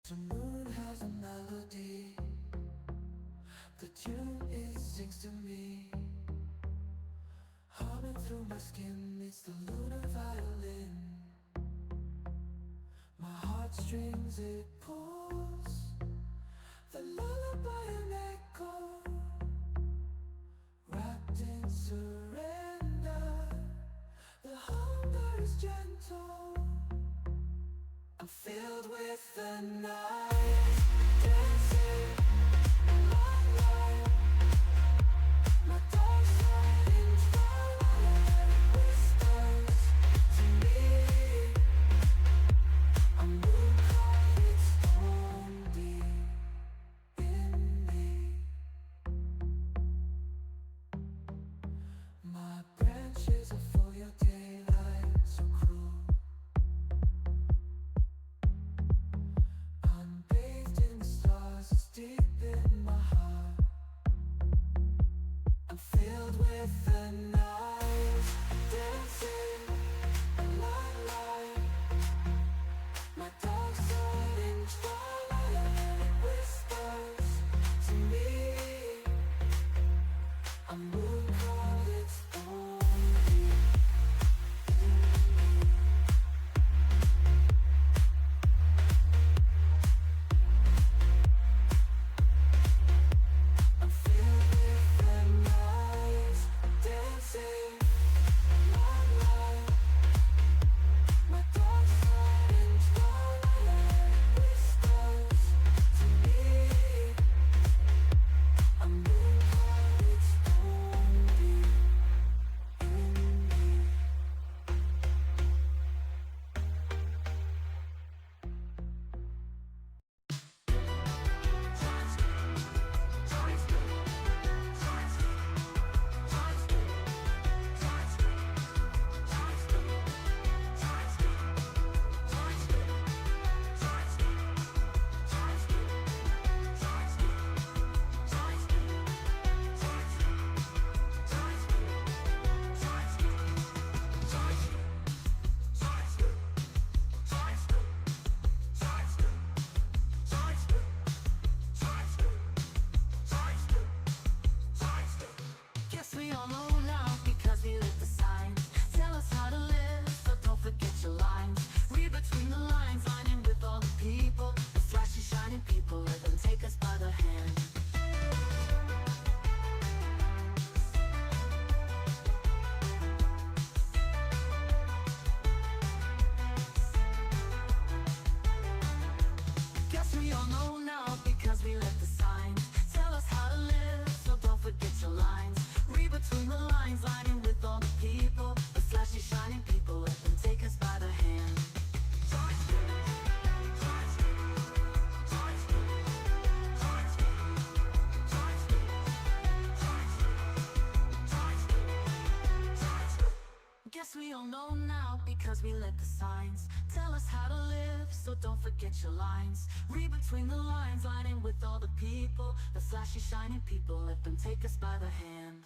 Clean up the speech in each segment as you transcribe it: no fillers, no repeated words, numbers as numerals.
The moon has a melody. The tune it sings to me, humming through my skin. It's the lunar violin. My heartstrings it pulls, the lullaby an echo, wrapped in surrender. The hunger is gentle. I'm filled with the night, dancing in my life. My dark side in twilight whispers to me. I'm moon caught, it's only in me. My branches are for your daylight, so cruel. I'm bathed in the stars, it's deep in my heart. I'm filled with the night, dancing a light. My dark side in twilight whispers to me. I'm moon caught, it's only in me. I'm filled with the night, dancing light. My dark side in twilight whispers to me. I'm moon caught, it's only in me. Guess we all know now because we lit the signs. Tell us how to live, so don't forget your lines. Read between the lines, lining with all the people, the flashy, shining people. Let them take us by the hand. Guess we all know now because we lit the signs. Tell us how to live, so don't forget your lines. Read between the lines, lining with all the people, the flashy, shining people. Let them take us by the hand. Guess we all know now because we lit the signs. Tell us how to live, so don't forget your lines. Read between the lines, lining with all the people, the flashy, shining people. Let them take us by the hand.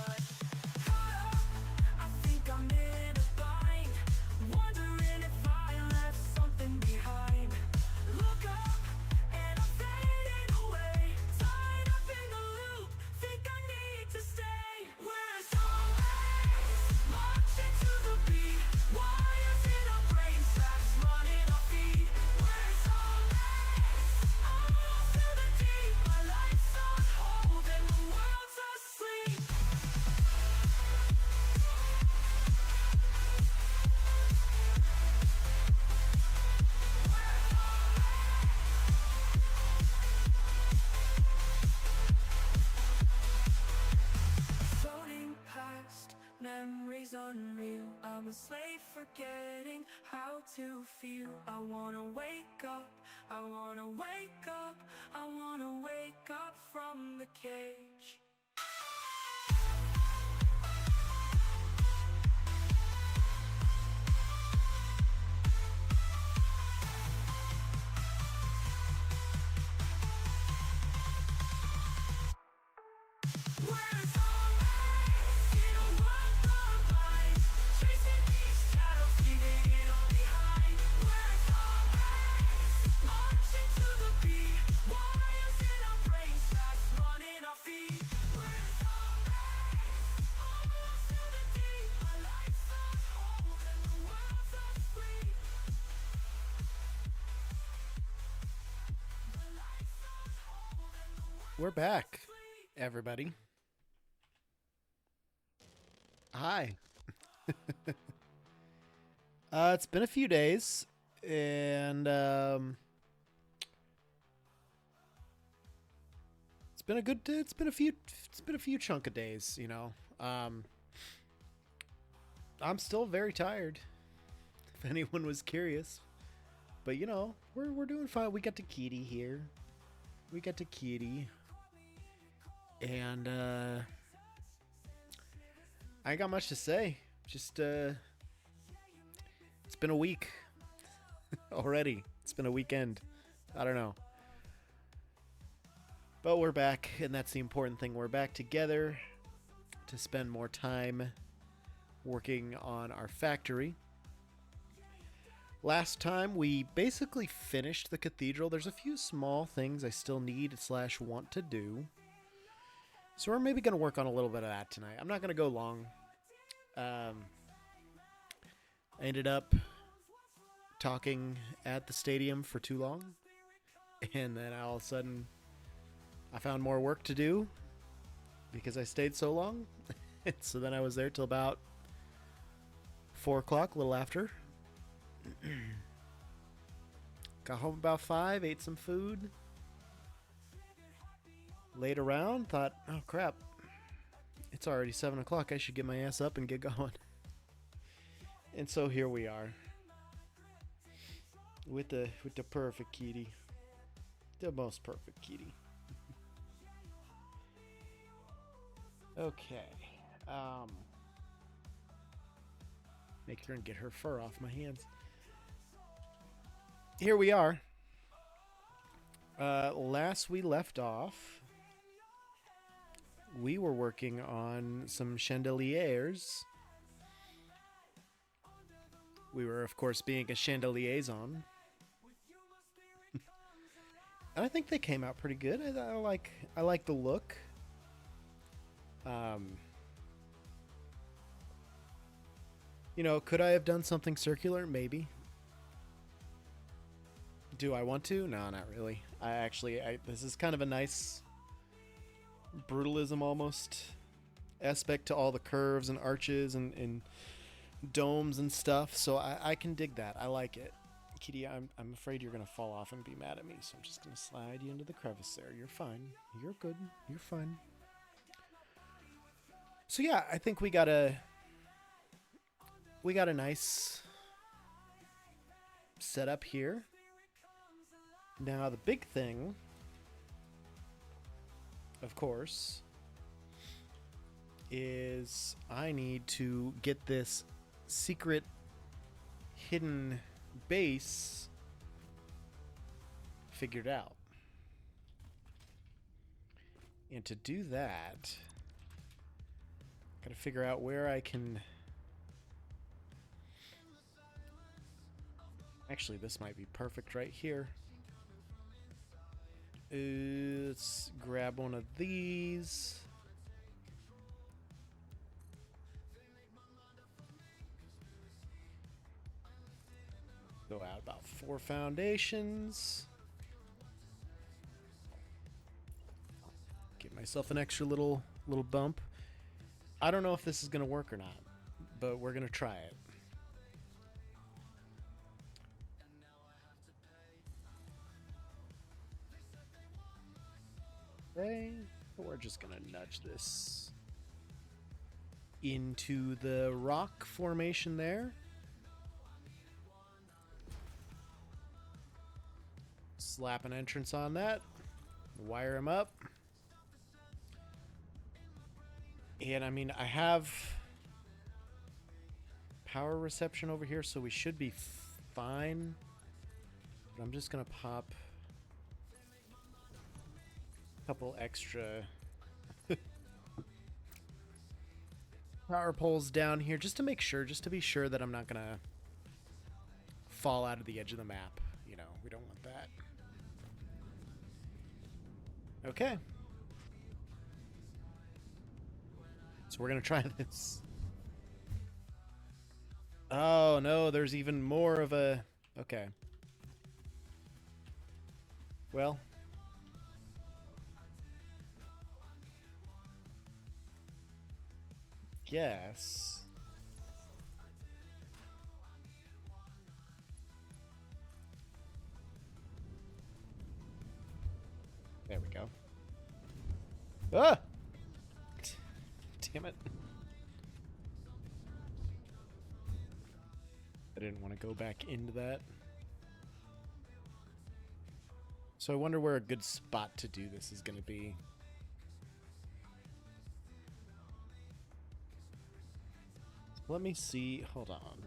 but caught up, I think I'm in a bind, wondering if I left something behind. Look up, and I'm fading away, tied up in the loop, think I need to stay. We're zombies, marching to the beat, wires in our brain tracks, running our feet. We're zombies, I'm lost to the deep, my life's on hold and the world's asleep. Floating past memories unreal, I'm a slave forgetting how to feel. I wanna wake up, I wanna wake up, I wanna wake up from the cage. We're zombies in a world gone blind, chasing these shadows, leaving it all behind. We're zombies, marching to the beat, wires in our brain tracks, running our feet. We're zombies, almost to the deep, my life's on hold and the world's asleep. My life's on hold and the world's We're back, asleep. everybody. Hi. It's been a few days, and it's been a few chunk of days. I'm still very tired. If anyone was curious, but we're doing fine. We got to Kitty here. And I ain't got much to say. Just it's been a week already. It's been a weekend. I don't know. But we're back, and that's the important thing. We're back together to spend more time working on our factory. Last time we basically finished the cathedral. There's a few small things I still need / want to do. So we're maybe going to work on a little bit of that tonight. I'm not going to go long. I ended up talking at the stadium for too long. And then all of a sudden, I found more work to do because I stayed so long. So then I was there till about 4 o'clock, a little after. Got home about 5, ate some food. Laid around, thought, oh crap, it's already 7 o'clock. I should get my ass up and get going. And so here we are, with the perfect kitty, the most perfect kitty. Okay, make her and get her fur off my hands. Here we are. Last we left off, we were working on some chandeliers. We were, of course, being a chandeliaison. And I think they came out pretty good. I like the look. Could I have done something circular? Maybe. Do I want to? No, not really. This is kind of a nice brutalism almost aspect to all the curves and arches and domes and stuff. So I can dig that. I like it. Kitty, I'm afraid you're going to fall off and be mad at me. So I'm just going to slide you into the crevice there. You're fine. You're good. You're fine. So yeah, I think we got a nice setup here. Now the big thing, of course, is I need to get this secret hidden base figured out. And to do that, Gotta figure out where I can... Actually, this might be perfect right here. Let's grab one of these. Go out about 4 foundations. Give myself an extra little bump. I don't know if this is gonna work or not, but we're gonna try it. Okay, we're just gonna nudge this into the rock formation there. Slap an entrance on that. Wire him up. And I mean, I have power reception over here, so we should be fine. But I'm just gonna pop a couple extra power poles down here just to make sure, just to be sure that I'm not gonna fall out of the edge of the map. You know, we don't want that. Okay. So we're gonna try this. Oh no, there's even more of a... Okay. Well. Yes. There we go. Ah! Damn it. I didn't want to go back into that. So I wonder where a good spot to do this is going to be. Let me see. Hold on.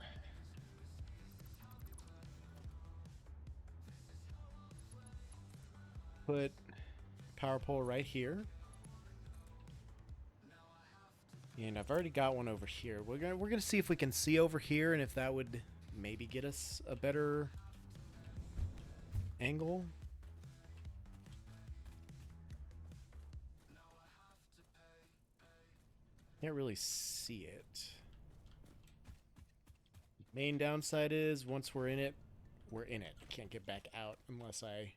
Put power pole right here. And I've already got one over here. We're gonna see if we can see over here and if that would maybe get us a better angle. Can't really see it. Main downside is once we're in it, we're in it. Can't get back out unless I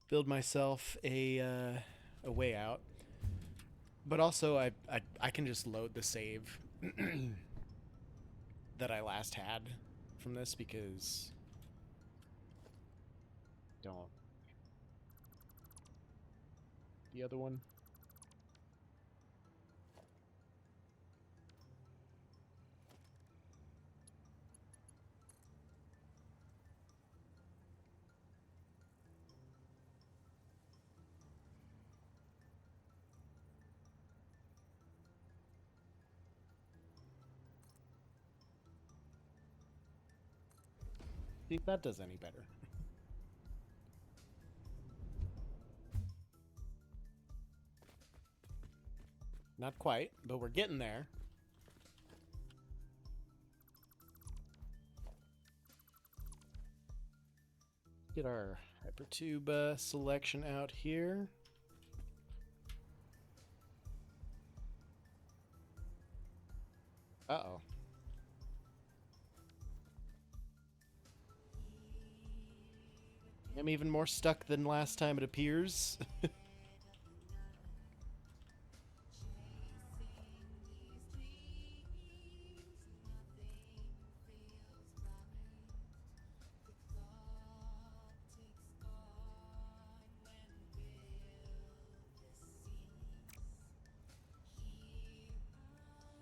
build myself a way out. But also, I can just load the save that I last had from this because don't the other one. See if that does any better. Not quite, but we're getting there. Get our hypertube selection out here. Uh-oh. I'm even more stuck than last time, it appears.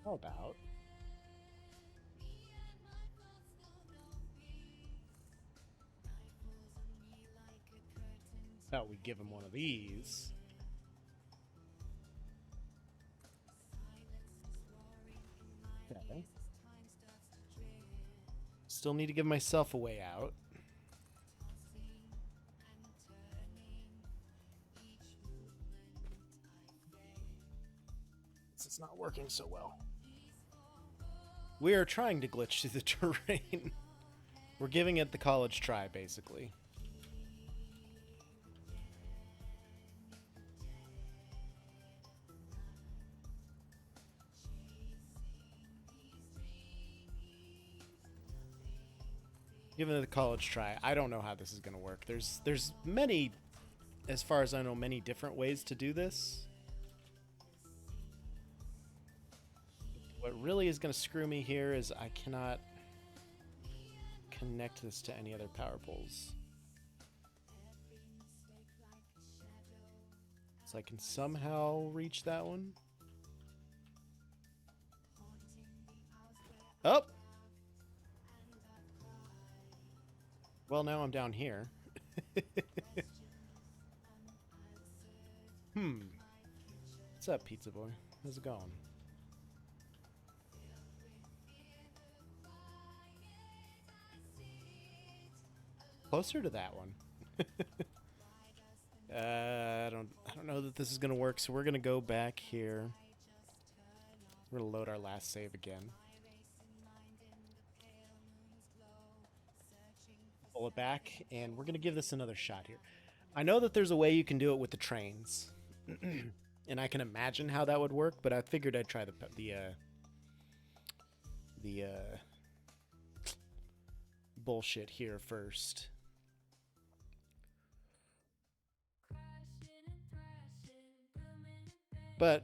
How about... Thought we'd give him one of these. Okay. Still need to give myself a way out. This is not working so well. We are trying to glitch through the terrain. We're giving it the college try, basically. Giving it the college try. I don't know how this is going to work. There's many, as far as I know, many different ways to do this. What really is going to screw me here is I cannot connect this to any other power poles. So I can somehow reach that one. Oh! Well, now I'm down here. What's up, Pizza Boy? How's it going? Closer to that one. I don't know that this is gonna work, so we're gonna go back here. We're gonna load our last save again. Pull it back, and we're gonna give this another shot here. I know that there's a way you can do it with the trains, and I can imagine how that would work, but I figured I'd try the bullshit here first. But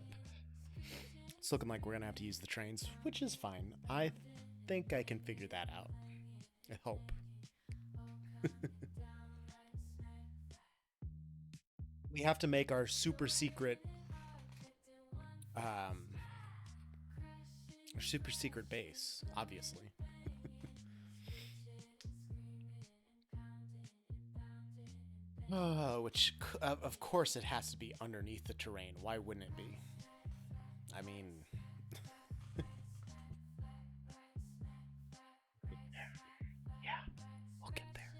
it's looking like we're gonna have to use the trains, which is fine. I think I can figure that out. I hope. We have to make our super secret base, obviously. Which, of course, it has to be underneath the terrain. Why wouldn't it be? I mean... yeah, we'll get there.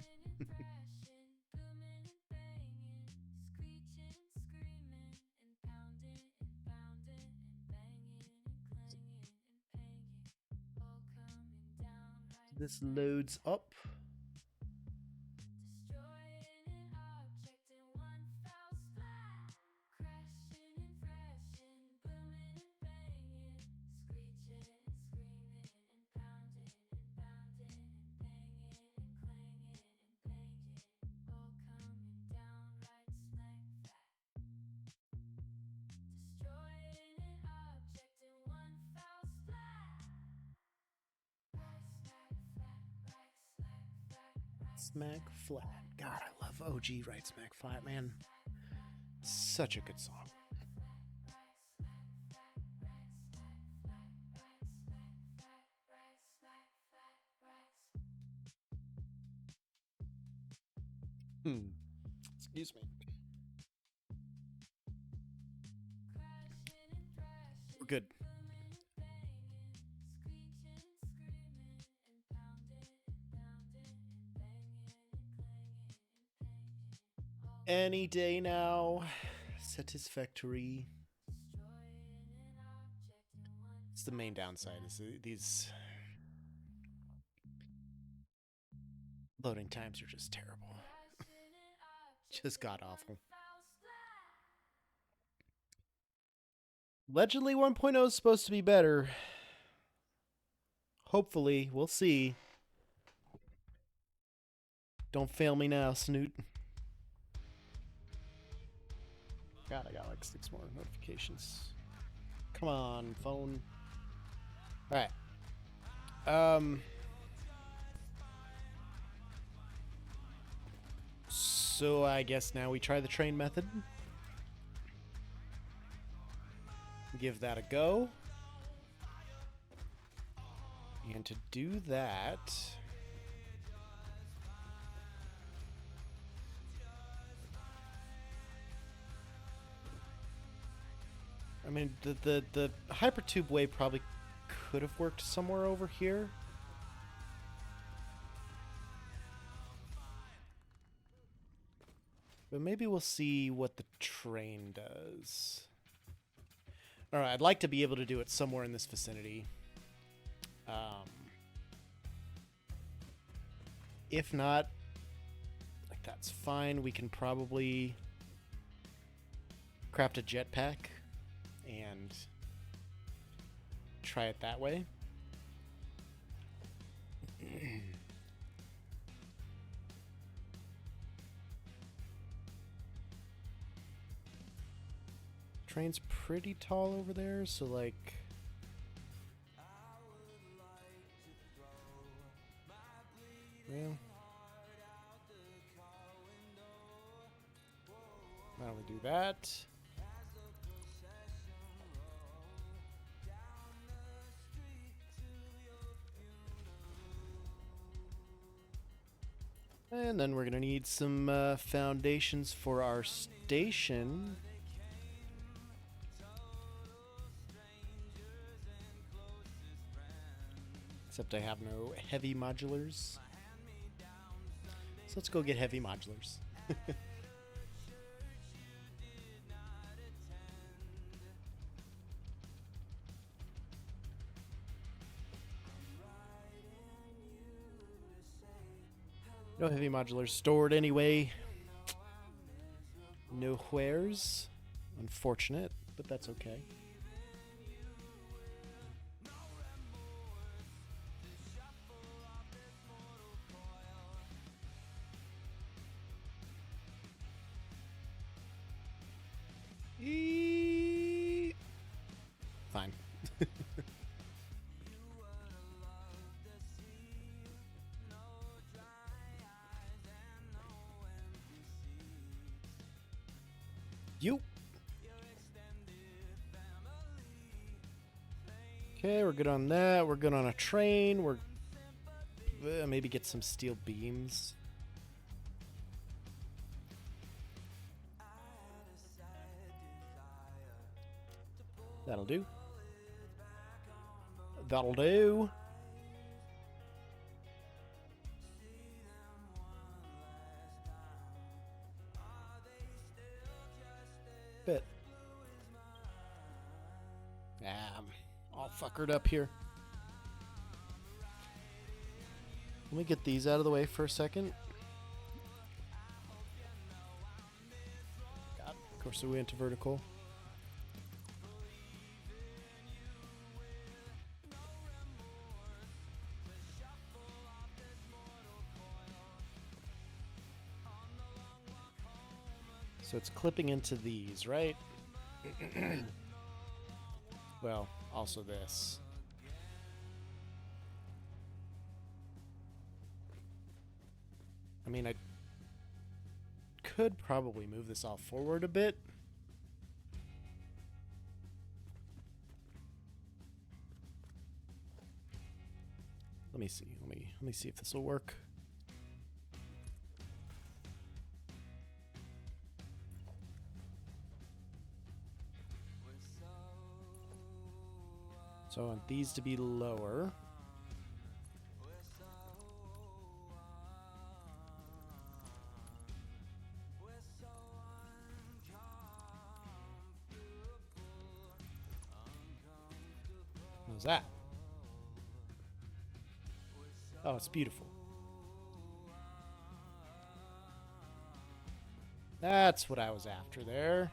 This loads up. Smack Flat. God, I love OG Right Smack Flat, man. Such a good song. Excuse me. We're good. Any day now. Satisfactory. It's the main downside is these loading times are just terrible. Just god awful. Allegedly 1.0 is supposed to be better. Hopefully, we'll see. Don't fail me now, Snoot. God, I got like 6 more notifications. Come on, phone. Alright. So I guess now we try the train method. Give that a go. And to do that... I mean, the hypertube way probably could have worked somewhere over here. But maybe we'll see what the train does. All right, I'd like to be able to do it somewhere in this vicinity. If not, like, that's fine. We can probably craft a jetpack and try it that way. Train's pretty tall over there, so like, well, why don't we do that? And then we're gonna need some foundations for our station. Except I have no heavy modulars. So let's go get heavy modulars. No heavy modulars stored anyway. No wheres. Unfortunate, but that's okay. Fine. You. Okay, we're good on that. We're good on a train. We're maybe get some steel beams. That'll do. That'll do. Bit. I'm all fuckered up here. Let me get these out of the way for a second. God, of course, we went to vertical. So it's clipping into these, right? Well, also this. I mean, I could probably move this all forward a bit. Let me see. Let me see if this will work. So I want these to be lower. How's that? Oh, it's beautiful. That's what I was after there.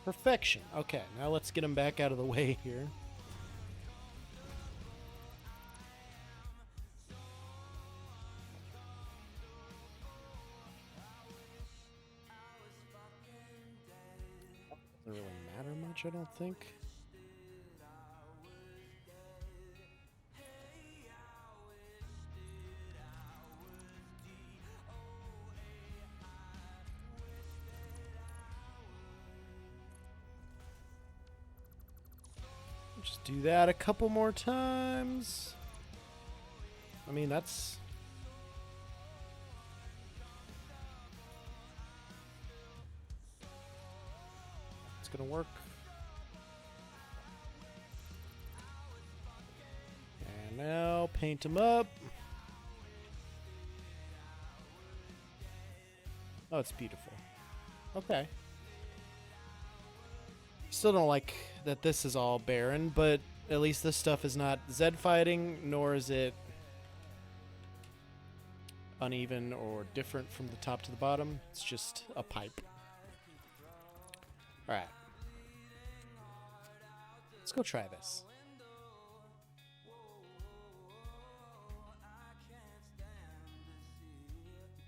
Perfection. Okay, now let's get him back out of the way here. Doesn't really matter much, I don't think. Just do that a couple more times. I mean, that's... it's gonna work. paint them up. Oh, it's beautiful. Okay. Still don't like that this is all barren, but at least this stuff is not Zed fighting, nor is it uneven or different from the top to the bottom. It's just a pipe. Alright. Let's go try this.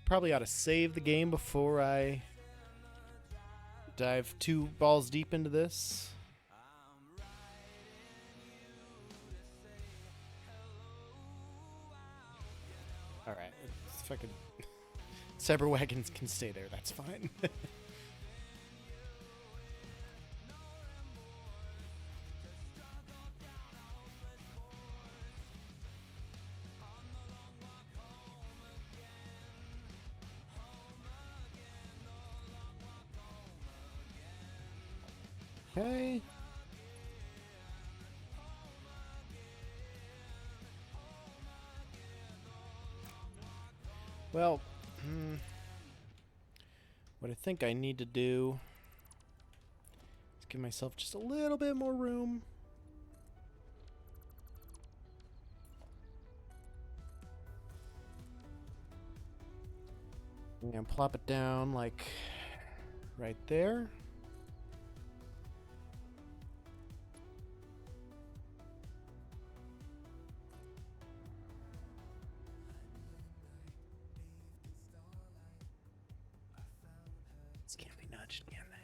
Probably ought to save the game before I dive too balls deep into this. Alright, if I could... Cyber wagons can stay there, that's fine. Okay. Well, what I think I need to do is give myself just a little bit more room. And plop it down like right there. Can't be nudged, can they?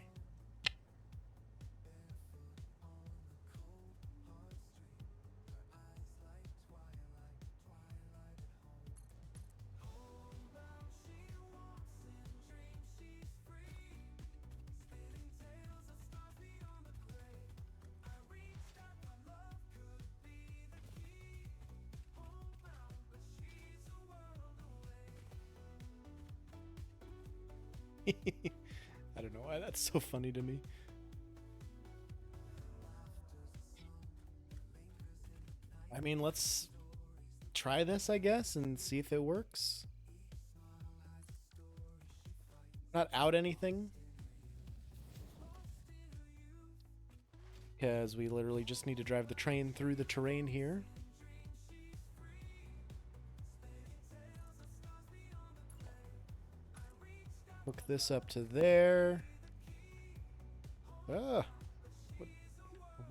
I don't know why that's so funny to me. I mean, let's try this, I guess, and see if it works. Not out anything. Because we literally just need to drive the train through the terrain here. Hook this up to there. Ah! What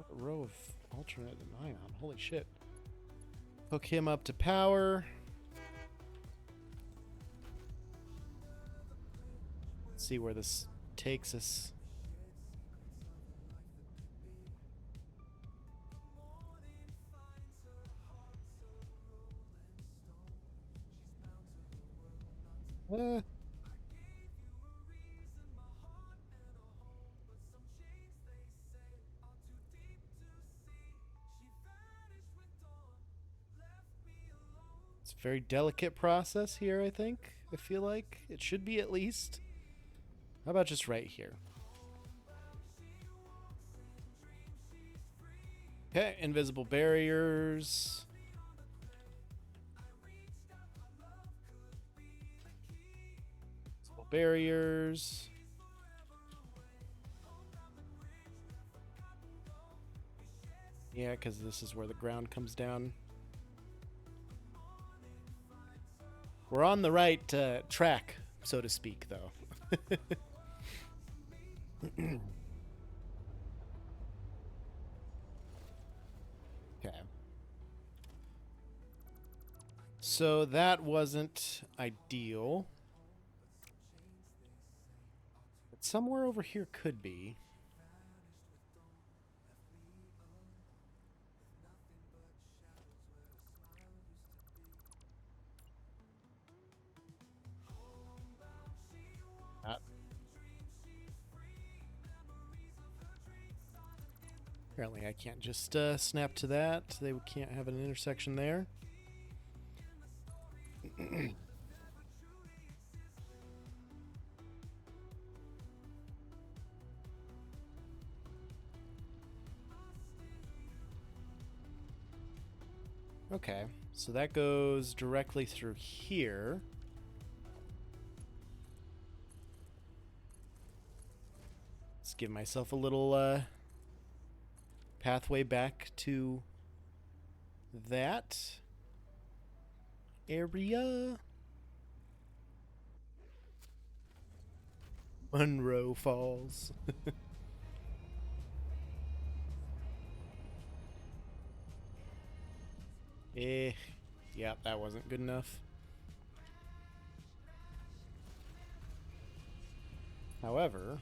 row of alternate am I on? Holy shit. Hook him up to power. Let's see where this takes us. It's a very delicate process here, I think. I feel like it should be at least. How about just right here? Okay, invisible barriers. Invisible barriers. Yeah, because this is where the ground comes down. We're on the right track, so to speak, though. Okay. So that wasn't ideal. But somewhere over here could be. Apparently I can't just snap to that. They can't have an intersection there. Okay, so that goes directly through here. Let's give myself a little pathway back to that area. Monroe Falls. Yeah, that wasn't good enough. However,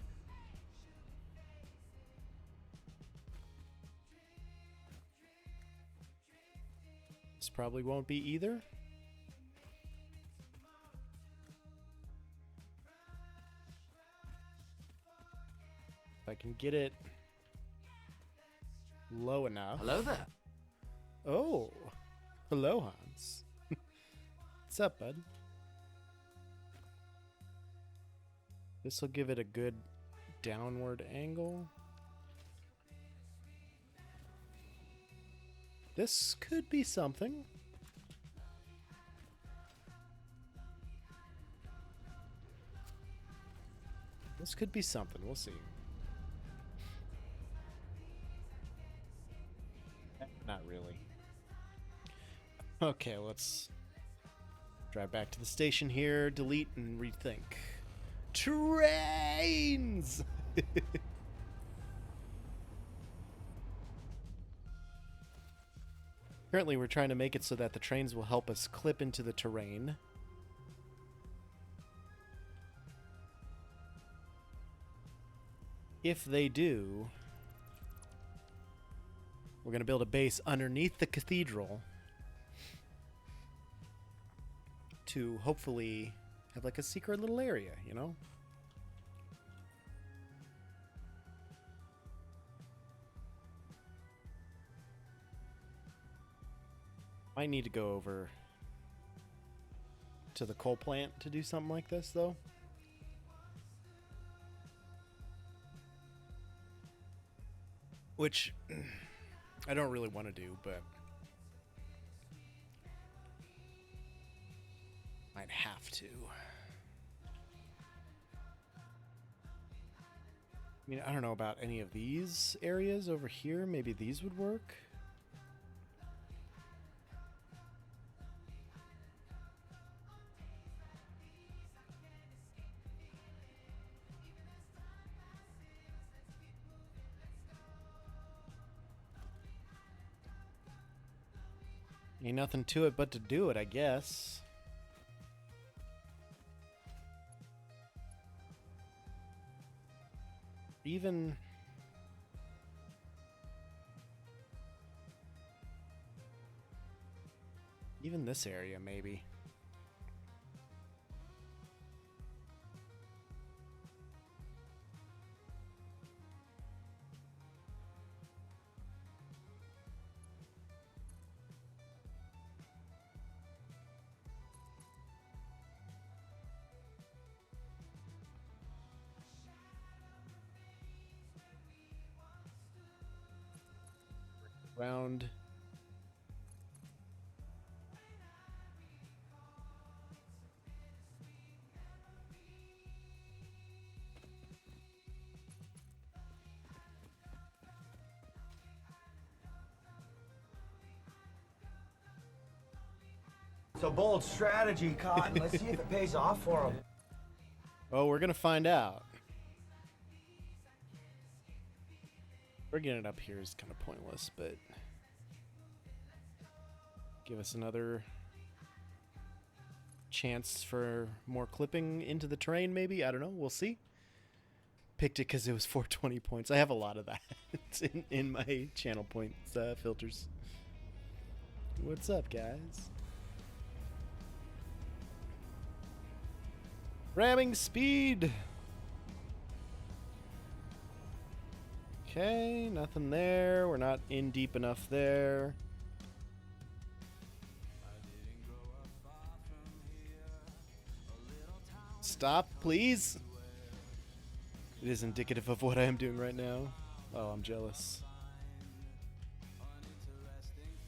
this probably won't be either. If I can get it low enough. Hello there. Oh, hello, Hans. What's up, bud? This will give it a good downward angle. This could be something. This could be something. We'll see. Not really. Okay, let's drive back to the station here, delete and rethink. Trains! Currently, we're trying to make it so that the trains will help us clip into the terrain. If they do, we're going to build a base underneath the cathedral to hopefully have like a secret little area, you know? Might need to go over to the coal plant to do something like this, though. Which I don't really want to do, but might have to. I mean, I don't know about any of these areas over here. Maybe these would work. Ain't nothing to it but to do it, I guess. Even this area, maybe. Round. It's a bold strategy, Cotton. Let's see if it pays off for him. Oh, we're gonna find out. Bringing it up here is kind of pointless, but give us another chance for more clipping into the terrain, maybe? I don't know. We'll see. Picked it because it was 420 points. I have a lot of that in my channel points filters. What's up, guys? Ramming speed! Okay, nothing there. We're not in deep enough there. Stop, please. It is indicative of what I am doing right now. Oh, I'm jealous.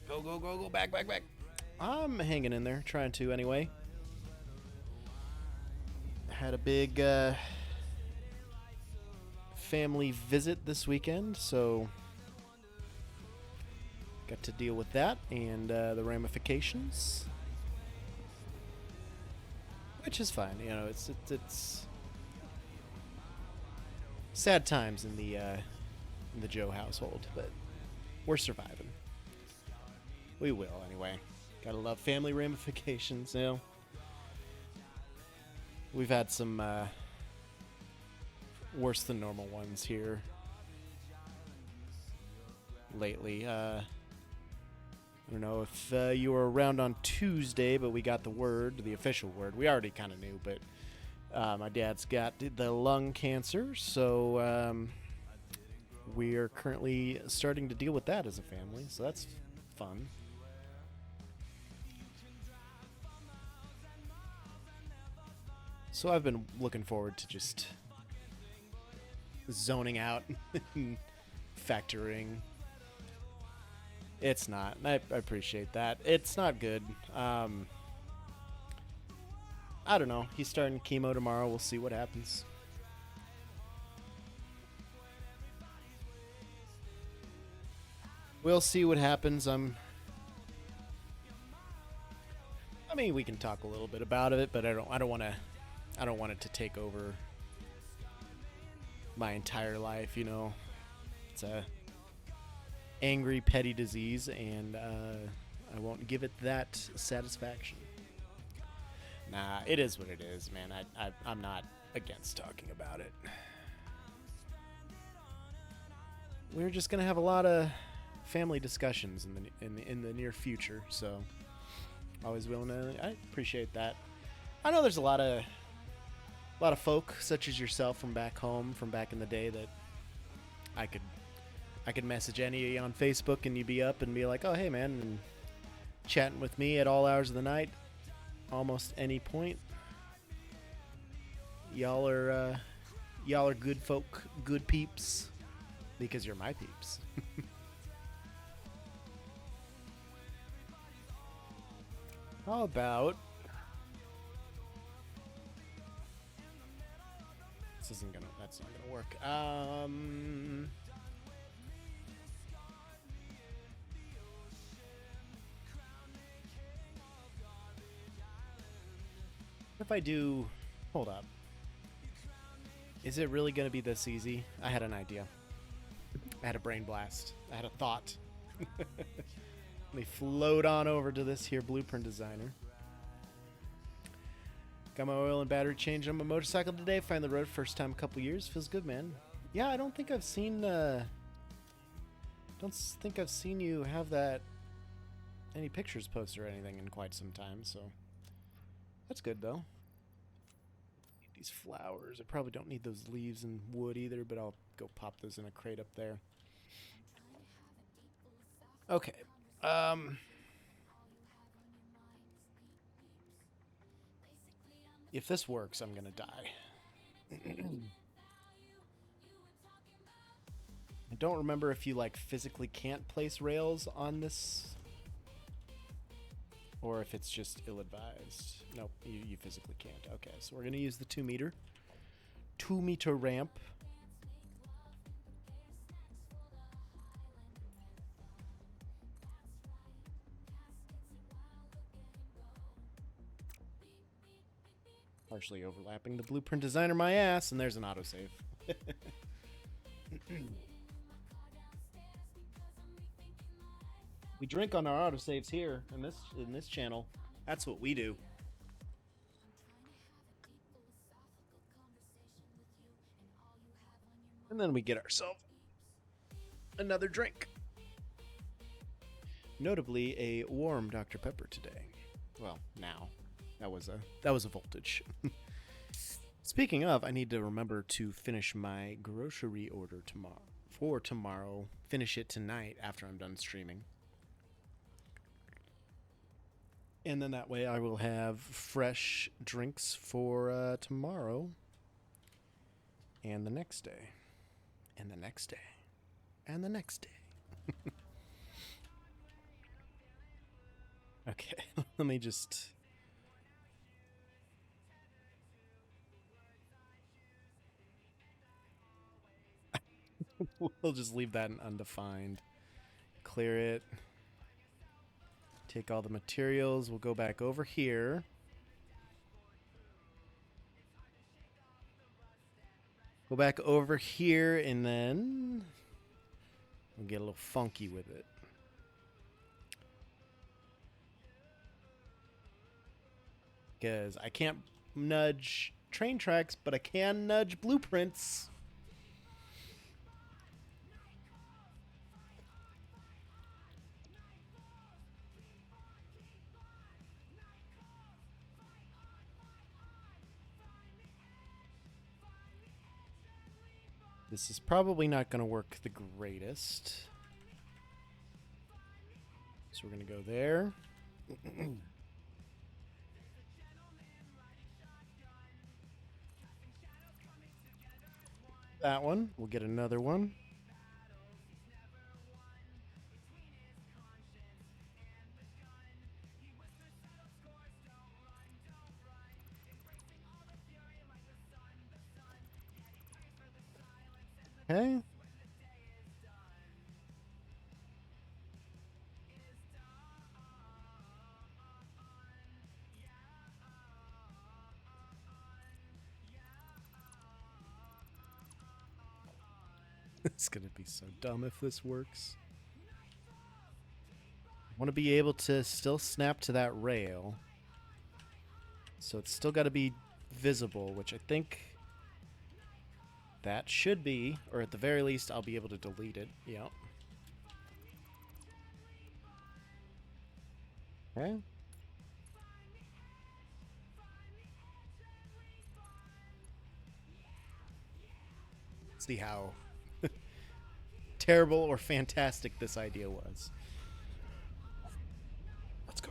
Go, go, go, go, back, back, back. I'm hanging in there, trying to anyway. Had a big family visit this weekend, so got to deal with that and the ramifications, which is fine. You know, it's sad times in the Joe household, but we're surviving. We will anyway. Gotta love family ramifications, you know. We've had some worse than normal ones here lately. I don't know if you were around on Tuesday, but we got the word, the official word. We already kind of knew, but my dad's got the lung cancer, so we are currently starting to deal with that as a family, so that's fun. So I've been looking forward to just zoning out and factoring. It's not. I appreciate that. It's not good. I don't know. He's starting chemo tomorrow. We'll see what happens. We'll see what happens. I mean, we can talk a little bit about it, but I don't want it to take over my entire life, you know. It's a angry, petty disease, and I won't give it that satisfaction. Nah, it is what it is, man. I'm not against talking about it. We're just gonna have a lot of family discussions in the near future, so always willing to. I appreciate that. I know there's a lot of folk such as yourself from back home, from back in the day, that I could message any of you on Facebook and you'd be up and be like, oh, hey, man, and chatting with me at all hours of the night, almost any point. Y'all are good folk, good peeps, because you're my peeps. How about... That's not gonna work. If I do, hold up. Is it really gonna be this easy? I had an idea. I had a brain blast. I had a thought. Let me float on over to this here Blueprint Designer. Got my oil and battery changed on my motorcycle today. Find the road first time in a couple years. Feels good, man. Yeah, I don't think I've seen you have that any pictures posted or anything in quite some time, so that's good though. Need these flowers. I probably don't need those leaves and wood either, but I'll go pop those in a crate up there. Okay. If this works, I'm gonna die. I don't remember if you like physically can't place rails on this, or if it's just ill-advised. Nope, you physically can't. Okay, so we're gonna use the 2 meter ramp. Partially overlapping the Blueprint Designer my ass, and there's an autosave. We drink on our autosaves here in this channel. That's what we do. And then we get ourselves another drink. Notably a warm Dr. Pepper today. Well, now. That was a voltage. Speaking of, I need to remember to finish my grocery order tomorrow. Finish it tonight after I'm done streaming. And then that way I will have fresh drinks for tomorrow. And the next day. And the next day. And the next day. Okay, let me just... We'll just leave that in undefined. Clear it. Take all the materials. We'll go back over here. Go back over here, and then we'll get a little funky with it. Because I can't nudge train tracks, but I can nudge blueprints. This is probably not going to work the greatest. So we're going to go there. That one. We'll get another one. Okay. It's going to be so dumb if this works. I want to be able to still snap to that rail. So it's still got to be visible, which I think that should be, or at the very least, I'll be able to delete it. Yep. Okay. See how terrible or fantastic this idea was. Let's go.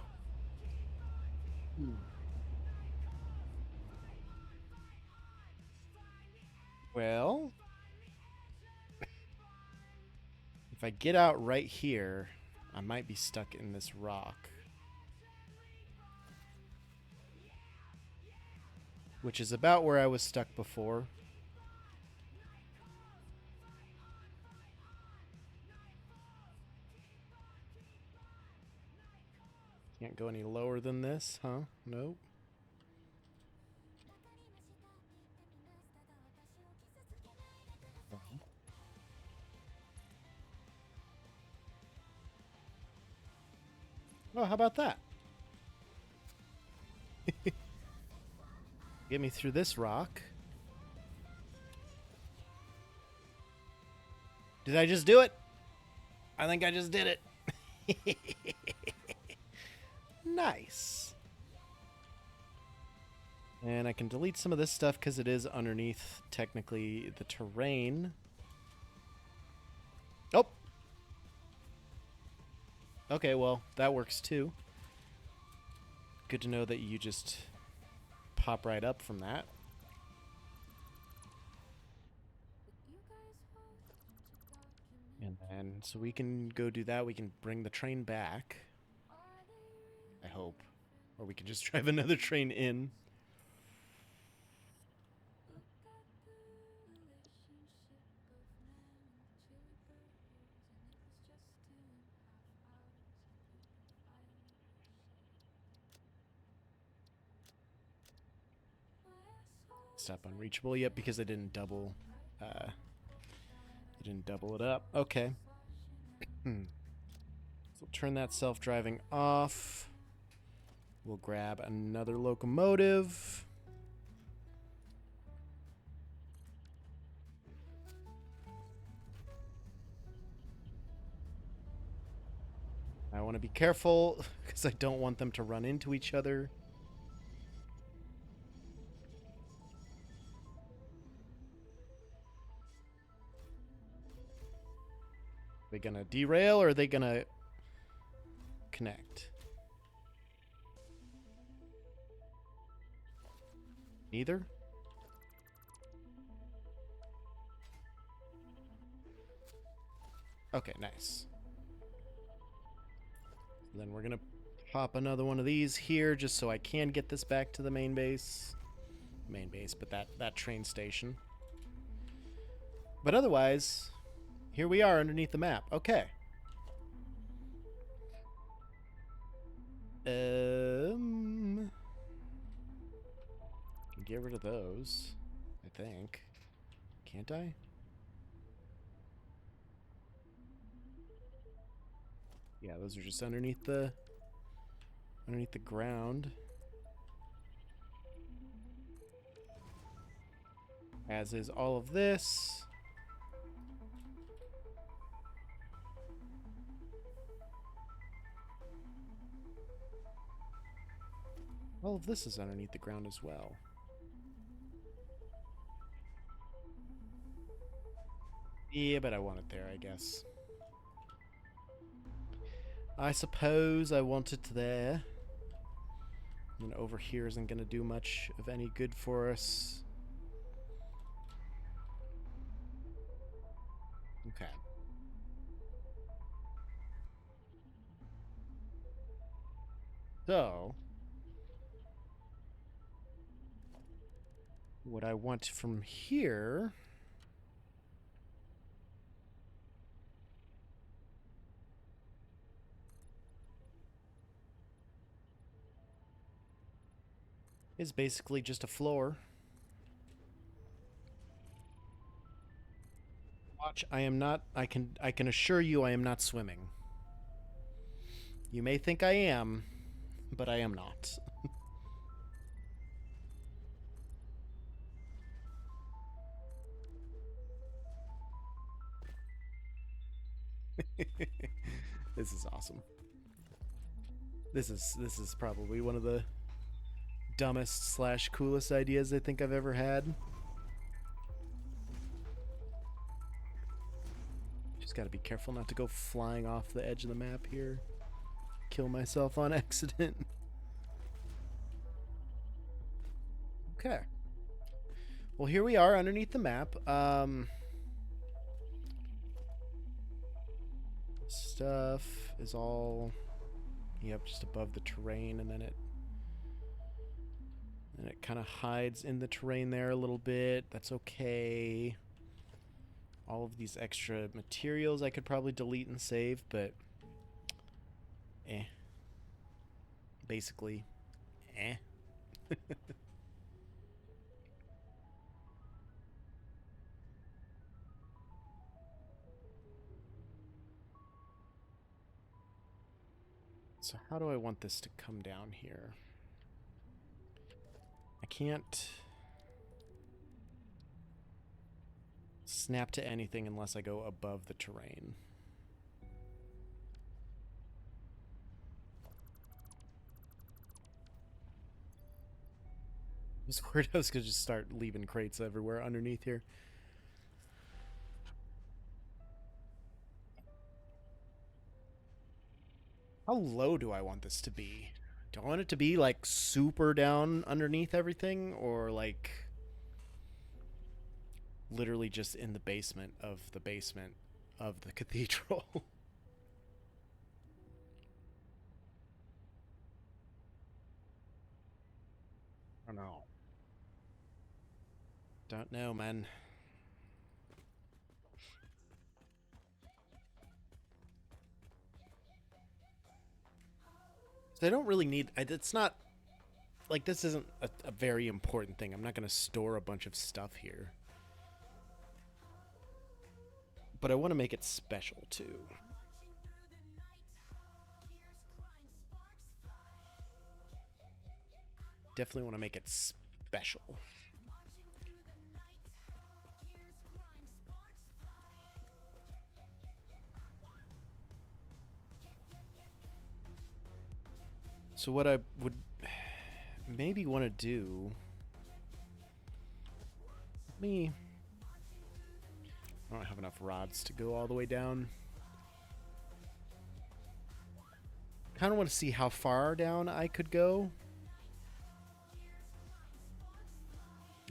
Well, if I get out right here, I might be stuck in this rock. Which is about where I was stuck before. Can't go any lower than this, huh? Nope. Oh, how about that? Get me through this rock. Did I just do it? I think I just did it. Nice. And I can delete some of this stuff because it is underneath, technically, the terrain. Oh! Okay, well, that works too. Good to know that you just pop right up from that. And then, so we can go do that. We can bring the train back. I hope. Or we can just drive another train in. Stop unreachable. Yep, because I didn't double it up. Okay. So turn that self-driving off. We'll grab another locomotive. I want to be careful because I don't want them to run into each other. Are they gonna derail or are they gonna connect? Neither? Okay, nice. Then we're gonna Pop another one of these here just so I can get this back to the main base. But that train station. But otherwise, here we are underneath the map. Okay. Get rid of those, I think. Can't I? Yeah, those are just underneath the ground. As is all of this. All of this is underneath the ground as well. Yeah, but I want it there, I guess. I suppose I want it there. And over here isn't going to do much of any good for us. Okay. So, what I want from here is basically just a floor. Watch, I am not, I can assure you I am not swimming. You may think I am, but I am not. This is awesome. This is probably one of the dumbest / coolest ideas I think I've ever had. Just gotta be careful not to go flying off the edge of the map here. Kill myself on accident. Okay. Well, here we are underneath the map. Stuff is all, yep, just above the terrain, and then it kind of hides in the terrain there a little bit. That's okay. All of these extra materials I could probably delete and save, but basically So how do I want this to come down here? I can't snap to anything unless I go above the terrain. I was worried I was going to just start leaving crates everywhere underneath here. How low do I want this to be? Do I want it to be like super down underneath everything, or like literally just in the basement of the cathedral? I don't know. Don't know, man. I don't really need... It's not... Like, this isn't a very important thing. I'm not going to store a bunch of stuff here. But I want to make it special, too. Definitely want to make it special. So what I would maybe want to do... I don't have enough rods to go all the way down. Kind of want to see how far down I could go.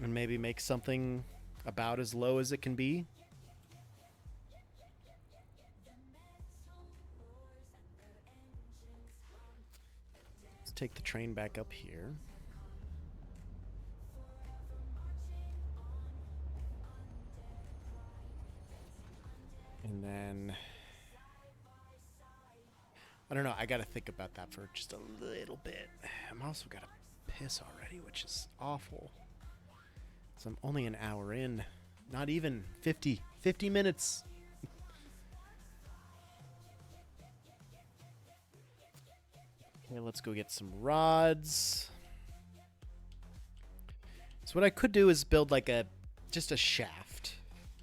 And maybe make something about as low as it can be. take the train back up here. And then, I don't know, I gotta think about that for just a little bit. I'm also gotta piss already, which is awful. So I'm only an hour in. Not even 50 minutes. Okay, let's go get some rods. So what I could do is build like just a shaft.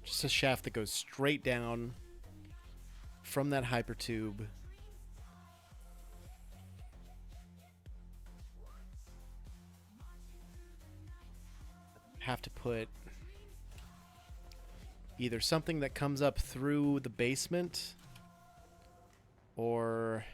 Just a shaft that goes straight down from that hypertube. Have to put either something that comes up through the basement or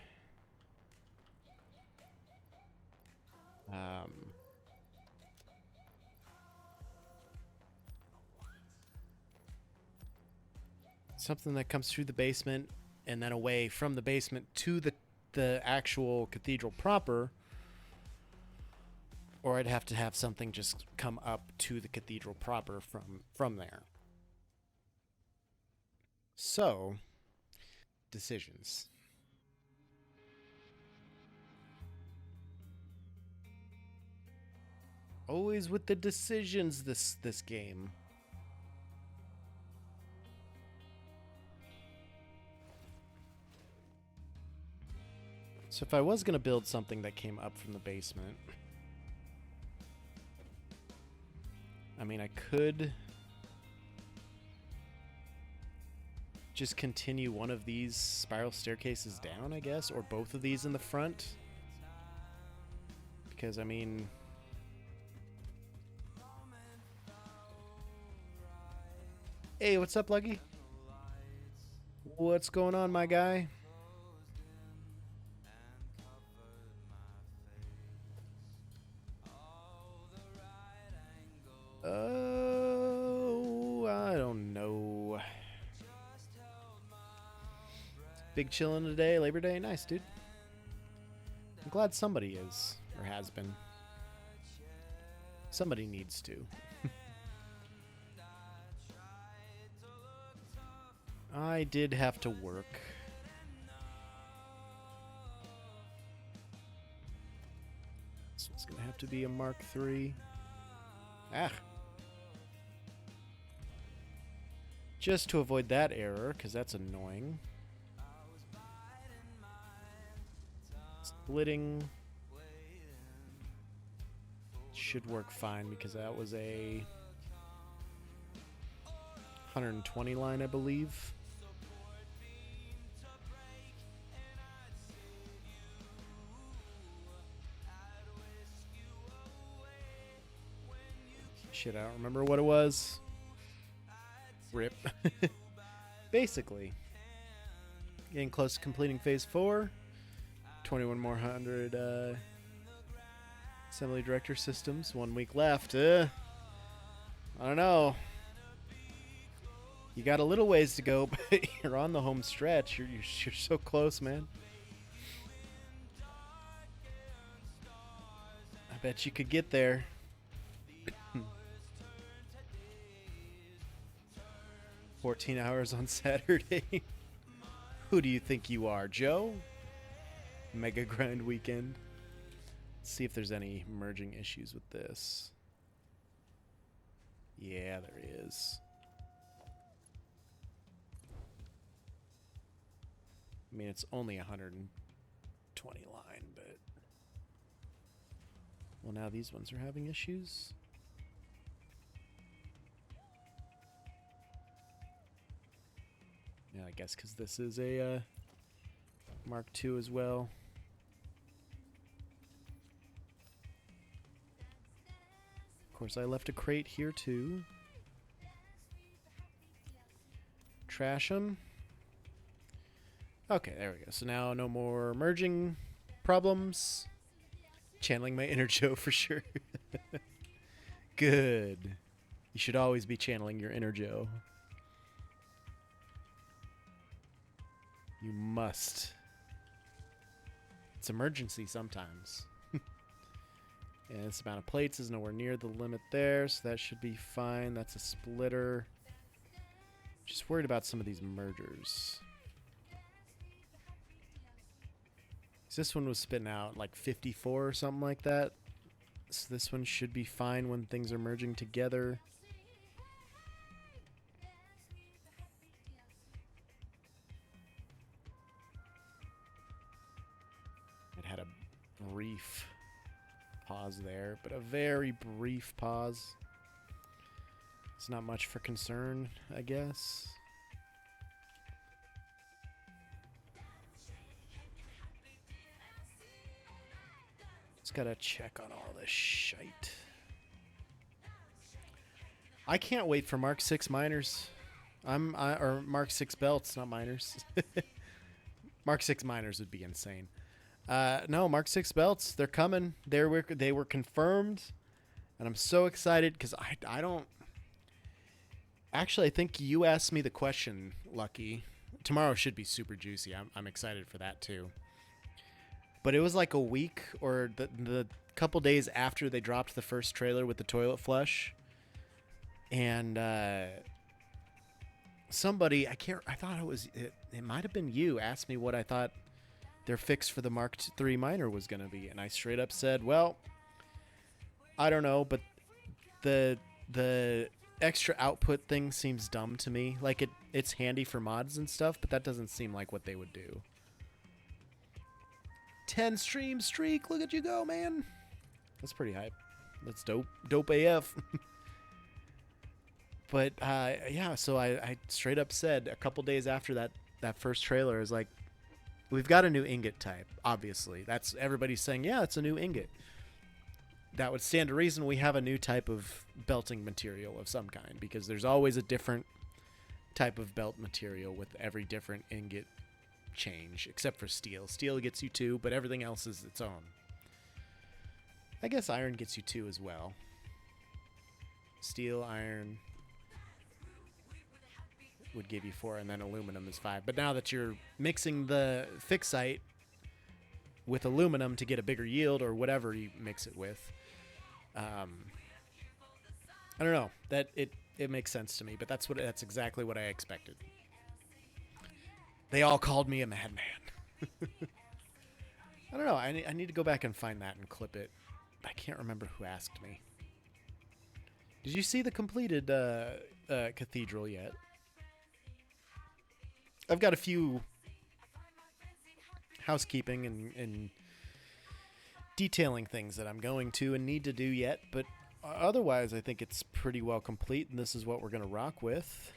something that comes through the basement and then away from the basement to the actual cathedral proper, or I'd have to have something just come up to the cathedral proper from there. So, decisions. Always with the decisions this game. So if I was going to build something that came up from the basement, I mean, I could just continue one of these spiral staircases down, I guess, or both of these in the front. Because, I mean, hey, what's up, Luggy? What's going on, my guy? Oh, I don't know. Big chillin' today, Labor Day. Nice, dude. I'm glad somebody is, or has been. Somebody needs to. I did have to work. So it's gonna have to be a Mark III. Ah. Just to avoid that error, because that's annoying. Splitting should work fine because that was a 120 line, I believe. Shit, I don't remember what it was. Rip. Basically, getting close to completing phase 4. 21 more hundred assembly director systems. 1 week left. I don't know. You got a little ways to go, but you're on the home stretch. You're so close, man. I bet you could get there. 14 hours on Saturday. Who do you think you are, Joe? Mega Grind Weekend. Let's see if there's any merging issues with this. Yeah, there is. I mean, it's only 120 line, but... Well, now these ones are having issues. Yeah, I guess because this is a Mark II as well. Of course, I left a crate here too. Trash them. Okay, there we go. So now no more merging problems. Channeling my inner Joe for sure. Good. You should always be channeling your inner Joe. You must. It's emergency sometimes. And this amount of plates is nowhere near the limit there, so that should be fine. That's a splitter. Just worried about some of these mergers. This one was spitting out like 54 or something like that. So this one should be fine when things are merging together. It had a brief pause there, but a very brief pause. It's not much for concern, I guess. Just gotta check on all this shite. I can't wait for Mark 6 miners. Or Mark 6 belts, not miners. Mark 6 miners would be insane. No, Mark 6 belts, they're coming. They were confirmed, and I'm so excited because I don't. Actually, I think you asked me the question, Lucky. Tomorrow should be super juicy. I'm excited for that too. But it was like a week or the couple days after they dropped the first trailer with the toilet flush, and somebody I thought it might have been you asked me what I thought their fix for the Mark III miner was going to be, and I straight up said, well, I don't know, but the extra output thing seems dumb to me. Like it's handy for mods and stuff, but that doesn't seem like what they would do. 10 stream streak, look at you go, man. That's pretty hype. That's dope AF. But yeah, so I straight up said a couple days after that first trailer, is like, we've got a new ingot type, obviously. That's everybody's saying, yeah, it's a new ingot. That would stand to reason we have a new type of belting material of some kind, because there's always a different type of belt material with every different ingot change, except for steel. Steel gets you 2, but everything else is its own. I guess iron gets you 2 as well. Steel, iron would give you 4, and then aluminum is 5. But now that you're mixing the fixite with aluminum to get a bigger yield, or whatever you mix it with, I don't know. That it makes sense to me, but that's exactly what I expected. They all called me a madman. I don't know. I need to go back and find that and clip it. I can't remember who asked me. Did you see the completed cathedral yet? I've got a few housekeeping and detailing things that I'm going to and need to do yet, but otherwise I think it's pretty well complete, and this is what we're going to rock with.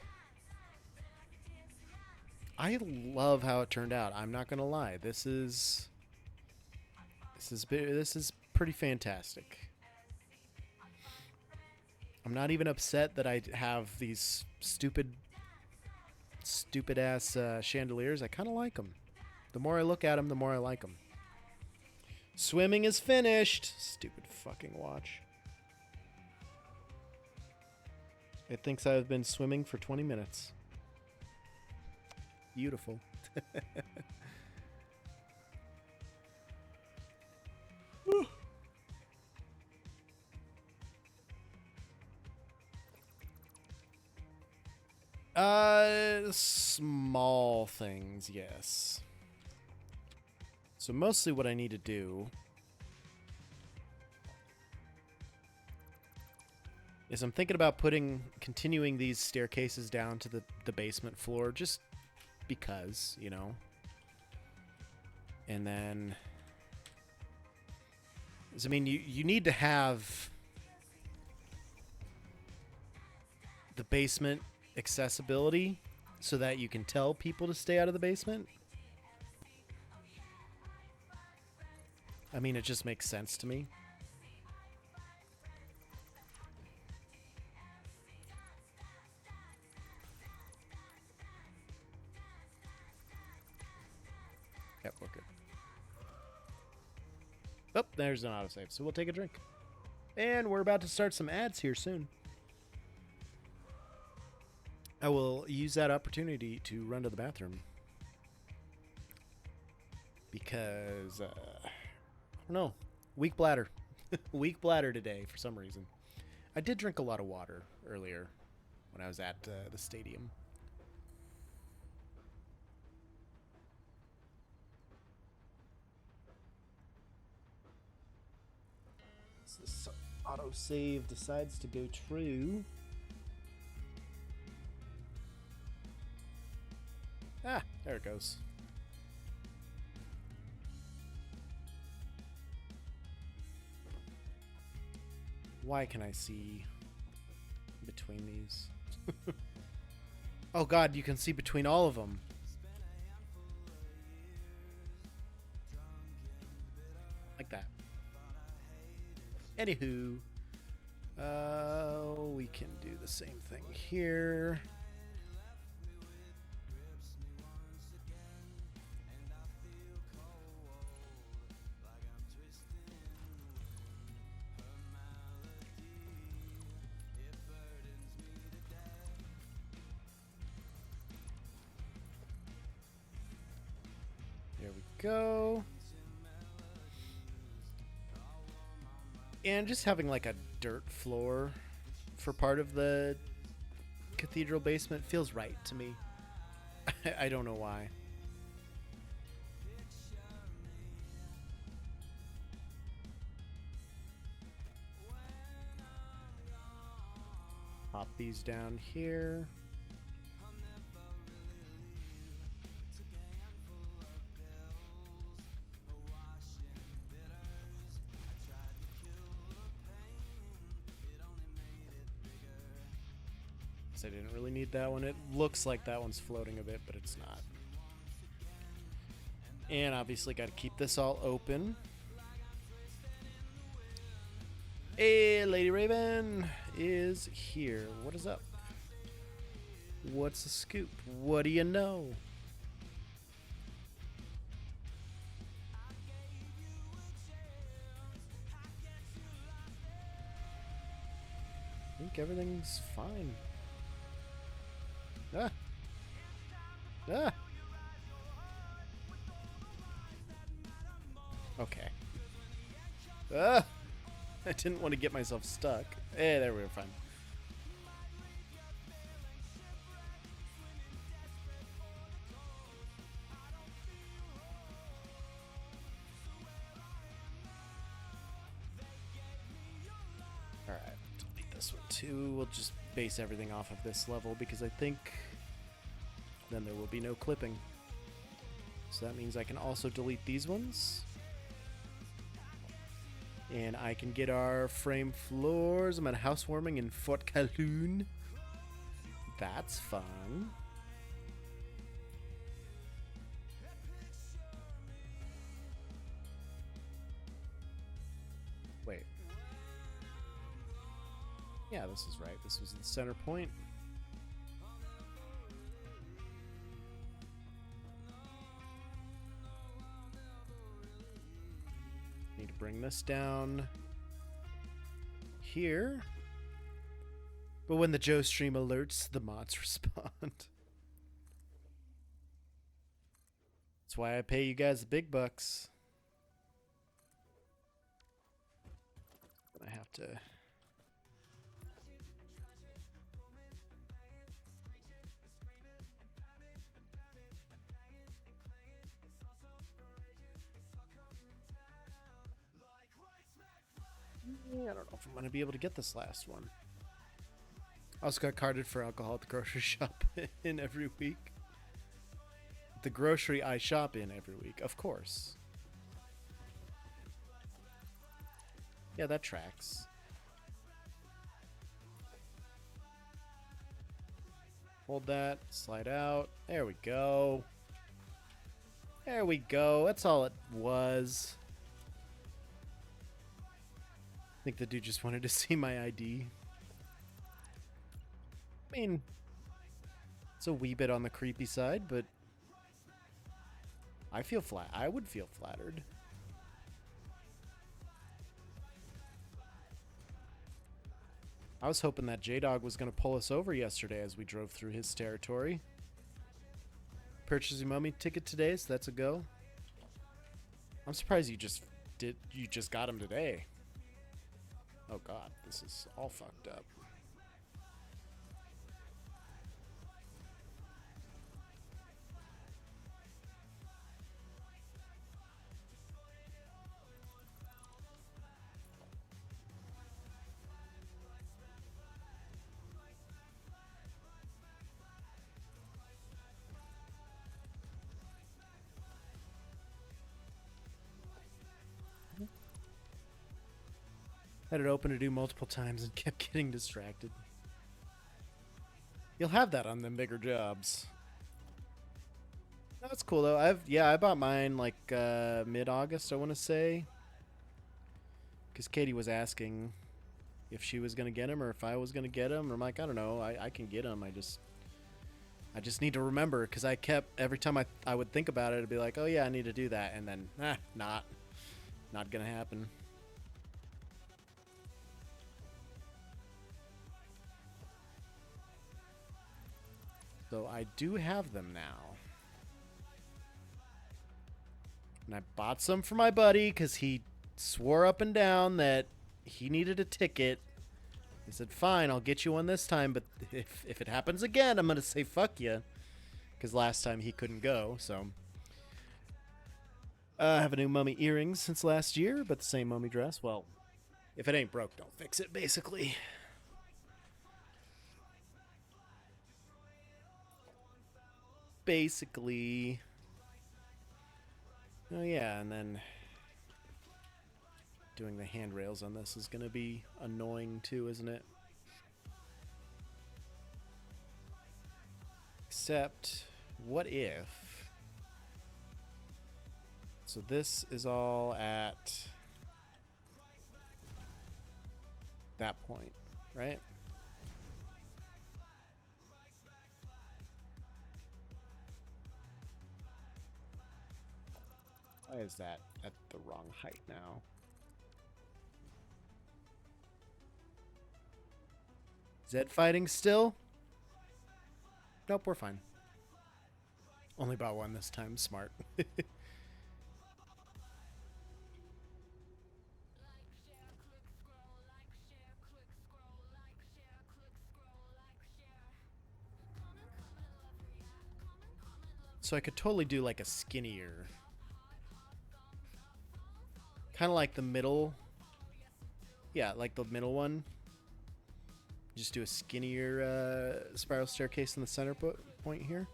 I love how it turned out. I'm not going to lie. This is pretty fantastic. I'm not even upset that I have these stupid ass chandeliers. I kind of like them. The more I look at them, the more I like them. Swimming is finished. Stupid fucking watch. It thinks I've been swimming for 20 minutes. Beautiful. Small things, yes. So mostly what I need to do is I'm thinking about continuing these staircases down to the basement floor, just because, you know. And then, I mean, you need to have the basement accessibility so that you can tell people to stay out of the basement. I mean, it just makes sense to me. Yep, we're good. Oh, there's an autosave, so we'll take a drink. And we're about to start some ads here soon. I will use that opportunity to run to the bathroom. Because, I don't know. Weak bladder. Weak bladder today for some reason. I did drink a lot of water earlier when I was at the stadium. So this autosave decides to go true. Ah, there it goes. Why can I see between these? Oh god, you can see between all of them. Like that. Anywho, we can do the same thing here. There we go. And just having like a dirt floor for part of the cathedral basement feels right to me. I don't know why. Pop these down here. I didn't really need that one. It looks like that one's floating a bit, but it's not. And obviously got to keep this all open. Hey, Lady Raven is here. What is up? What's the scoop? What do you know? I think everything's fine. Ah. Ah. Okay. Ah. I didn't want to get myself stuck. Eh, there we were fine. Alright, delete this one too. We'll just base everything off of this level because I think then there will be no clipping. So that means I can also delete these ones. And I can get our frame floors. I'm at a housewarming in Fort Calhoun. That's fun. Wait. Yeah, this is right. This was the center point. Need to bring this down here. But when the Joe stream alerts, the mods respond. That's why I pay you guys the big bucks. I have to... I don't know if I'm going to be able to get this last one. I also got carded for alcohol at the grocery shop in every week. The grocery I shop in every week, of course. Yeah, that tracks. Hold that, slide out. There we go. There we go. That's all it was. I think the dude just wanted to see my ID. I mean, it's a wee bit on the creepy side, but I feel flat. I would feel flattered. I was hoping that J-Dog was going to pull us over yesterday as we drove through his territory. Purchased your mummy ticket today, so that's a go. I'm surprised you just got him today. Oh god, this is all fucked up. Had it open to do multiple times and kept getting distracted. You'll have that on them bigger jobs. That's cool though. I bought mine like mid-August, I want to say, because Katie was asking if she was gonna get him or if I was gonna get him. I'm like, I don't know. I can get him. I just need to remember, because I kept every time I would think about it, I'd be like, oh yeah, I need to do that, and then not gonna happen. So I do have them now. And I bought some for my buddy because he swore up and down that he needed a ticket. He said, fine, I'll get you one this time, but if it happens again, I'm going to say fuck you. Because last time he couldn't go, so. I have a new mummy earrings since last year, but the same mummy dress. Well, if it ain't broke, don't fix it, basically. Oh yeah, and then doing the handrails on this is gonna be annoying too, isn't it? Except, what if? So this is all at that point, right? Why is that at the wrong height now? Zed fighting still? Nope, we're fine. Only bought one this time. Smart. So I could totally do like a skinnier, kind of like the middle. Yeah, like the middle one. Just do a skinnier spiral staircase in the center point here.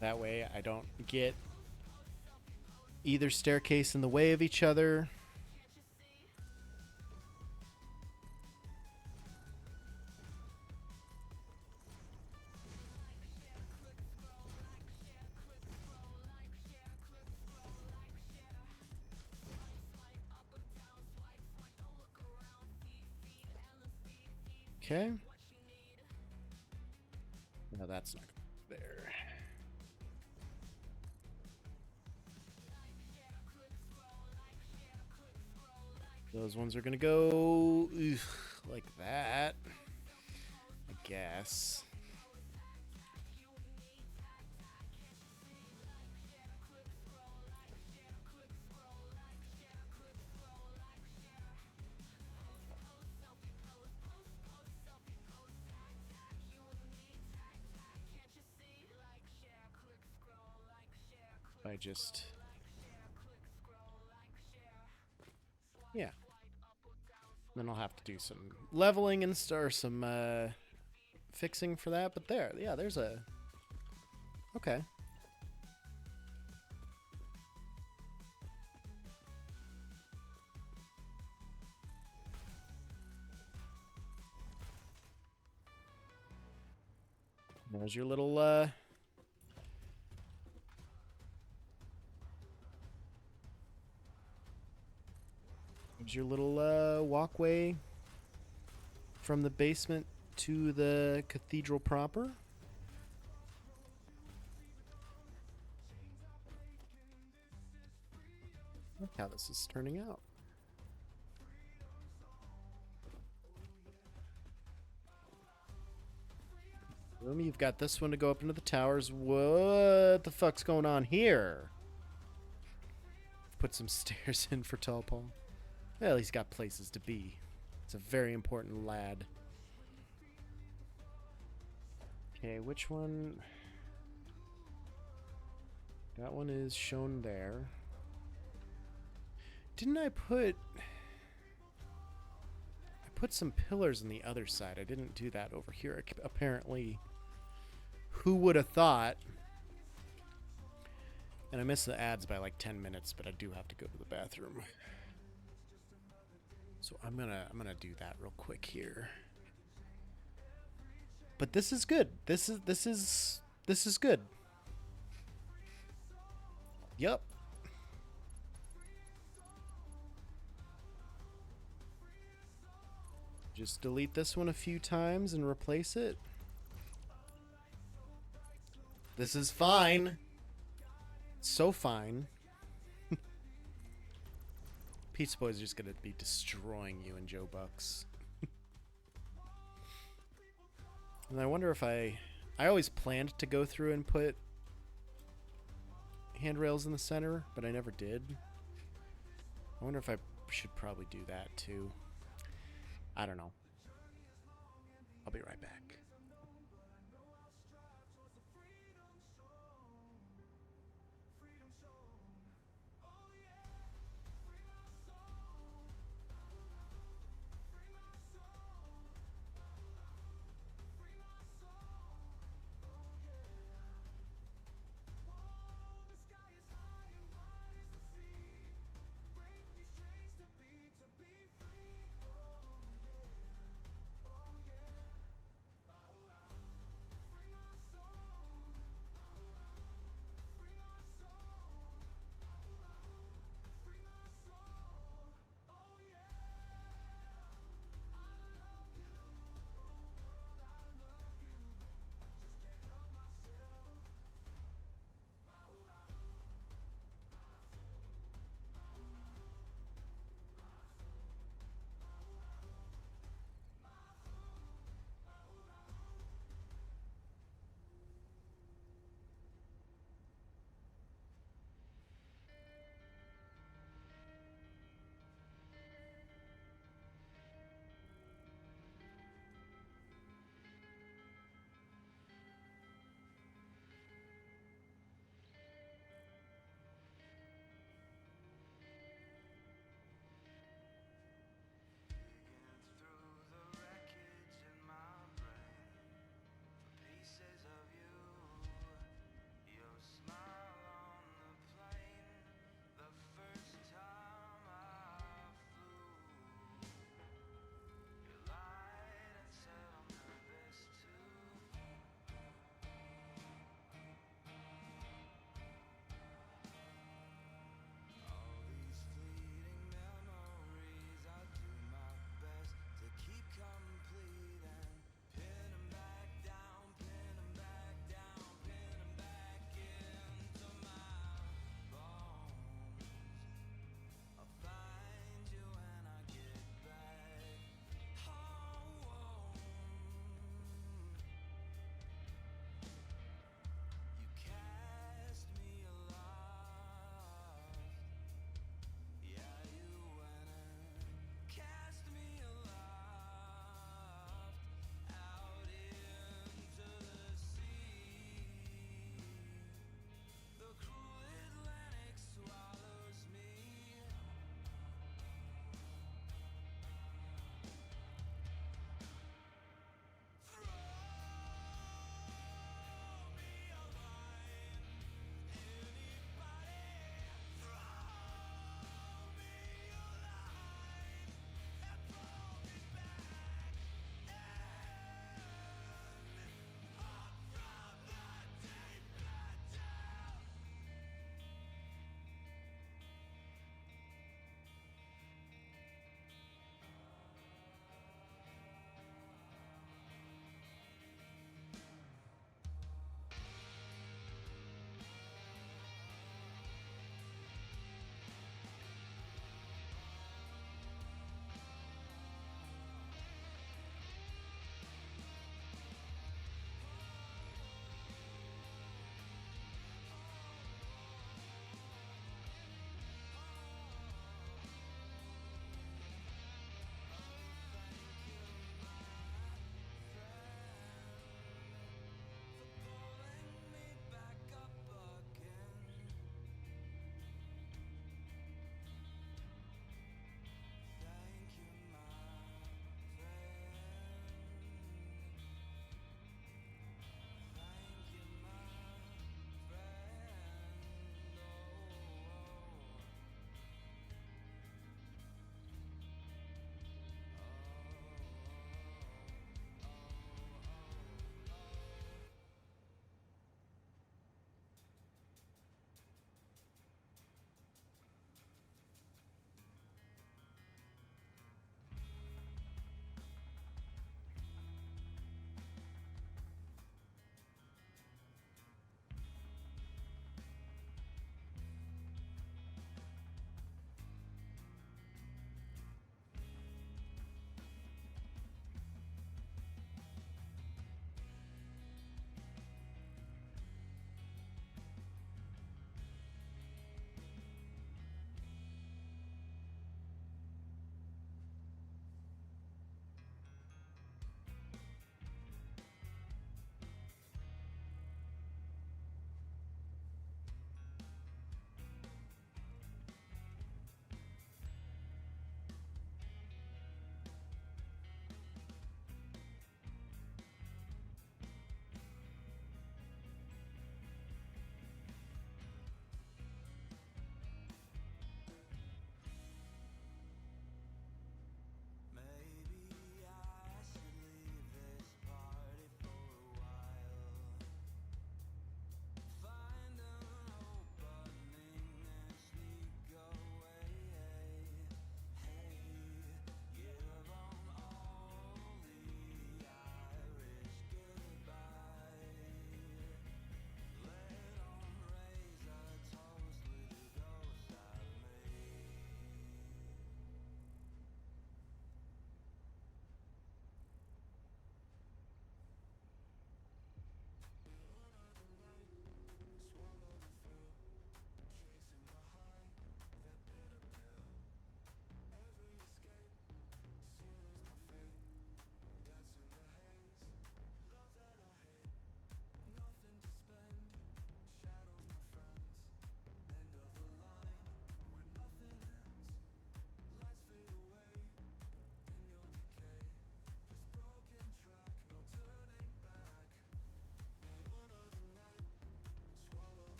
That way I don't get either staircase in the way of each other. Okay. No, that's not there. Those ones are gonna go like that, I guess. I just, yeah. Then I'll have to do some leveling and start some fixing for that. But there, yeah, there's a, okay. There's your little walkway from the basement to the cathedral proper. Look how this is turning out. room. You've got this one to go up into the towers. What the fuck's going on here? Put some stairs in for Tall Paul. Well, he's got places to be. It's a very important lad. Okay, which one? That one is shown there. Didn't I put some pillars on the other side? I didn't do that over here. Apparently, who would have thought? And I missed the ads by like 10 minutes, but I do have to go to the bathroom. So I'm gonna do that real quick here. But this is good. This is good. Yep. Just delete this one a few times and replace it. This is fine. So fine. Pizza Boy's just gonna be destroying you and Joe Bucks. And I wonder if I always planned to go through and put handrails in the center, but I never did. I wonder if I should probably do that too. I don't know. I'll be right back.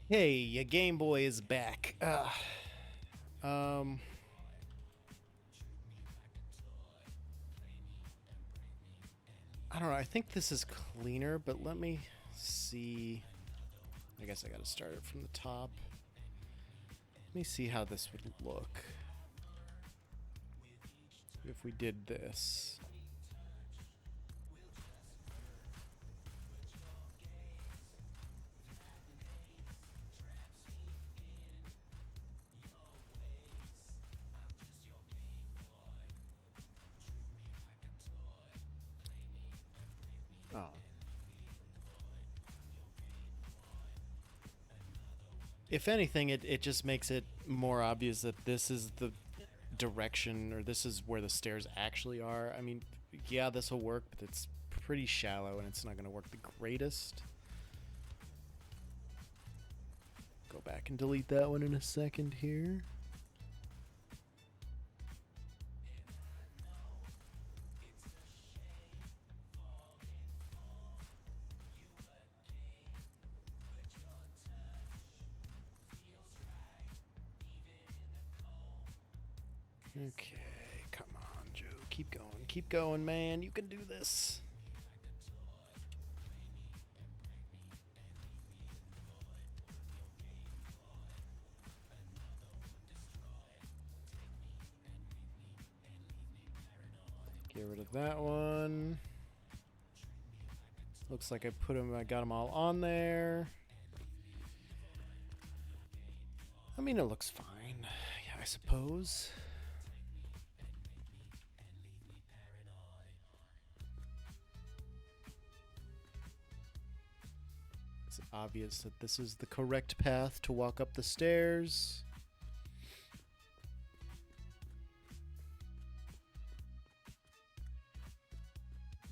Hey, your Game Boy is back. Um, I don't know. I think this is cleaner, but let me see. I guess I gotta start it from the top. Let me see how this would look if we did this. Oh. If anything, it just makes it more obvious that this is the direction, or this is where the stairs actually are. I mean, yeah, this will work, but it's pretty shallow and it's not going to work the greatest. Go back and delete that one in a second here. Okay, come on, Joe. Keep going, man. You can do this. Get rid of that one. Looks like I got them all on there. I mean, it looks fine, yeah, I suppose. It's obvious that this is the correct path to walk up the stairs.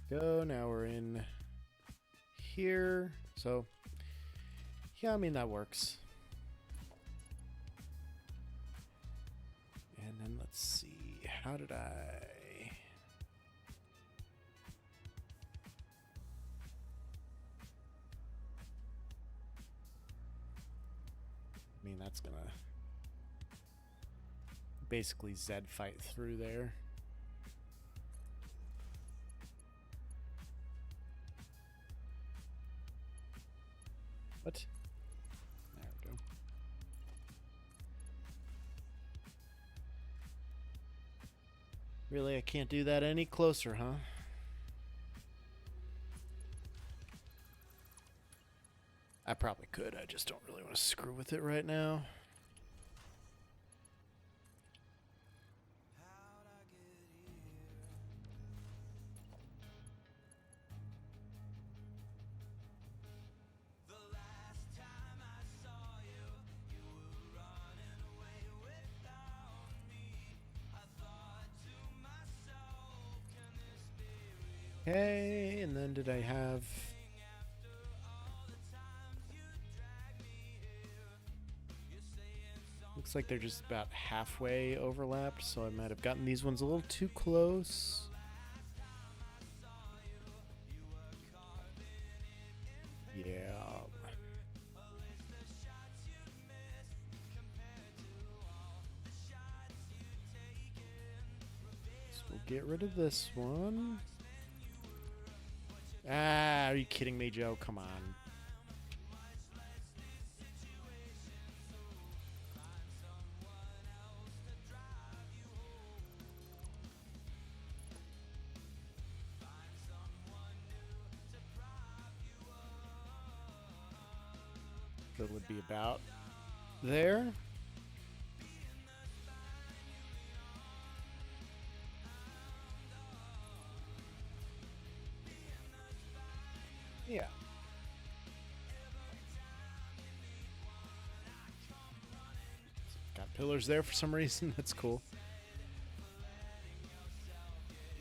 Go, now we're in here. So, yeah, I mean, that works. And then let's see, how did I... I mean, that's gonna basically Zed fight through there. What? There we go. Really, I can't do that any closer, huh? I probably could, I just don't really want to screw with it right now. Okay, and then did I have... Looks like they're just about halfway overlapped, so I might have gotten these ones a little too close. Yeah. So we'll get rid of this one. Ah, are you kidding me, Joe? Come on. That would be about there. Yeah. Got pillars there for some reason. That's cool.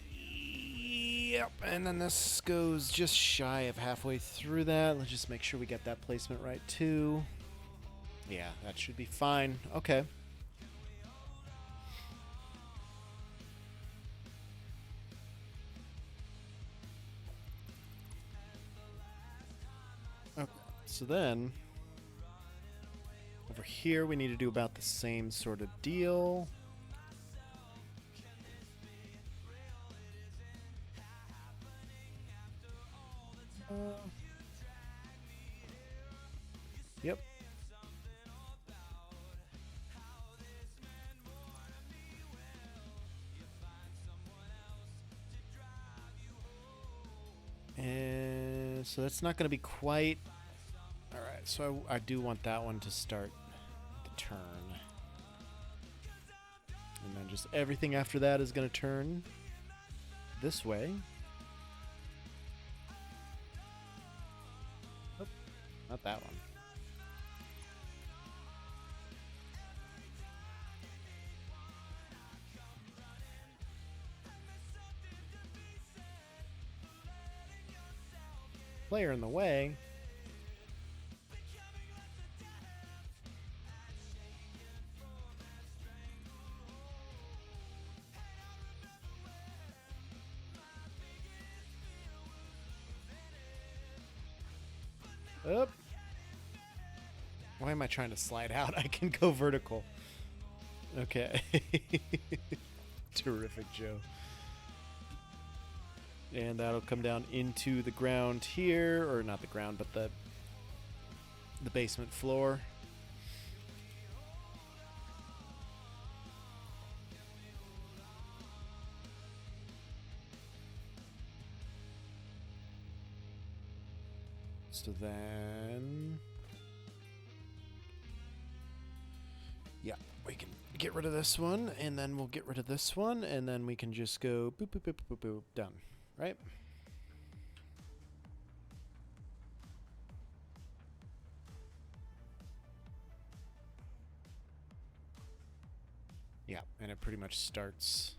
Yep, and then this goes just shy of halfway through that. Let's just make sure we get that placement right too. Yeah, that should be fine. Okay. Okay, so then over here, we need to do about the same sort of deal. Yep. And so that's not going to be quite... Alright, so I do want that one to start the turn. And then just everything after that is going to turn this way. Oh, not that one. Player in the way. Up. Why am I trying to slide out? I can go vertical. Okay. Terrific, Joe. And that'll come down into the ground here, or not the ground, but the basement floor. So then, yeah, we can get rid of this one, and then we'll get rid of this one, and then we can just go boop, boop, boop, boop, boop, boop, done. Right? Yeah, and it pretty much starts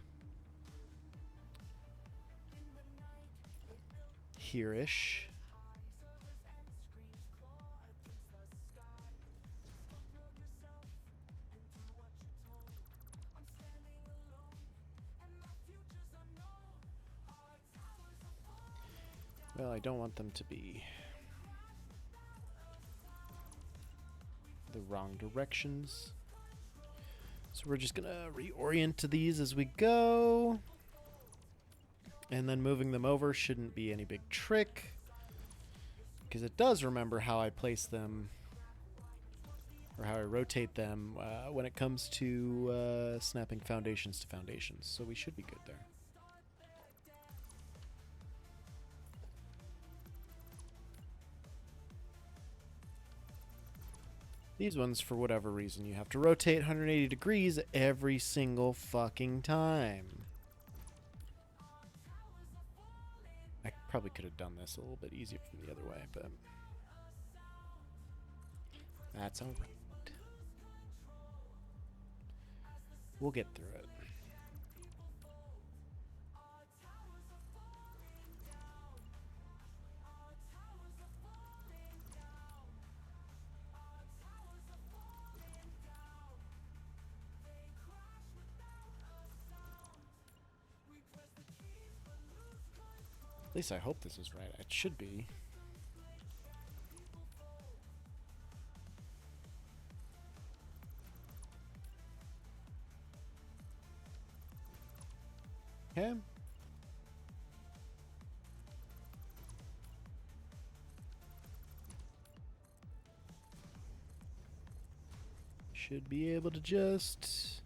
here-ish. Well, I don't want them to be the wrong directions. So we're just gonna reorient to these as we go. And then moving them over shouldn't be any big trick, because it does remember how I place them, or how I rotate them when it comes to snapping foundations to foundations. So we should be good there. These ones, for whatever reason, you have to rotate 180 degrees every single fucking time. I probably could have done this a little bit easier from the other way, but that's alright. We'll get through it. At least I hope this is right. It should be. Okay. Should be able to just...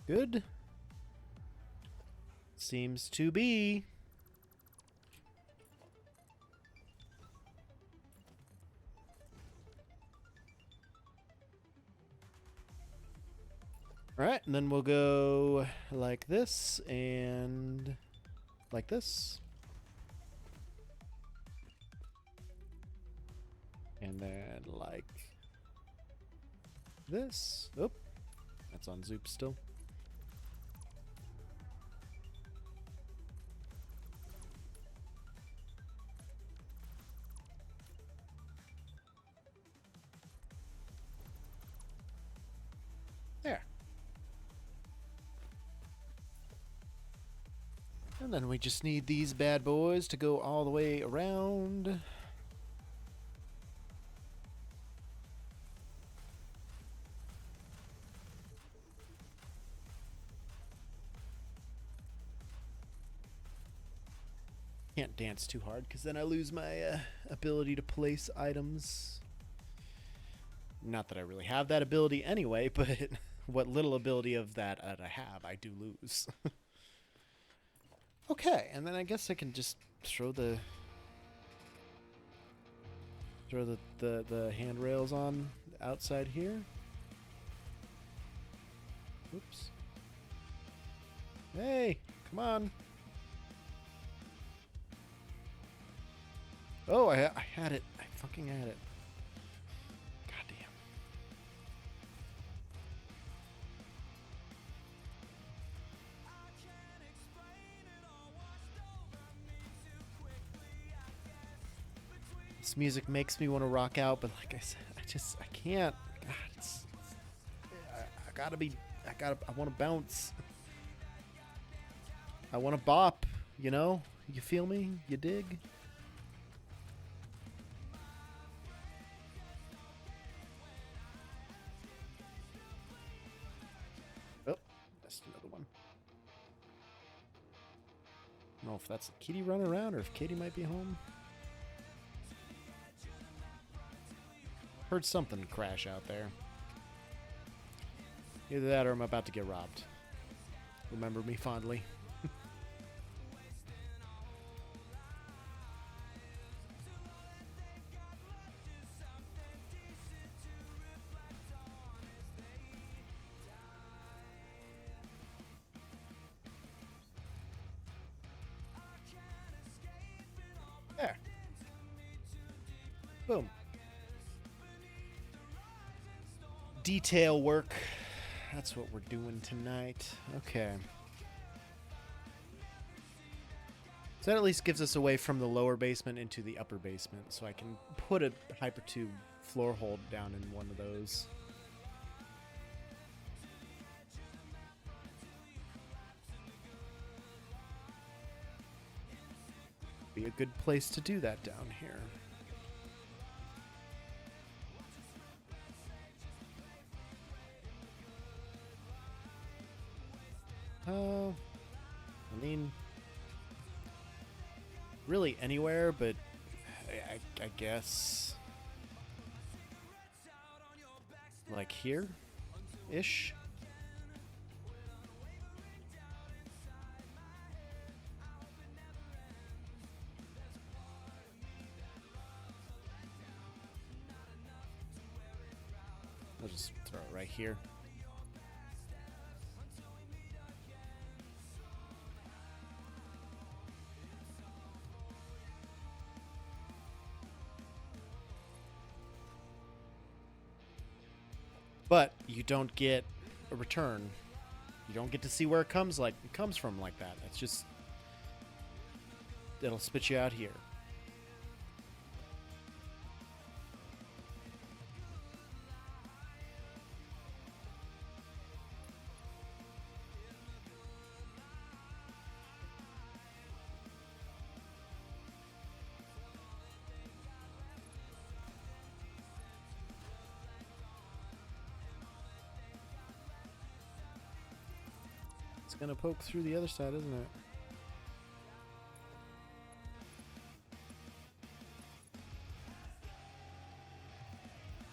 Good. Seems to be. Alright, and then we'll go like this and like this. And then like this. Oop. That's on Zoop still. There. And then we just need these bad boys to go all the way around. Can't dance too hard because then I lose my ability to place items. Not that I really have that ability anyway, but what little ability of that I have, I do lose. Okay, and then I guess I can just throw the handrails on outside here. Oops. Hey, come on. Oh, I had it. I fucking had it. Goddamn. This music makes me want to rock out, but like I said, I can't. God, I want to bounce. I want to bop, you know? You feel me? You dig? Oh, that's another one. I don't know if that's a kitty running around or if Katie might be home. Heard something crash out there. Either that or I'm about to get robbed. Remember me fondly. There. Boom. Detail work. That's what we're doing tonight. Okay. So that at least gives us away from the lower basement into the upper basement. So I can put a Hypertube floor hold down in one of those. Be a good place to do that down here. I mean, really anywhere, but I guess like here-ish. I'll just throw it right here. But you don't get a return. You don't get to see where it comes from like that. It's just it'll spit you out here. It's gonna poke through the other side, isn't it?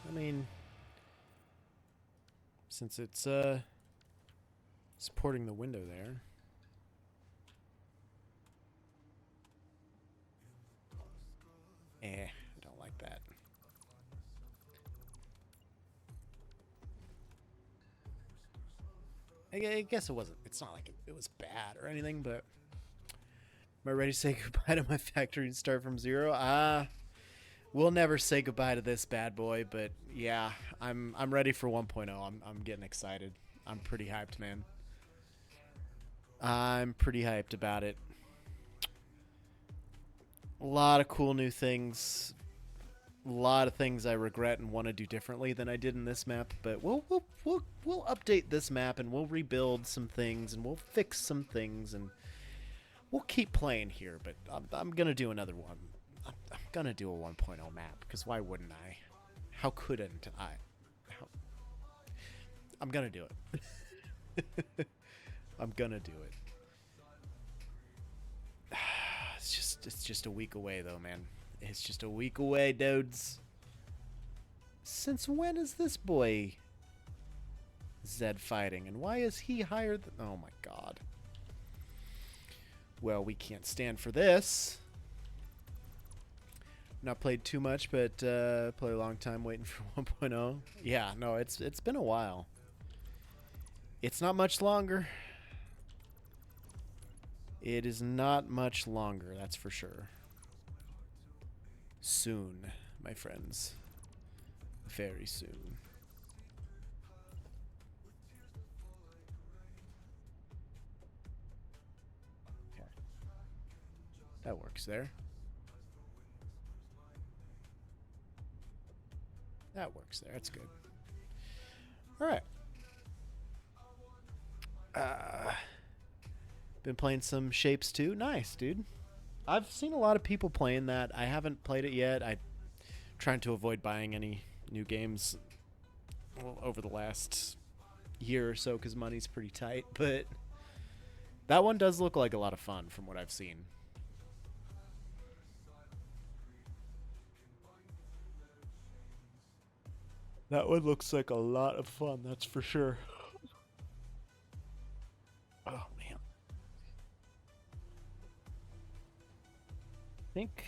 I mean, since it's supporting the window there. I don't like that. I guess it wasn't. It's not like it was bad or anything, but am I ready to say goodbye to my factory and start from zero? We'll never say goodbye to this bad boy, but yeah, I'm ready for 1.0. I'm getting excited. I'm pretty hyped, man. I'm pretty hyped about it. A lot of cool new things. A lot of things I regret and want to do differently than I did in this map, but we'll update this map and we'll rebuild some things and we'll fix some things and we'll keep playing here, but I'm gonna do another one. I'm gonna do a 1.0 map because why wouldn't I? How couldn't I? How... I'm gonna do it. I'm gonna do it. It's just a week away though, man. It's just a week away, dudes. Since when is this boy Zed fighting, and why is he higher than... Oh my god. Well, we can't stand for this. Not played too much, but played a long time waiting for 1.0. Yeah, no, it's been a while. It's not much longer. It is not much longer, that's for sure. Soon, my friends. Very soon. Okay. That works there. That works there. That's good. All right. Been playing some Shapes 2. Nice, dude. I've seen a lot of people playing that. I haven't played it yet. I'm trying to avoid buying any new games over the last year or so because money's pretty tight. But that one does look like a lot of fun from what I've seen. That one looks like a lot of fun, that's for sure. Oh, man. I think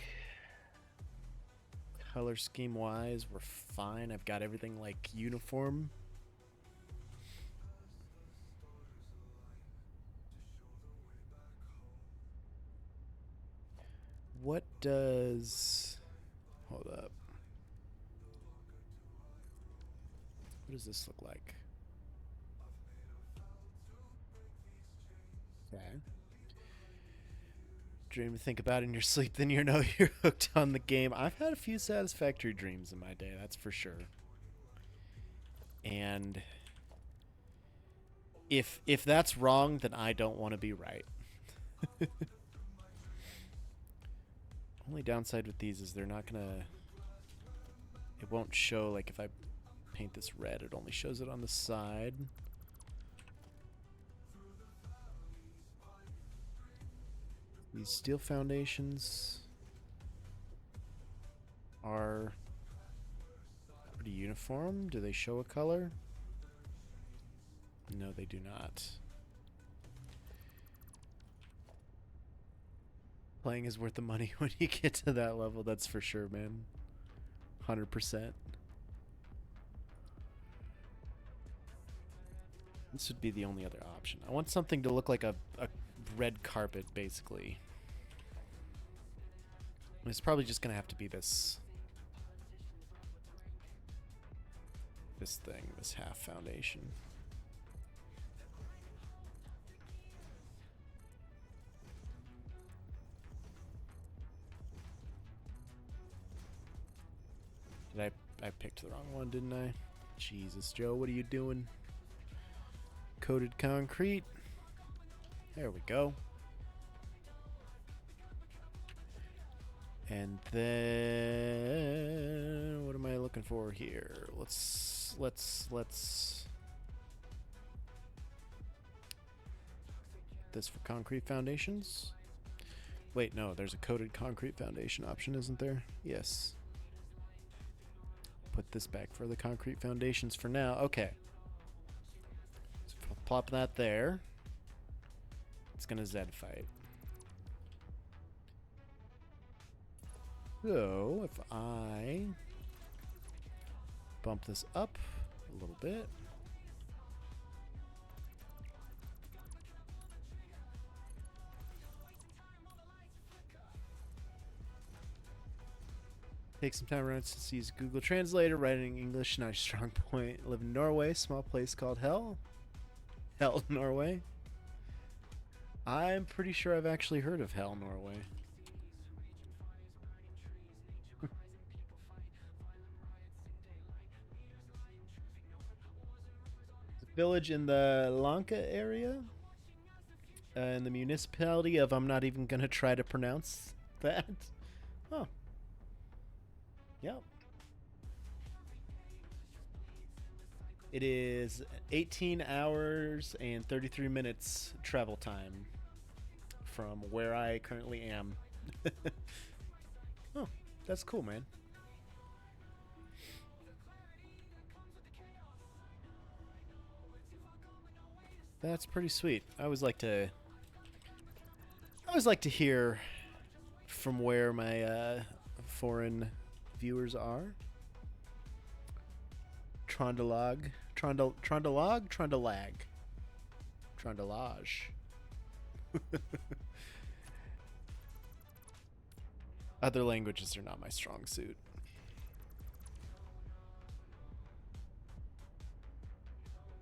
color scheme wise we're fine. I've got everything like uniform. What does... Hold up. What does this look like? Okay. Dream to think about in your sleep, then you know you're hooked on the game. I've had a few satisfactory dreams in my day, that's for sure. And if that's wrong, then I don't want to be right. Only downside with these is they're not gonna... It won't show, like if I paint this red, it only shows it on the side. These steel foundations are pretty uniform. Do they show a color? No, they do not. Playing is worth the money when you get to that level, that's for sure, man. 100%. This would be the only other option. I want something to look like a red carpet, basically. It's probably just gonna have to be this thing, this half foundation. I picked the wrong one, didn't I? Jesus, Joe, what are you doing? Coated concrete. There we go. And then what am I looking for here? Let's this for concrete foundations. Wait, no, there's a coated concrete foundation option, isn't there? Yes. Put this back for the concrete foundations for now. Okay. So plop that there. It's gonna Zed fight. So if I bump this up a little bit. Take some time around to use Google Translator, writing English, not a strong point. Live in Norway, small place called Hell. Hell, Norway. I'm pretty sure I've actually heard of Hell, Norway. Village in the Lanka area. in the municipality of, I'm not even going to try to pronounce that. Oh. Yep. It is 18 hours and 33 minutes travel time from where I currently am. Oh, that's cool, man. That's pretty sweet. I always like to hear from where my foreign viewers are. Trondalog, Trondalag, Trondalage. Other languages are not my strong suit.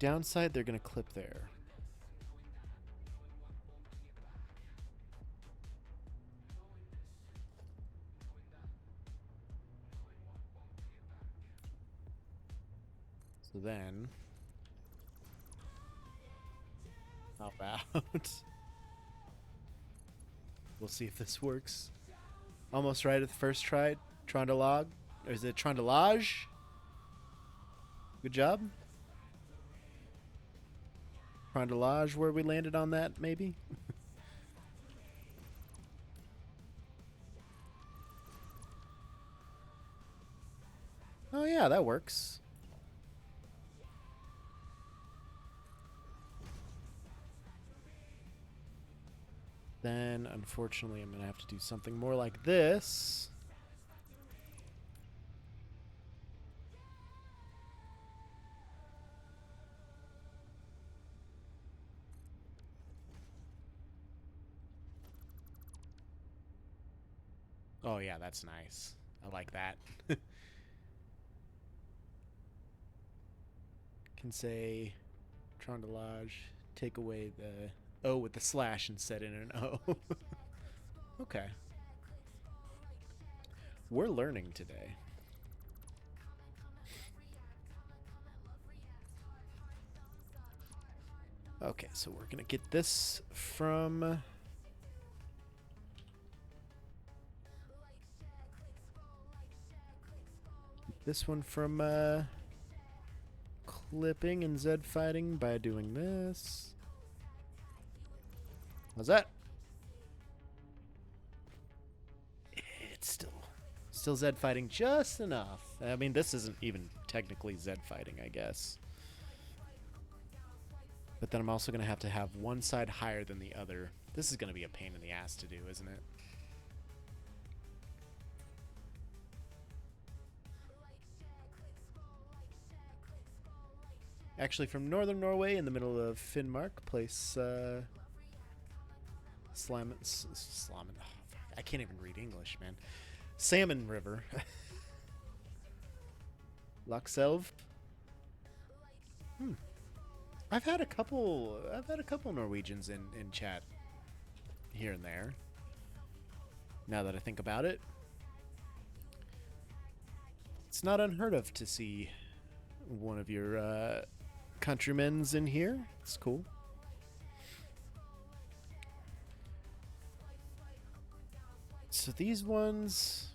Downside, they're gonna clip there. So then, how about we'll see if this works. Almost right at the first try. Trondalog, or is it Trondalage? Good job. Trondalage, where we landed on that, maybe. Oh yeah, that works. Then, unfortunately, I'm going to have to do something more like this. Oh, yeah, that's nice. I like that. Can say Trondalage, take away the O with the slash and set in an O. Okay. We're learning today. Okay, so we're gonna get this from this one from clipping and Zed fighting by doing this. How's that? It's still Zed fighting just enough. I mean, this isn't even technically Zed fighting, I guess. But then I'm also going to have one side higher than the other. This is going to be a pain in the ass to do, isn't it? Actually, from northern Norway in the middle of Finnmark, place I can't even read English, man. Salmon River. Lakselv. I've had a couple Norwegians in chat here and there. Now that I think about it. It's not unheard of to see one of your countrymen's in here. It's cool. So these ones,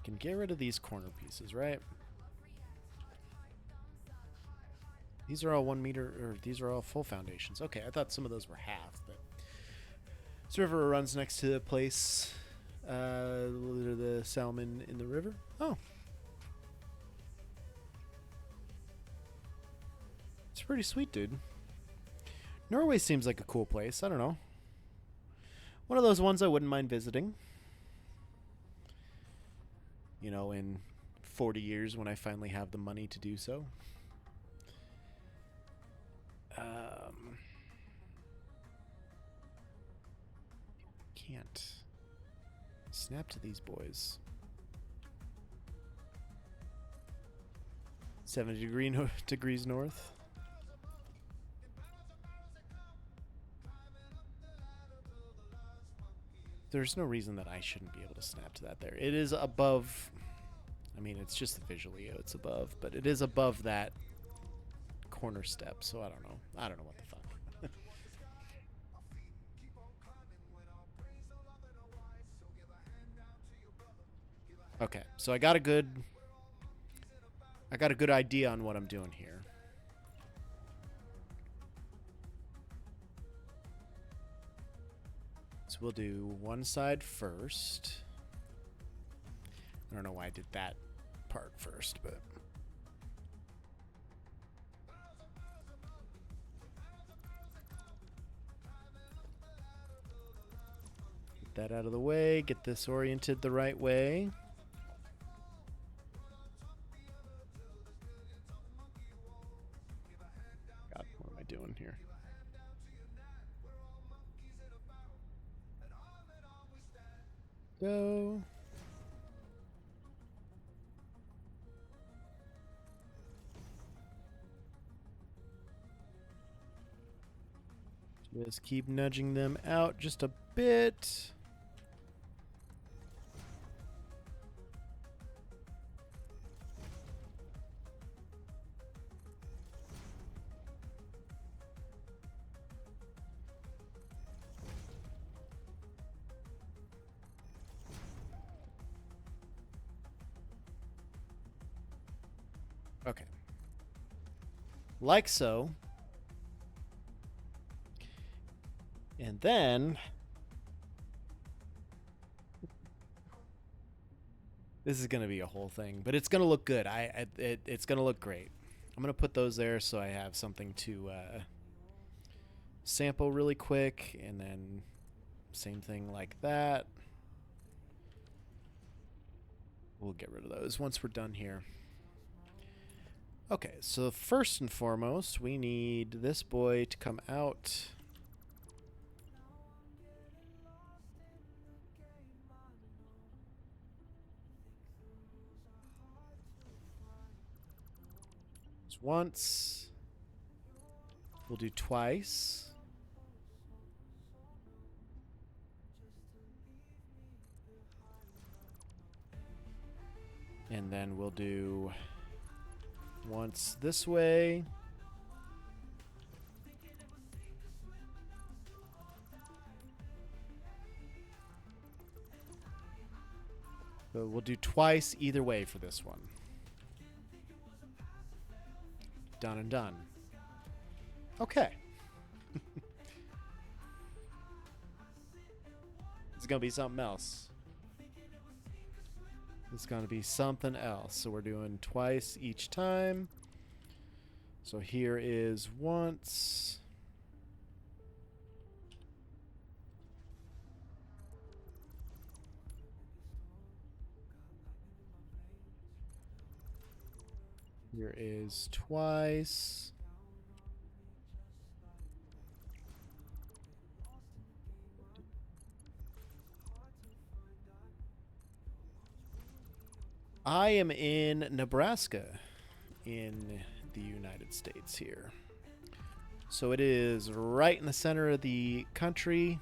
can get rid of these corner pieces, right? These are all 1 meter, or these are all full foundations. Okay, I thought some of those were half, but this river runs next to the place. The salmon in the river. Oh. It's pretty sweet, dude. Norway seems like a cool place. I don't know. One of those ones I wouldn't mind visiting. You know, in 40 years when I finally have the money to do so. Can't snap to these boys. 70 degrees north. There's no reason that I shouldn't be able to snap to that there. It is above. I mean, it's just visually it's above, but it is above that corner step, so I don't know. I don't know what the fuck. Okay, so I got a good idea on what I'm doing here. So we'll do one side first. I don't know why I did that part first, but get that out of the way, get this oriented the right way. God, what am I doing here? Go. Just keep nudging them out just a bit. Okay. Like so. And then this is going to be a whole thing, but it's going to look good. It's going to look great. I'm going to put those there so I have something to sample really quick, and then same thing like that. We'll get rid of those once we're done here. Okay, so first and foremost, we need this boy to come out. Once. We'll do twice. And then we'll do once this way. So we'll do twice either way for this one. Done and done. Okay. It's gonna be something else. It's gonna be something else. So we're doing twice each time. So here is once. Here is twice. I am in Nebraska in the United States here. So it is right in the center of the country.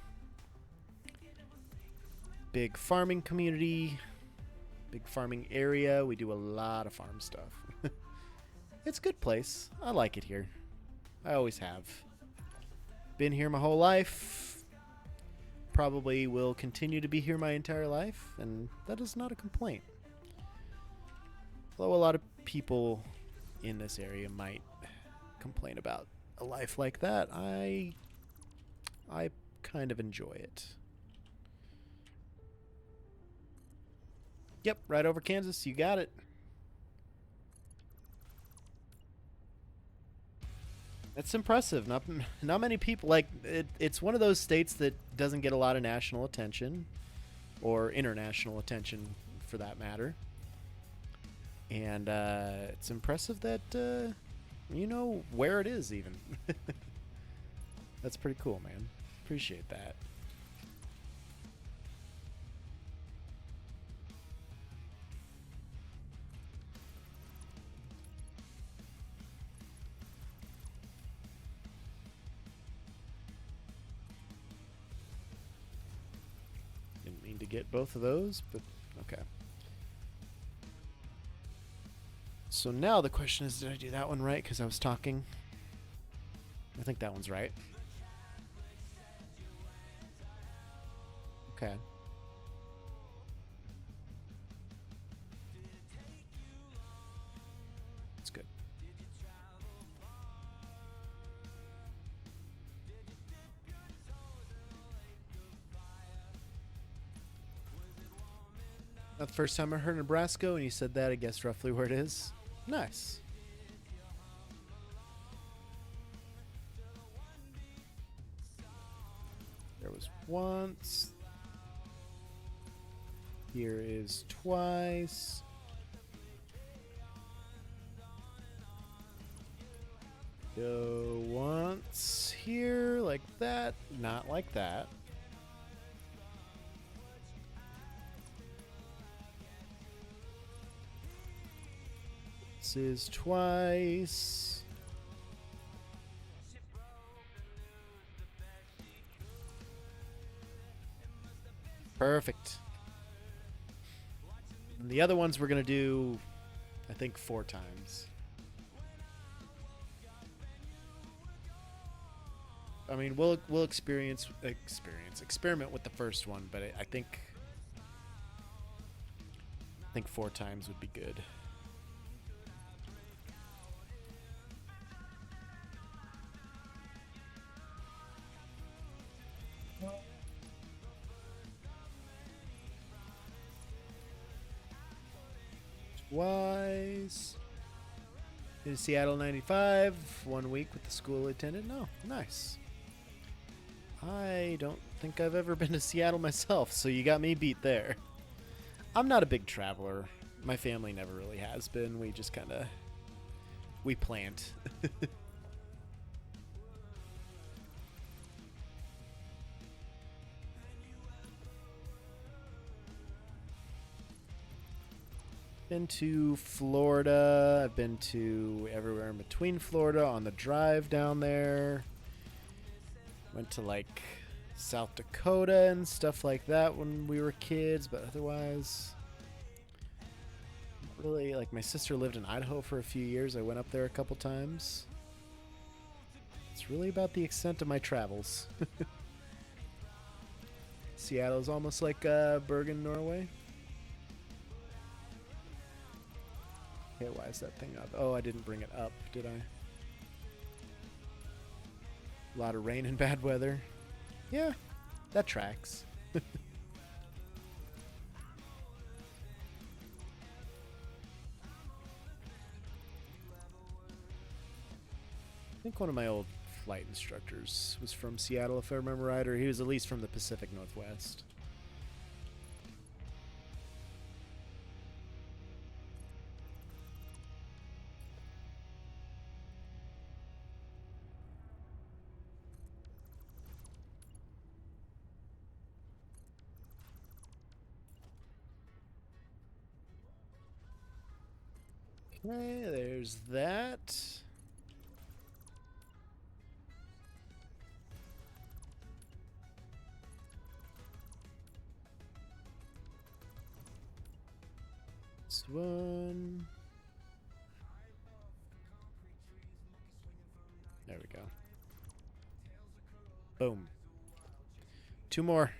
Big farming community, big farming area. We do a lot of farm stuff. It's a good place. I like it here. I always have. Been here my whole life. Probably will continue to be here my entire life, and that is not a complaint. Although a lot of people in this area might complain about a life like that, I kind of enjoy it. Yep, right over Kansas. You got it. That's impressive. Not many people like it. It's one of those states that doesn't get a lot of national attention, or international attention, for that matter. And it's impressive that you know where it is even. That's pretty cool, man. Appreciate that. get both of those, but okay. So now the question is, did I do that one right? Because I was talking. I think that one's right. Okay. That's good. Not the first time I heard Nebraska, and you said that, I guess roughly where it is. Nice. There was once. Here is twice. Go once here, like that. Not like that. This is twice. Perfect. And the other ones we're going to do, I think, 4 times. I mean, we'll experiment with the first one, but I think 4 times would be good. Twice. In Seattle 95, 1 week with the school attended. No, nice. I don't think I've ever been to Seattle myself, so you got me beat there. I'm not a big traveler. My family never really has been. We just kind of... we plant. Been to Florida. I've been to everywhere in between Florida on the drive down there. Went to like South Dakota and stuff like that when we were kids, but otherwise, really, like my sister lived in Idaho for a few years. I went up there a couple times. It's really about the extent of my travels. Seattle is almost like Bergen, Norway. Okay, why is that thing up? Oh, I didn't bring it up, did I? A lot of rain and bad weather. Yeah, that tracks. I think one of my old flight instructors was from Seattle, if I remember right, or he was at least from the Pacific Northwest. Okay, there's that. This one. There we go. Boom. 2 more.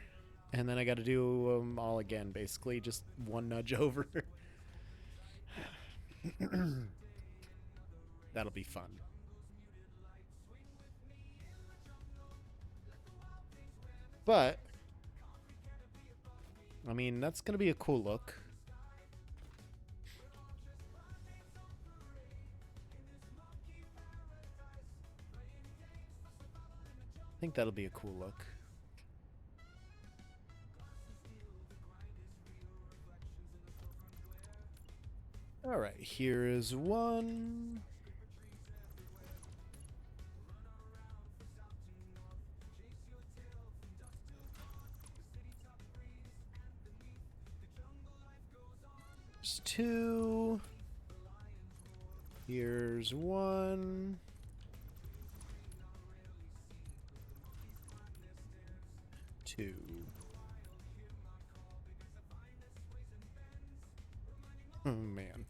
And then I got to do them all again, basically. Just one nudge over. That'll be fun. But, I mean, that's going to be a cool look. I think that'll be a cool look. All right, here is one. There's 2. Here's 1. 2. Oh, man.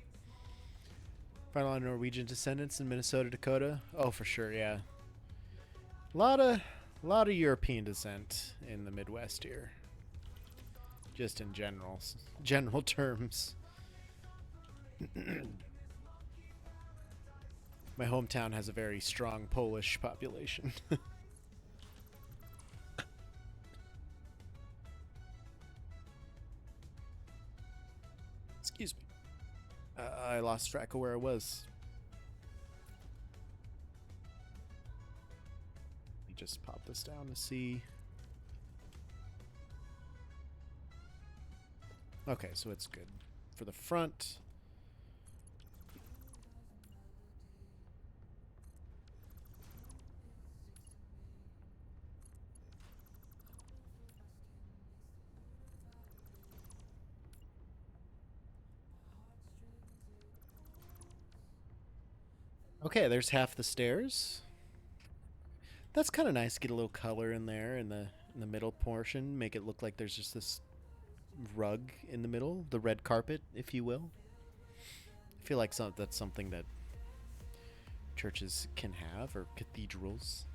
Find a lot of Norwegian descendants in Minnesota, Dakota. Oh, for sure, yeah. A lot of European descent in the Midwest here. Just in general terms. My hometown has a very strong Polish population. Excuse me. I lost track of where I was. Let me just pop this down to see. Okay, so it's good for the front. Okay, there's half the stairs. That's kind of nice. Get a little color in there in the middle portion. Make it look like there's just this rug in the middle, the red carpet, if you will. I feel like that's something that churches can have, or cathedrals.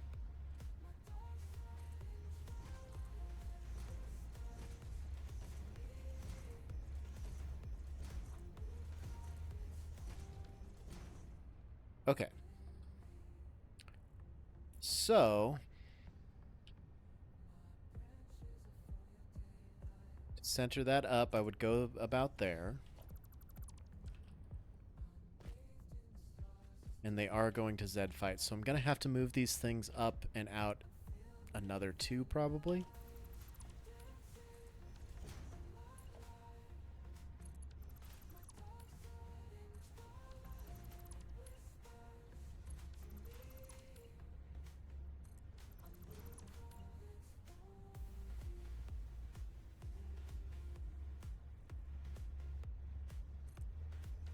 Okay. So, to center that up, I would go about there. And they are going to Zed fight, so I'm going to have to move these things up and out another 2, probably.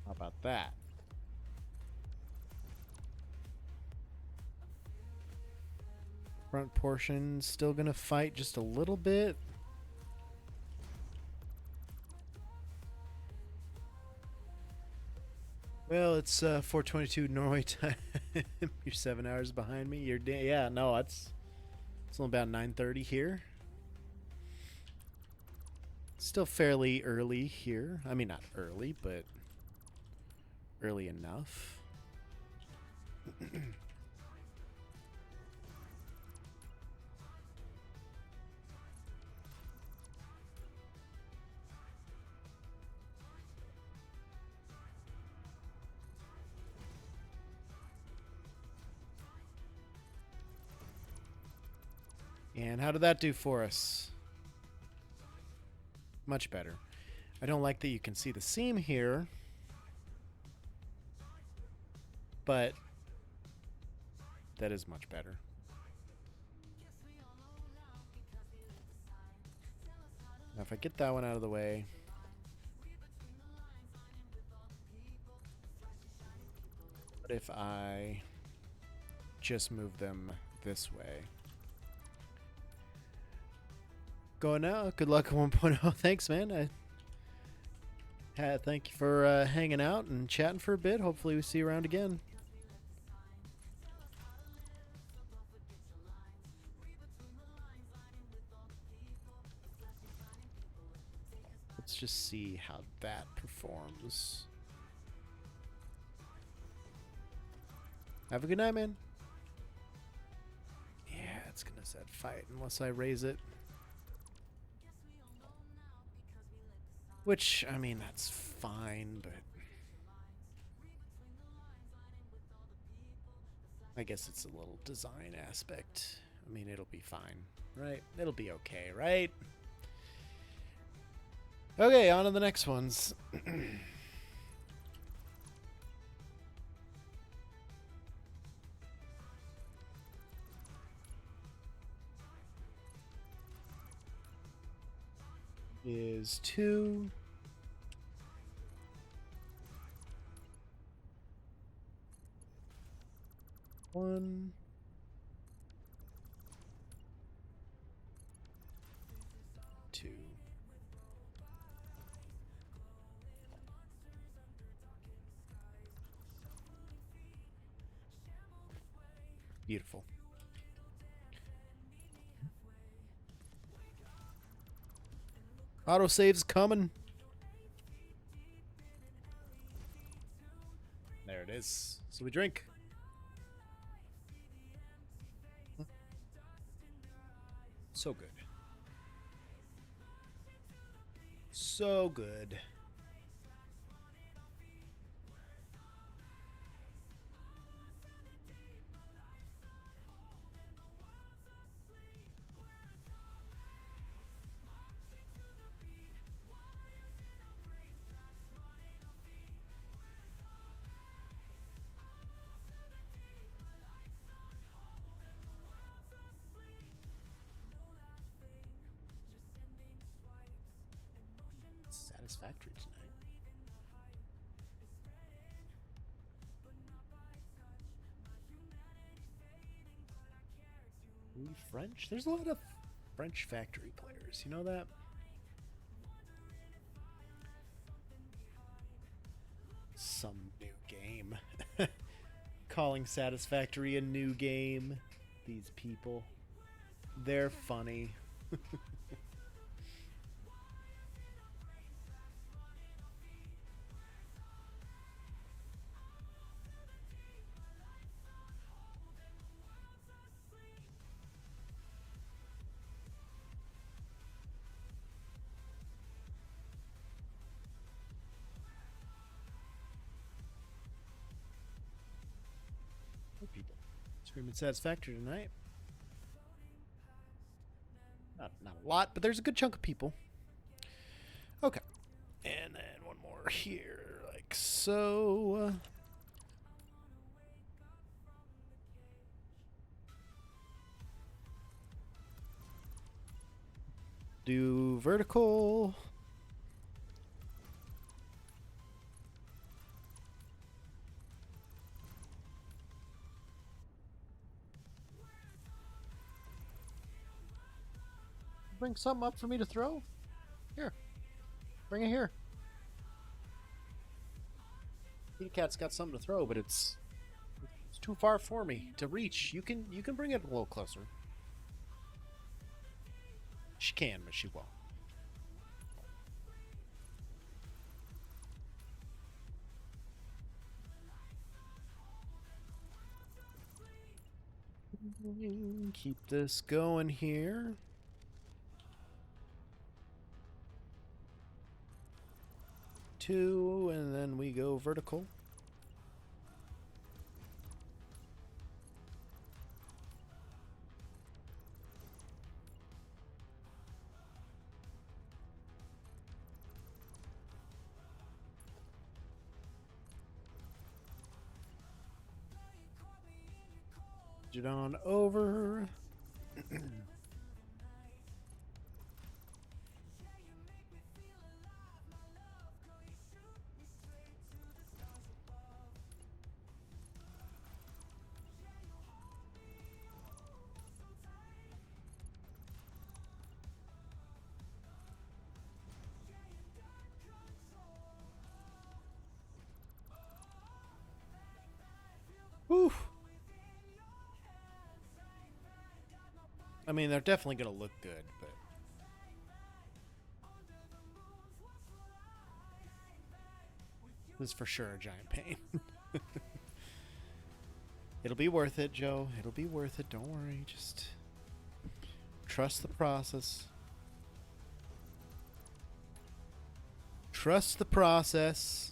How about that? Front portion still gonna fight just a little bit. Well, it's 4:22 Norway time. You're 7 hours behind me. Yeah, no, it's only about 9:30 here. Still fairly early here. I mean, not early, but early enough. And how did that do for us? Much better. I don't like that you can see the seam here, but that is much better. Now if I get that one out of the way, what if I just move them this way? Going now. Good luck at 1.0. Thanks, man. Thank you for hanging out and chatting for a bit. Hopefully we see you around again. Let's just see how that performs. Have a good night, man. Yeah, it's gonna set fight unless I raise it. Which, I mean, that's fine, but I guess it's a little design aspect. I mean, it'll be fine, right? It'll be okay, right? Okay, on to the next ones. Is 2. One. Two. Beautiful. Autosave's coming. There it is. So we drink. So good. So good. Satisfactory tonight. We French? There's a lot of French factory players. You know that? Some new game. Calling Satisfactory a new game. These people. They're funny. People. Screaming Satisfactory tonight. Not a lot, but there's a good chunk of people. Okay. And then one more here, like so. Do vertical. Bring something up for me to throw? Here. Bring it here. Kitty Cat's got something to throw, but it's too far for me to reach. You can bring it a little closer. She can, but she won't. Keep this going here. Two, and then we go vertical. Get on over. Whew. I mean, they're definitely going to look good, but... this is for sure a giant pain. It'll be worth it, Joe. It'll be worth it. Don't worry. Just trust the process. Trust the process.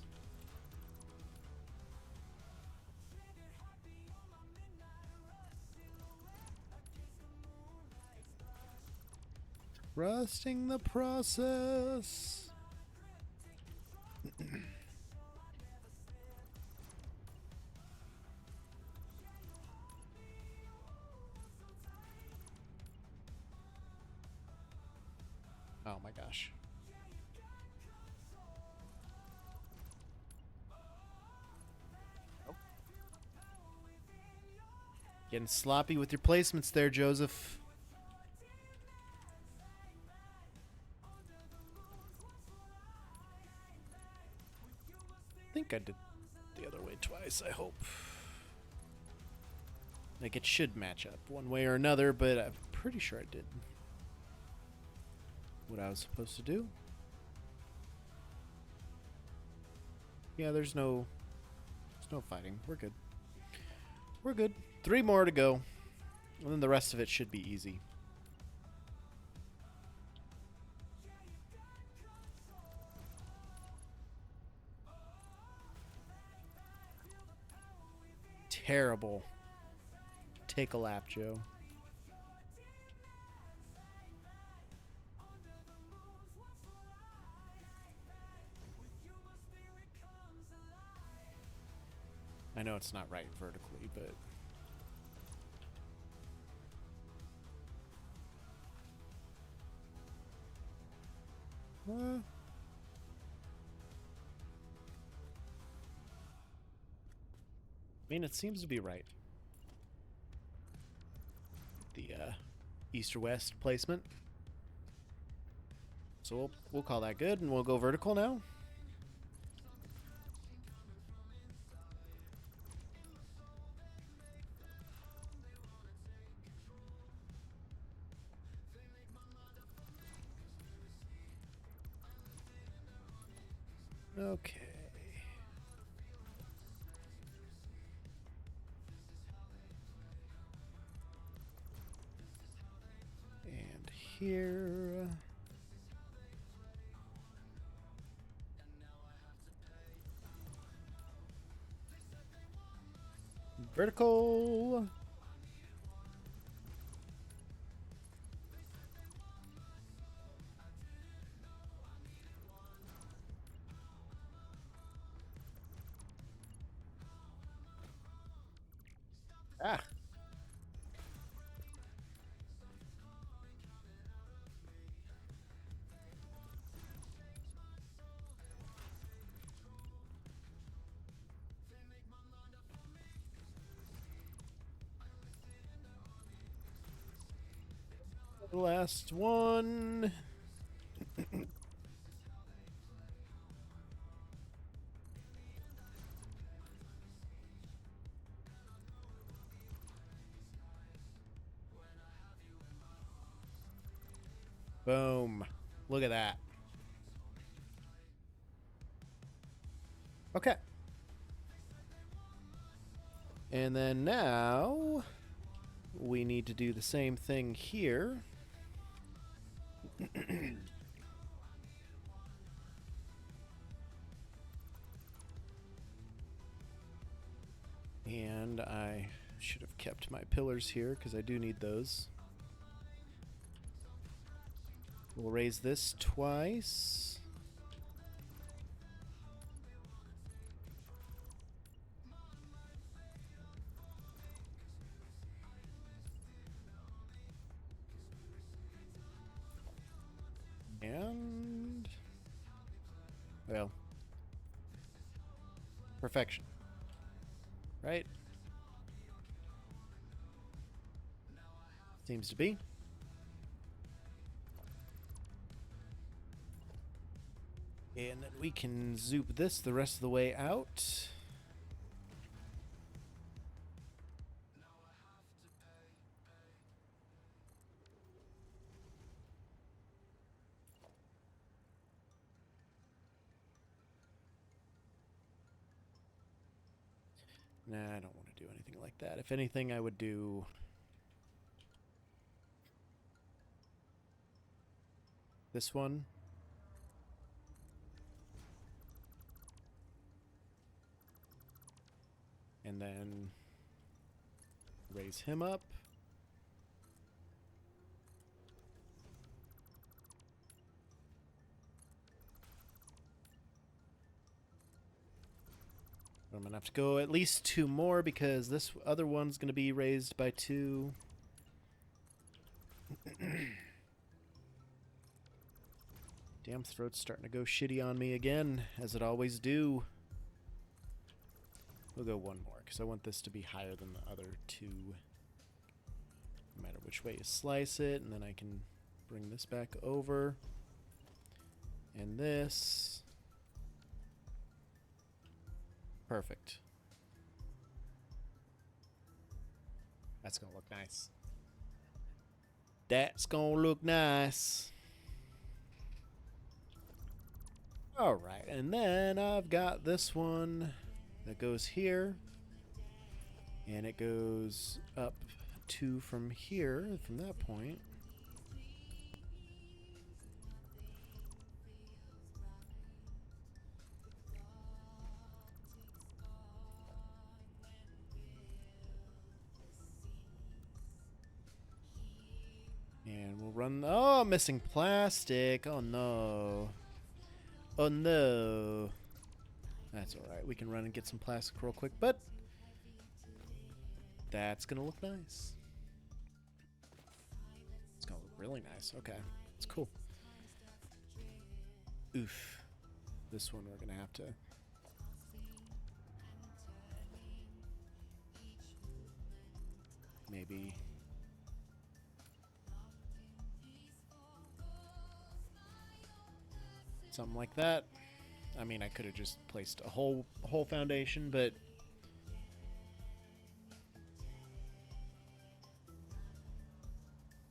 Trusting the process. Oh my gosh. Oh. Getting sloppy with your placements there, Joseph. I think I did the other way twice, I hope. Like, it should match up one way or another, but I'm pretty sure I did what I was supposed to do. Yeah, there's no fighting. We're good. We're good. 3 more to go. And then the rest of it should be easy. Terrible. Take a lap, Joe. I know it's not right vertically, but... I mean, it seems to be right. The east or west placement. So we'll call that good, and we'll go vertical now. Okay. And here. Vertical. Ah. The last one. Boom. Look at that. Okay. And then now we need to do the same thing here. And I should have kept my pillars here because I do need those. We'll raise this twice. And... well... perfection. Right? Seems to be. And then we can zoop this the rest of the way out. Nah, I don't want to do anything like that. If anything, I would do... this one. And then raise him up. I'm gonna have to go at least 2 more because this other one's gonna be raised by 2. Damn, throat's starting to go shitty on me again, as it always do. We'll go 1 more because I want this to be higher than the other 2. No matter which way you slice it, and then I can bring this back over. And this. Perfect. That's gonna look nice. That's gonna look nice. Alright, and then I've got this one that goes here. And it goes up 2 from here, from that point. And we'll run... Oh, missing plastic. Oh, no. Oh, no. That's alright. We can run and get some plastic real quick, but... That's gonna look nice. It's gonna look really nice. Okay. It's cool. Oof. This one we're gonna have to... Maybe... Something like that. I mean, I could have just placed a whole foundation, but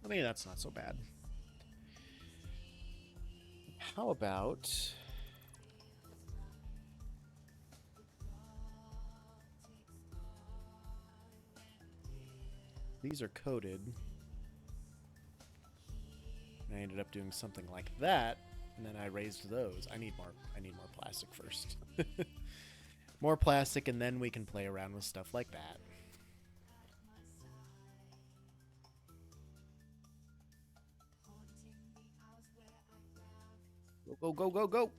I mean, that's not so bad. How about these are coated. I ended up doing something like that. And then I raised those. I need more plastic first. More plastic, and then we can play around with stuff like that. Go, go, go, go, go!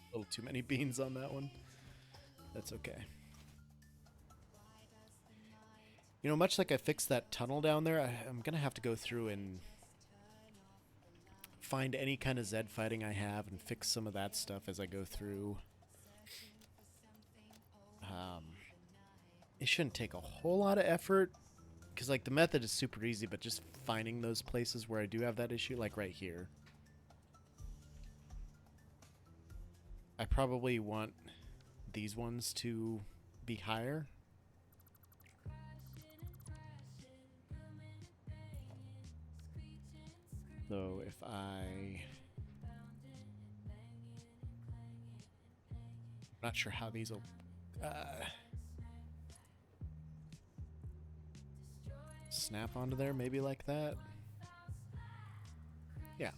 A little too many beans on that one. That's okay. You know, much like I fixed that tunnel down there, I'm gonna have to go through and find any kind of Zed fighting I have and fix some of that stuff as I go through. It shouldn't take a whole lot of effort, because like the method is super easy, but just finding those places where I do have that issue, like right here. I probably want these ones to be higher. So if I'm not sure how these will snap onto there, maybe like that. Yeah.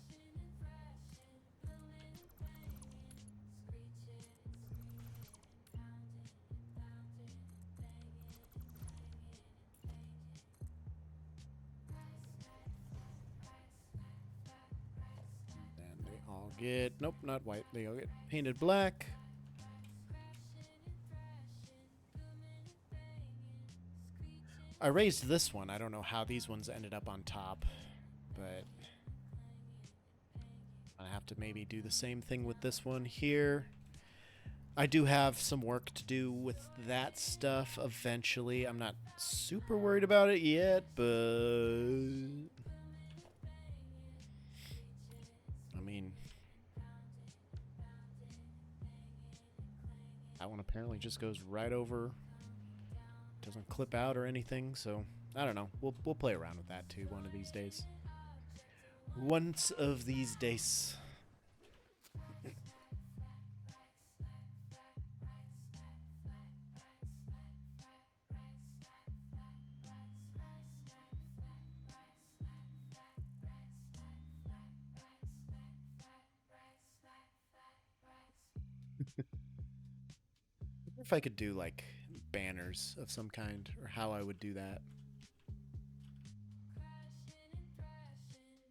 And they all get, nope, not white. They all get painted black. I raised this one. I don't know how these ones ended up on top, but I have to maybe do the same thing with this one here. I do have some work to do with that stuff eventually. I'm not super worried about it yet, but I mean, that one apparently just goes right over. Doesn't clip out or anything, so I don't know. We'll play around with that too one of these days. Once of these days. If I could do like banners of some kind, or how I would do that.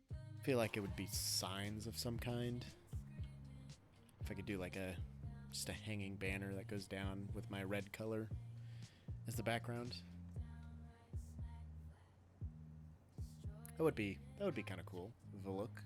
I feel like it would be signs of some kind. If I could do like just a hanging banner that goes down with my red color as the background. That would be kind of cool of a look.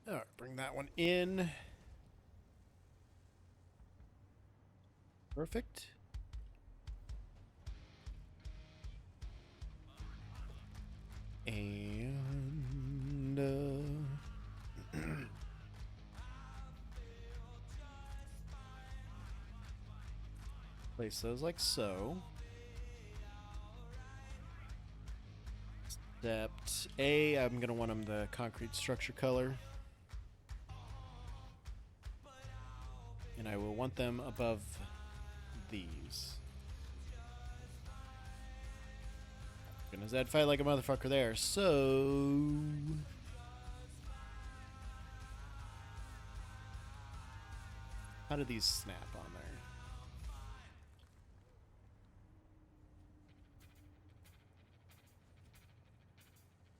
All right, bring that one in. Perfect. And place those like so. Except A, I'm gonna want them the concrete structure color. And I will want them above these. Gonna Zed fight like a motherfucker there, so how do these snap on there?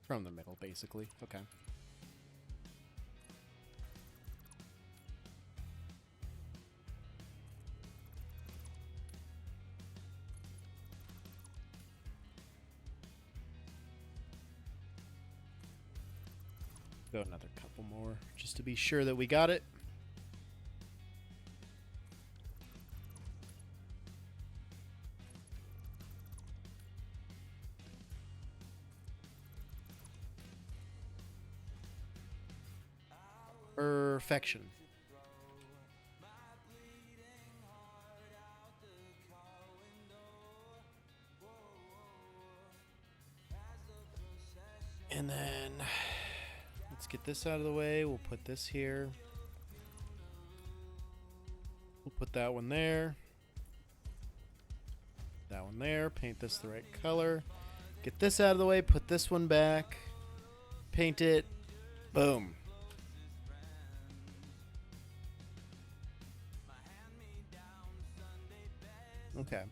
From the middle, basically. Okay. Go another couple more, just to be sure that we got it. Perfection. And then let's get this out of the way. We'll put this here. We'll put that one there. That one there. Paint this the right color. Get this out of the way. Put this one back. Paint it. Boom. Okay.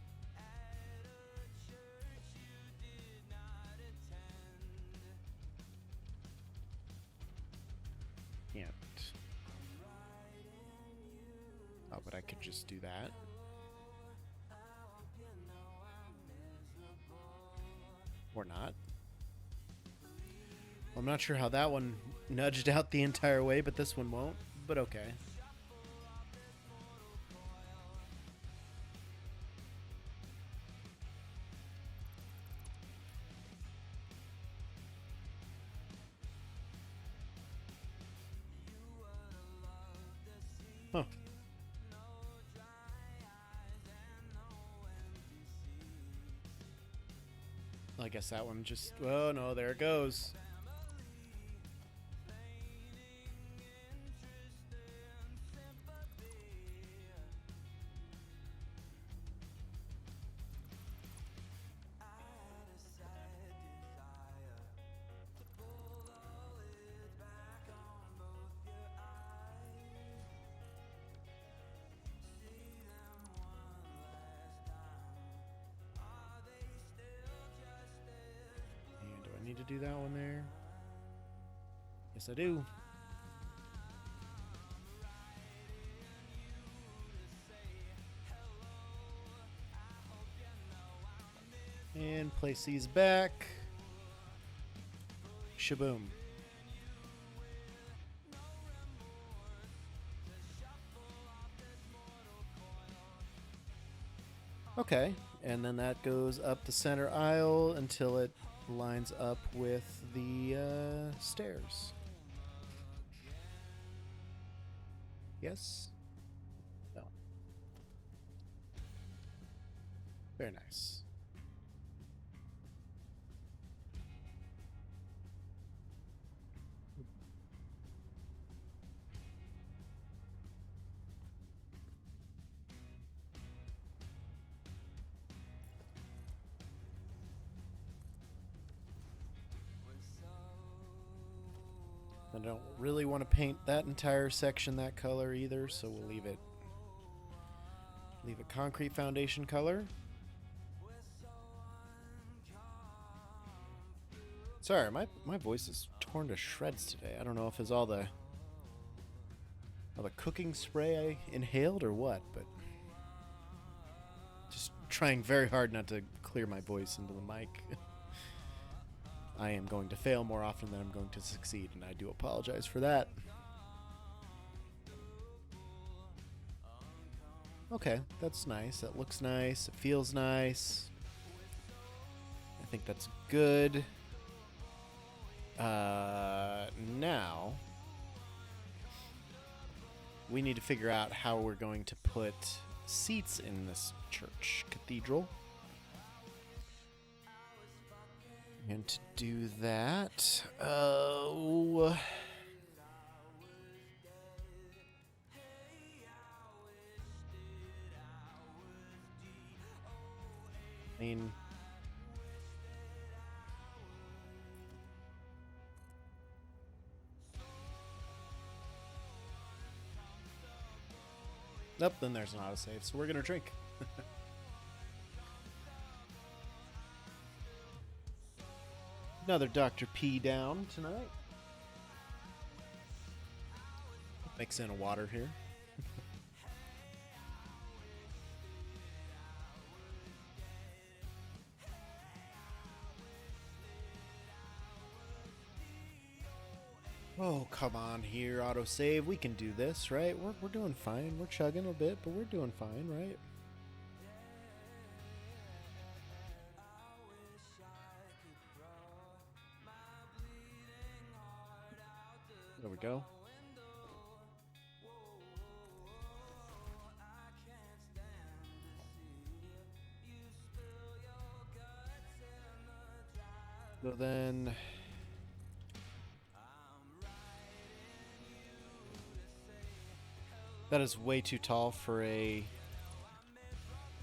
Can't. Oh, but I could just do that. Or not. Well, I'm not sure how that one nudged out the entire way, but this one won't. But okay. Huh. I guess that one just... Oh, no, there it goes. And do I need to do that one there? Yes, I do. And place these back. Shaboom. Okay, and then that goes up the center aisle until it lines up with the stairs. Yes? No. Very nice. I don't really want to paint that entire section that color either, so we'll leave it concrete foundation color. Sorry, my voice is torn to shreds today. I don't know if it's all the cooking spray I inhaled or what, but just trying very hard not to clear my voice into the mic. I am going to fail more often than I'm going to succeed, and I do apologize for that. Okay, that's nice. That looks nice. It feels nice. I think that's good. Now we need to figure out how we're going to put seats in this church cathedral. And to do that, I mean, nope, then there's an autosave, so we're gonna drink. Another Dr. P down tonight. Mix in a water here. Oh, come on here, autosave. We can do this, right? We're doing fine. We're chugging a bit, but we're doing fine, right? There we go. So then that is way too tall for a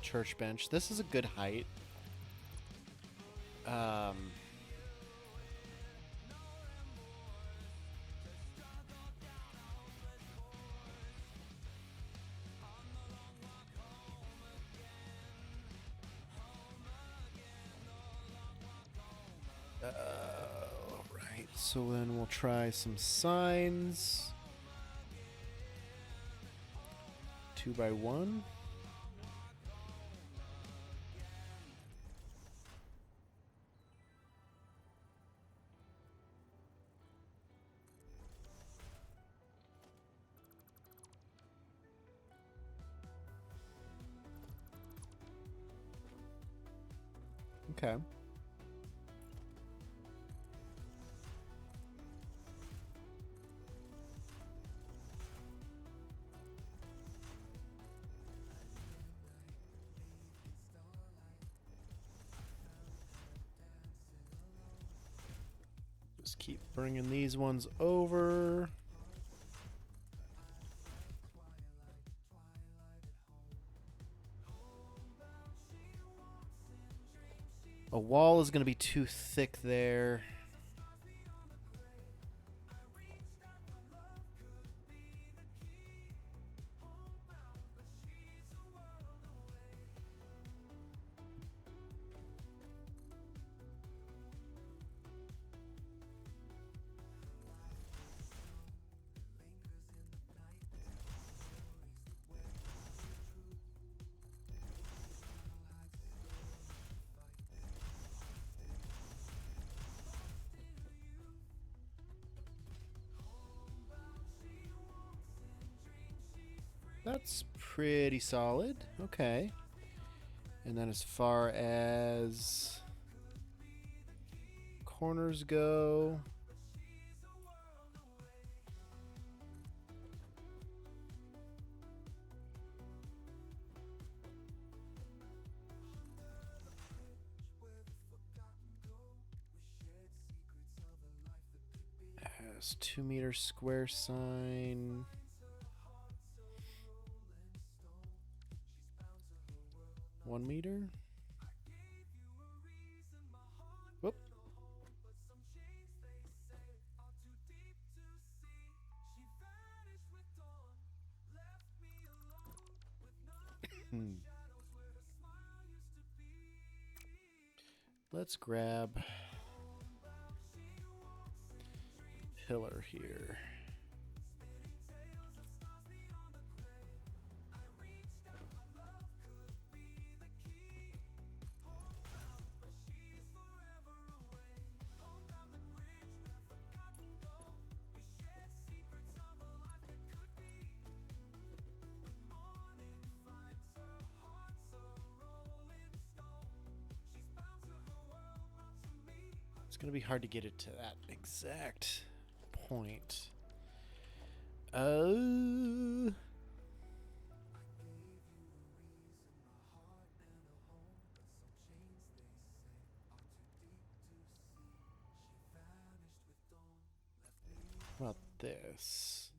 church bench. This is a good height. Right, so then we'll try some signs. 2x1. Okay. Just keep bringing these ones over. A wall is going to be too thick there. That's pretty solid. Okay. And then as far as corners go, has 2-meter square sign. One meter. Whoop. Let's grab pillar here. It's going to be hard to get it to that exact point. Oh. How about this?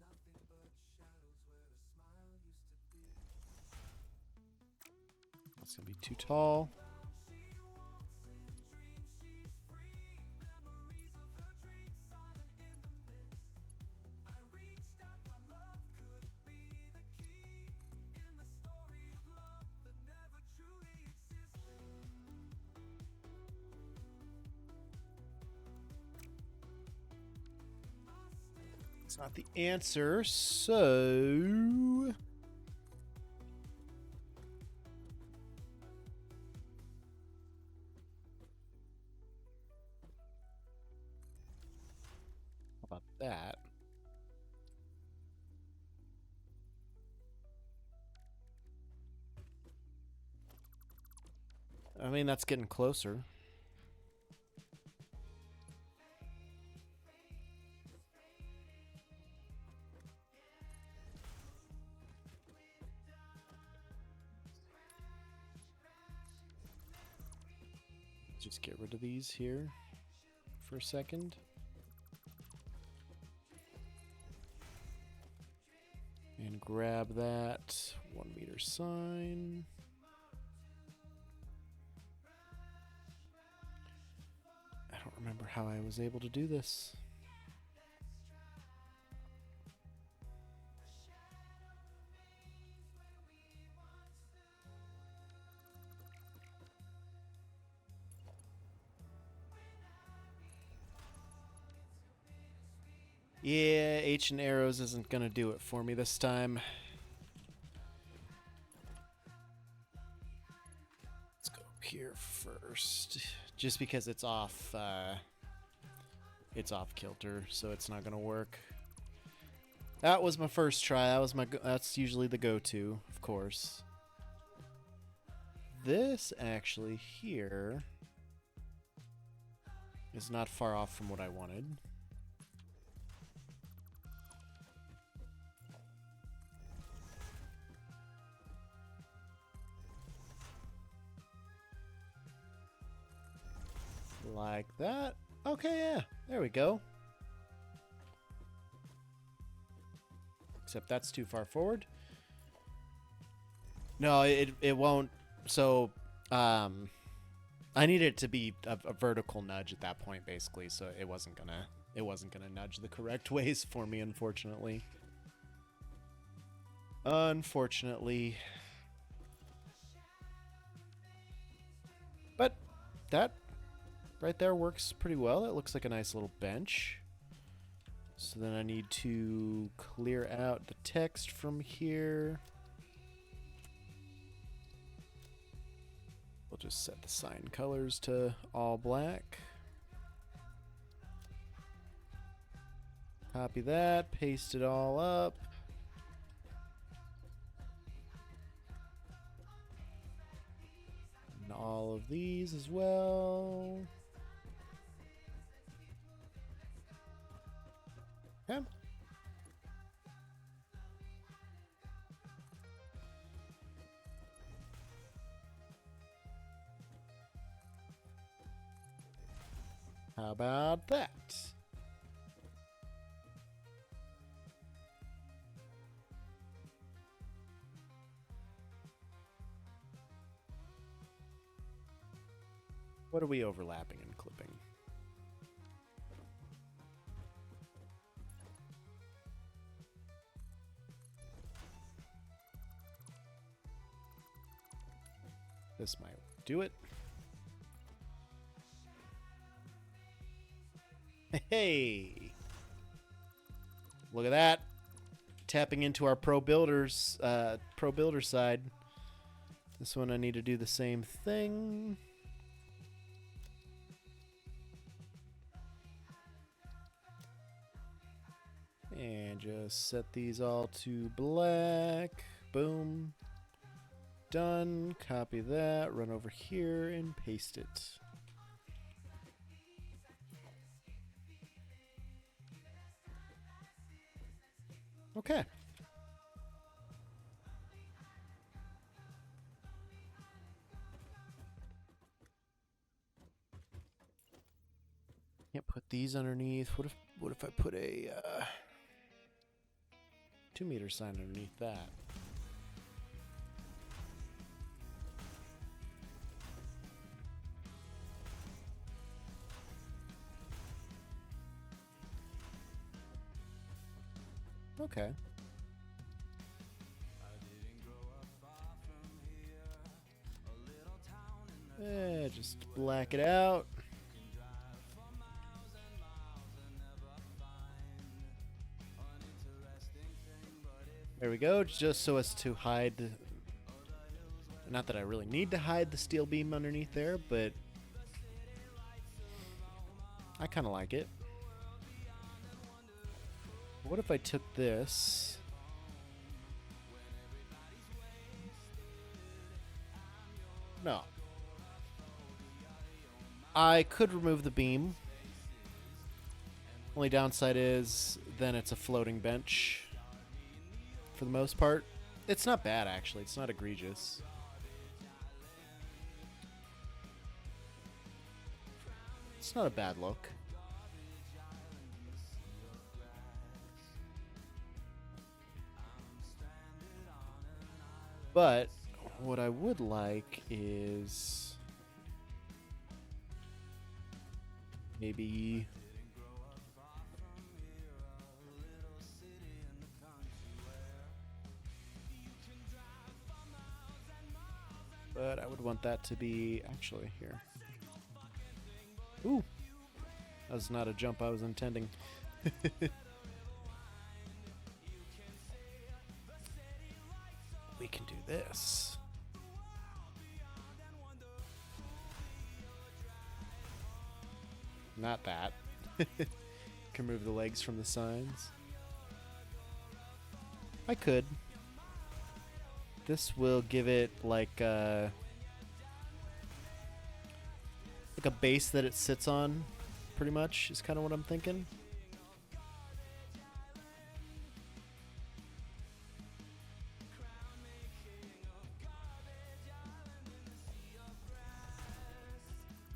That's gonna be too tall. It's not the answer, so how about that? I mean, that's getting closer. Just get rid of these here for a second. And grab that 1 meter sign. I don't remember how I was able to do this. Yeah, H and arrows isn't gonna do it for me this time. Let's go up here first, just because it's off kilter, so it's not gonna work. That was my first try. That's usually the go-to, of course. This actually here is not far off from what I wanted. Like that. Okay, yeah. There we go. Except that's too far forward. No, it won't. So, I needed it to be a vertical nudge at that point, basically. So it wasn't gonna nudge the correct ways for me, unfortunately. Unfortunately. But that right there works pretty well. It looks like a nice little bench. So then I need to clear out the text from here. We'll just set the sign colors to all black. Copy that, paste it all up. And all of these as well. Okay. How about that? What are we overlapping and clipping? This might do it. Hey! Look at that. Tapping into our pro builder side. This one I need to do the same thing. And just set these all to black. Boom. Done. Copy that. Run over here and paste it. Okay. Can't put these underneath. What if I put a 2-meter sign underneath that? Okay. Just black it out. There we go, just so as to hide... Not that I really need to hide the steel beam underneath there, but I kind of like it. What if I took this? No. I could remove the beam. Only downside is then it's a floating bench for the most part. It's not bad, actually. It's not egregious. It's not a bad look. But what I would like is maybe but I would want that to be actually here. Ooh, that was not a jump I was intending. We can do this. Not that. Can move the legs from the signs. I could. This will give it like a base that it sits on, pretty much, is kind of what I'm thinking.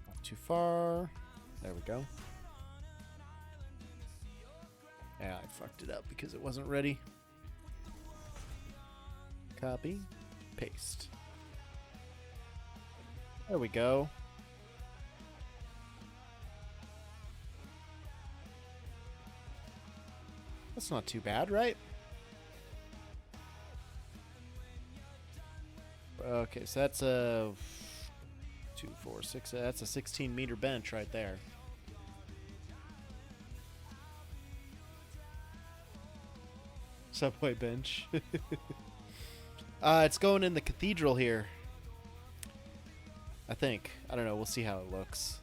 Not too far. There we go. Yeah, I fucked it up because it wasn't ready. Copy, paste. There we go. That's not too bad, right? Okay, so that's a 2, 4, 6. That's a 16-meter bench right there. Subway bench. It's going in the cathedral here. I think. I don't know. We'll see how it looks.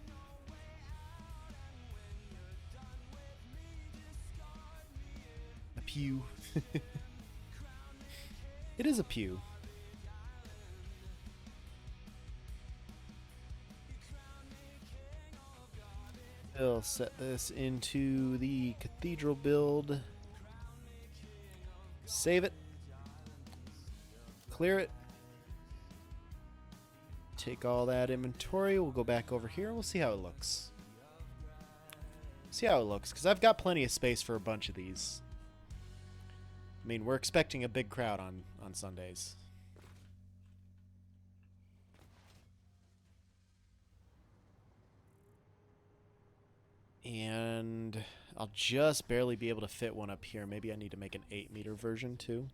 A pew. It is a pew. We'll set this into the cathedral build. Save it. Clear it. Take all that inventory. We'll go back over here. We'll see how it looks. See how it looks, because I've got plenty of space for a bunch of these. I mean, we're expecting a big crowd on Sundays. And I'll just barely be able to fit one up here. Maybe I need to make an 8-meter version too.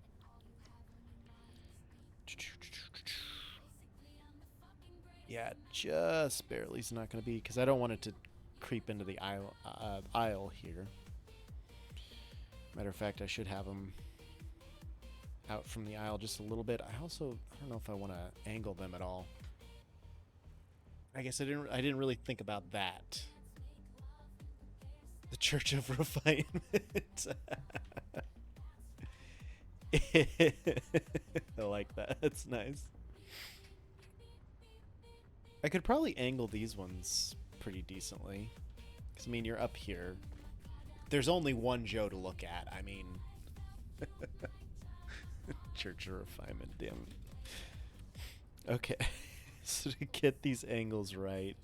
Yeah, just barely is not going to be, because I don't want it to creep into the aisle here. Matter of fact, I should have them out from the aisle just a little bit. I don't know if I want to angle them at all. I guess I didn't really think about that. The Church of Refinement. I like that. That's nice. I could probably angle these ones pretty decently. Because, I mean, you're up here. There's only one Joe to look at. I mean, Church of Refinement, damn it. Okay, so to get these angles right,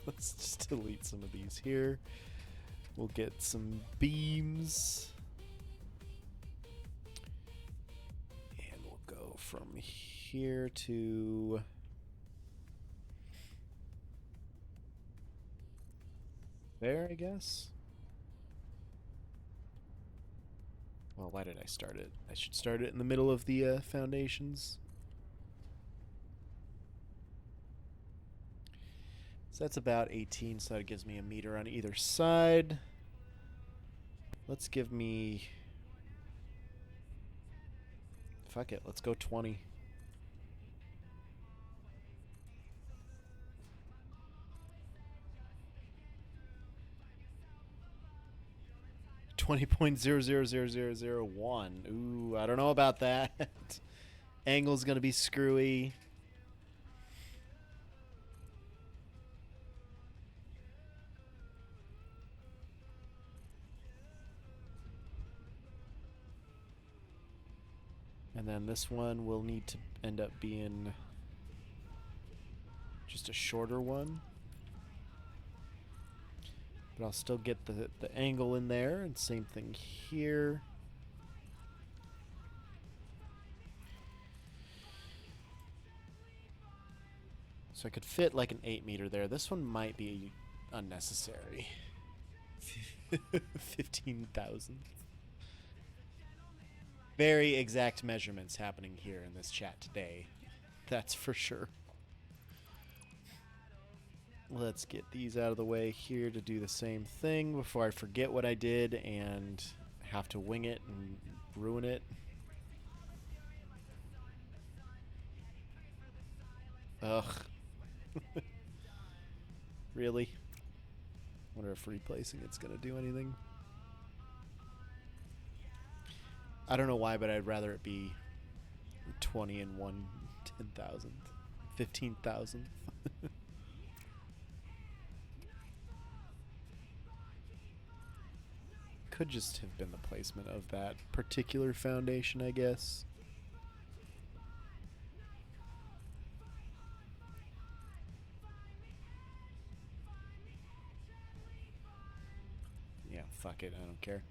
let's just delete some of these here. We'll get some beams. And we'll go from here to there, I guess. Well, why did I start it? I should start it in the middle of the foundations. So that's about 18, so that gives me a meter on either side. Let's give me... Fuck it, let's go 20. .000001. Ooh, I don't know about that. Angle's gonna be screwy. And then this one will need to end up being just a shorter one. But I'll still get the angle in there, and same thing here. So I could fit like an 8 meter there. This one might be unnecessary. 15,000. Very exact measurements happening here in this chat today. That's for sure. Let's get these out of the way here to do the same thing before I forget what I did and have to wing it and ruin it. Ugh. Really? Wonder if replacing it's gonna do anything. I don't know why, but I'd rather it be 20 and 1 10,000. 15,000. Could just have been the placement of that particular foundation, I guess. Yeah, fuck it, I don't care.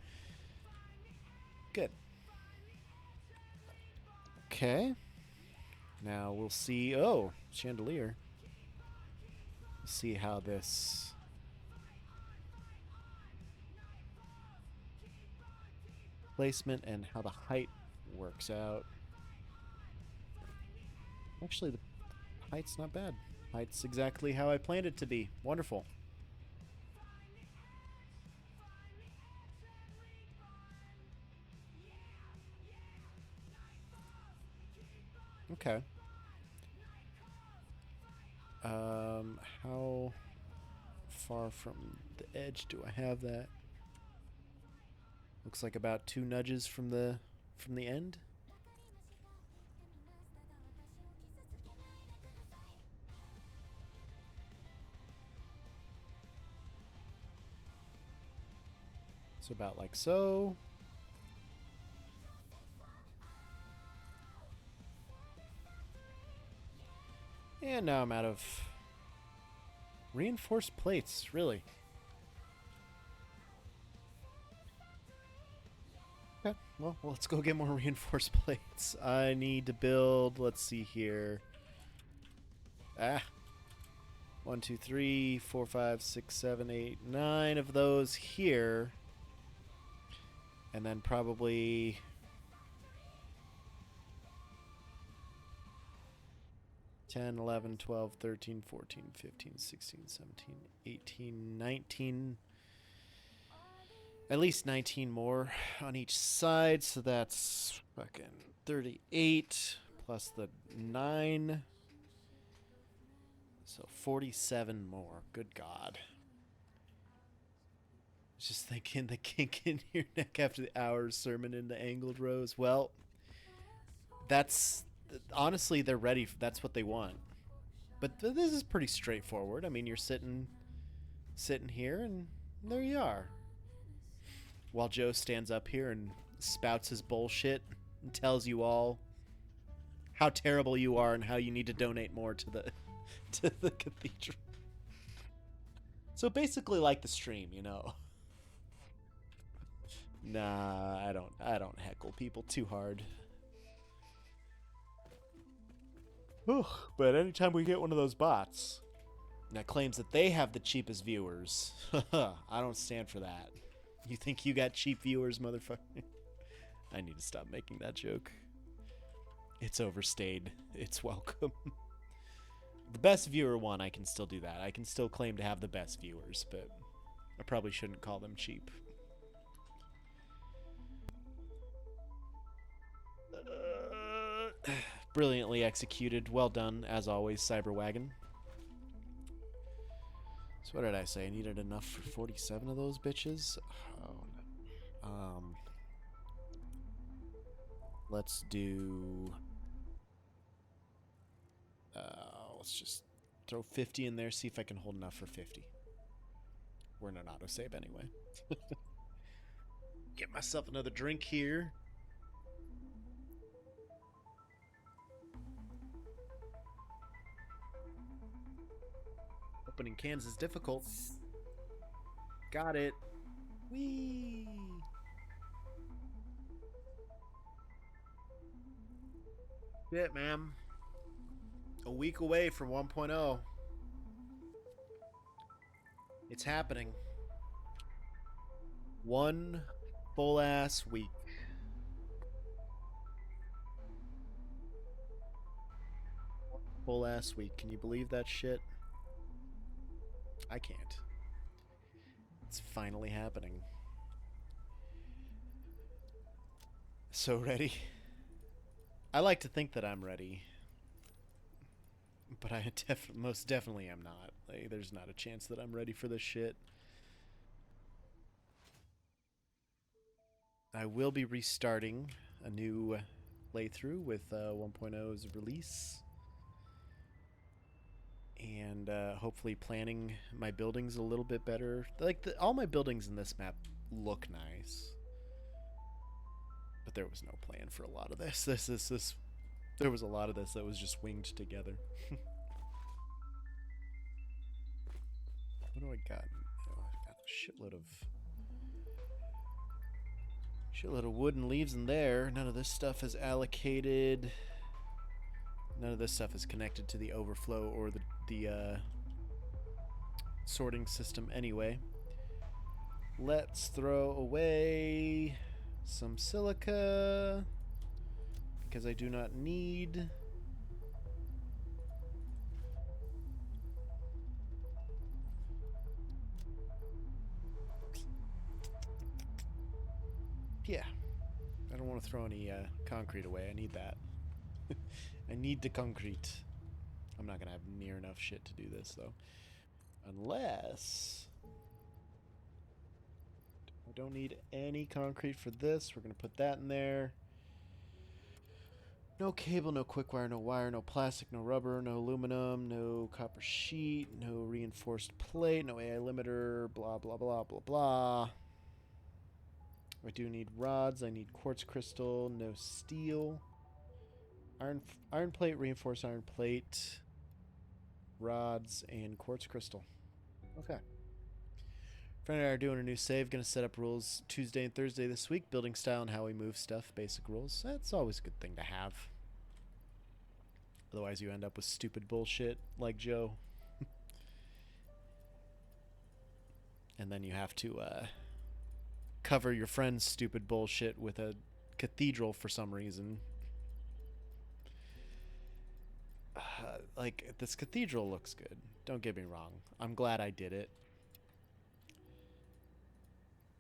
Good. Okay. Now we'll see. Oh, chandelier. We'll see how this placement and how the height works out. Actually, the height's not bad. Height's exactly how I planned it to be. Wonderful. Okay. How far from the edge do I have that? Looks like about 2 nudges from the end. So about like so. And now I'm out of reinforced plates, really. Okay, well, let's go get more reinforced plates. I need to build, let's see here. 1, 2, 3, 4, 5, 6, 7, 8, 9 of those here. And then probably 10, 11, 12, 13, 14, 15, 16, 17, 18, 19. At least 19 more on each side, so that's fucking 38 plus the 9. So 47 more. Good God. Just thinking the kink in your neck after the hour's sermon in the angled rows. Well, that's... Honestly, they're ready. That's what they want. But this is pretty straightforward. I mean, you're sitting here, and There you are. While Joe stands up here and spouts his bullshit and tells you all how terrible you are and how you need to donate more to the to the cathedral. So basically like the stream, you know. Nah, I don't heckle people too hard. Whew, but anytime we get one of those bots that claims that they have the cheapest viewers, I don't stand for that. You think you got cheap viewers, motherfucker? I need to stop making that joke. It's overstayed. It's welcome. The best viewer one, I can still do that. I can still claim to have the best viewers, but I probably shouldn't call them cheap. Brilliantly executed. Well done, as always, Cyberwagon. So what did I say? I needed enough for 47 of those bitches? Oh, no. Let's do... let's just throw 50 in there, see if I can hold enough for 50. We're in an autosave anyway. Get myself another drink here. Opening cans is difficult. Got it. Whee! Shit, man. A week away from 1.0. It's happening. One full ass week. Full ass week. Can you believe that shit? I can't. It's finally happening. So ready? I like to think that I'm ready. But I most definitely am not. Like, there's not a chance that I'm ready for this shit. I will be restarting a new playthrough with 1.0's release. And hopefully planning my buildings a little bit better. Like, all my buildings in this map look nice. But there was no plan for a lot of this. There was a lot of this that was just winged together. What do I got? Oh, I've got a shitload of wood and leaves in there. None of this stuff is allocated. None of this stuff is connected to the overflow or the sorting system anyway. Let's throw away some silica because I do not need. Yeah, I don't want to throw any concrete away. I need that. I need the concrete. I'm not gonna have near enough shit to do this though, unless I don't need any concrete for this. We're gonna put that in there. No cable, no quick wire, no wire, no plastic, no rubber, no aluminum, no copper sheet, no reinforced plate, no AI limiter, blah blah blah blah blah. I do need rods. I need quartz crystal, no steel. Iron plate, reinforced iron plate, rods, and quartz crystal. Okay. Friend and I are doing a new save. Gonna set up rules Tuesday and Thursday this week. Building style and how we move stuff. Basic rules. That's always a good thing to have. Otherwise you end up with stupid bullshit like Joe. And then you have to cover your friend's stupid bullshit with a cathedral for some reason. Like, this cathedral looks good. Don't get me wrong. I'm glad I did it.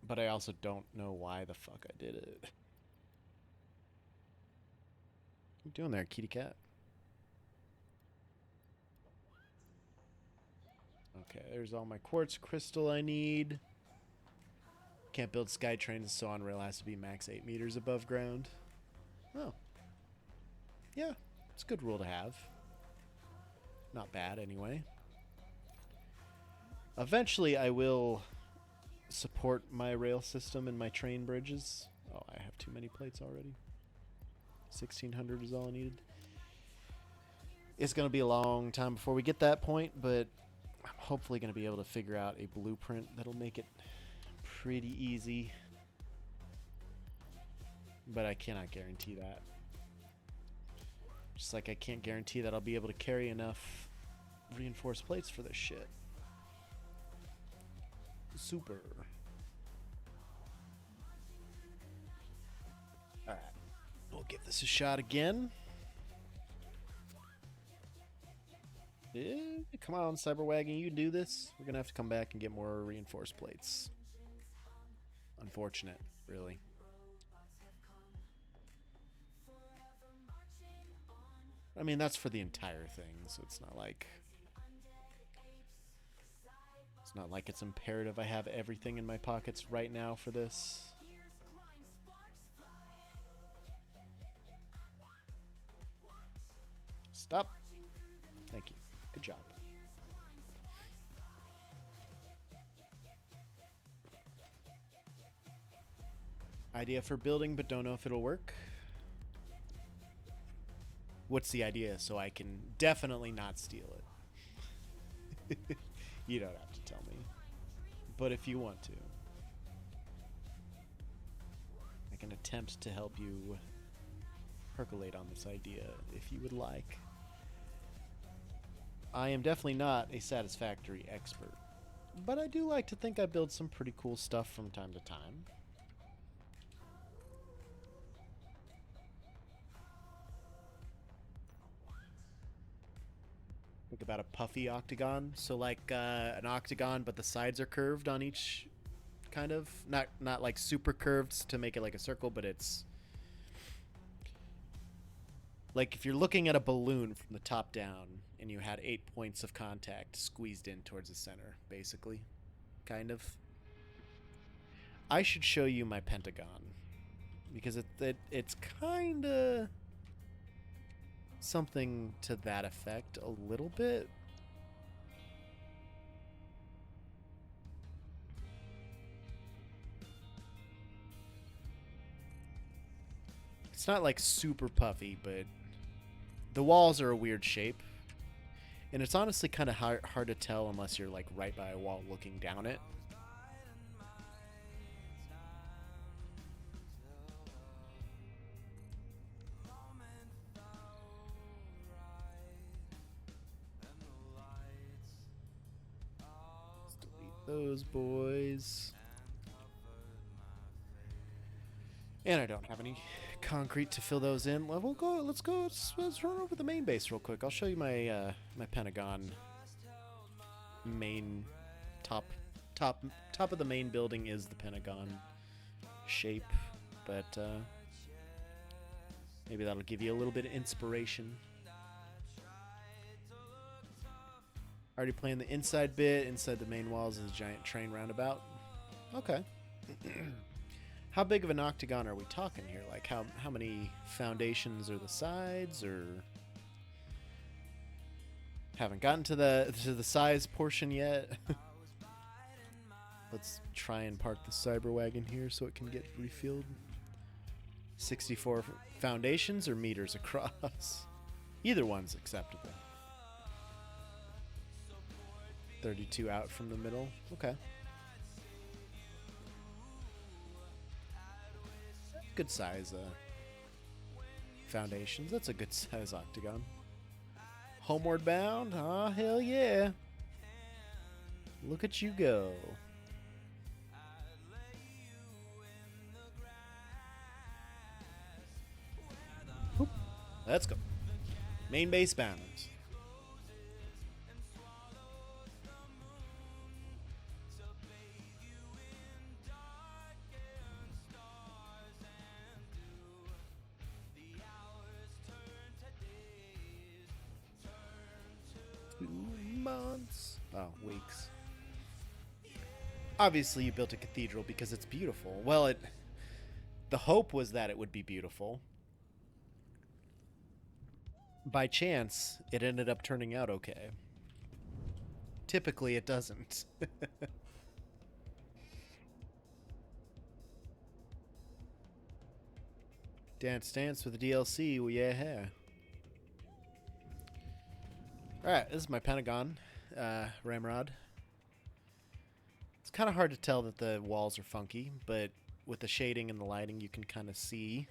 But I also don't know why the fuck I did it. What you doing there, kitty cat? Okay, there's all my quartz crystal I need. Can't build Skytrains, so on-rail has to be max 8 meters above ground. Oh. Yeah, it's a good rule to have. Not bad, anyway. Eventually, I will support my rail system and my train bridges. Oh, I have too many plates already. 1,600 is all I needed. It's going to be a long time before we get that point, but I'm hopefully going to be able to figure out a blueprint that'll make it pretty easy. But I cannot guarantee that. Just like I can't guarantee that I'll be able to carry enough reinforced plates for this shit. Super. Alright. We'll give this a shot again. Come on, Cyberwagon, you can do this. We're gonna have to come back and get more reinforced plates. Unfortunate, really. I mean, that's for the entire thing, so it's not like it's imperative I have everything in my pockets right now for this. Stop. Thank you. Good job. Idea for building, but don't know if it'll work. What's the idea so I can definitely not steal it? You don't have to tell me. But if you want to, I can attempt to help you percolate on this idea if you would like. I am definitely not a satisfactory expert, but I do like to think I build some pretty cool stuff from time to time. Think about a puffy octagon, so like an octagon, but the sides are curved on each, kind of not like super curved to make it like a circle, but it's like if you're looking at a balloon from the top down and you had 8 points of contact squeezed in towards the center, basically, kind of. I should show you my pentagon because it's kind of something to that effect a little bit. It's not like super puffy, but the walls are a weird shape. And it's honestly kind of hard to tell unless you're like right by a wall looking down it. Let's delete those boys. And I don't have any concrete to fill those in. Well, let's run over the main base real quick. I'll show you my my Pentagon main top of the main building is the Pentagon shape, but maybe that'll give you a little bit of inspiration. Already playing the inside bit. Inside the main walls is a giant train roundabout. Okay. How big of an octagon are we talking here? Like how many foundations are the sides, or haven't gotten to the size portion yet? Let's try and park the Cyberwagon here so it can get refilled. 64 foundations or meters across? Either one's acceptable. 32 out from the middle. Okay. Good size foundations. That's a good size octagon. Homeward bound? Aw, hell yeah. Look at you go. Whoop. Let's go. Main base bound. Months. Oh, weeks. Obviously, you built a cathedral because it's beautiful. Well, the hope was that it would be beautiful. By chance, it ended up turning out okay. Typically, it doesn't. Dance Dance with the DLC. Well, yeah. Alright, this is my Pentagon Ramrod. It's kind of hard to tell that the walls are funky, but with the shading and the lighting, you can kind of see.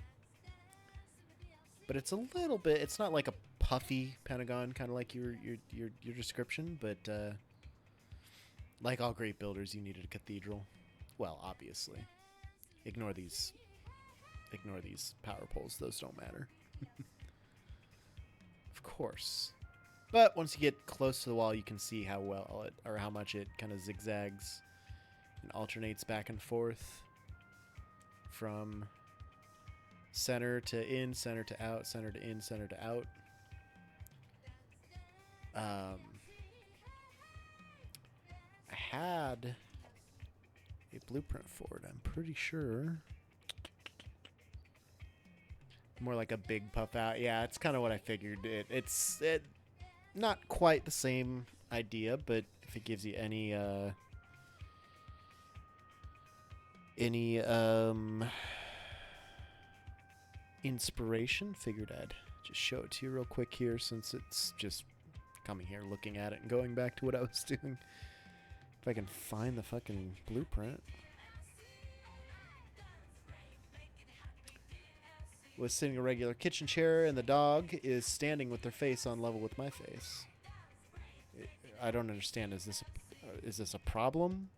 But it's a little bit. It's not like a puffy Pentagon, kind of like your description, but like all great builders, you needed a cathedral. Well, obviously, ignore these power poles; those don't matter. Of course. But once you get close to the wall, you can see how well it, or how much it kind of zigzags and alternates back and forth from center to in, center to out, center to in, center to out. I had a blueprint for it, I'm pretty sure. More like a big puff out. Yeah, it's kind of what I figured. It's not quite the same idea, but if it gives you any inspiration, figured I'd just show it to you real quick here, since it's just coming here, looking at it, and going back to what I was doing. If I can find the fucking blueprint. Was sitting in a regular kitchen chair, and the dog is standing with their face on level with my face. I don't understand. Is this a problem?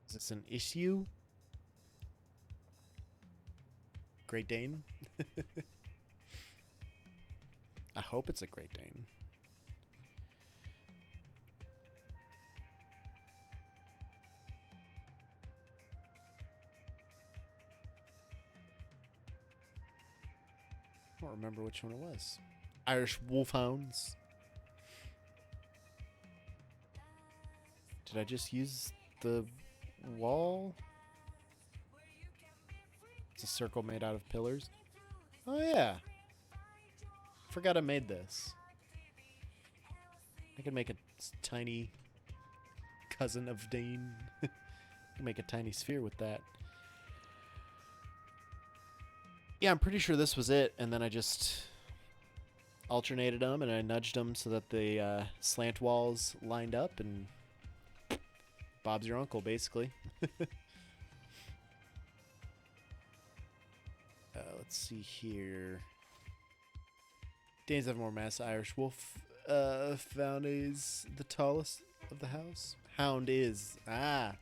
Is this an issue? Great Dane? I hope it's a Great Dane. I don't remember which one it was. Irish Wolfhounds. Did I just use the wall? It's a circle made out of pillars. Oh yeah. Forgot I made this. I can make a tiny cousin of Dane. I can make a tiny sphere with that. Yeah, I'm pretty sure this was it, and then I just alternated them, and I nudged them so that the slant walls lined up, and Bob's your uncle, basically. Let's see here. Danes have more mass. Irish Wolf found is the tallest of the house. Hound is. The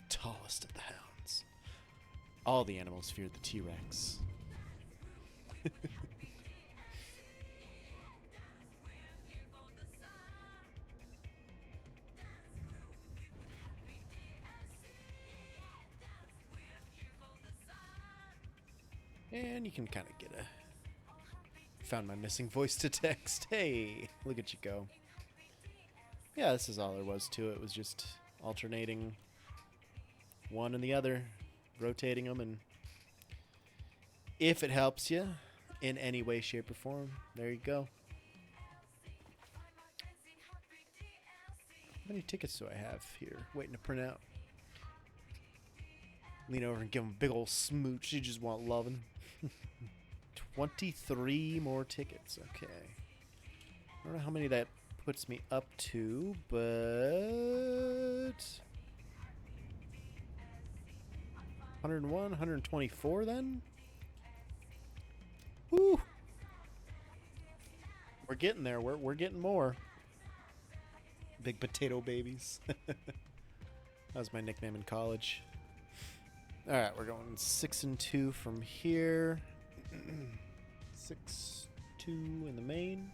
tallest of the hounds. All the animals feared the T-Rex. And you can kind of get a... Found my missing voice to text. Hey, look at you go. Yeah, this is all there was to it. It was just alternating one and the other, rotating them, and if it helps you in any way, shape, or form, there you go. How many tickets do I have here waiting to print out? Lean over and give him a big old smooch. You just want loving. 23 more tickets. Okay. I don't know how many that puts me up to, but 101, 124 then? Woo! We're getting there. We're getting more. Big potato babies. That was my nickname in college. Alright, we're going 6 and 2 from here. 6, 2 in the main.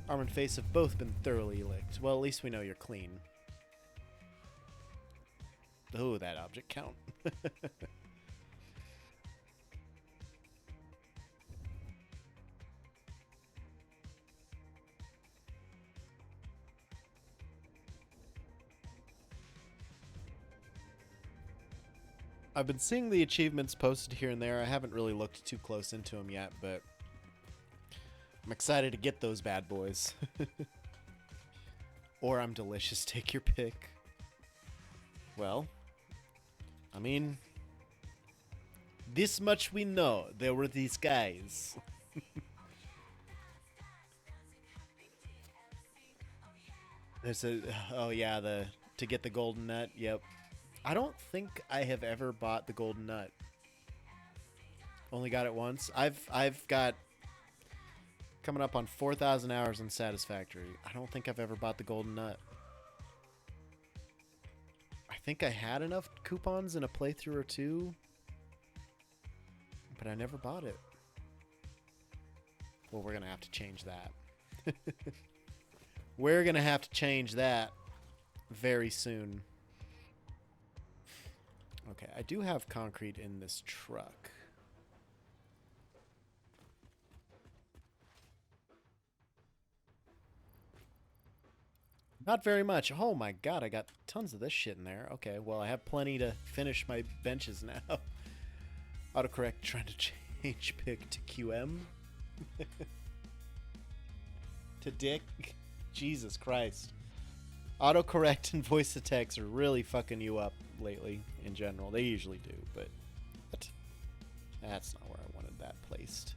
Arm and face have both been thoroughly licked. Well, at least we know you're clean. Oh, that object count. I've been seeing the achievements posted here and there. I haven't really looked too close into them yet, but I'm excited to get those bad boys. Or I'm delicious, take your pick. Well, I mean, this much we know. There were these guys. There's a oh yeah, the to get the golden nut. Yep. I don't think I have ever bought the golden nut. Only got it once. I've got coming up on 4,000 hours in Satisfactory. I don't think I've ever bought the golden nut. I think I had enough coupons in a playthrough or two, but I never bought it. Well, we're gonna have to change that. We're gonna have to change that very soon. Okay, I do have concrete in this truck. Not very much. Oh my god, I got tons of this shit in there. Okay, well, I have plenty to finish my benches now. Autocorrect trying to change pick to QM. To Dick. Jesus Christ. Autocorrect and voice to text are really fucking you up lately in general. They usually do, but that's not where I wanted that placed.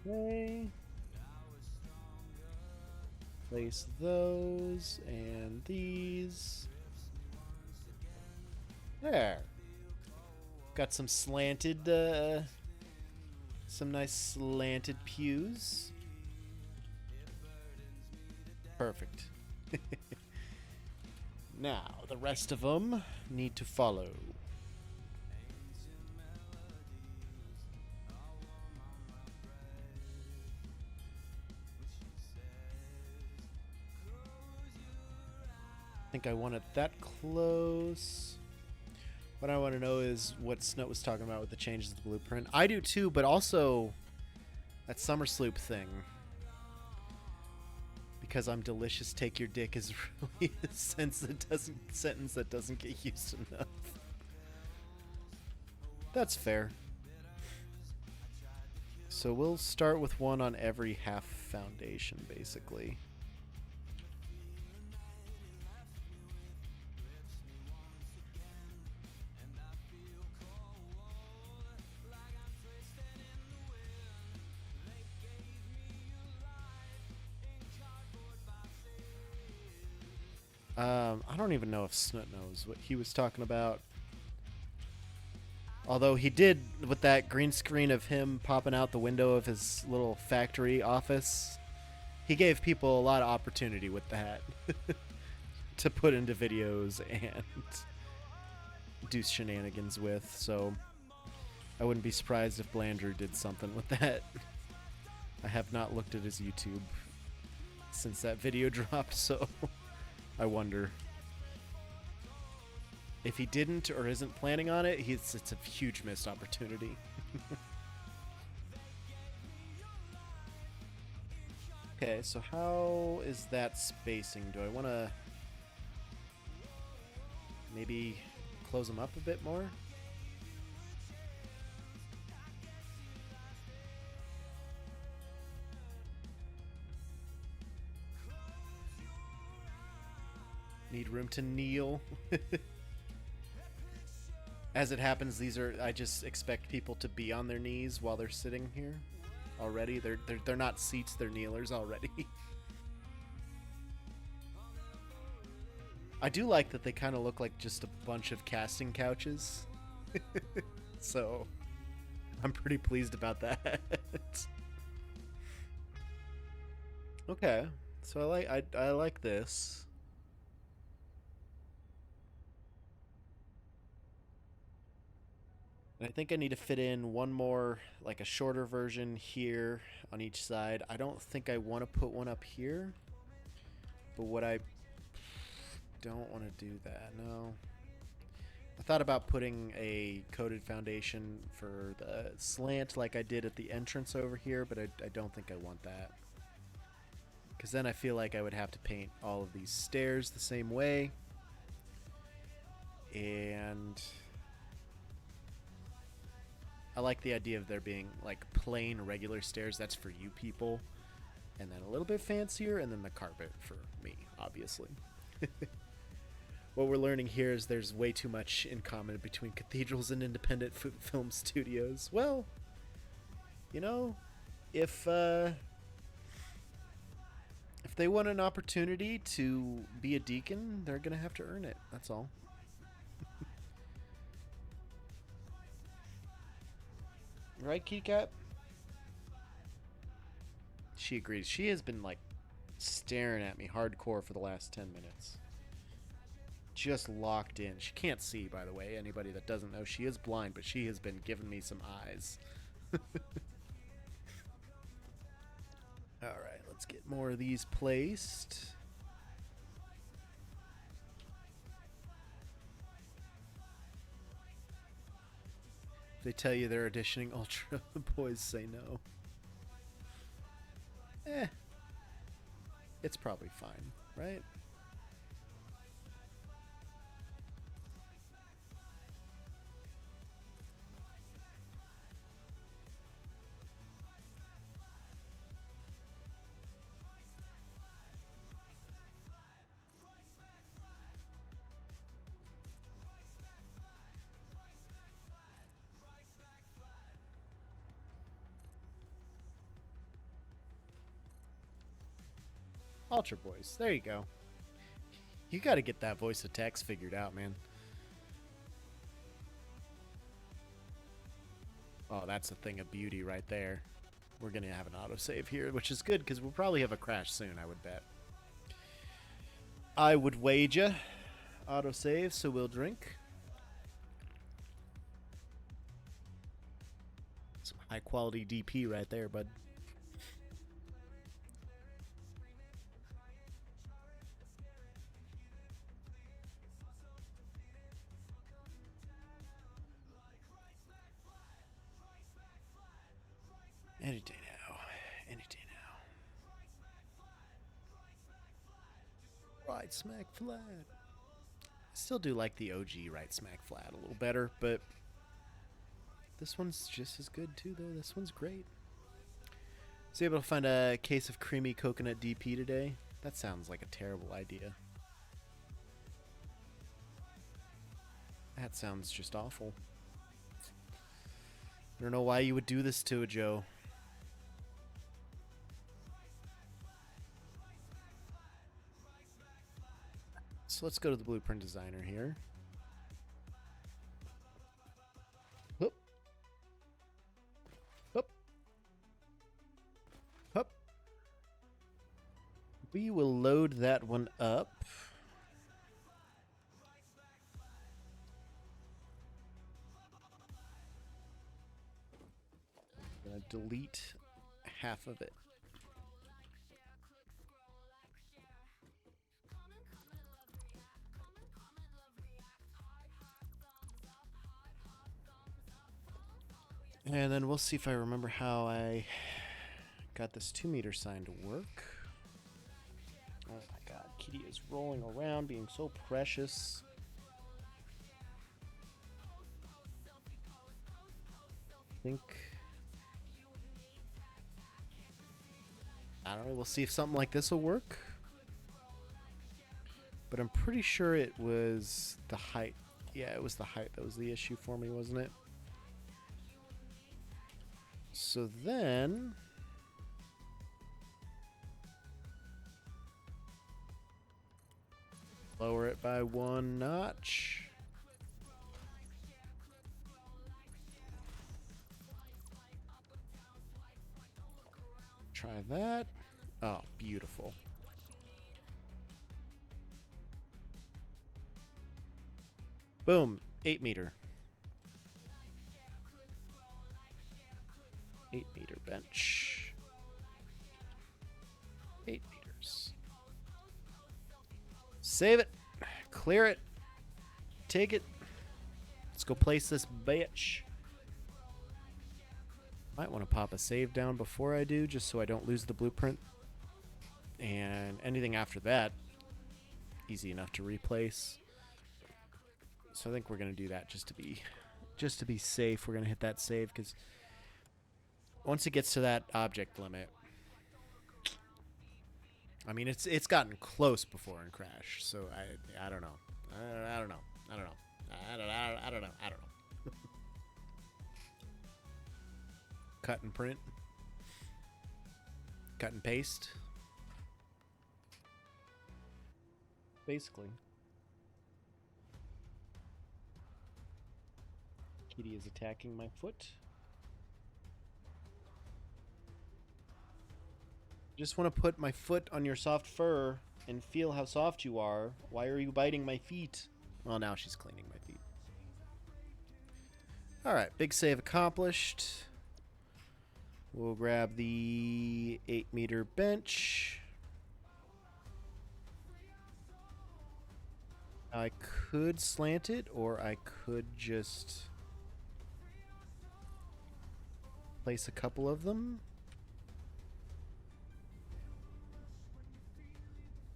Okay. Place those and these. There. Got some slanted, some nice slanted pews. Perfect. Now, the rest of them need to follow. I think I want it that close. What I want to know is what Snut was talking about with the changes to the blueprint. I do too, but also that summer sloop thing. Because I'm delicious, take your dick is really a sentence that doesn't get used enough. That's fair. So we'll start with one on every half foundation, basically. I don't even know if Snut knows what he was talking about. Although he did, with that green screen of him popping out the window of his little factory office, he gave people a lot of opportunity with that to put into videos and do shenanigans with. So I wouldn't be surprised if Blandrew did something with that. I have not looked at his YouTube since that video dropped, so I wonder. If he didn't or isn't planning on it, it's a huge missed opportunity. Okay, so how is that spacing? Do I want to maybe close them up a bit more? Need room to kneel. As it happens, I just expect people to be on their knees while they're sitting here already. They're not seats, they're kneelers already. I do like that they kind of look like just a bunch of casting couches. So I'm pretty pleased about that. Okay. So I like this. And I think I need to fit in one more, like a shorter version here on each side. I don't think I want to put one up here. But what I don't want to do that, no. I thought about putting a coated foundation for the slant like I did at the entrance over here, but I don't think I want that. Because then I feel like I would have to paint all of these stairs the same way. And I like the idea of there being like plain regular stairs. That's for you people. And then a little bit fancier, and then the carpet for me, obviously. What we're learning here is there's way too much in common between cathedrals and independent film studios. Well, you know, if they want an opportunity to be a deacon, they're gonna have to earn it. That's all. Right, Kitty Cat? She agrees. She has been like staring at me hardcore for the last 10 minutes. Just locked in. She can't see, by the way. Anybody that doesn't know, she is blind, but she has been giving me some eyes. Alright, let's get more of these placed. If they tell you they're auditioning Ultra, the boys say no. It's probably fine, right? Ultra Boys. There you go. You gotta get that voice of text figured out, man. Oh, that's a thing of beauty right there. We're gonna have an autosave here, which is good, because we'll probably have a crash soon, I would bet. I would wager autosave, so we'll drink. Some high-quality DP right there, bud. Any day now. Any day now. Right smack flat. I still do like the OG right smack flat a little better, but this one's just as good too, though. This one's great. Was able to find a case of creamy coconut DP today? That sounds like a terrible idea. That sounds just awful. I don't know why you would do this to a Joe. So let's go to the blueprint designer here. Hup. Hup. Hup. We will load that one up. I'm gonna delete half of it. And then we'll see if I remember how I got this 2-meter sign to work. Oh my god, Kitty is rolling around being so precious. I don't know, we'll see if something like this will work. But I'm pretty sure it was the height. Yeah, it was the height that was the issue for me, wasn't it? So then lower it by 1 notch. Try that. Oh, beautiful. Boom, 8-meter. 8-meter bench. 8 meters. Save it. Clear it. Take it. Let's go place this bitch. Might want to pop a save down before I do, just so I don't lose the blueprint. And anything after that, easy enough to replace. So I think we're going to do that just to be just to be safe, we're going to hit that save, because once it gets to that object limit, I mean, it's gotten close before in Crash, so I don't know. I don't know. I don't know. I don't know. Cut and print. Cut and paste. Basically. Kitty is attacking my foot. Just want to put my foot on your soft fur and feel how soft you are. Why are you biting my feet? Well, now she's cleaning my feet. Alright, big save accomplished. We'll grab the 8-meter bench. I could slant it, or I could just place a couple of them.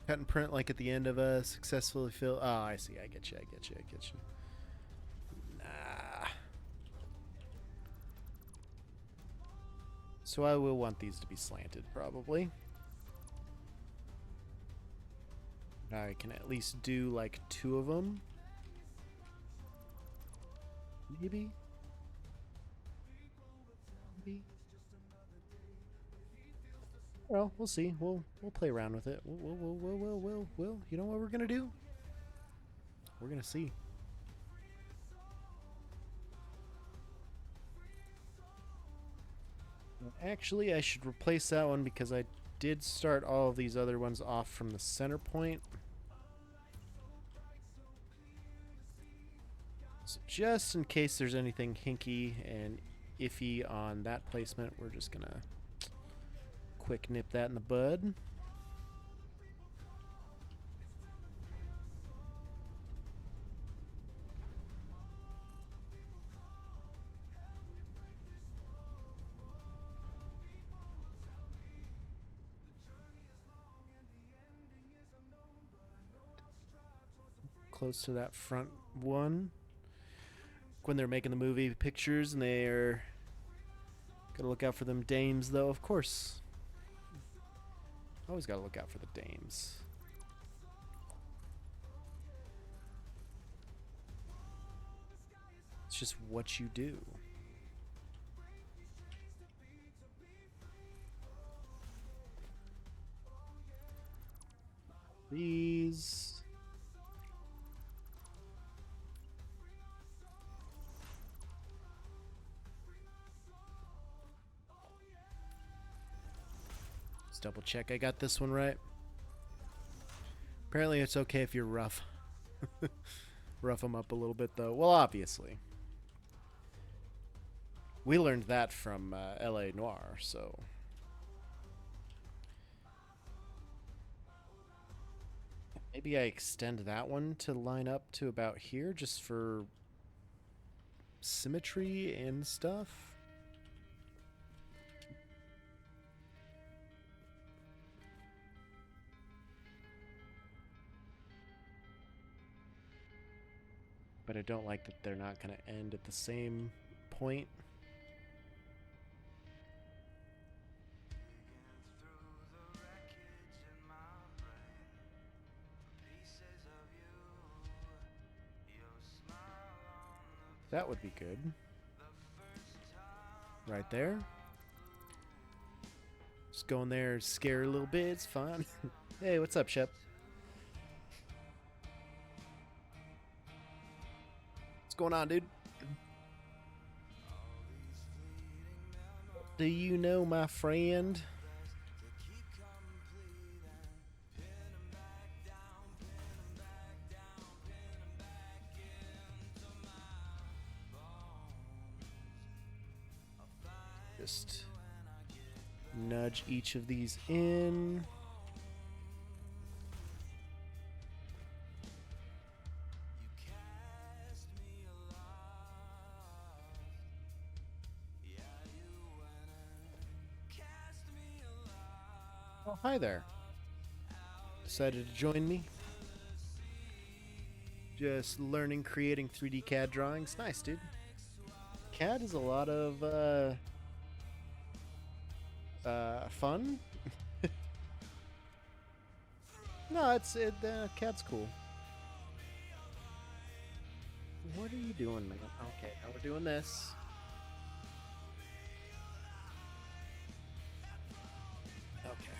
Cut and print like at the end of a successfully fill. Oh, I see. I get you. Nah. So I will want these to be slanted, probably. I can at least do like 2 of them. Maybe. Well, we'll see. We'll play around with it. We'll. You know what we're gonna do? We're gonna see. Actually, I should replace that one because I did start all of these other ones off from the center point. So just in case there's anything hinky and iffy on that placement, we're just gonna quick nip that in the bud. Close to that front one. When they're making the movie pictures and they're gotta look out for them dames, though, of course. Always gotta look out for the dames. It's just what you do. These. Double check I got this one right. Apparently it's okay if you're rough. Rough them up a little bit, though. Well, obviously. We learned that from L.A. Noire, so... Maybe I extend that one to line up to about here, just for symmetry and stuff. But I don't like that they're not going to end at the same point. That would be good. Right there. Just go in there, scare a little bit, it's fun. Hey, what's up, Shep? Going on, dude? Do you know, my friend? Just nudge each of these in. Oh, hi there. Decided to join me. Just learning, creating 3D CAD drawings. Nice, dude. CAD is a lot of fun. No, CAD's cool. What are you doing, man? Okay, now we're doing this. Okay,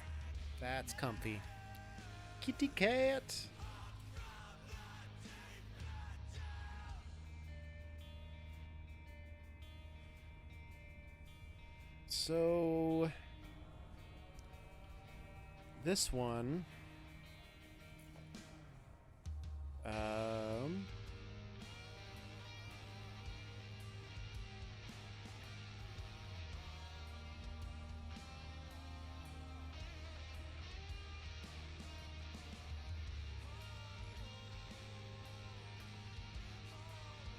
that's comfy. Kitty cat. So this one,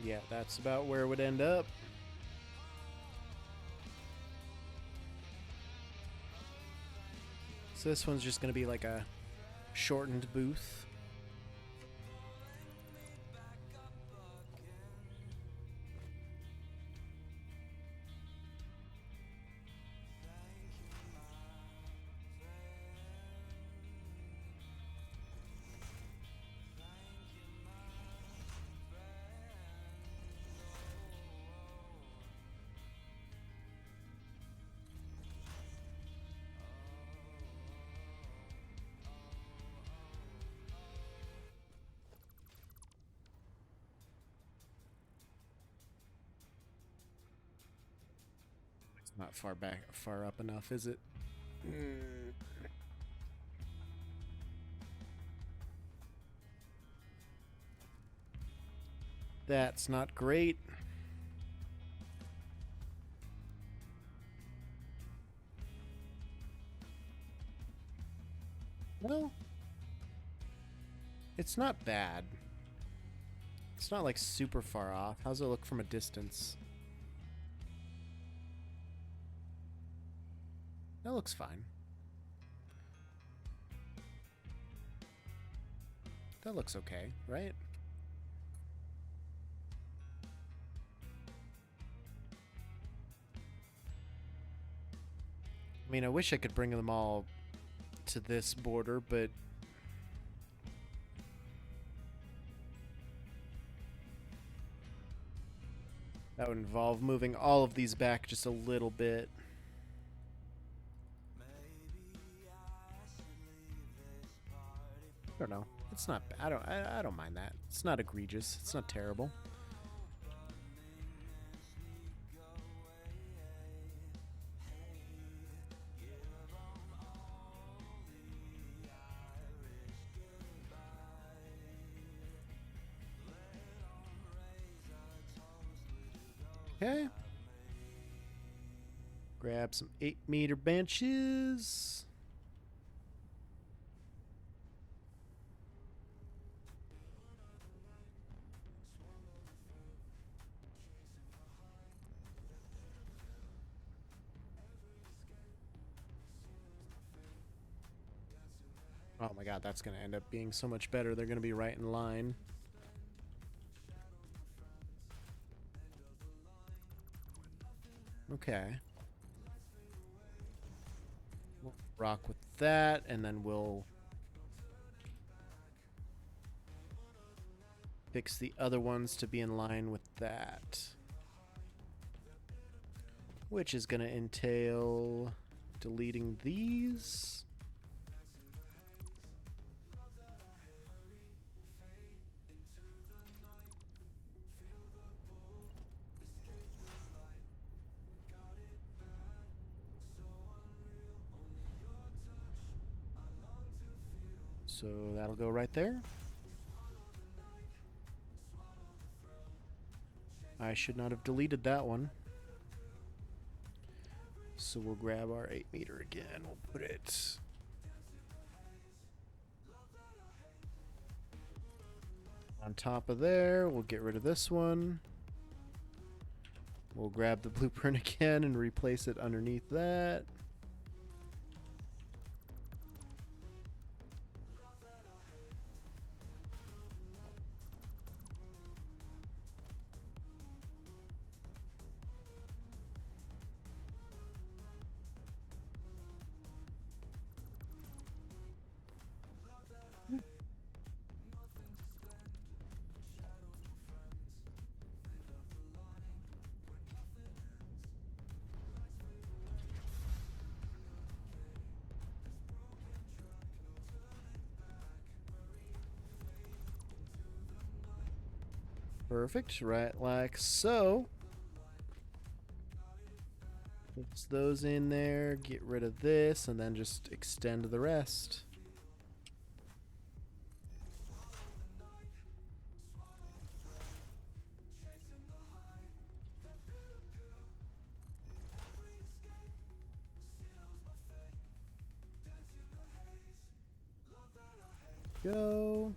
yeah, that's about where it would end up. So this one's just going to be like a shortened booth. Not far up enough, is it? That's not great. Well, it's not bad. It's not like super far off. How's it look from a distance? That looks fine. That looks okay, right? I mean, I wish I could bring them all to this border, but that would involve moving all of these back just a little bit. I don't know. It's not. I don't mind that. It's not egregious. It's not terrible. Okay. Grab some 8-meter benches. Oh my god, that's going to end up being so much better. They're going to be right in line. Okay. We'll rock with that, and then we'll fix the other ones to be in line with that. Which is going to entail deleting these. So that'll go right there. I should not have deleted that one. So we'll grab our 8-meter again. We'll put it on top of there. We'll get rid of this one. We'll grab the blueprint again and replace it underneath that. Perfect, right like so. Puts those in there, get rid of this, and then just extend the rest. Go.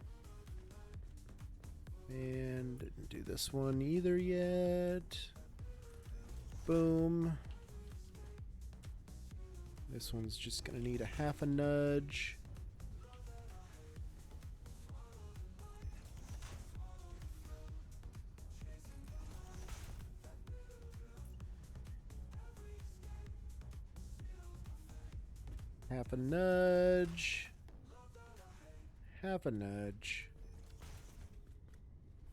And didn't do this one either yet. Boom. This one's just gonna need a half a nudge. Half a nudge. Half a nudge.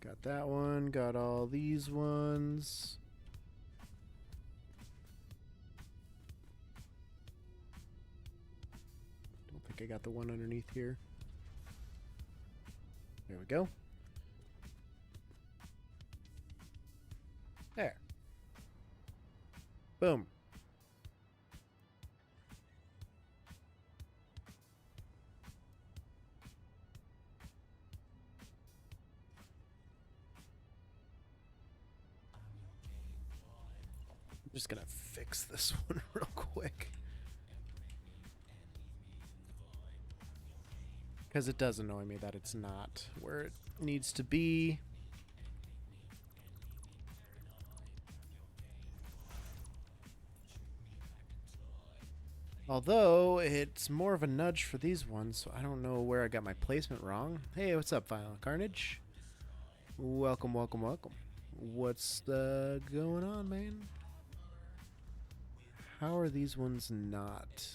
Got that one, got all these ones. Don't think I got the one underneath here. There we go. There. Boom. I'm just gonna fix this one real quick. Because it does annoy me that it's not where it needs to be. Although, it's more of a nudge for these ones, so I don't know where I got my placement wrong. Hey, what's up, Violent Carnage? Welcome, welcome, welcome. What's going on, man? How are these ones not?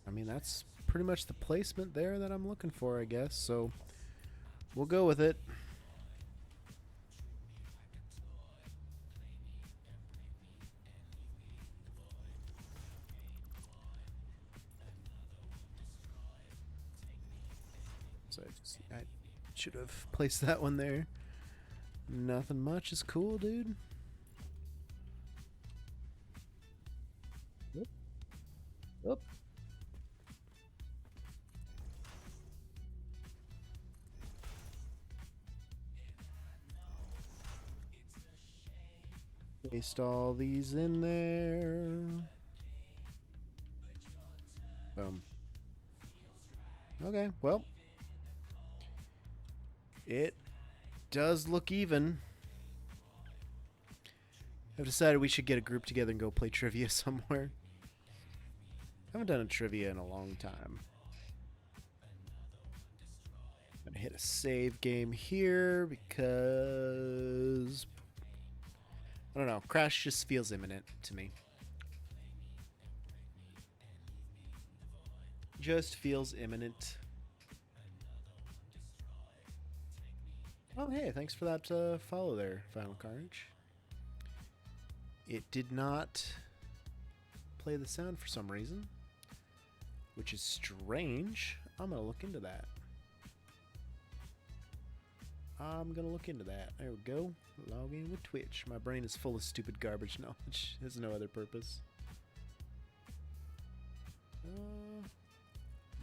I mean, that's pretty much the placement there that I'm looking for, I guess, so we'll go with it. So I should have placed that one there. Nothing much is cool, dude. Yep. Yep. Paste all these in there. Boom. Okay, well. It does look even. I've decided we should get a group together and go play trivia somewhere. Haven't done a trivia in a long time. I'm gonna hit a save game here because I don't know, Crash just feels imminent to me. Just feels imminent. Oh, hey, thanks for that follow there, Final Carnage. It did not play the sound for some reason, which is strange. I'm going to look into that. There we go. Log in with Twitch. My brain is full of stupid garbage knowledge. There's no other purpose.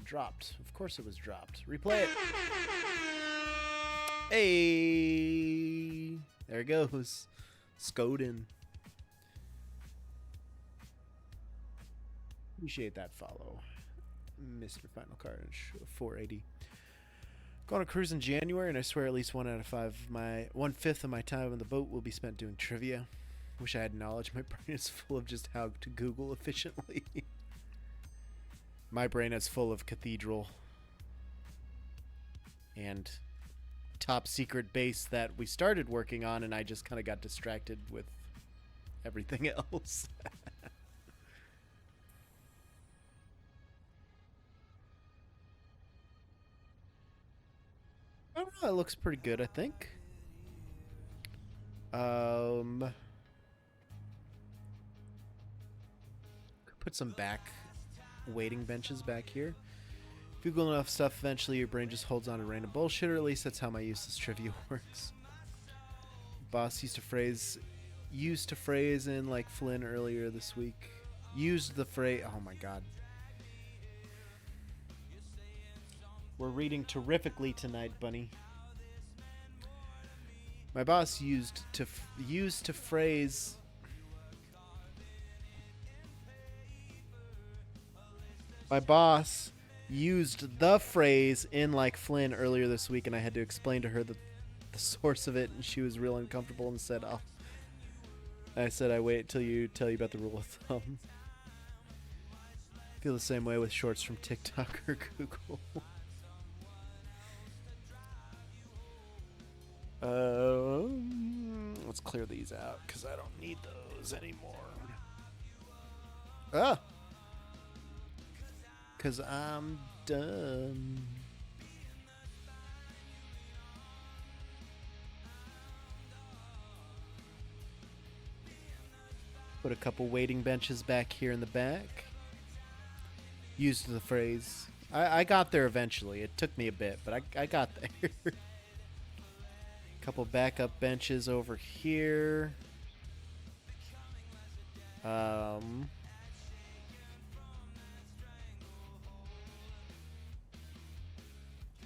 Dropped. Of course it was dropped. Replay it. Hey, there it goes. Skoden. Appreciate that follow, Mr. Final Carnage 480. Going on a cruise in January, and I swear at least 1/5 of my time on the boat will be spent doing trivia. Wish I had knowledge. My brain is full of just how to Google efficiently. My brain is full of Cathedral and top secret base that we started working on, and I just kind of got distracted with everything else. I don't know, it looks pretty good, I think. Could put some back waiting benches back here. Google enough stuff, eventually your brain just holds on to random bullshit, or at least that's how my useless trivia works. Boss used to phrase in like Flynn earlier this week. Used the phrase. Oh my god. We're reading terrifically tonight, Bunny. My boss used to phrase. My boss used the phrase in like Flynn earlier this week, and I had to explain to her the source of it, and she was real uncomfortable and said, "Oh." I said, "I wait till you tell you about the rule of thumb." Feel the same way with shorts from TikTok or Google. Let's clear these out because I don't need those anymore. Ah! Because I'm done. Put a couple waiting benches back here in the back. Used the phrase. I got there eventually. It took me a bit, but I got there. Couple backup benches over here. I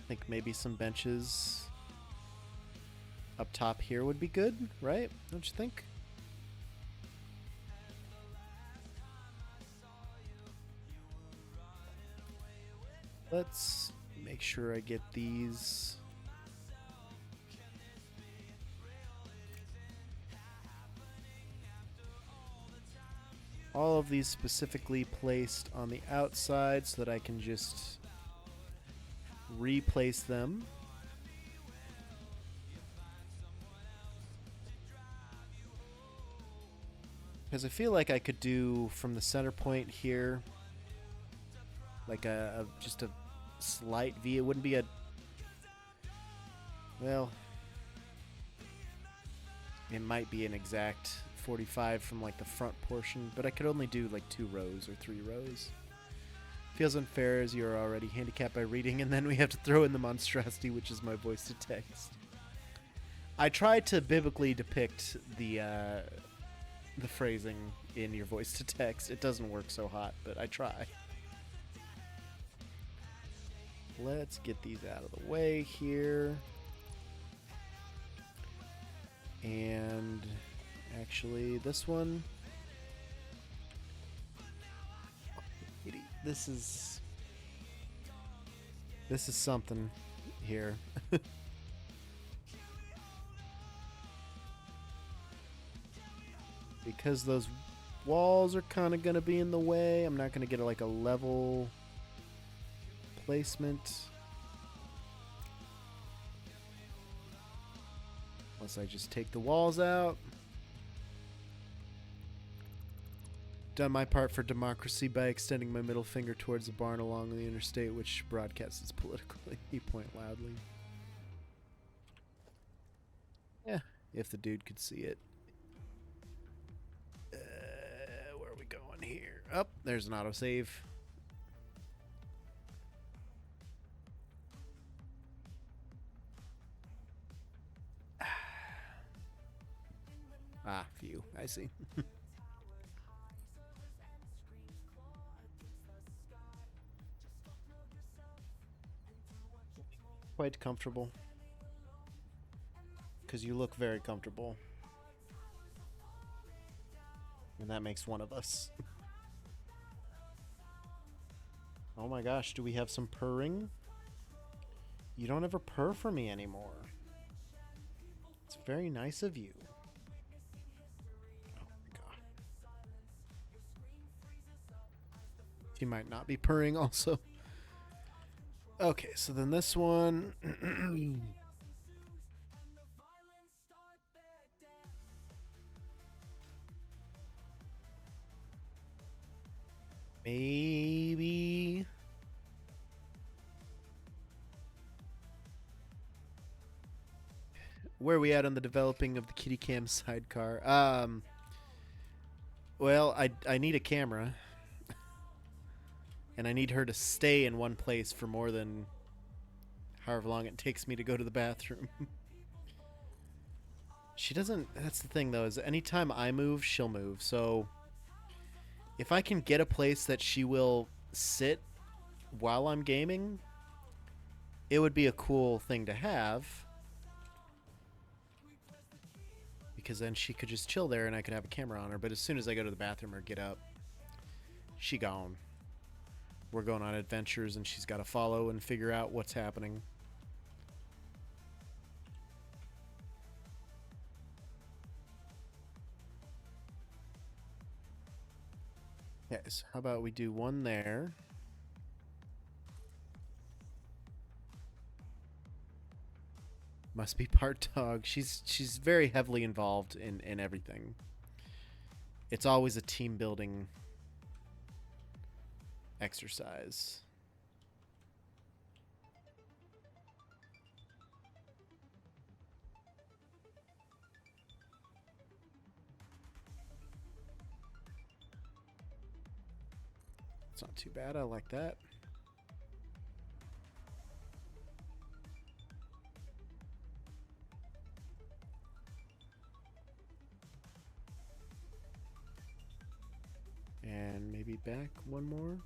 think maybe some benches up top here would be good, right? Don't you think? Let's make sure I get these. All of these specifically placed on the outside so that I can just replace them. Because I feel like I could do from the center point here like just a slight V. It wouldn't be a, well, it might be an exact 45 from like the front portion, but I could only do like 2 rows or 3 rows. Feels unfair as you're already handicapped by reading, and then we have to throw in the monstrosity, which is my voice to text. I tried to biblically depict the phrasing in your voice to text. It doesn't work so hot, but I try. Let's get these out of the way here. And actually, this one. This is something here. Because those walls are kind of going to be in the way, I'm not going to get like a level placement. Unless I just take the walls out. Done my part for democracy by extending my middle finger towards the barn along the interstate, which broadcasts politically. You point loudly. Yeah, if the dude could see it. Where are we going here? Oh, there's an autosave. Ah, view. I see. Quite comfortable. Because you look very comfortable. And that makes one of us. Oh my gosh, do we have some purring? You don't ever purr for me anymore. It's very nice of you. Oh my god. She might not be purring also. Okay, so then this one. Maybe. Where are we at on the developing of the kitty cam sidecar? Well, I need a camera. and I need her to stay in one place for more than however long it takes me to go to the bathroom. She doesn't... That's the thing, though, is anytime I move, she'll move. So if I can get a place that she will sit while I'm gaming, it would be a cool thing to have. Because then she could just chill there and I could have a camera on her. But as soon as I go to the bathroom or get up, she gone. We're going on adventures and she's got to follow and figure out what's happening. Yes, how about we do one there? Must be part dog. She's very heavily involved in everything. It's always a team building exercise. It's not too bad. I like that. And maybe back one more.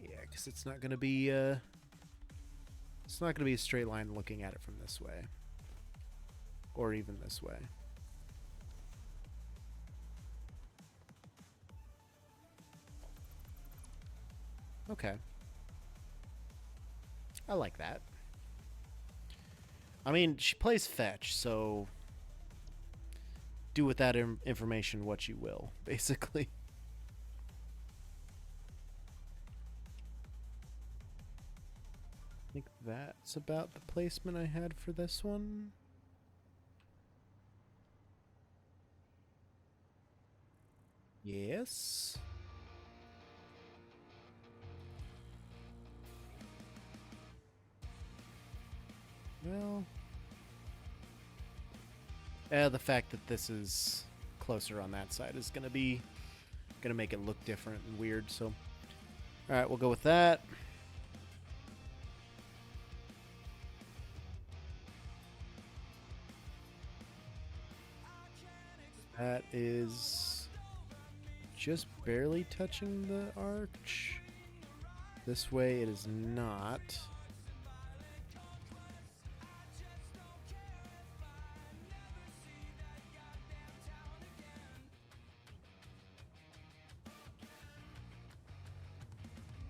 Yeah, because it's not going to be a straight line looking at it from this way, or even this way. Okay, I like that. I mean, she plays fetch, so do with that information what you will, basically. I think that's about the placement I had for this one. Yes. Well, the fact that this is closer on that side is gonna make it look different and weird. So, all right, we'll go with that. That is just barely touching the arch. This way, it is not.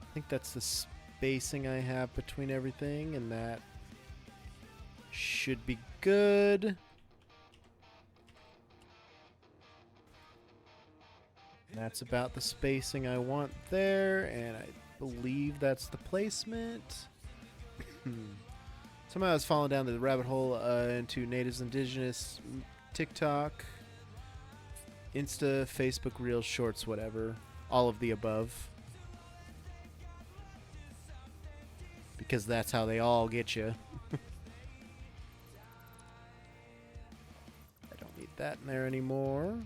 I think that's the spacing I have between everything, and that should be good. That's about the spacing I want there, and I believe that's the placement. Somehow I was falling down the rabbit hole into Natives Indigenous, TikTok, Insta, Facebook Reels, Shorts, whatever. All of the above. Because that's how they all get you. I don't need that in there anymore.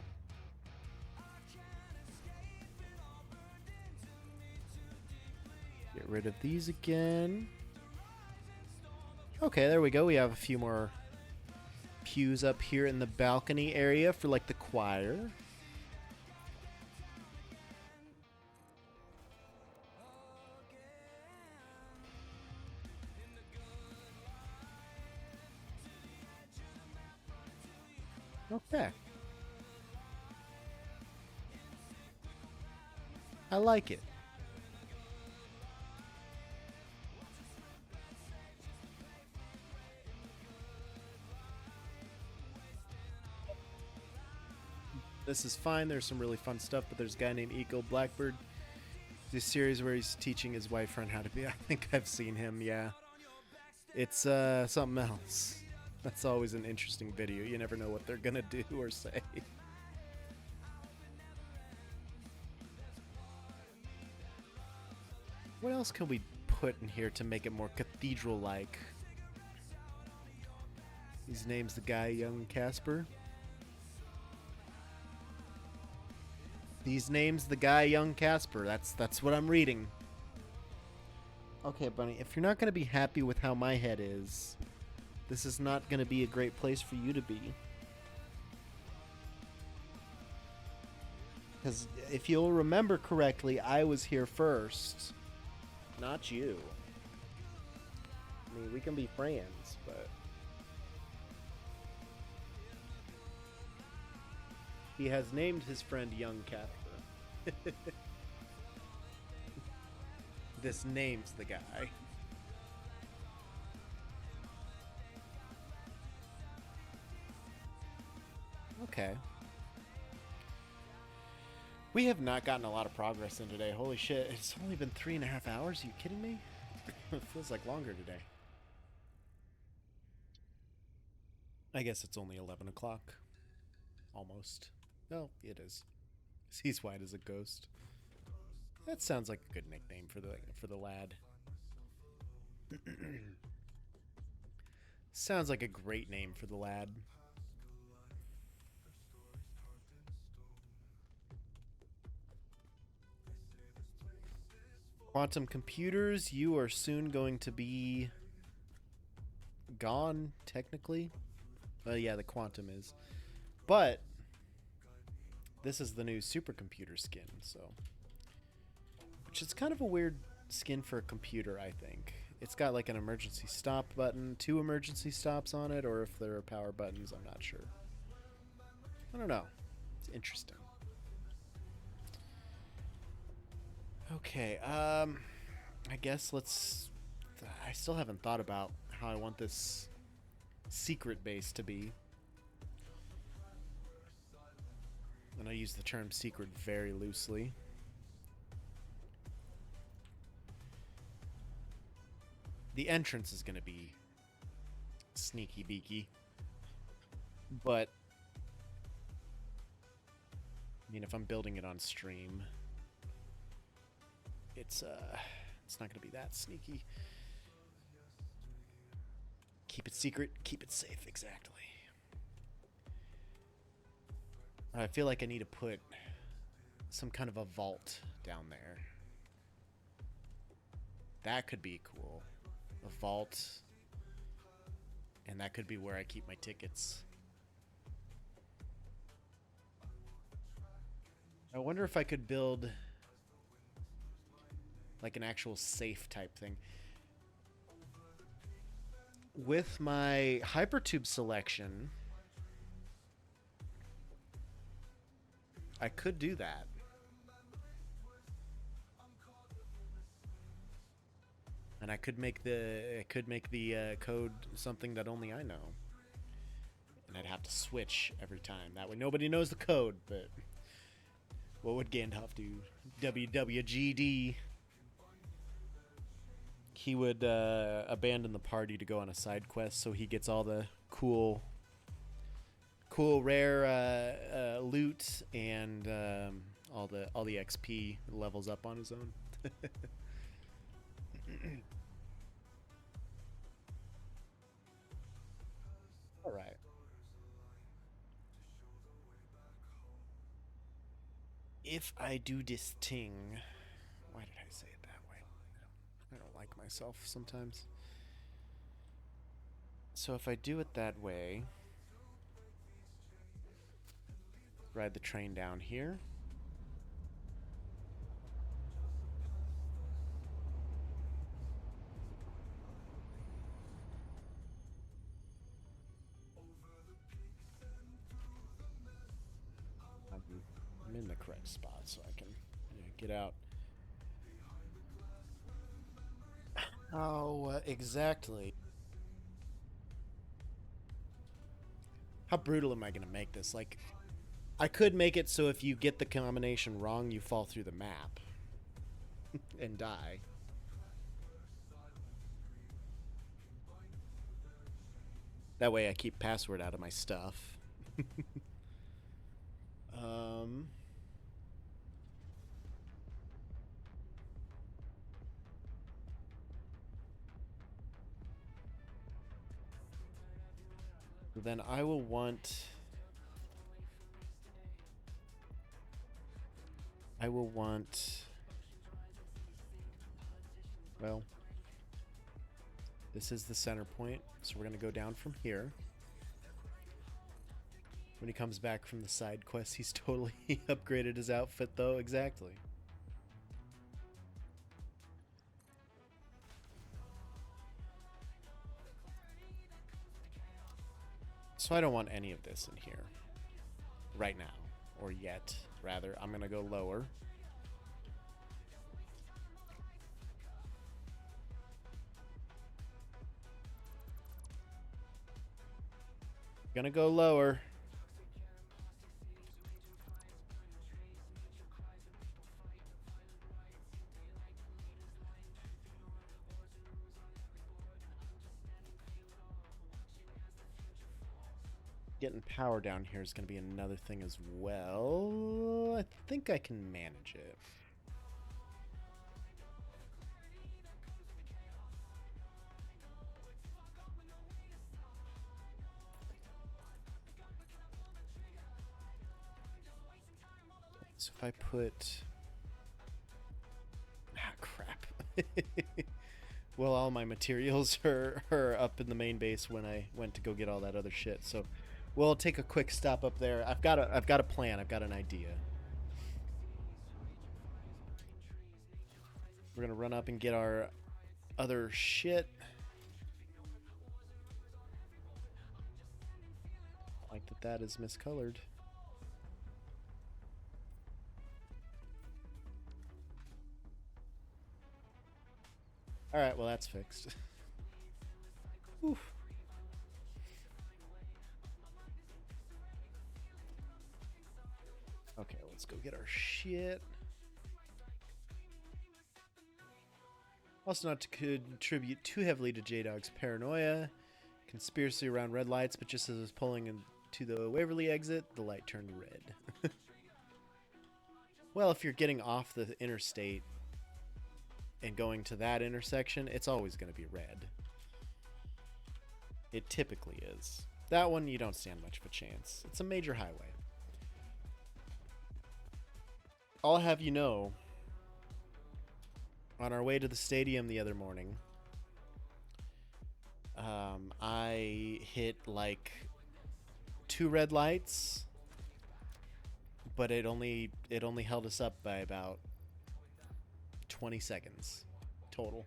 Get rid of these again. Okay, there we go. We have a few more pews up here in the balcony area for like the choir. Okay. I like it. This is fine. There's some really fun stuff, but there's a guy named Eagle Blackbird. This series where he's teaching his wife friend how to be. I think I've seen him, yeah. It's something else. That's always an interesting video. You never know what they're gonna do or say. What else can we put in here to make it more cathedral-like? His name's the guy, Young Casper. These names, the guy, young Casper. That's what I'm reading. Okay, Bunny, if you're not going to be happy with how my head is, this is not going to be a great place for you to be. Because if you'll remember correctly, I was here first, not you. I mean, we can be friends, but... He has named his friend Young Casper. This name's the guy. Okay. We have not gotten a lot of progress in today. Holy shit, it's only been 3.5 hours? Are you kidding me? It feels like longer today. I guess it's only 11 o'clock. Almost. No, it is. He's white as a ghost. That sounds like a good nickname for the lad. Sounds like a great name for the lad. Quantum computers, you are soon going to be gone, technically. Well, yeah, the quantum is. But this is the new supercomputer skin, so... Which is kind of a weird skin for a computer, I think. It's got like an emergency stop button, 2 emergency stops on it, or if there are power buttons, I'm not sure. I don't know. It's interesting. Okay, I guess let's... I still haven't thought about how I want this secret base to be. And I use the term secret very loosely. The entrance is going to be sneaky beaky. But, I mean, if I'm building it on stream... It's not gonna be that sneaky. Keep it secret, keep it safe, exactly. I feel like I need to put some kind of a vault down there. That could be cool. A vault. And that could be where I keep my tickets. I wonder if I could build... like an actual safe type thing. With my hypertube selection, I could do that. And I could make the code something that only I know. And I'd have to switch every time. That way nobody knows the code, but what would Gandalf do? WWGD. He would abandon the party to go on a side quest, so he gets all the cool rare loot and all the XP levels up on his own. All right. If I do this thing, why did I say it that way? I don't like myself sometimes. So if I do it that way, ride the train down here. I'm in the correct spot, so I can get out. Oh, exactly. How brutal am I going to make this? Like, I could make it so if you get the combination wrong, you fall through the map and die. That way I keep password out of my stuff. Then I will want I will want... Well, this is the center point, so we're going to go down from here. When he comes back from the side quest, he's totally upgraded his outfit, though. Exactly. So I don't want any of this in here right now, or yet, rather. I'm going to go lower. Gonna go lower. Getting power down here is going to be another thing as well. I think I can manage it. So if I put... Ah, crap. Well, all my materials are up in the main base when I went to go get all that other shit, so... We'll take a quick stop up there. I've got a plan. I've got an idea. We're gonna run up and get our other shit. Like that is miscolored. All right, well that's fixed. Oof. Okay, let's go get our shit. Also not to contribute too heavily to J-Dog's paranoia. Conspiracy around red lights, but just as I was pulling into the Waverly exit, the light turned red. Well, if you're getting off the interstate and going to that intersection, it's always going to be red. It typically is. That one, you don't stand much of a chance. It's a major highway. I'll have you know, on our way to the stadium the other morning, I hit like 2 red lights, but it only held us up by about 20 seconds total.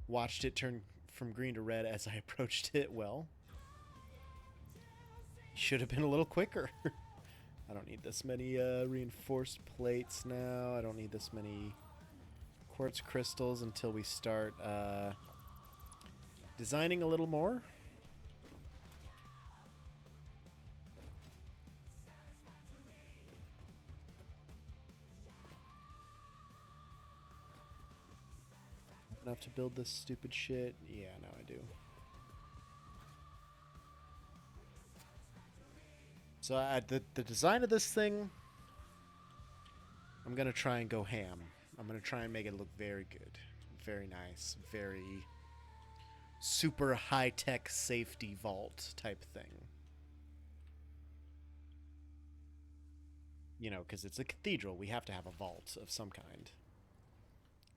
Watched it turn from green to red as I approached it. Well, should have been a little quicker. I don't need this many reinforced plates now. I don't need this many quartz crystals until we start designing a little more. Enough to build this stupid shit? Yeah, now I do. So the design of this thing, I'm going to try and go ham. I'm going to try and make it look very good. Very nice. Very super high-tech safety vault type thing. You know, because it's a cathedral. We have to have a vault of some kind.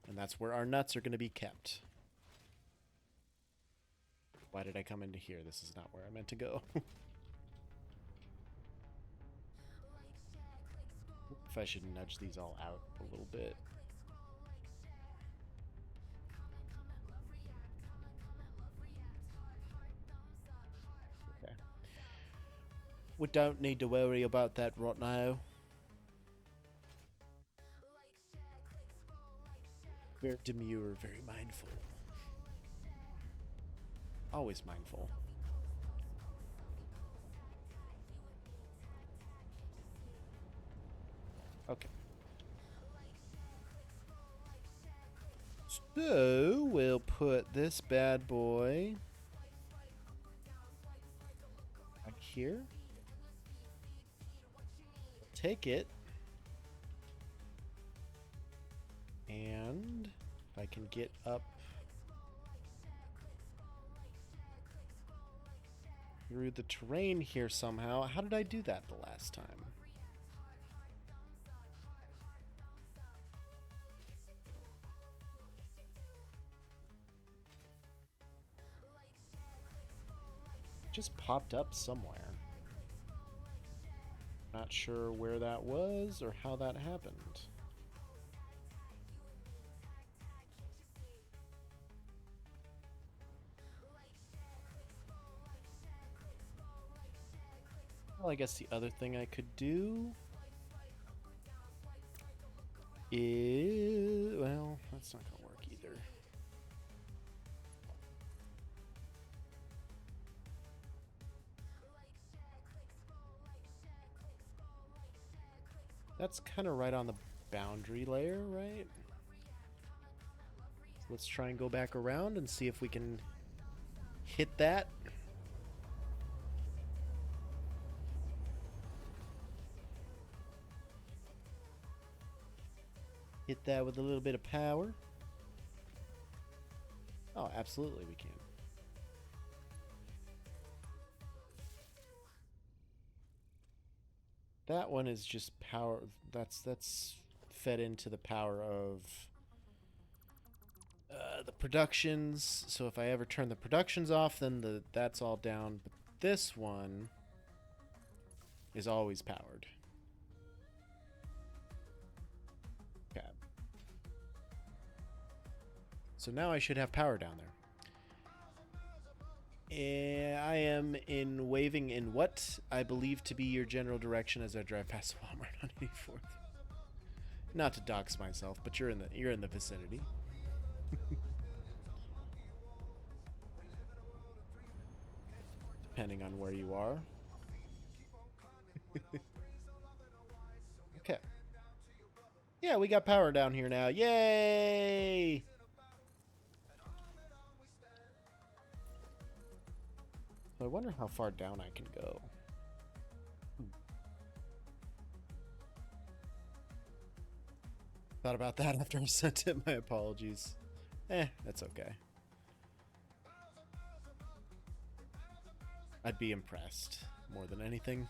And that's where our nuts are going to be kept. Why did I come into here? This is not where I meant to go. If I should nudge these all out a little bit. Okay. We don't need to worry about that right now. Very demure, very mindful. Always mindful. Okay. So, we'll put this bad boy back here. Take it. And if I can get up through the terrain here somehow. How did I do that the last time? just popped up somewhere. Not sure where that was or how that happened. Well, I guess the other thing I could do is... well, that's not gonna work either. That's kind of right on the boundary layer, right? So let's try and go back around and see if we can hit that. Hit that with a little bit of power. Oh, absolutely we can. That one is just power. That's fed into the power of the productions. So if I ever turn the productions off, then that's all down. But this one is always powered. Okay. So now I should have power down there. I am waving in what I believe to be your general direction as I drive past Walmart on 84th. Not to dox myself, but you're in the vicinity. Depending on where you are. Okay. Yeah, we got power down here now. Yay! I wonder how far down I can go. Thought about that after I sent it. My apologies. That's okay. I'd be impressed more than anything.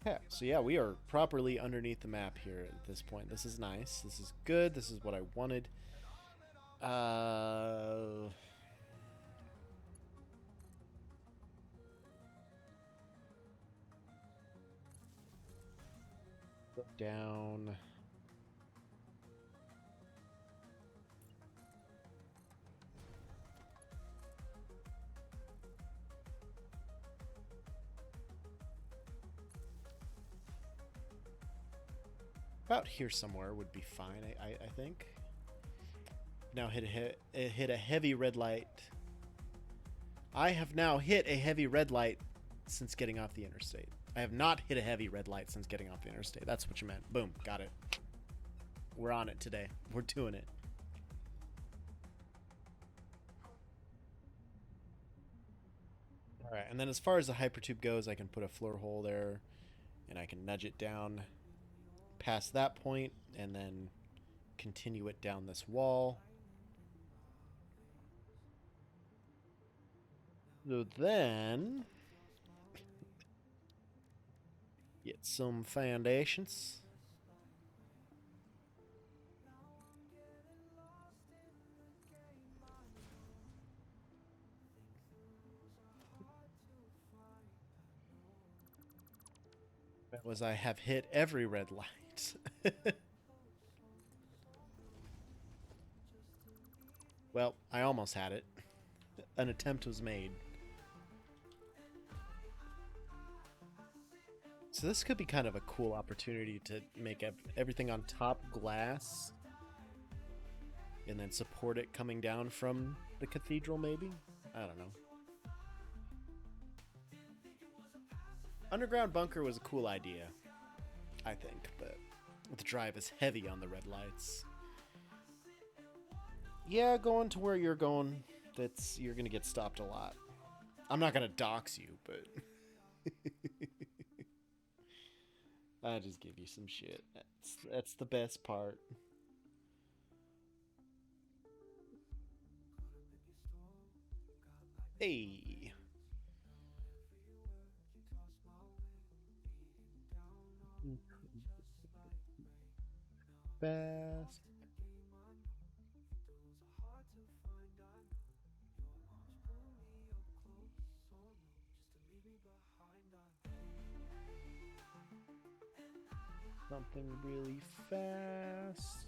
Okay, so yeah, we are properly underneath the map here at this point. This is nice. This is good. This is what I wanted. Down. About here somewhere would be fine, I think. Now hit a heavy red light. I have now hit a heavy red light since getting off the interstate. I have not hit a heavy red light since getting off the interstate. That's what you meant. Boom, got it. We're on it today. We're doing it. Alright, and then as far as the hypertube goes, I can put a floor hole there, and I can nudge it down past that point, and then continue it down this wall. So then get some foundations. That was I have hit every red light. Well, I almost had it. An attempt was made. So this could be kind of a cool opportunity to make everything on top glass and then support it coming down from the cathedral, maybe? I don't know. Underground bunker was a cool idea, I think, but the drive is heavy on the red lights. Yeah, going to where you're going, you're gonna get stopped a lot. I'm not gonna dox you, but I just give you some shit. That's the best part. Hey. fast. Something really fast.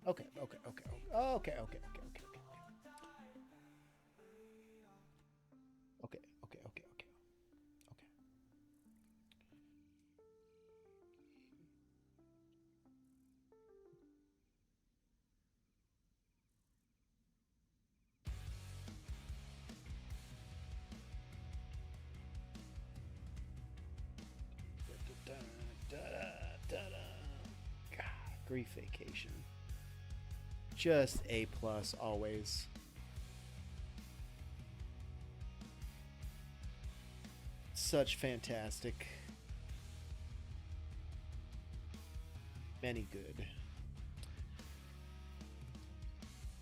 Okay, okay, okay, okay, okay, okay, okay, okay. Okay, okay, okay, okay. Okay. God, grief vacation. Just A plus always. Such fantastic. Many good.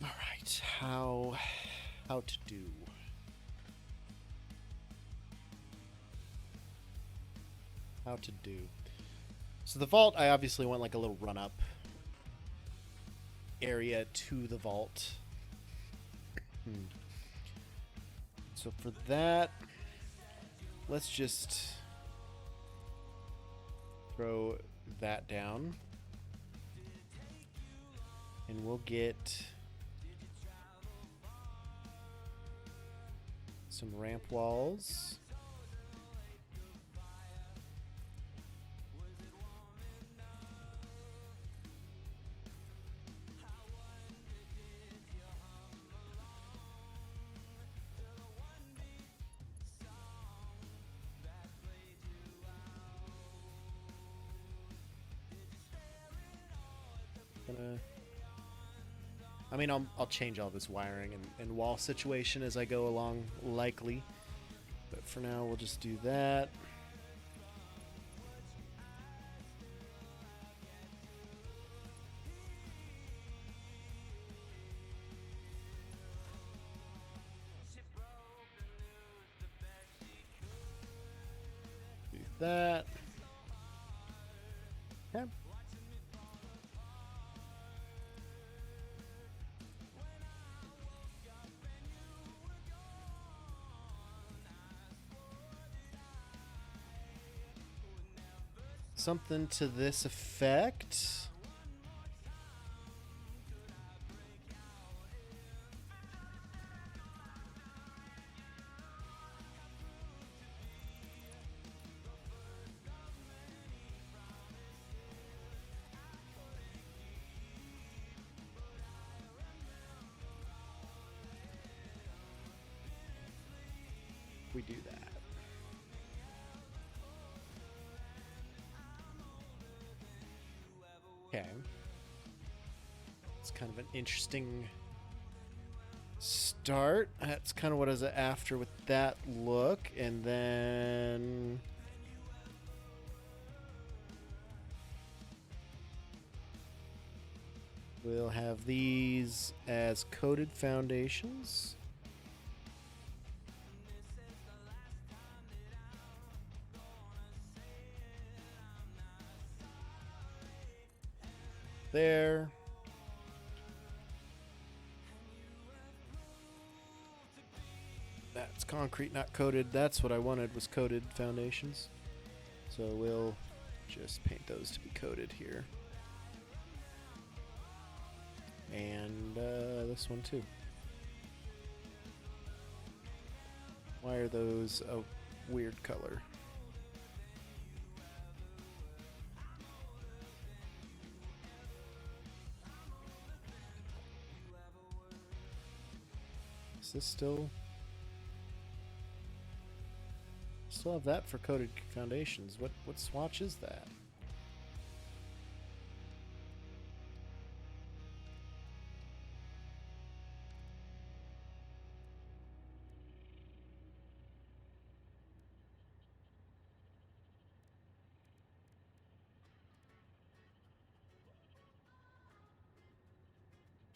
All right, how to do? How to do? So the vault, I obviously want like a little run up area to the vault. So for that, let's just throw that down. And we'll get some ramp walls. I mean, I'll change all this wiring and wall situation as I go along, likely. But for now, we'll just do that. Do that. Yeah. Something to this effect. We do that. Okay. It's kind of an interesting start. That's kind of what I was after with that look. And then we'll have these as coated foundations. There. That's concrete, not coated. That's what I wanted, was coated foundations. So we'll just paint those to be coated here. And this one too. Why are those a weird color? Is this still have that for coated foundations? What swatch is that?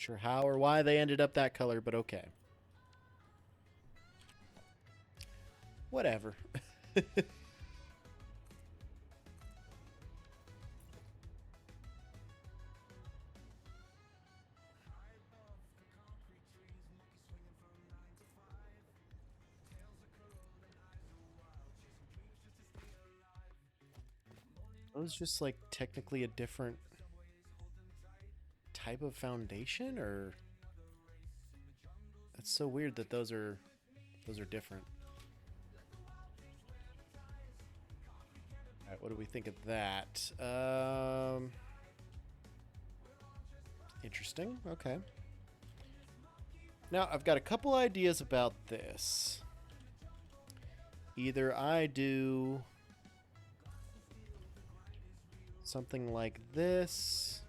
sure how or why they ended up that color, but okay. Whatever. It was just like technically a different type of foundation, or that's so weird that those are different. All right, what do we think of that? Interesting. Okay. Now I've got a couple ideas about this. Either I do something like this.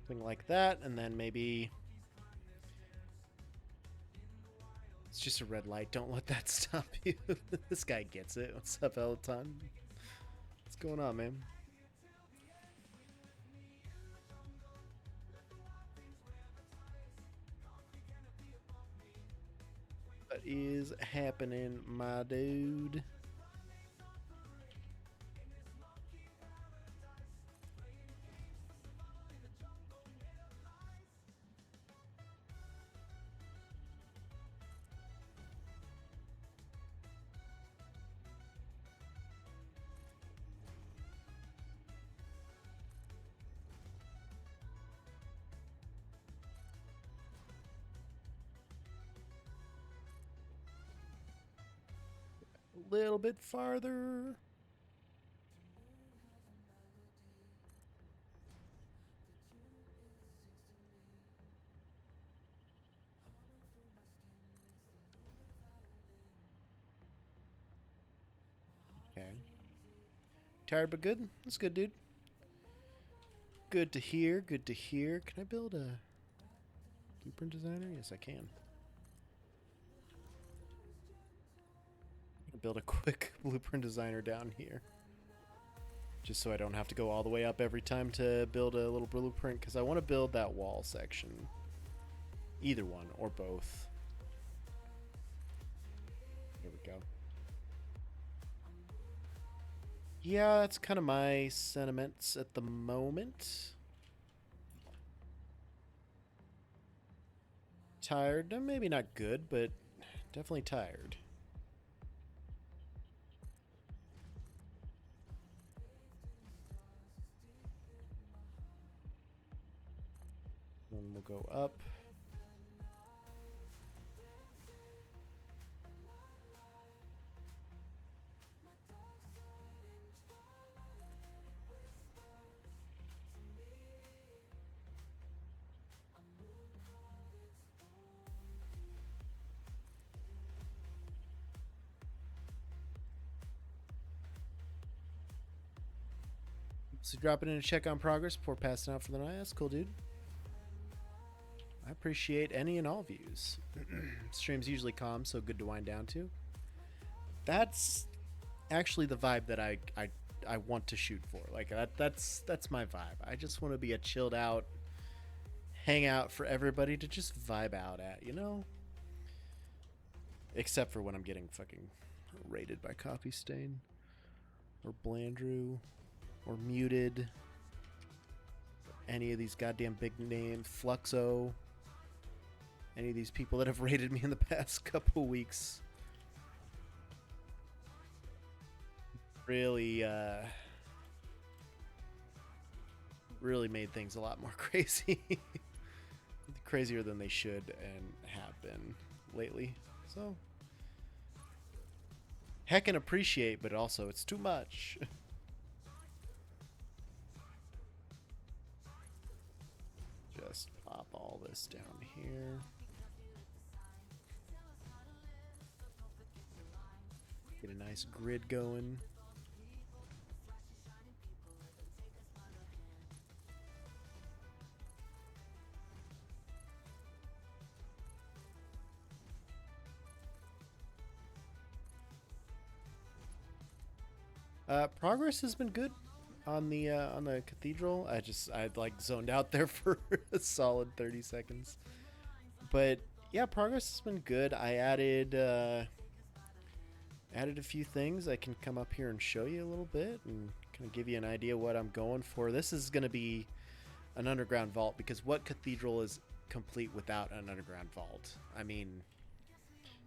Something like that, and then maybe it's just a red light. Don't let that stop you. This guy gets it. What's up, Peloton? What's going on, man? What is happening, my dude? A little bit farther. Okay. Tired but good? That's good, dude. Good to hear. Good to hear. Can I build a blueprint designer? Yes, I can. Build a quick blueprint designer down here, just so I don't have to go all the way up every time to build a little blueprint, because I want to build that wall section, either one or both. There we go. Yeah, that's kind of my sentiments at the moment. Tired, maybe not good, but definitely tired. Then we'll go up. So dropping in a check on progress before passing out for the night. That's cool, dude. I appreciate any and all views. Stream's usually calm, so good to wind down to. That's actually the vibe that I want to shoot for. Like that's my vibe. I just want to be a chilled out hangout for everybody to just vibe out at, you know? Except for when I'm getting fucking raided by Copy Stain or Blandrew or Muted. Any of these goddamn big names, Fluxo. Any of these people that have raided me in the past couple weeks. Really, really made things a lot more crazy. Crazier than they should and have been lately. So, heckin' appreciate, but also it's too much. Just pop all this down here. Get a nice grid going. Progress has been good on the cathedral. I'd like zoned out there for a solid 30 seconds. But yeah, progress has been good. I added a few things. I can come up here and show you a little bit and kind of give you an idea what I'm going for. This is going to be an underground vault, because what cathedral is complete without an underground vault? I mean,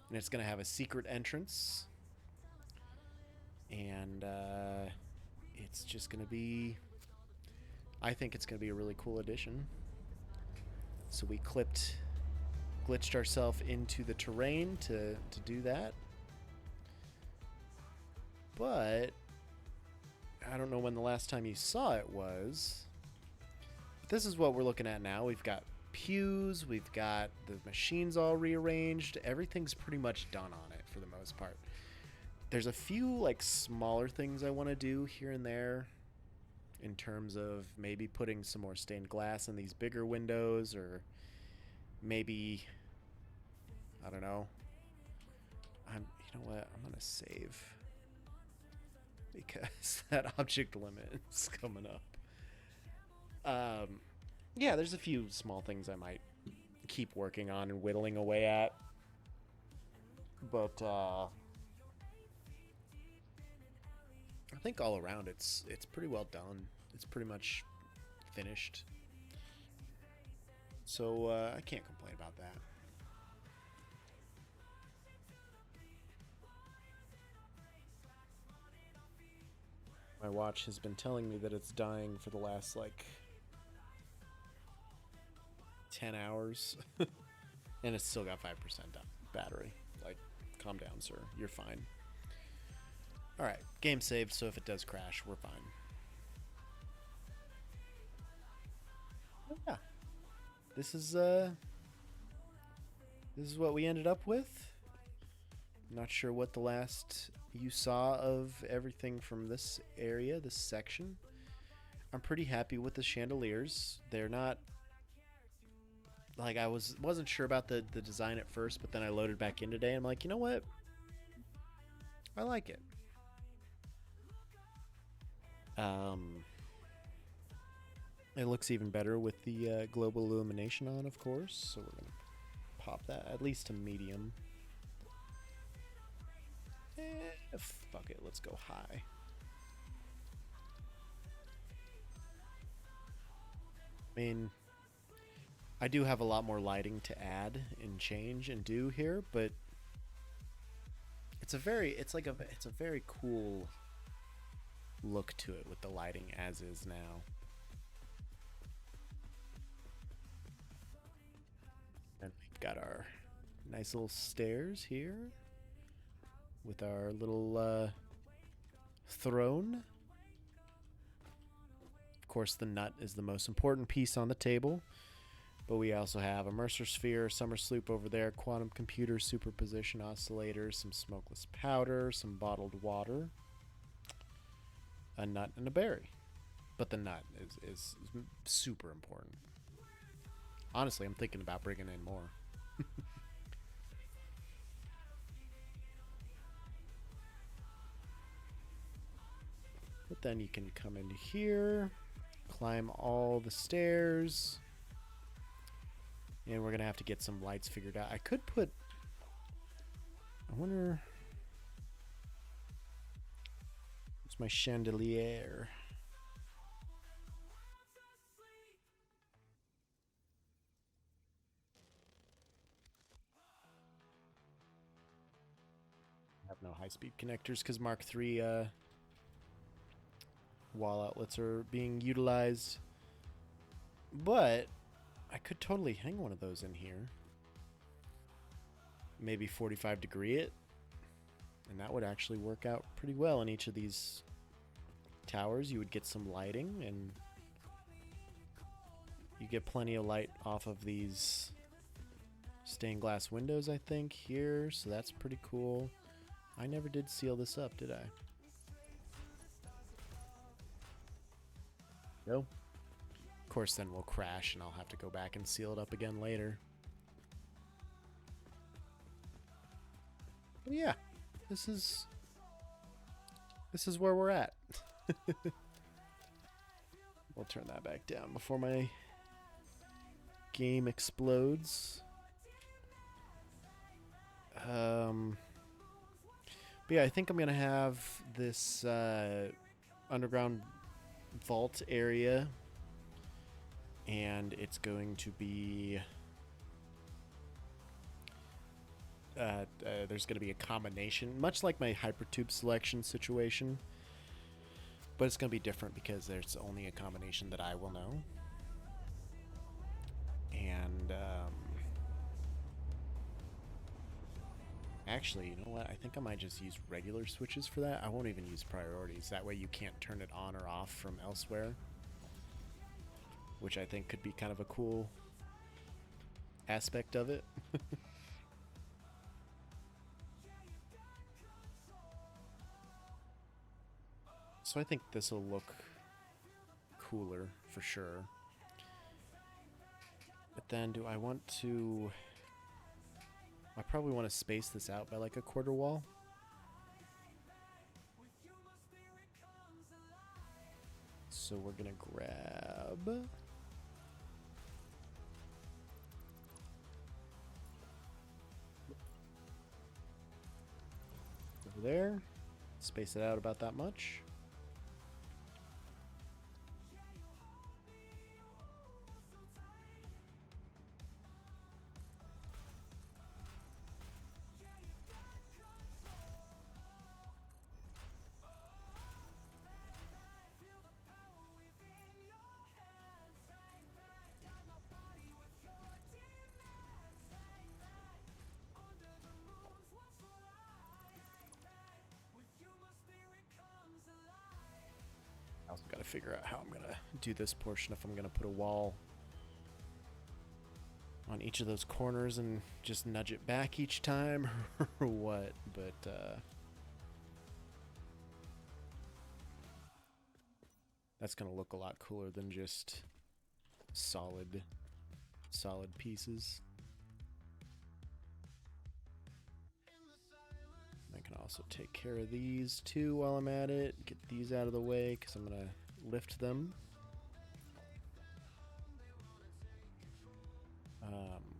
and it's going to have a secret entrance. And it's just going to be, I think it's going to be a really cool addition. So we glitched ourselves into the terrain to do that. But I don't know when the last time you saw it was. But this is what we're looking at now. We've got pews, we've got the machines all rearranged. Everything's pretty much done on it for the most part. There's a few like smaller things I want to do here and there, in terms of maybe putting some more stained glass in these bigger windows, or maybe, I don't know. You know what? I'm gonna save, because that object limit is coming up. Yeah, there's a few small things I might keep working on and whittling away at, but I think all around it's pretty well done. It's pretty much finished. So I can't complain about that. My watch has been telling me that it's dying for the last like 10 hours. And it's still got 5% battery. Like, calm down, sir. You're fine. Alright, game saved, so if it does crash, we're fine. Yeah. This is what we ended up with. Not sure what the last you saw of everything from this area, this section. I'm pretty happy with the chandeliers. They're not, like, I wasn't sure about the design at first, but then I loaded back in today and I'm like, you know what? I like it. It looks even better with the global illumination on, of course. So we're gonna pop that at least to medium. Fuck it, let's go high. I mean, I do have a lot more lighting to add and change and do here, but it's a very cool look to it with the lighting as is now. And we've got our nice little stairs here with our little throne. Of course, the nut is the most important piece on the table, but we also have a Mercer sphere, summer sloop over there, quantum computer, superposition oscillators, some smokeless powder, some bottled water, a nut, and a berry. But the nut is super important. Honestly, I'm thinking about bringing in more. But then you can come into here, climb all the stairs, and we're gonna have to get some lights figured out. I could put, I wonder, where's my chandelier? I have no high-speed connectors because Mark III wall outlets are being utilized, but I could totally hang one of those in here. Maybe 45 degree it, and that would actually work out pretty well in each of these towers. You would get some lighting, and you get plenty of light off of these stained glass windows, I think, here, so that's pretty cool. I never did seal this up, did I? No. Of course, then we'll crash and I'll have to go back and seal it up again later. But yeah, this is this is where we're at. We'll turn that back down before my game explodes. But yeah, I think I'm gonna have this underground vault area, and it's going to be there's going to be a combination, much like my hypertube selection situation, but it's going to be different because there's only a combination that I will know. And actually, you know what? I think I might just use regular switches for that. I won't even use priorities. That way you can't turn it on or off from elsewhere, which I think could be kind of a cool aspect of it. So I think this will look cooler for sure. But then do I want to... I probably want to space this out by like a quarter wall. So we're gonna grab... over there. Space it out about that much. I also got to figure out how I'm going to do this portion, if I'm going to put a wall on each of those corners and just nudge it back each time or what, but that's going to look a lot cooler than just solid pieces. I can also take care of these too while I'm at it. Get these out of the way because I'm going to lift them.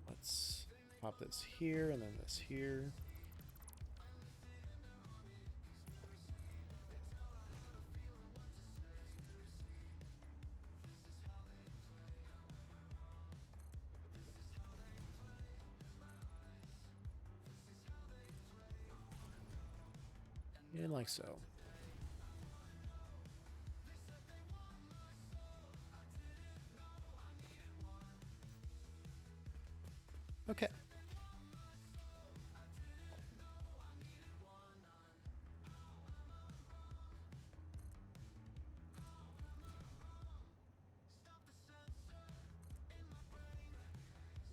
Let's pop this here and then this here. And like so. Okay.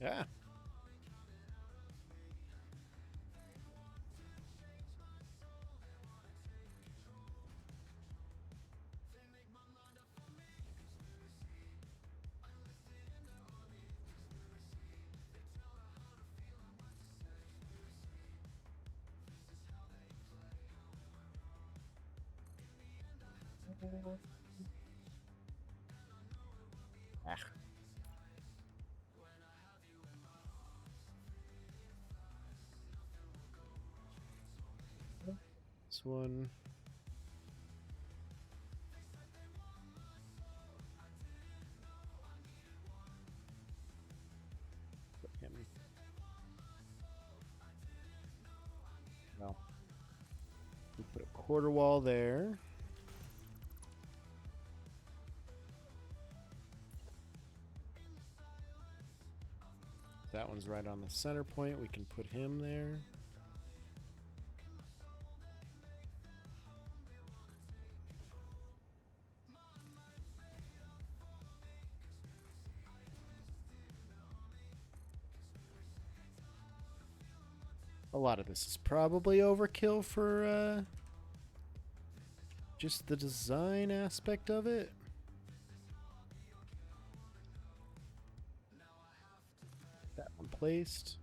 Yeah. Ah. This one. Put him. Well, we put a quarter wall there. That one's right on the center point. We can put him there. A lot of this is probably overkill for just the design aspect of it. That one placed.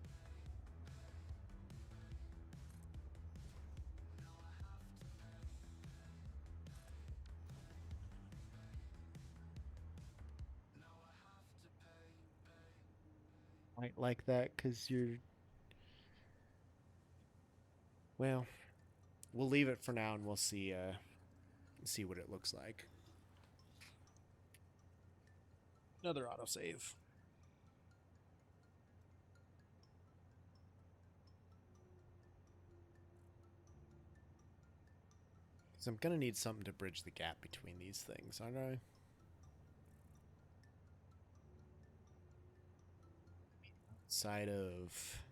quite like that because you're. Well, we'll leave it for now and we'll see what it looks like. Another autosave. Because I'm going to need something to bridge the gap between these things, aren't I? Side of...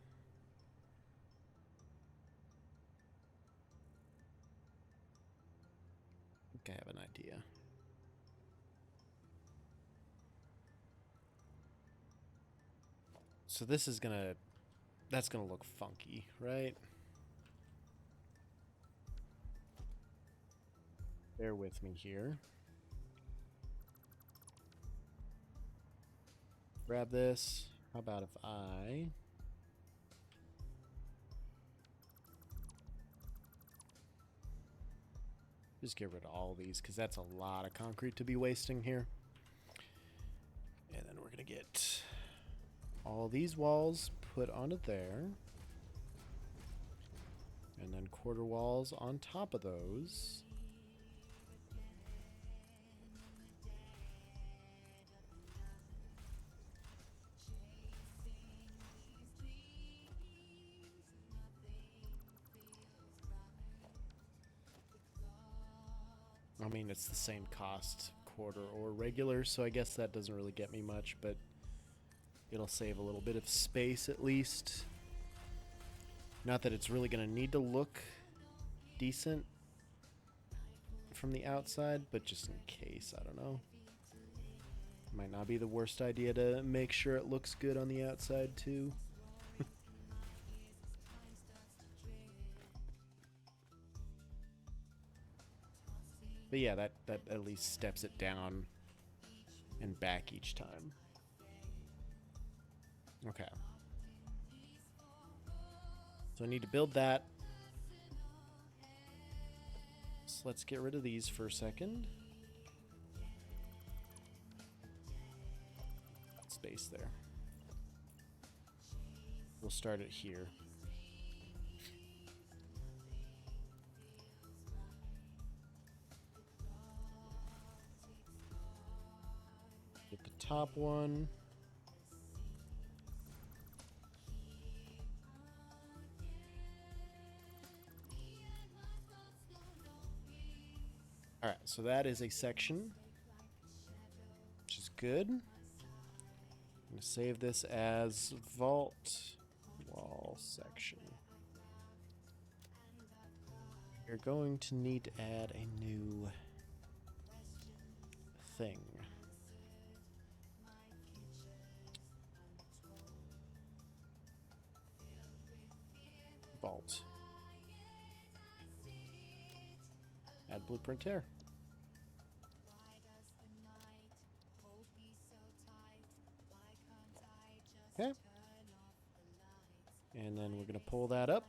I think I have an idea. So this is gonna... That's gonna look funky, right? Bear with me here. Grab this. How about if I... just get rid of all these, because that's a lot of concrete to be wasting here. And then we're going to get all these walls put onto there. And then quarter walls on top of those. I mean, it's the same cost, quarter or regular, so I guess that doesn't really get me much, but it'll save a little bit of space at least. Not that it's really going to need to look decent from the outside, but just in case, I don't know. Might not be the worst idea to make sure it looks good on the outside too. But yeah, that at least steps it down and back each time. Okay. So I need to build that. So let's get rid of these for a second. Space there. We'll start it here. Get the top one. Alright, so that is a section, which is good. I'm going to save this as vault wall section. You're going to need to add a new thing. Vault. Add blueprint here. Okay. And then we're going to pull that up.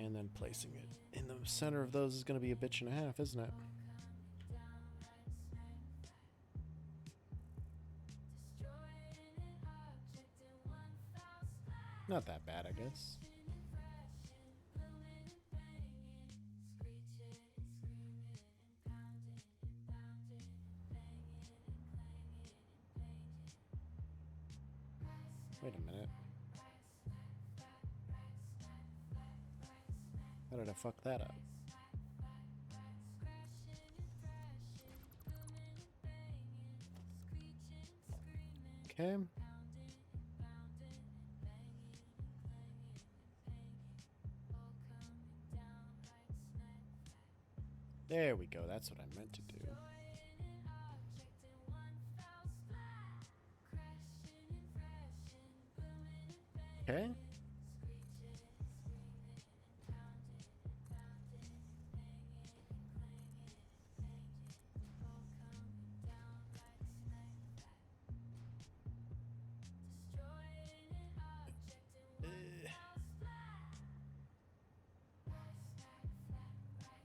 And then placing it in the center of those is going to be a bitch and a half, isn't it? Not that bad, I guess. Wait a minute. How did I fuck that up? Okay. There we go. That's what I meant to do. Okay.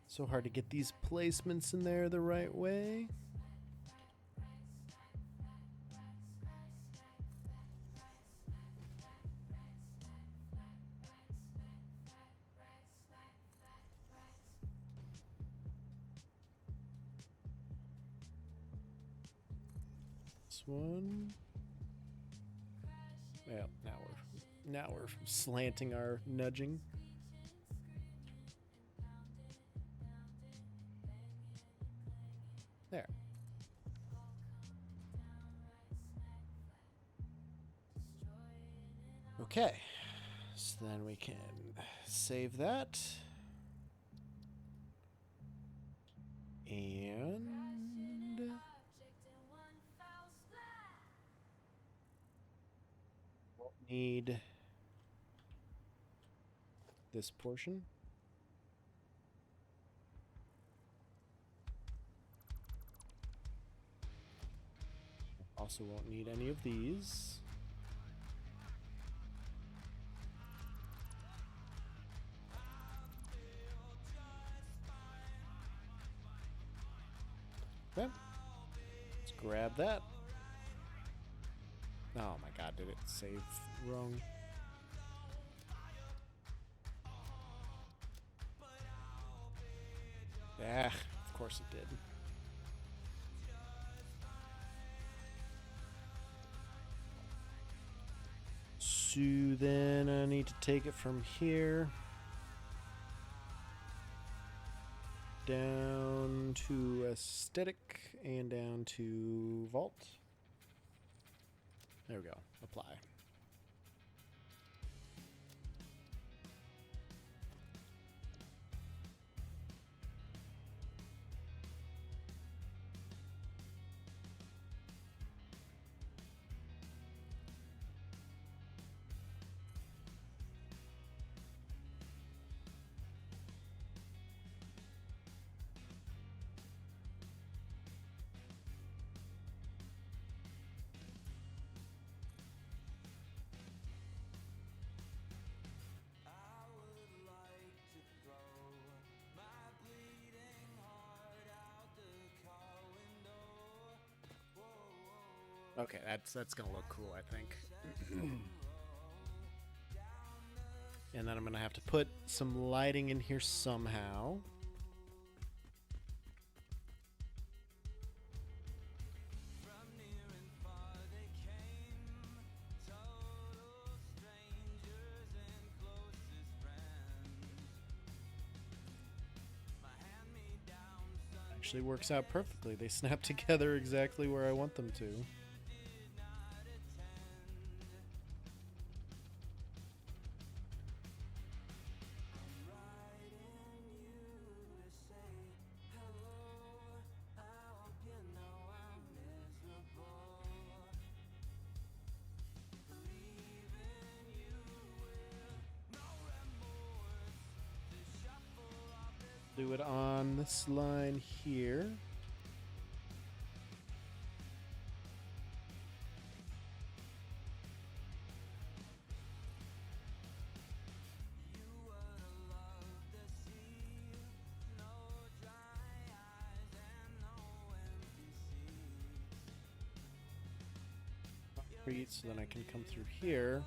So hard to get these placements in there the right way. This one. Well, now we're slanting our nudging. There. Okay. So then we can save that. And we'll need this portion. Also won't need any of these. Okay. Let's grab that. Oh my god, did it save wrong? Yeah, of course it did. So then I need to take it from here down to aesthetic and down to vault. There we go. Apply. Okay, that's gonna look cool, I think. And then I'm gonna have to put some lighting in here somehow. Actually works out perfectly. They snap together exactly where I want them to. Do it on this line here. Concrete, so then I can come through here.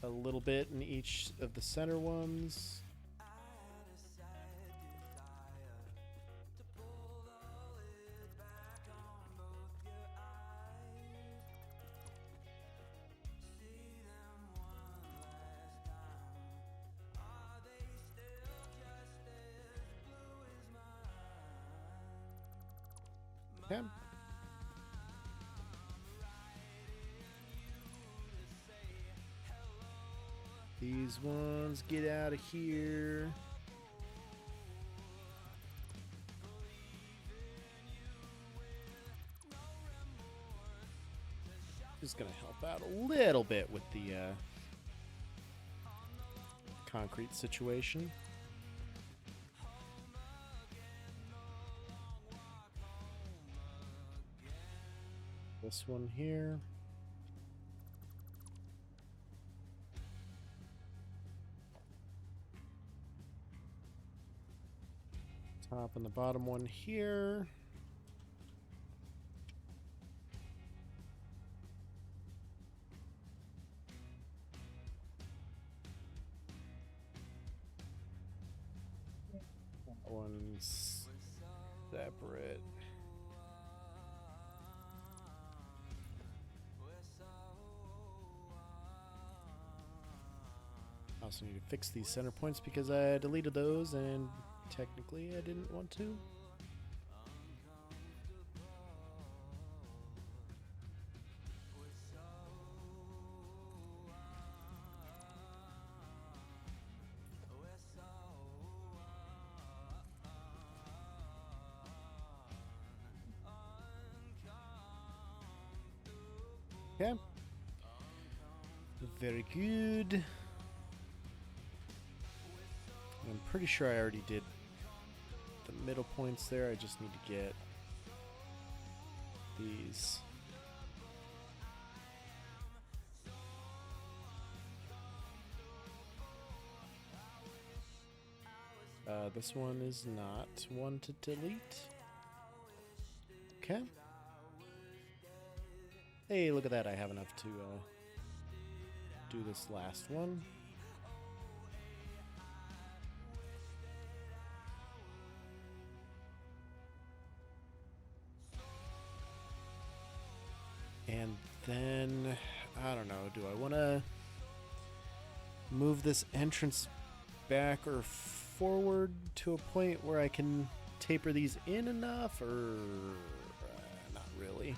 A little bit in each of the center ones. Okay. These ones get out of here. just gonna help out a little bit with the concrete situation. This one here. Top and the bottom one here. That one's separate. I also need to fix these center points because I deleted those and technically I didn't want to. Okay. Very good. I'm pretty sure I already did the middle points there. I just need to get these. This one is not one to delete. Okay. Hey, look at that. I have enough to do this last one. And then, I don't know, do I want to move this entrance back or forward to a point where I can taper these in enough, or not really?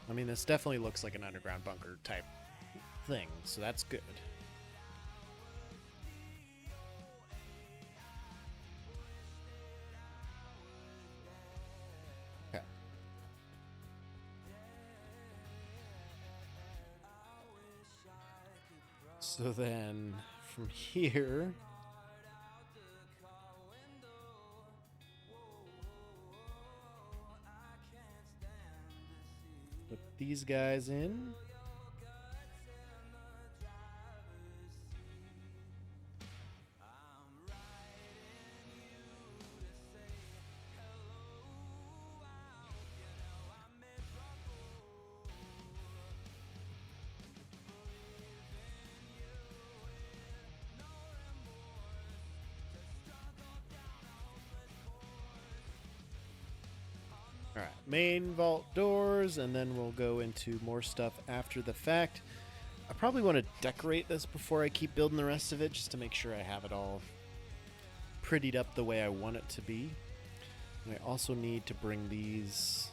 I mean, this definitely looks like an underground bunker type thing, so that's good. Okay. So then, from here... put these guys in. Alright, main vault doors, and then we'll go into more stuff after the fact. I probably want to decorate this before I keep building the rest of it, just to make sure I have it all prettied up the way I want it to be. And I also need to bring these...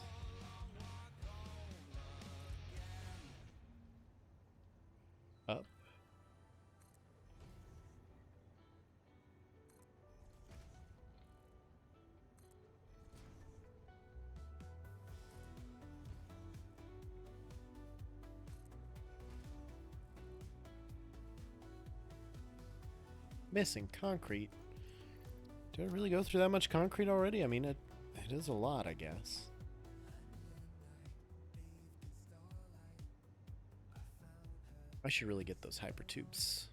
up. Missing concrete. Did I really go through that much concrete already? I mean, it is a lot, I guess. I should really get those hypertubes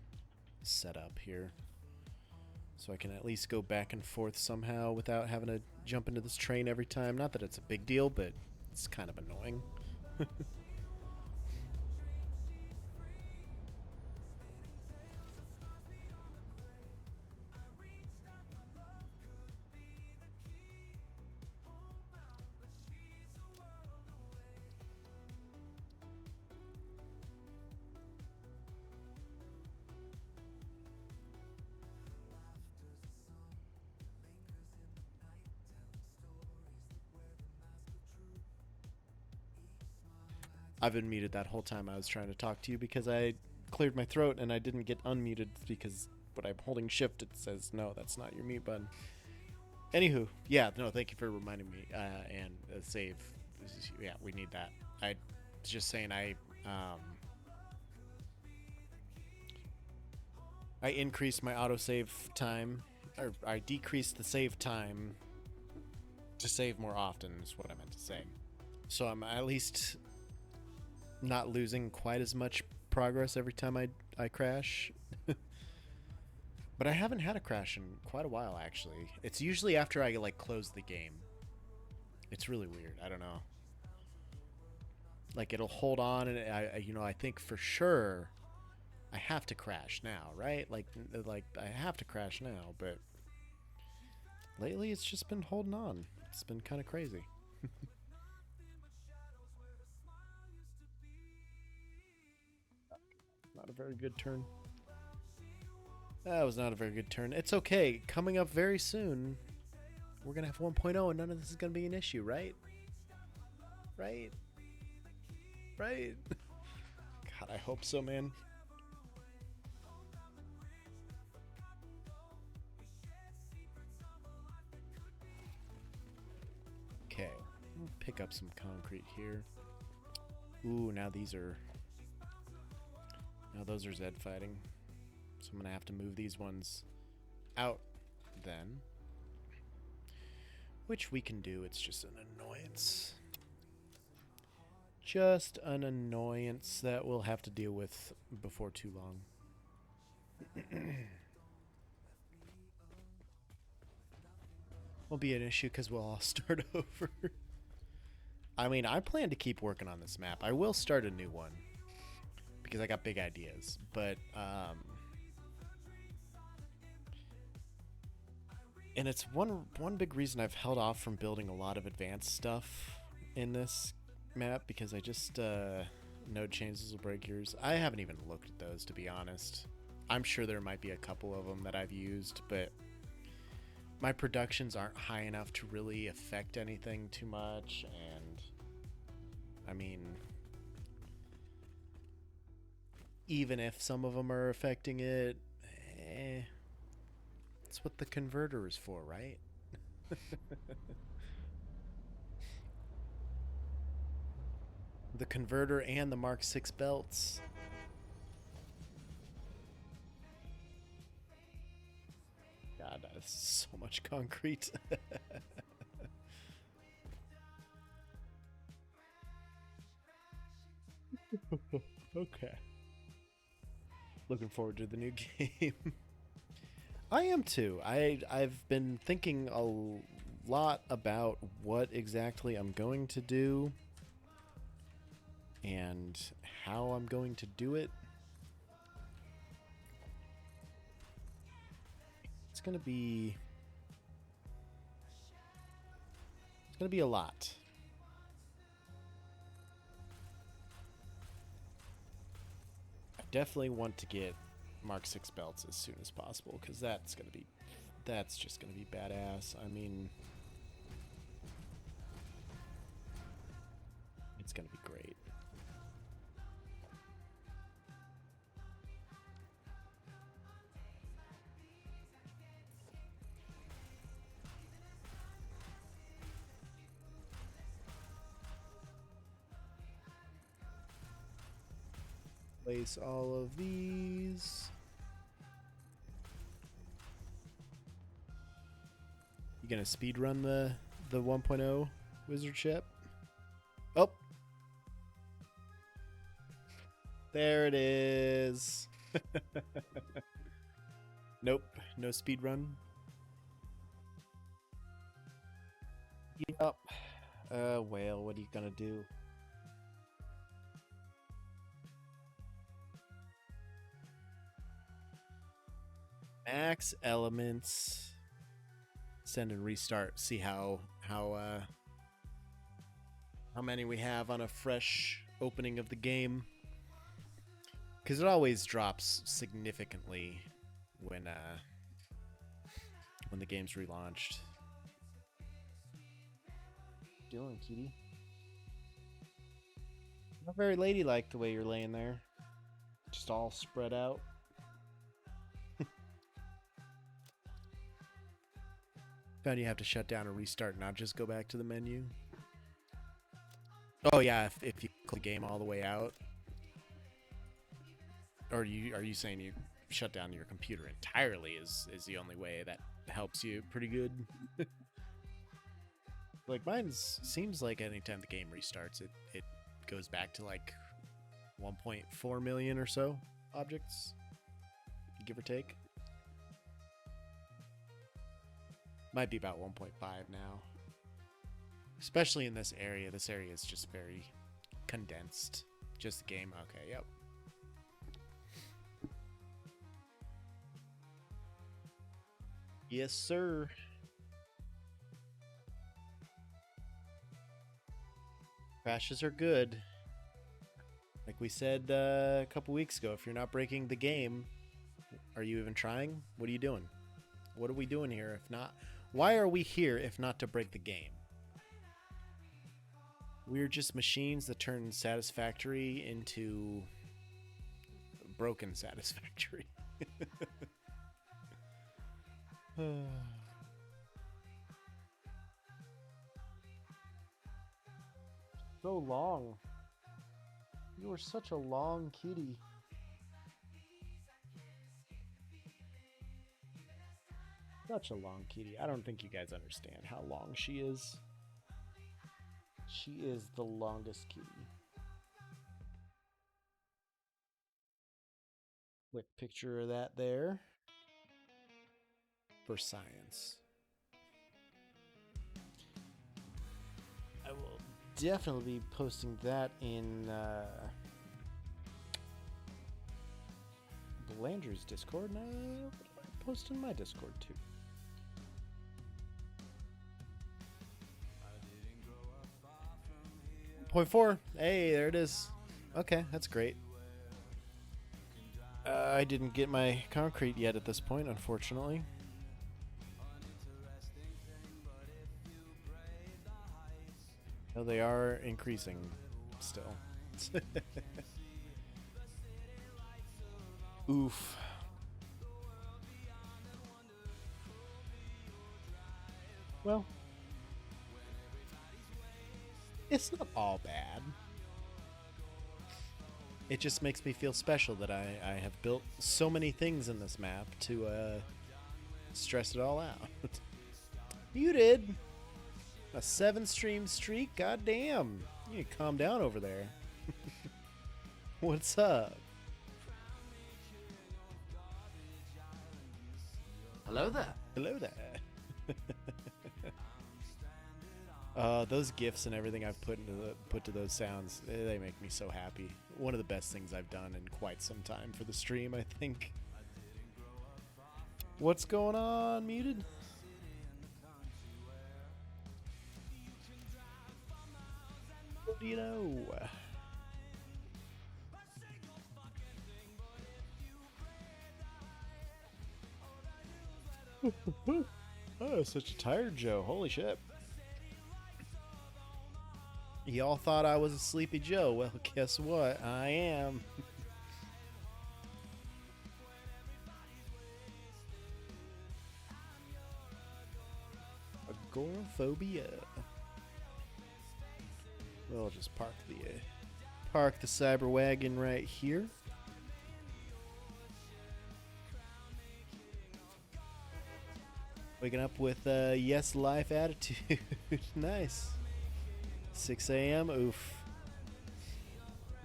set up here, so I can at least go back and forth somehow without having to jump into this train every time. Not that it's a big deal, but it's kind of annoying. I've been muted that whole time I was trying to talk to you because I cleared my throat and I didn't get unmuted because when I'm holding shift it says no, that's not your mute button. Anywho, yeah, no, thank you for reminding me. And save, yeah, we need that. I was just saying I increased my autosave time, or I decreased the save time to save more often, is what I meant to say. So I'm at least not losing quite as much progress every time I crash. But I haven't had a crash in quite a while, actually. It's usually after I like close the game. It's really weird. I don't know. Like it'll hold on, and I think for sure I have to crash now, right? Like I have to crash now, but lately it's just been holding on. It's been kind of crazy. Not a very good turn. That was not a very good turn. It's okay. Coming up very soon, we're going to have 1.0 and none of this is going to be an issue, right? Right? Right? God, I hope so, man. Okay. We'll pick up some concrete here. Ooh, now those are Zed fighting. So I'm going to have to move these ones out then. Which we can do. It's just an annoyance. Just an annoyance that we'll have to deal with before too long. Won't be an issue because we'll all start over. I mean, I plan to keep working on this map. I will start a new one because I got big ideas. But, and it's one big reason I've held off from building a lot of advanced stuff in this map because I just node changes will break yours. I haven't even looked at those, to be honest. I'm sure there might be a couple of them that I've used, but my productions aren't high enough to really affect anything too much. And I mean, even if some of them are affecting it, that's what the converter is for, right? The converter and the Mark 6 belts. God, that's so much concrete. Okay. Looking forward to the new game. I am too. I've been thinking a lot about what exactly I'm going to do and how I'm going to do it. It's gonna be a lot. I definitely want to get Mark 6 belts as soon as possible because that's just gonna be badass. I mean, it's gonna be great. Place all of these. You gonna speed run the 1.0 wizard ship? Oh, there it is. Nope, no speed run. Yep. Well, what are you gonna do? Max elements. Send and restart. See how many we have on a fresh opening of the game. Because it always drops significantly when the game's relaunched. What are you doing, kitty? Not very ladylike the way you're laying there. Just all spread out. Found you have to shut down and restart, not just go back to the menu. Oh yeah, if you click the game all the way out. Or are you saying you shut down your computer entirely is the only way that helps you pretty good? Like mine seems like anytime the game restarts, it goes back to like 1.4 million or so objects, give or take. Might be about 1.5 now. Especially in this area. This area is just very condensed. Just the game. Okay, yep. Yes, sir. Crashes are good. Like we said a couple weeks ago, if you're not breaking the game, are you even trying? What are you doing? What are we doing here if not? Why are we here if not to break the game? We're just machines that turn satisfactory into broken satisfactory. So long. You are such a long kitty. Such a long kitty. I don't think you guys understand how long she is. She is the longest kitty. Quick picture of that there. For science. I will definitely be posting that in Blandrew's Discord, and I'll post in my Discord too. Point 4. Hey, there it is. Okay, that's great. I didn't get my concrete yet at this point, unfortunately. No, they are increasing still. Oof. Well, it's not all bad. It just makes me feel special that I have built so many things in this map to stress it all out. You did. A 7-stream streak? Goddamn. You need to calm down over there. What's up? Hello there. Hello there. Those gifs and everything I've put to those sounds, they make me so happy. One of the best things I've done in quite some time for the stream, I think. What's going on, Muted? What do you know? Oh, such a tired Joe. Holy shit. Y'all thought I was a sleepy Joe. Well, guess what? I am. Agoraphobia. We'll just park the cyber wagon right here. Waking up with yes life attitude. Nice. 6 a.m. Oof.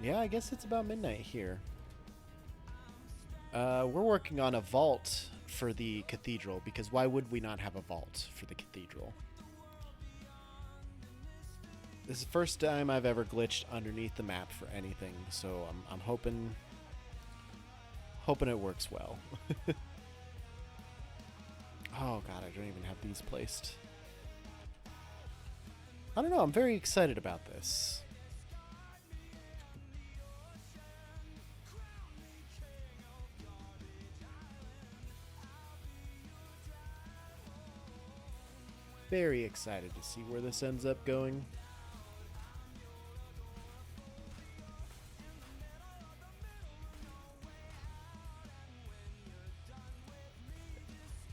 Yeah, I guess it's about midnight here. We're working on a vault for the cathedral, because why would we not have a vault for the cathedral? This is the first time I've ever glitched underneath the map for anything, so I'm hoping it works well. Oh god, I don't even have these placed. I don't know, I'm very excited about this. Very excited to see where this ends up going.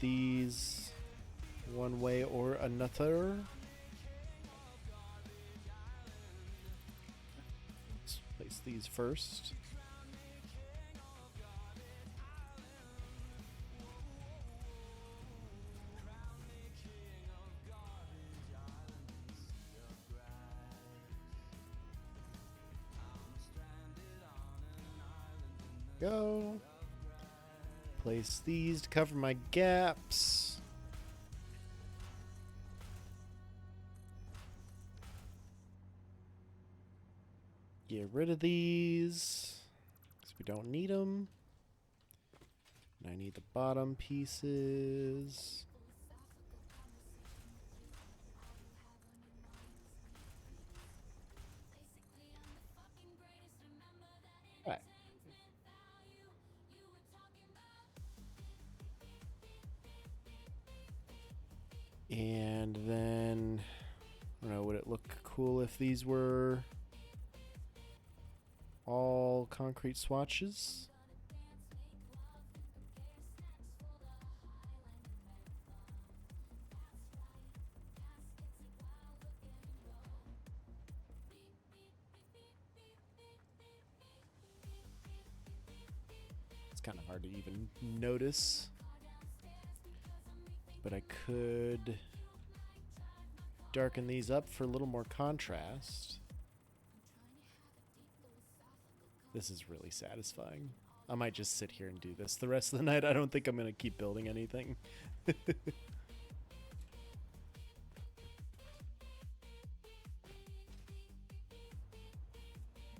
These one way or another. Let's place these first. Go. Place these to cover my gaps. Get rid of these because we don't need them. And I need the bottom pieces. All right. And then, I don't know, would it look cool if these were all concrete swatches? It's kind of hard to even notice. But I could darken these up for a little more contrast. This is really satisfying. I might just sit here and do this the rest of the night. I don't think I'm going to keep building anything.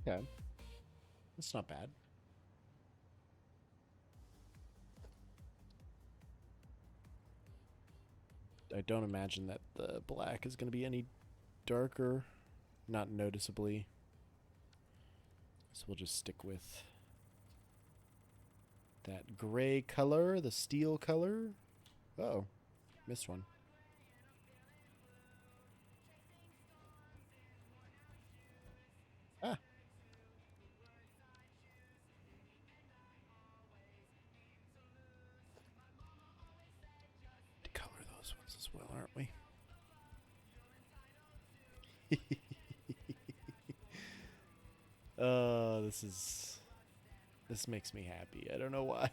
Okay. That's not bad. I don't imagine that the black is going to be any darker, not noticeably. So we'll just stick with that gray color, the steel color. Uh-oh, missed one. Ah. Color those ones as well, aren't we? This makes me happy. I don't know why.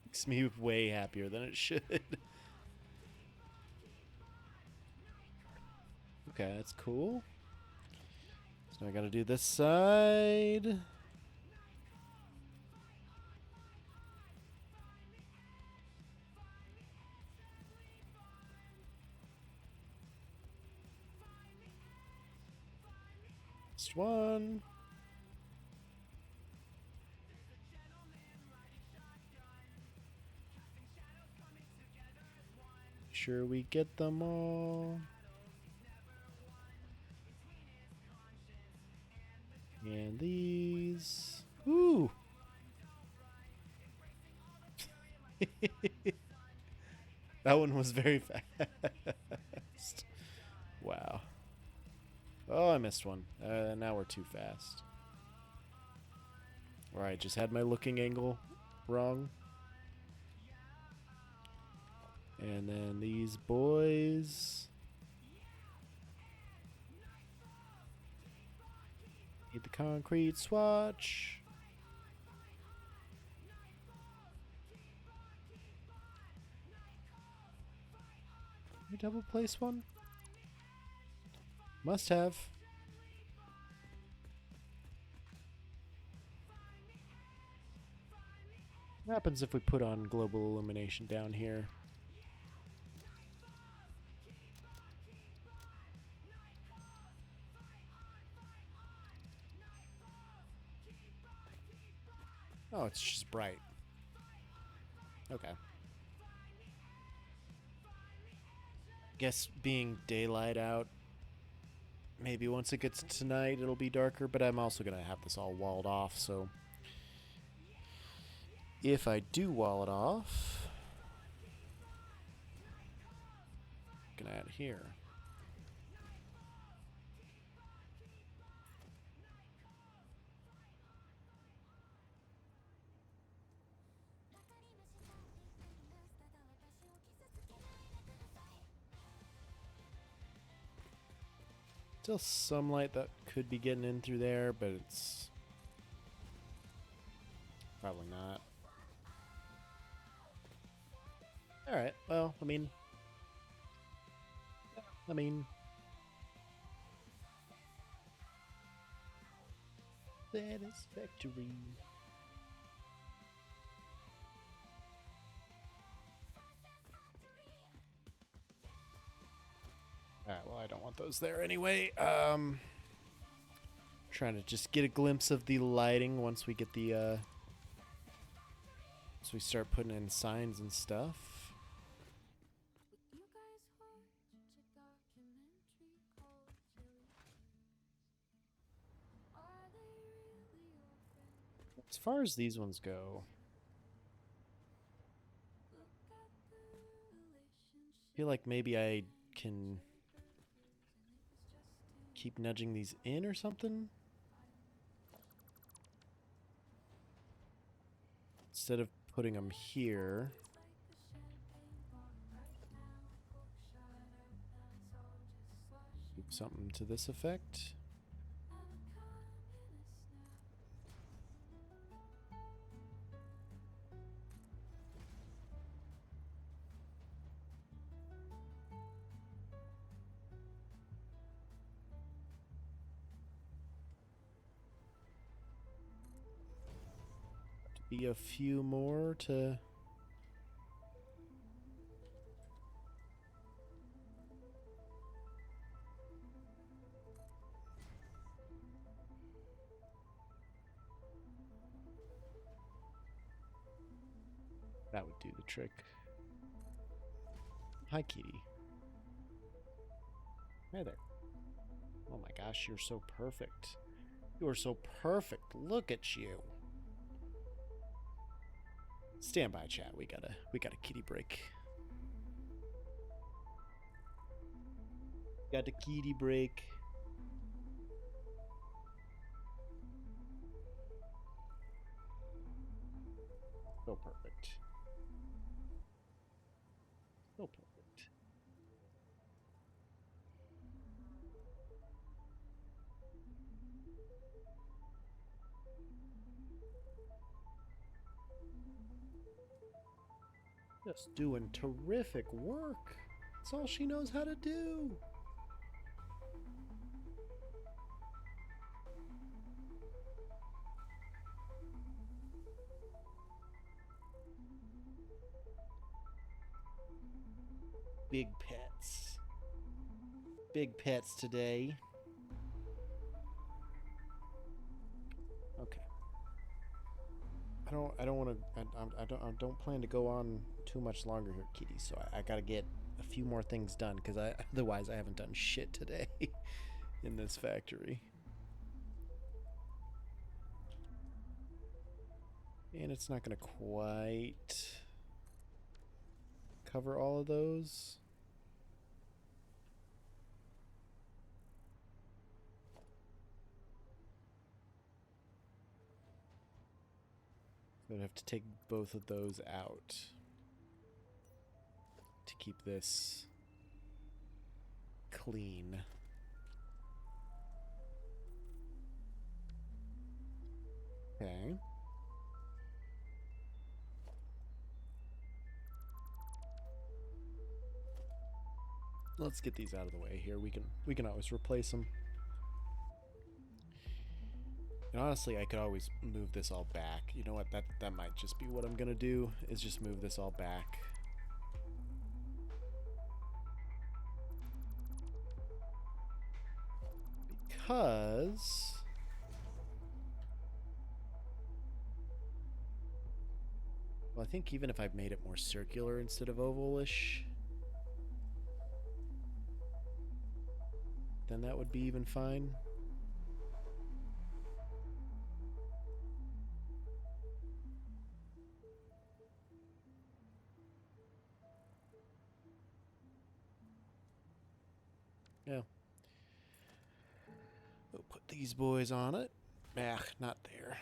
Makes me way happier than it should. Okay, that's cool. So I gotta do this side. Next one. Sure we get them all. And these. Woo! That one was very fast. Wow. Oh, I missed one. Now we're too fast. Or I just had my looking angle wrong. And then these boys. Need the concrete swatch. Can we double place one? Must have. What happens if we put on global illumination down here? Oh, it's just bright. Okay. Guess being daylight out, maybe once it gets to night it'll be darker, but I'm also going to have this all walled off, so if I do wall it off, I'm going to add here. Still some light that could be getting in through there, but it's probably not. Alright, well, I mean... Satisfactory. Alright, well, I don't want those there anyway. Trying to just get a glimpse of the lighting once we get the, once we start putting in signs and stuff. You guys watch a documentary called Chili. Are they really your friends? As far as these ones go, Look at the relationship. I feel like maybe I can keep nudging these in or something. Instead of putting them here. Keep something to this effect. Be a few more to that would do the trick. Hi, Kitty. Hi there. Oh my gosh, you're so perfect. You are so perfect. Look at you. Stand by, chat. We got a kitty break. Got a kitty break. So perfect. So perfect. Just doing terrific work. That's all she knows how to do. Big pets. Big pets today. Okay. I don't plan to go on too much longer here, Kitty. So I gotta get a few more things done because otherwise I haven't done shit today in this factory. And it's not gonna quite cover all of those. So I'd have to take both of those out to keep this clean. Okay. Let's get these out of the way here. We can always replace them. And honestly, I could always move this all back. You know what? That might just be what I'm gonna do, is just move this all back. Because well, I think even if I made it more circular instead of ovalish, then that would be even fine. Yeah. We'll put these boys on it. Not there.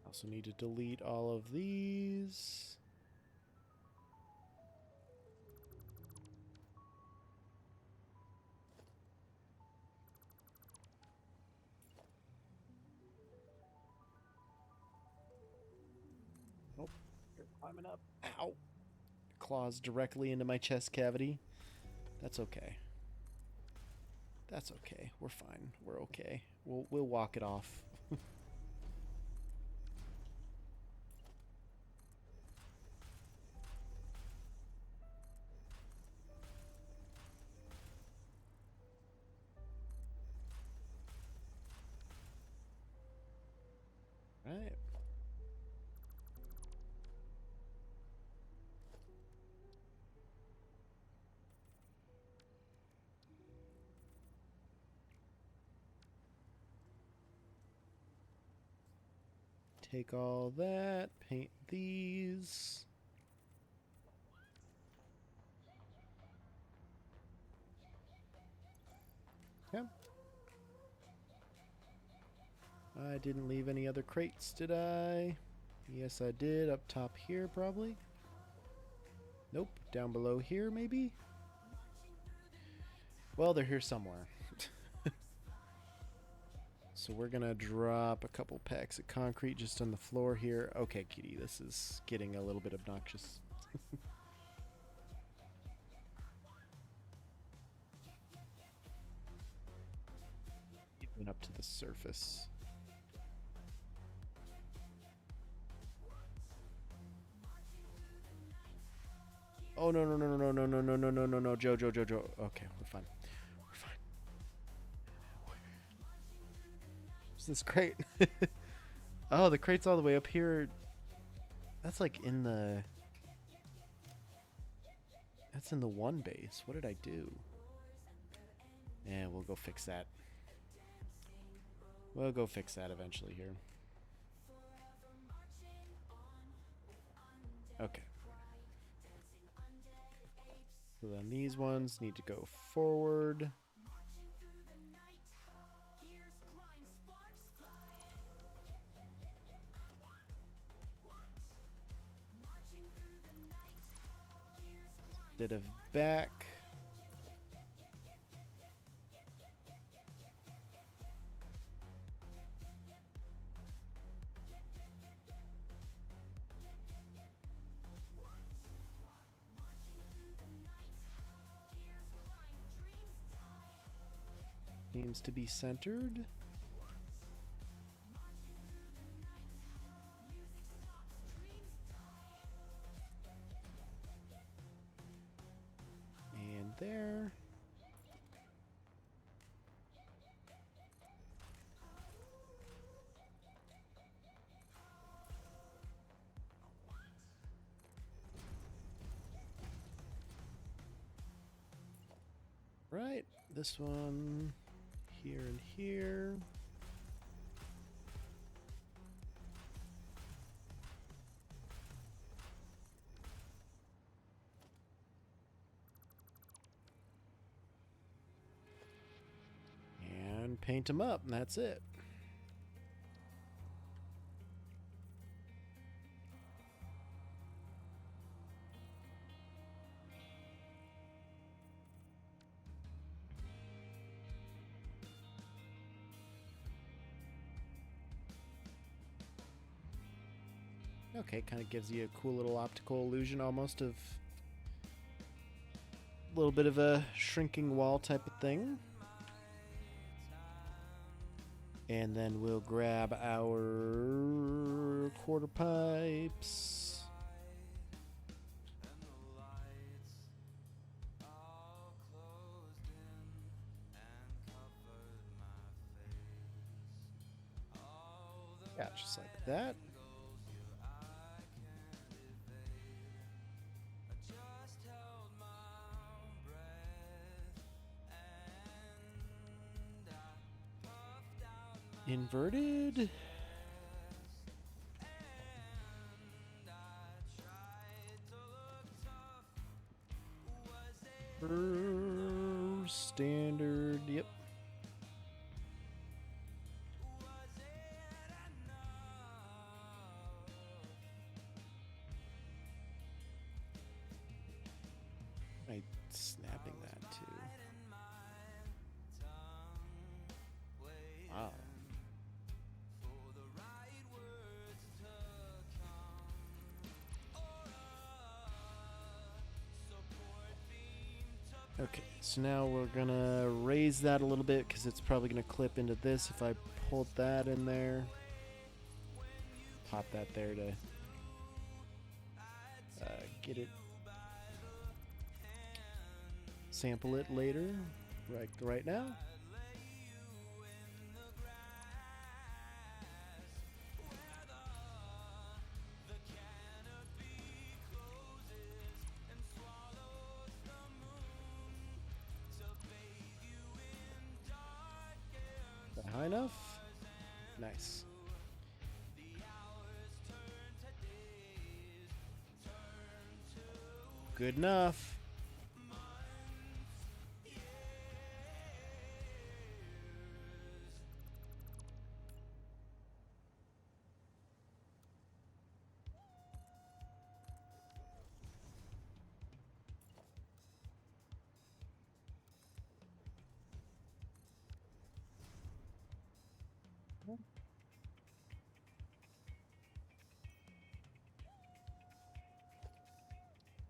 Also need to delete all of these. Climbing up. Ow. Claws directly into my chest cavity. That's okay. That's okay. We're fine. We're okay. We'll walk it off. Right. Take all that, paint these. Yeah. I didn't leave any other crates, did I? Yes, I did. Up top here, probably. Nope. Down below here, maybe? Well, they're here somewhere. So we're gonna drop a couple packs of concrete just on the floor here. Okay, Kitty, this is getting a little bit obnoxious. Even up to the surface. Oh no no no no no no no no no no no Joe. Okay, we're fine. We're fine. What's this crate? Oh, the crate's all the way up here. That's like in the... That's in the one base. What did I do? Yeah, we'll go fix that. We'll go fix that eventually here. Okay. So then these ones need to go forward. Instead of back. Seems to be centered. And there. Right, this one here and here. And paint them up, and that's it. Okay, kind of gives you a cool little optical illusion almost of a little bit of a shrinking wall type of thing. And then we'll grab our quarter pipes. Yeah, just like that. Inverted. Standard, yep. I'm snapping that too. Wow. Okay, so now we're gonna raise that a little bit because it's probably gonna clip into this if I pulled that in there. Pop that there to get it. Sample it later, right now. Is that high enough? Nice. Good enough.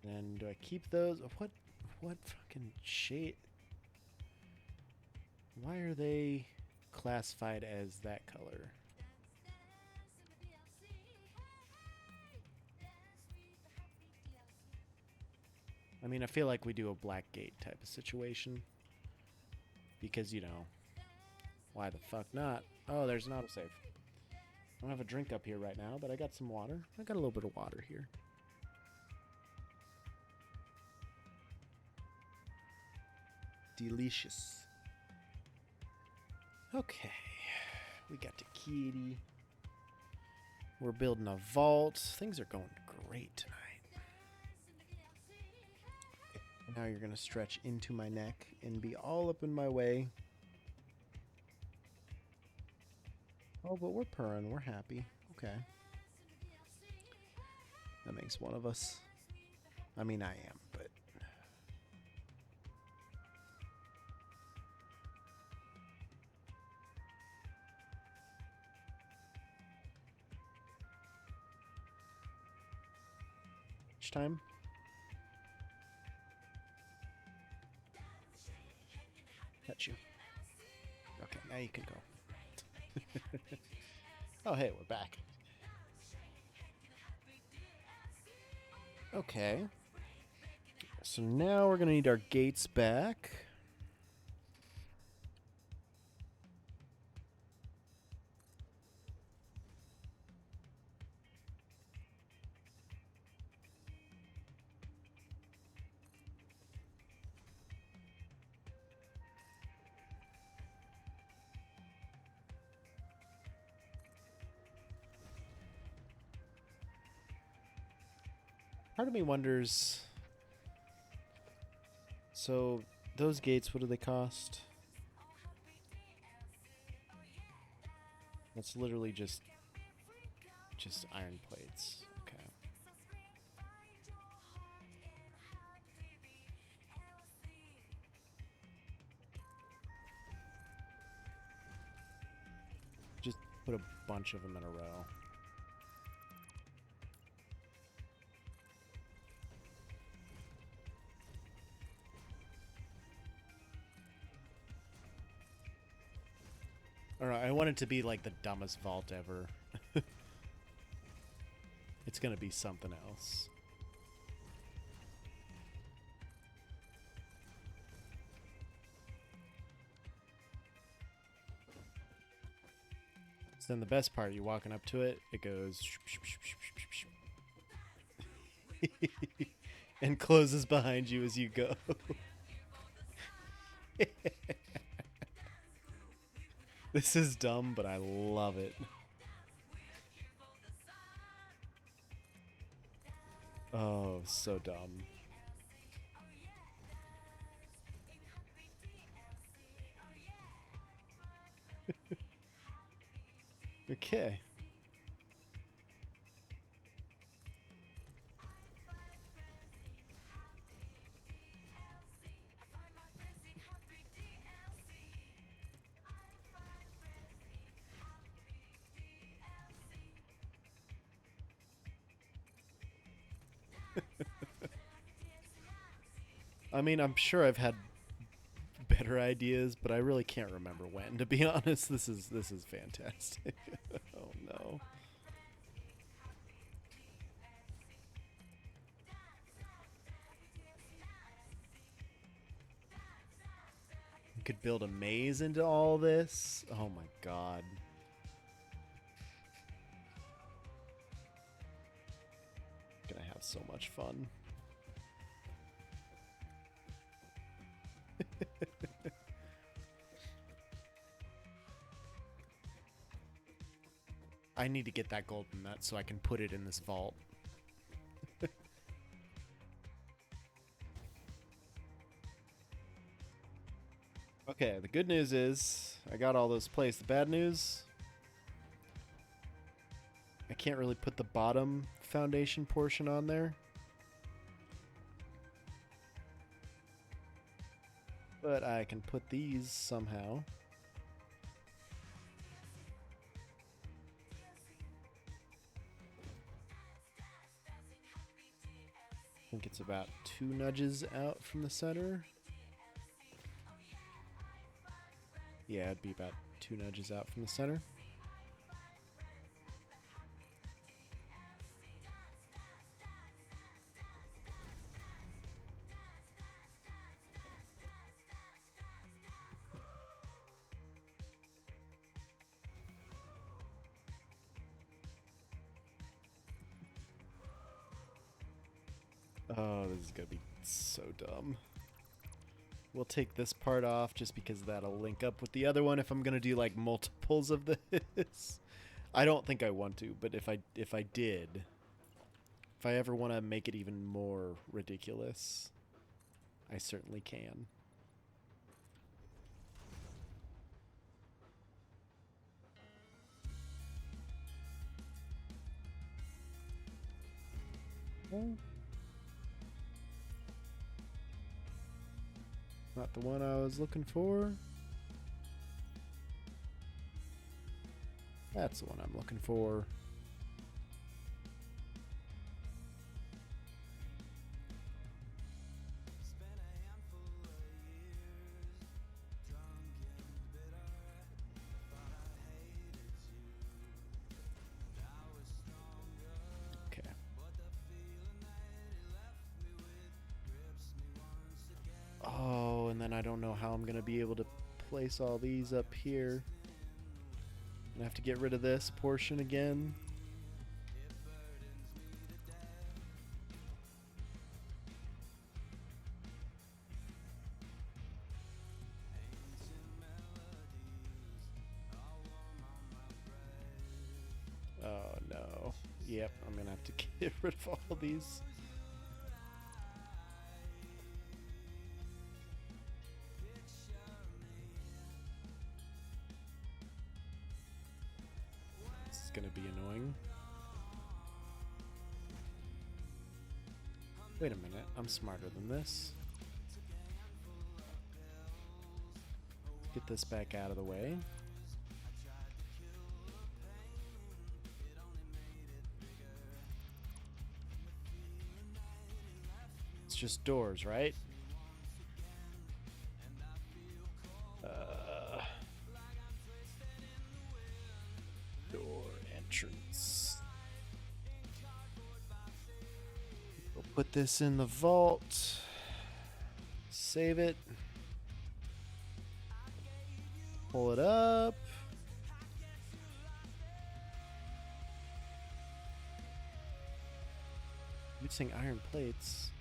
And do I keep those? What fucking shade? Why are they classified as that color? I mean, I feel like we do a black gate type of situation. Because, you know, why the fuck not? Oh, there's an autosave. I don't have a drink up here right now, but I got some water. I got a little bit of water here. Delicious. Okay. We got the kitty. We're building a vault. Things are going great tonight. Now you're going to stretch into my neck and be all up in my way. Oh, but we're purring. We're happy. Okay. That makes one of us. I mean, I am, but... Each time? Catch you. Okay, now you can go. Oh, hey, we're back. Okay. So now we're going to need our gates back. Part of me wonders... So, those gates, what do they cost? That's literally just iron plates. Okay. Just put a bunch of them in a row. Alright, I want it to be like the dumbest vault ever. It's gonna be something else. So then the best part, you're walking up to it, it goes... and closes behind you as you go. This is dumb, but I love it. Oh, so dumb. Okay. I mean, I'm sure I've had better ideas, but I really can't remember when. To be honest, this is fantastic. Oh no. You could build a maze into all this. Oh my god. Gonna have so much fun. I need to get that golden nut so I can put it in this vault. Okay, the good news is I got all those placed. The bad news, I can't really put the bottom foundation portion on there. But I can put these somehow. I think it's about 2 nudges out from the center. Yeah, it'd be about 2 nudges out from the center. Oh, this is gonna be so dumb. We'll take this part off just because that'll link up with the other one if I'm gonna do like multiples of this. I don't think I want to, but if I did, if I ever want to make it even more ridiculous, I certainly can. Not the one I was looking for. That's the one I'm looking for. Okay. Oh, and then I don't know how I'm gonna be able to place all these up here. I have to get rid of this portion again. Oh no. Yep, I'm gonna have to get rid of all these. Gonna be annoying. Wait a minute, I'm smarter than this. Get this back out of the way. It's just doors, right? Entrance. We'll put this in the vault. Save it. Pull it up. Missing iron plates.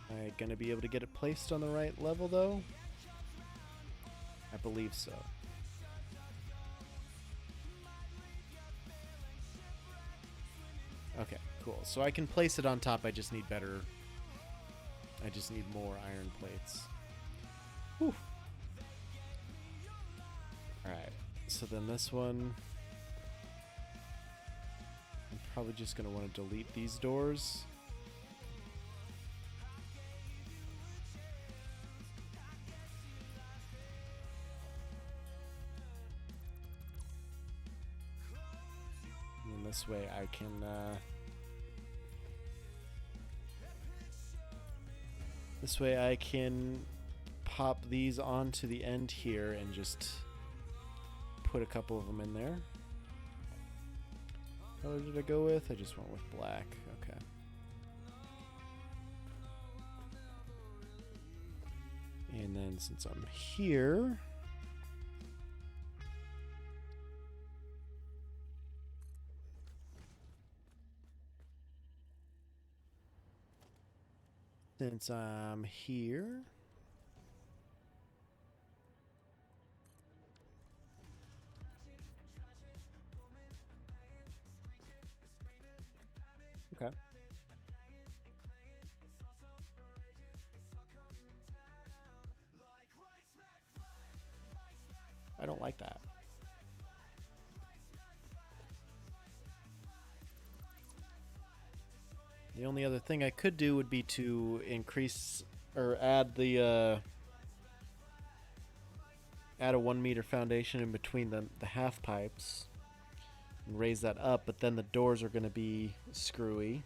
Am I gonna be able to get it placed on the right level though? I believe so. Okay, cool. So I can place it on top. I just need more iron plates. Whew. Alright, so then this one, I'm probably just going to want to delete these doors. This way I can This way I can pop these onto the end here and just put a couple of them in there. What color did I go with? I just went with black. Okay. And then since I'm here, okay. I don't like that. The only other thing I could do would be to increase or add the add a 1 meter foundation in between the half pipes and raise that up, but then the doors are going to be screwy.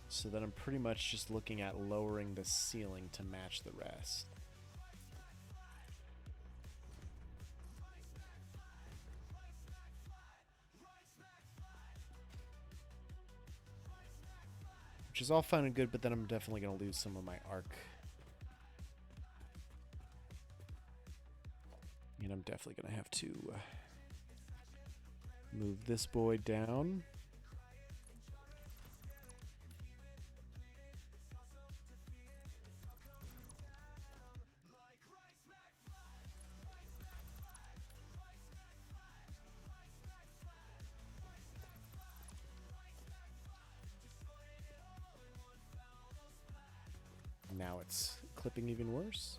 So then I'm pretty much just looking at lowering the ceiling to match the rest. Which is all fine and good, but then I'm definitely going to lose some of my arc. And I'm definitely going to have to move this boy down. Now it's clipping even worse.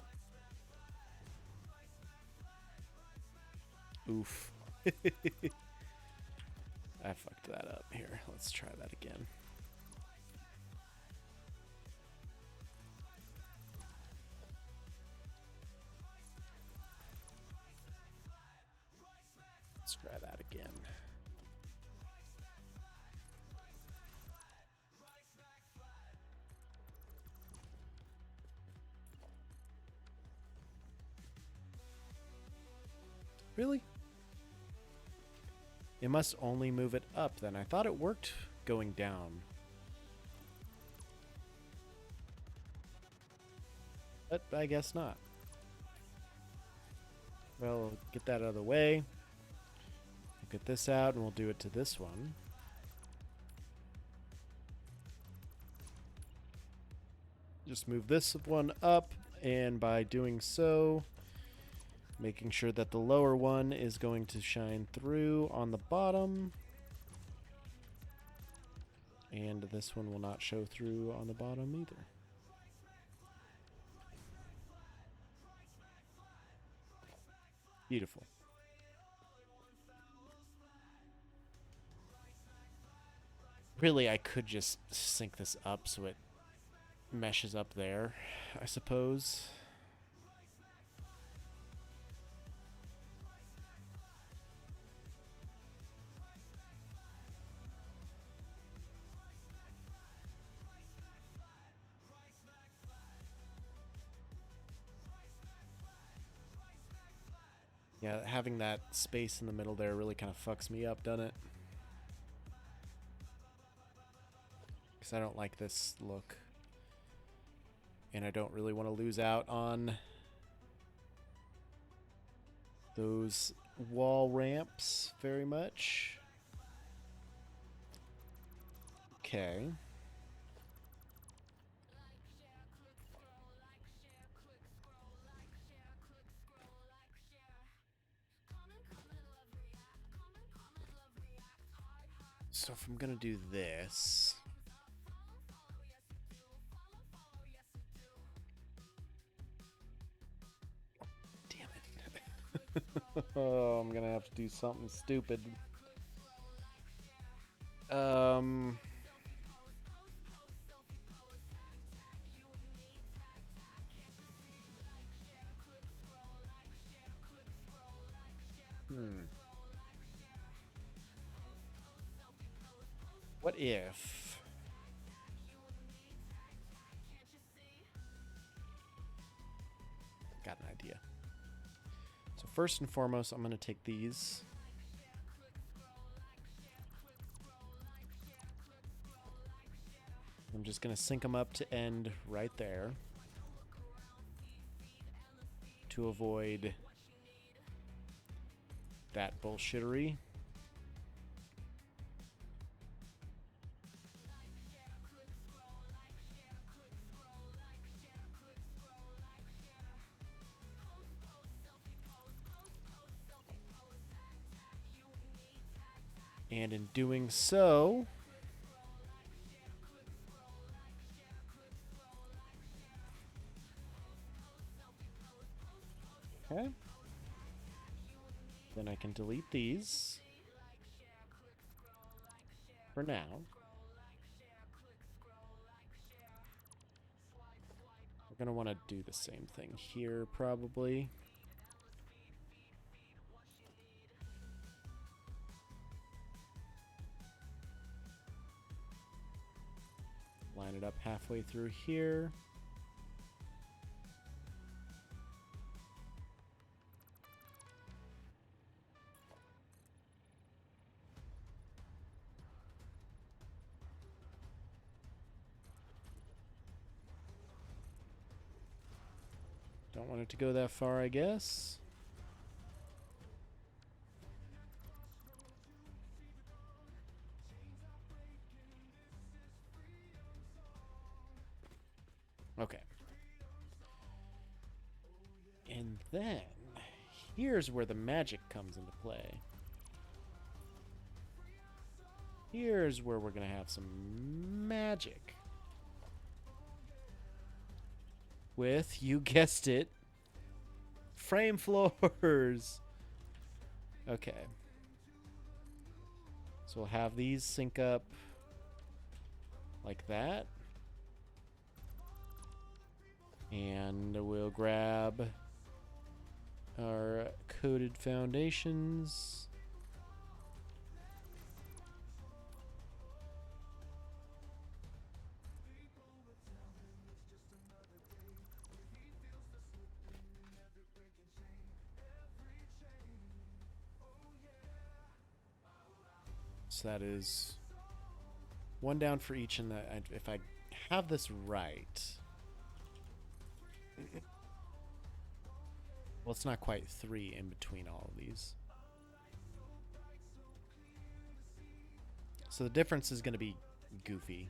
Oof. I fucked that up. Here, let's try that again. Let's try that again. Really? It must only move it up then. I thought it worked going down. But I guess not. Well, get that out of the way. We'll get this out and we'll do it to this one. Just move this one up, and by doing so, making sure that the lower one is going to shine through on the bottom. And this one will not show through on the bottom either. Beautiful. Really, I could just sync this up so it meshes up there, I suppose. Yeah, having that space in the middle there really kind of fucks me up, doesn't it? Because I don't like this look. And I don't really want to lose out on those wall ramps very much. Okay. So if I'm gonna do this, damn it. Oh, I'm gonna have to do something stupid. What if first and foremost, I'm going to take these. I'm just going to sync them up to end right there to avoid that bullshittery. And in doing so, okay, then I can delete these for now. We're going to want to do the same thing here, probably. Line it up halfway through here. Don't want it to go that far, I guess. Okay. And then, here's where the magic comes into play. Here's where we're going to have some magic. With, you guessed it, frame floors. Okay. So we'll have these sync up like that. And we'll grab our coated foundations. So that is one down for each, and if I have this right. Well, it's not quite 3 in between all of these. So the difference is going to be goofy.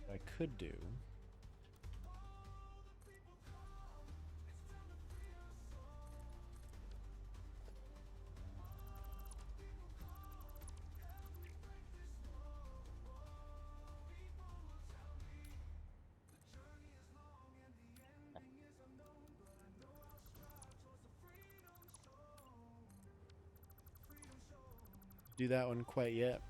What I could do do that one quite yet.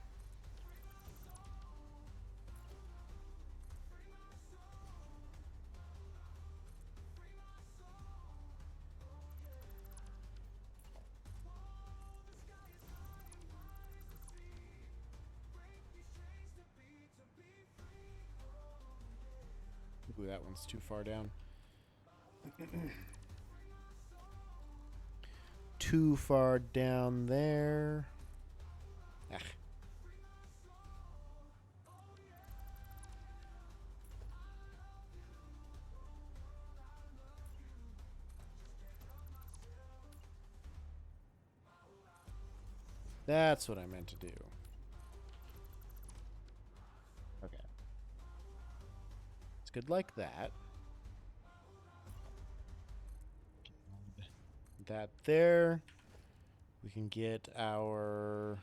Ooh, that one's too far down. Too far down there. Ah. That's what I meant to do. Okay. It's good like that. That there. We can get our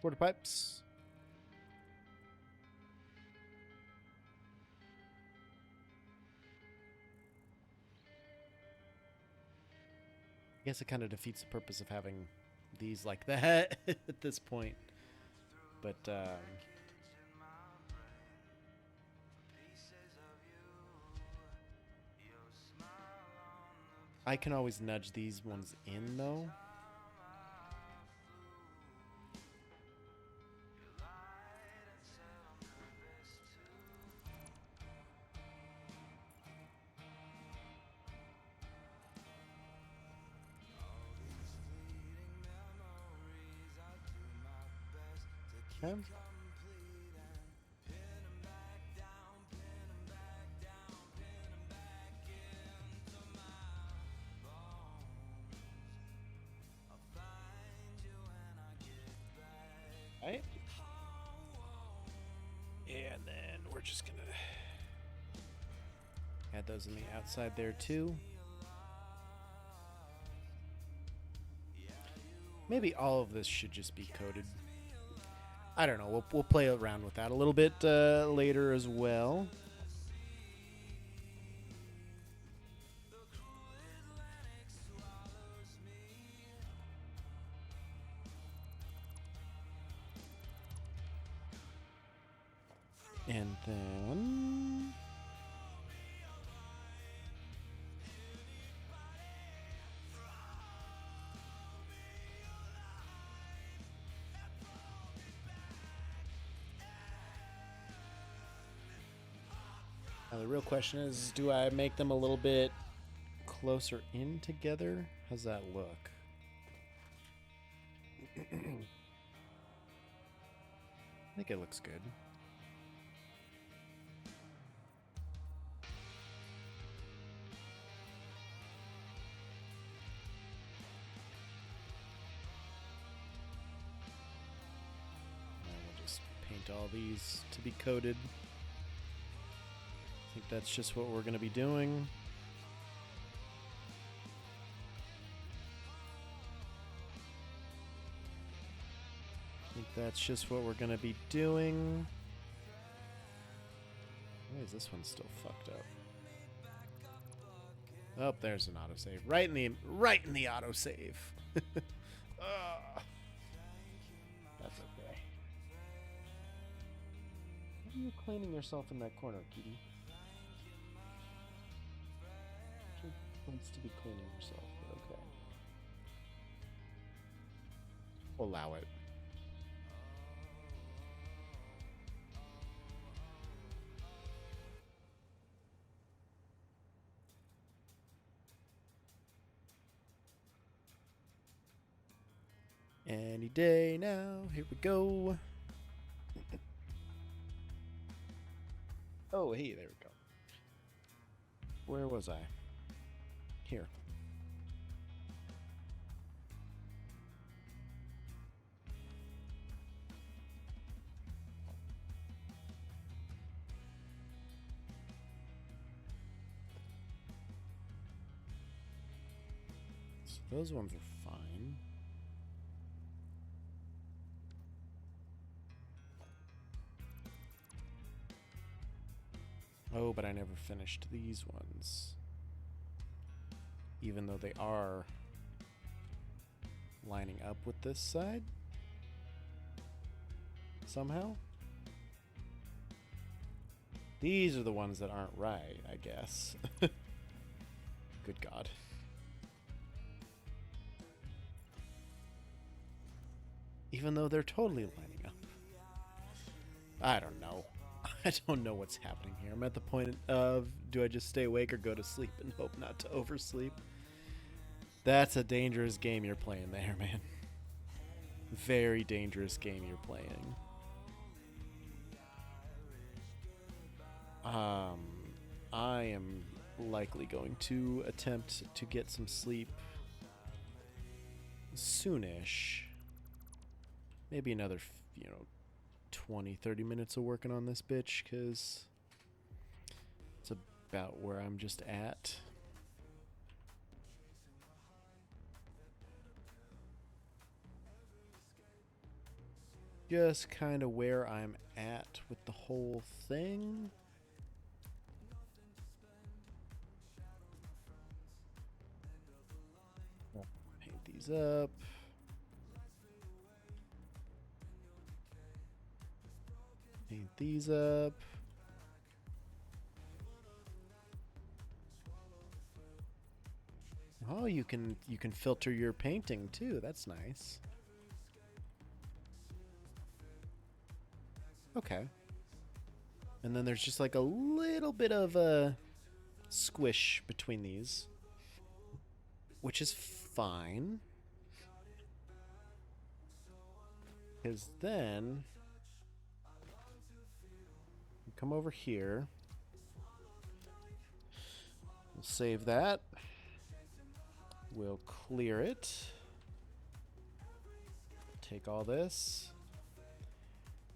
water pipes. I guess it kind of defeats the purpose of having these like that at this point. But I can always nudge these ones in, though. Okay. Right. And then we're just gonna add those on the outside there too. Maybe all of this should just be coated. I don't know. We'll play around with that a little bit later as well. And then now the real question is, do I make them a little bit closer in together? How's that look? I think it looks good. Paint all these to be coated. I think that's just what we're going to be doing. I think that's just what we're going to be doing. Why is this one still fucked up? Oh, there's an autosave. Right in the autosave. That's okay. Why are you cleaning yourself in that corner, Kitty? She wants to be cleaning herself, but okay. Allow it. Any day now. Here we go. Oh, hey, there we go. Where was I? Here. So those ones are fine. Oh, but I never finished these ones. Even though they are lining up with this side. Somehow. These are the ones that aren't right, I guess. Good God. Even though they're totally lining up. I don't know. I don't know what's happening here. I'm at the point of, do I just stay awake or go to sleep and hope not to oversleep? That's a dangerous game you're playing there, man. Very dangerous game you're playing. I am likely going to attempt to get some sleep soonish. Maybe another, 20, 30 minutes of working on this bitch, because it's about where I'm just at. Just kind of where I'm at with the whole thing. Paint these up. Paint these up. Oh, you can filter your painting too. That's nice. Okay. And then there's just like a little bit of a squish between these, which is fine. Because then come over here. We'll save that. We'll clear it. Take all this.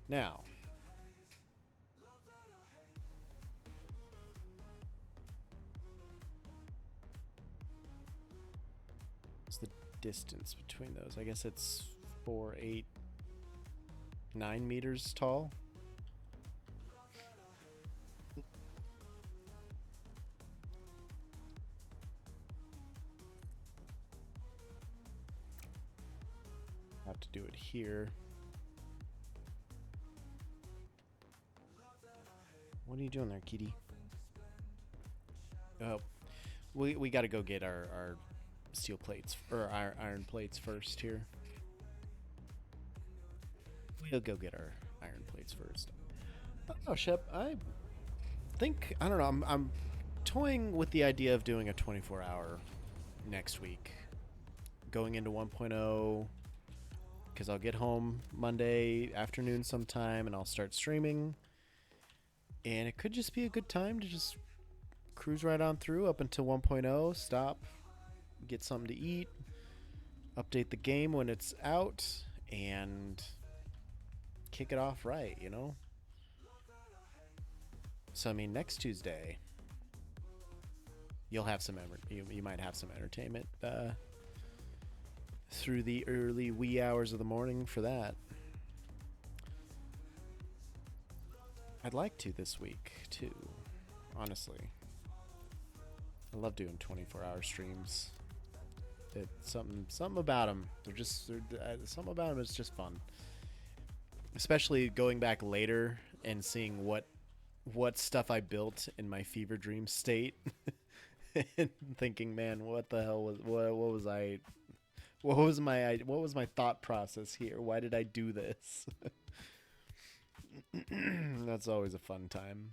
Now, what's the distance between those? I guess it's 4, 8, 9 meters tall. Have to do it here. What are you doing there, kitty? Oh, we got to go get our steel plates or our iron plates first here. We'll go get our iron plates first. Oh, Shep, I don't know. I'm toying with the idea of doing a 24-hour next week, going into 1.0. Because I'll get home Monday afternoon sometime and I'll start streaming. And it could just be a good time to just cruise right on through up until 1.0, stop, get something to eat, update the game when it's out, and kick it off right, you know? So, I mean, next Tuesday, you'll have some, you might have some entertainment, through the early wee hours of the morning for that. I'd like to this week too, honestly. I love doing 24-hour streams. It's something about them. Something about them is just fun. Especially going back later and seeing what stuff I built in my fever dream state, and thinking, man, what the hell was what was my thought process here? Why did I do this? That's always a fun time.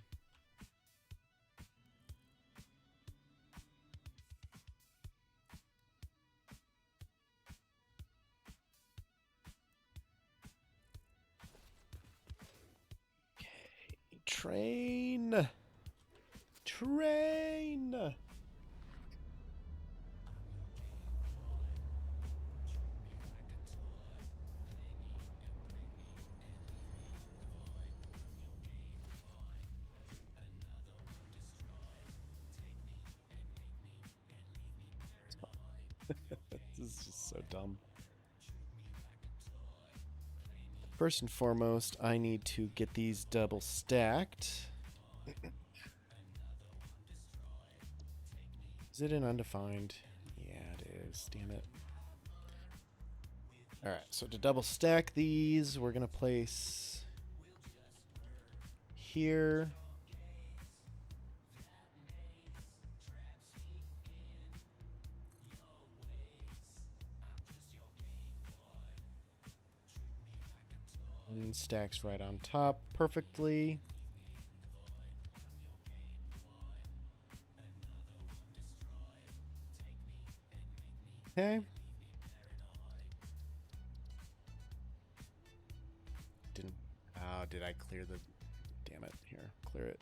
Okay. Train. This is just so dumb. First and foremost, I need to get these double stacked. Is it an undefined? Yeah, it is. Damn it. Alright, so to double stack these, we're going to place here. And stacks right on top perfectly. Okay. Did I clear the... Damn it. Here, clear it.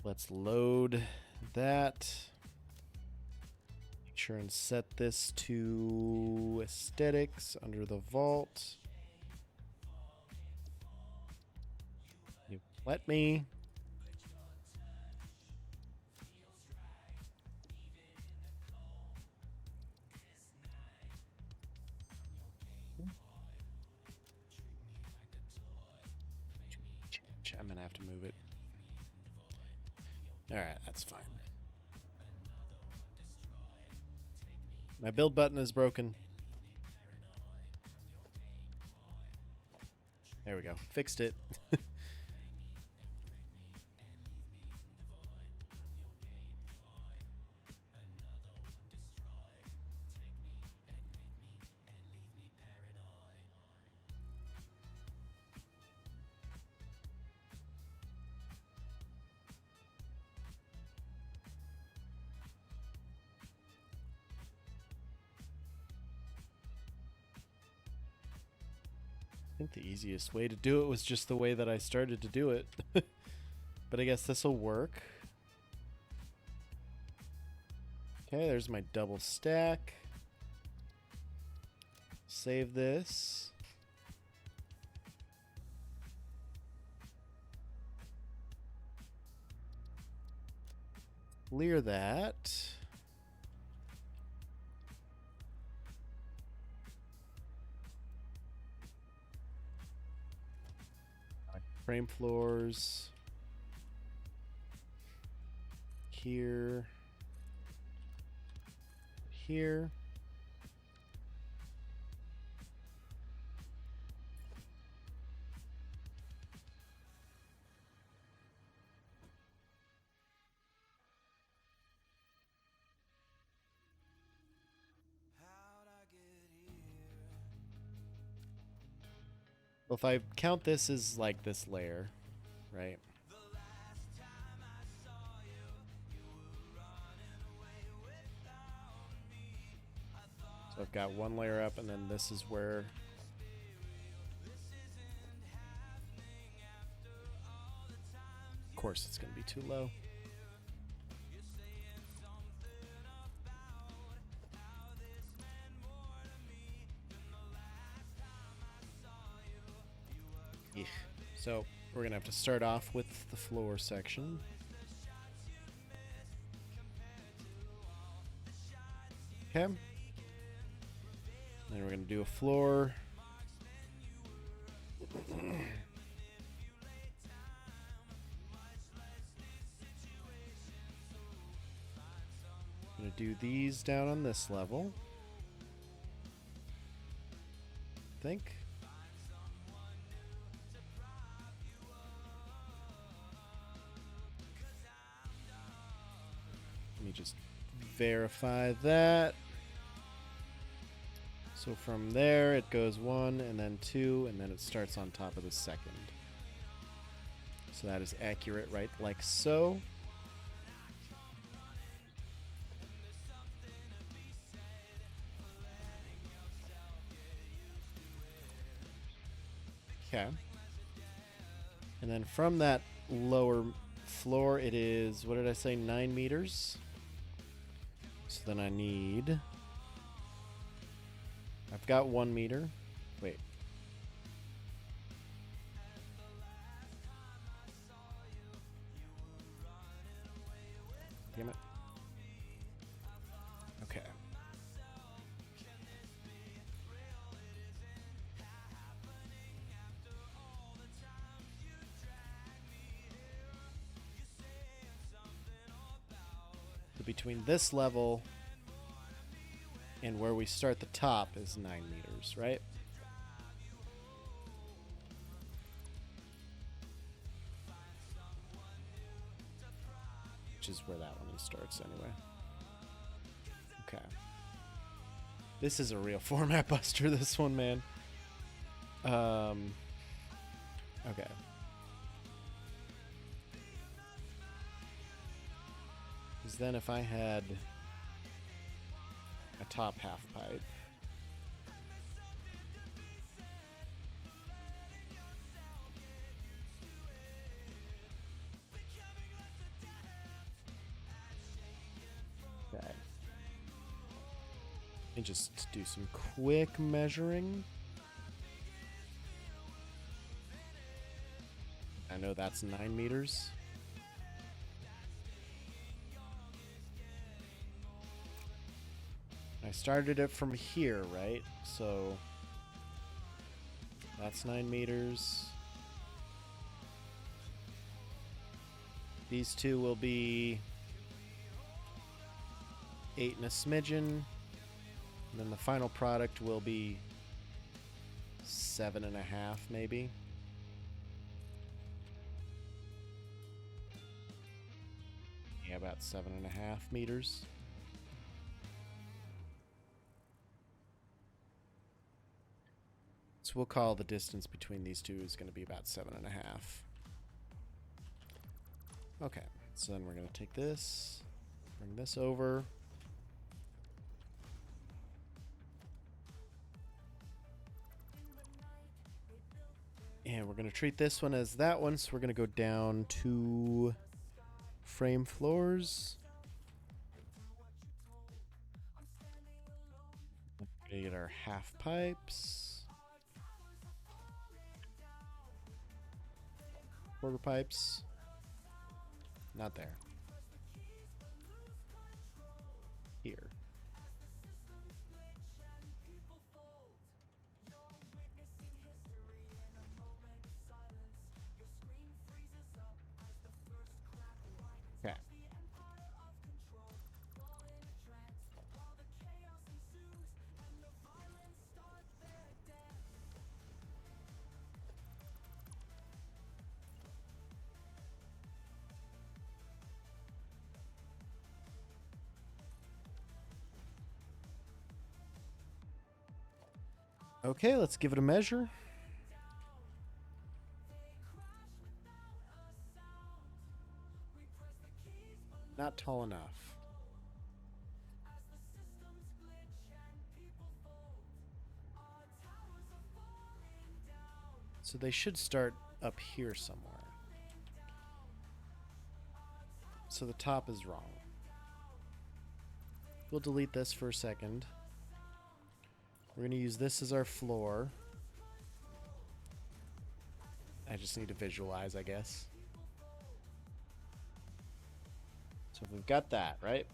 Let's load that. Make sure and set this to aesthetics under the vault. You let me. I'm gonna have to move it. Alright, that's fine. My build button is broken. There we go. Fixed it. I think the easiest way to do it was just the way that I started to do it. But I guess this will work. Okay, there's my double stack. Save this. Clear that. Frame floors. Here. Here. Well, if I count this as like this layer, right? So I've got one layer up, and then this is where of course it's going to be too low. Eesh. So we're going to have to start off with the floor section. Okay. Then we're going to do a floor. I'm going to do these down on this level. I think. Let me just verify that. So from there it goes 1 and then 2 and then it starts on top of the second. So that is accurate, right? Like so. Okay. And then from that lower floor it is, what did I say, 9 meters? So then I need... I've got 1 meter. Wait. Damn it. Okay. So between this level and where we start the top is 9 meters, right? Which is where that one starts anyway. Okay. This is a real format buster, this one, man. Okay. Because then if I had a top half pipe. Okay. And just do some quick measuring. I know that's 9 meters. I started it from here, right? So that's 9 meters. These two will be 8 and a smidgen. And then the final product will be 7.5, maybe. Yeah, about 7.5 meters. So we'll call the distance between these two is going to be about 7.5. Okay, so then we're going to take this, bring this over. And we're going to treat this one as that one, so we're going to go down to frame floors. We're going to get our half pipes. Quarter pipes. Not there. Here. Okay. Okay, let's give it a measure. Not tall enough. So they should start up here somewhere. So the top is wrong. We'll delete this for a second. We're going to use this as our floor. I just need to visualize, I guess. So we've got that, right?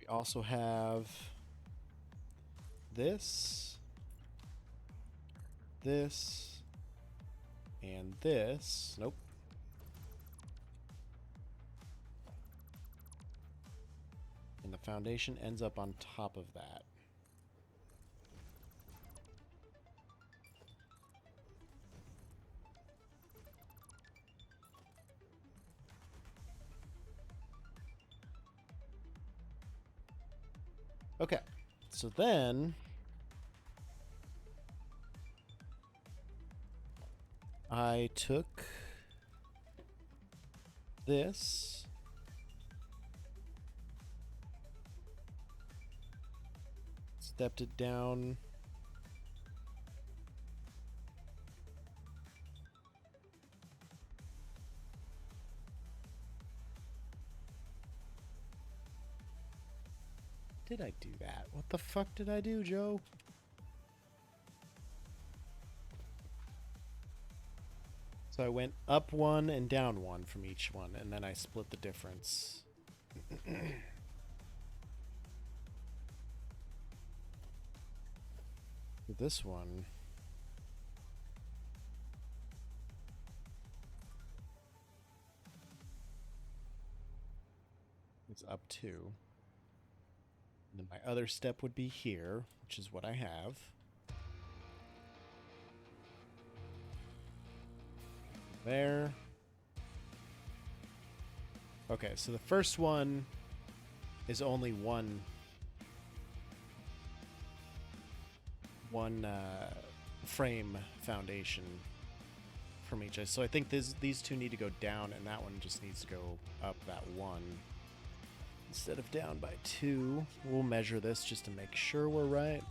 We also have this, this, and this. Nope. And the foundation ends up on top of that. Okay, so then I took this, stepped it down, did I do that? What the fuck did I do, Joe? So I went up one and down one from each one, and then I split the difference. With this one, it's up two. And then my other step would be here, which is what I have. There. Okay, so the first one is only one frame foundation from each. So I think these two need to go down, and that one just needs to go up that one instead of down by two. We'll measure this just to make sure we're right.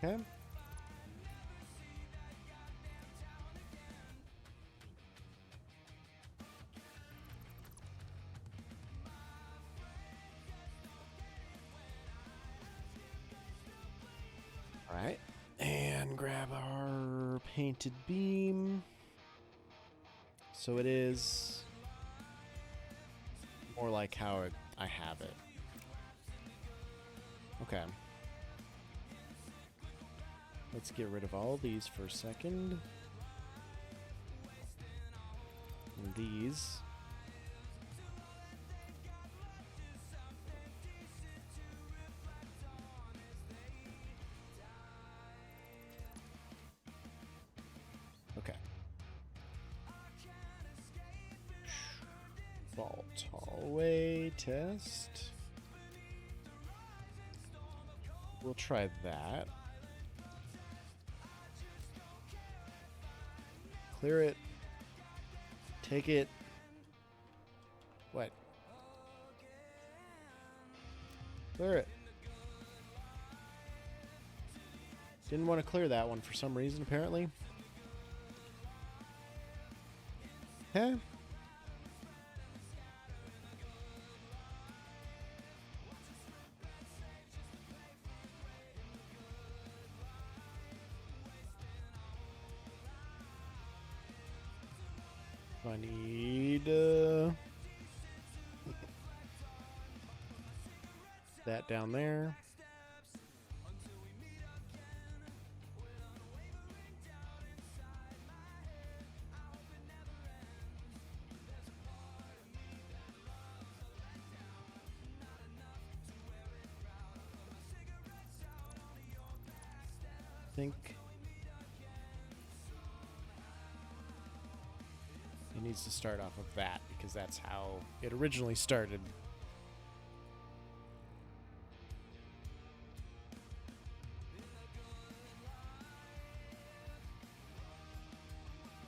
Okay. All right. And grab our painted beam. So it is more like how I have it. Okay. Let's get rid of all these for a second. And these. Okay. Vault hallway test. We'll try that. Clear it. Take it. What? Clear it. Didn't want to clear that one for some reason, apparently. Okay. I need that down there. Think it needs to start off of that because that's how it originally started.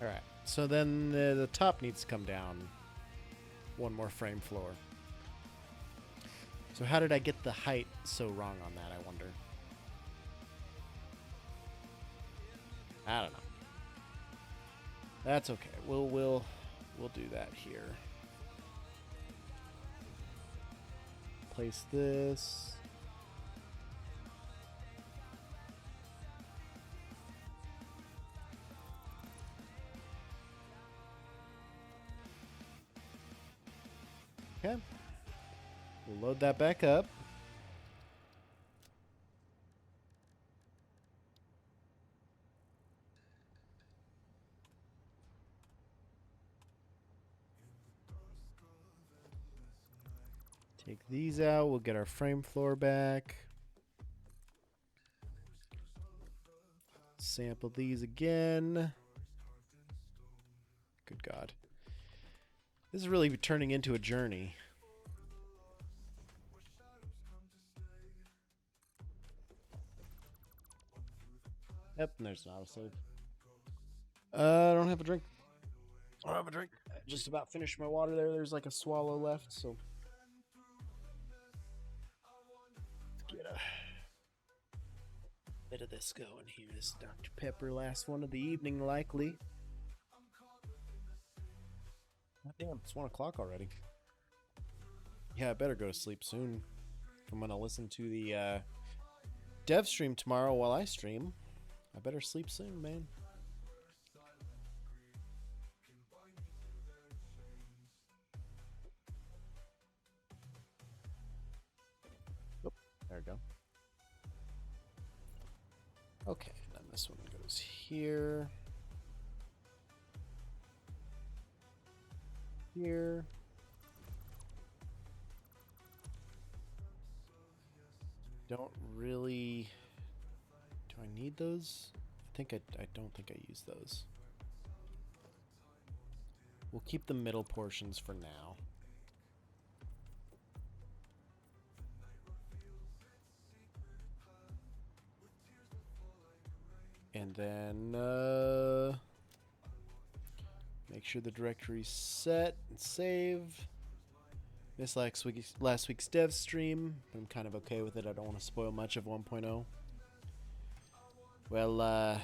All right, so then the top needs to come down one more frame floor. So how did I get the height so wrong on that, I wonder? I don't know. That's okay. We'll do that here. Place this. Okay. We'll load that back up. Take these out. We'll get our frame floor back. Sample these again. Good God. This is really turning into a journey. Yep, and there's an autosave. I don't have a drink. I don't have a drink. I just about finished my water there. There's like a swallow left, so. Let's get a bit of this going here. This Dr. Pepper, last one of the evening, likely. God damn, it's 1 o'clock already. Yeah, I better go to sleep soon. If I'm gonna listen to the dev stream tomorrow while I stream, I better sleep soon, man. Oh, there we go. Okay, then this one goes here. Here. Don't really... Do I need those? I don't think I use those. We'll keep the middle portions for now. And then make sure the directory's set and save. Missed last week's dev stream, but I'm kind of okay with it. I don't want to spoil much of 1.0. Well,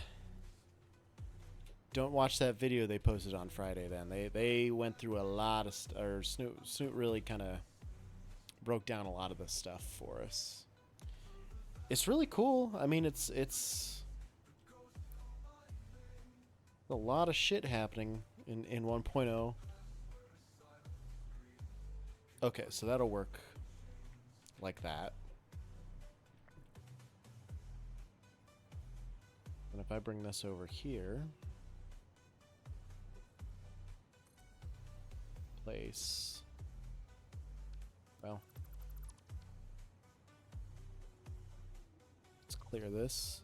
don't watch that video they posted on Friday then. They went through a lot of Snoot really kind of broke down a lot of this stuff for us. It's really cool. I mean, it's a lot of shit happening in 1.0. Okay, so that'll work like that. And if I bring this over here, place, well, let's clear this.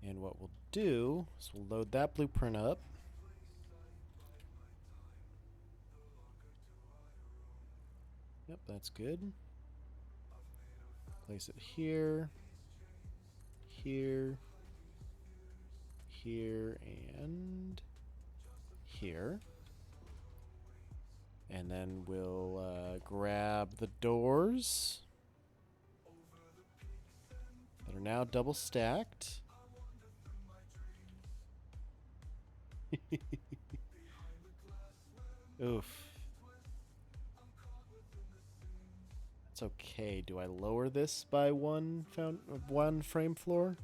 And what we'll do is we'll load that blueprint up. Yep, that's good. Place it here, here, here, and here. And then we'll grab the doors that are now double stacked. Oof. It's okay. Do I lower this by one frame floor?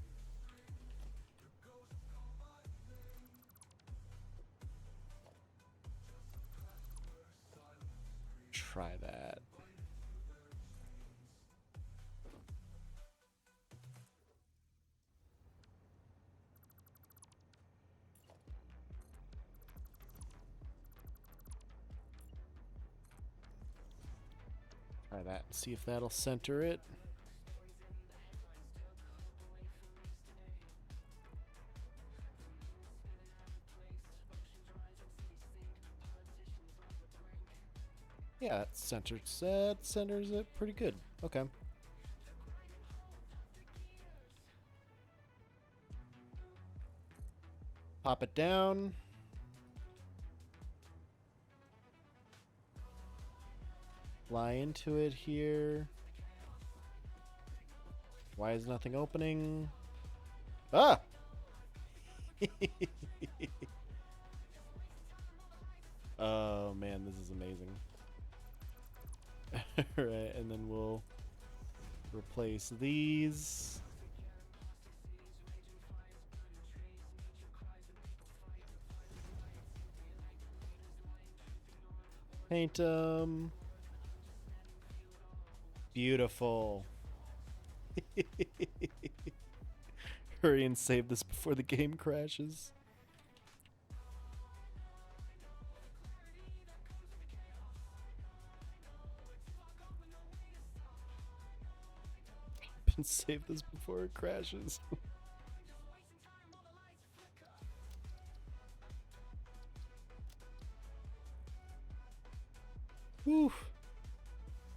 Try that. Try that and see if that'll center it. Yeah, it centers it pretty good. Okay. Pop it down. Fly into it here. Why is nothing opening? Ah! Oh man, this is amazing. Alright, and then we'll replace these. Paint them. Beautiful. Hurry and save this before the game crashes. And save this before it crashes. Whew.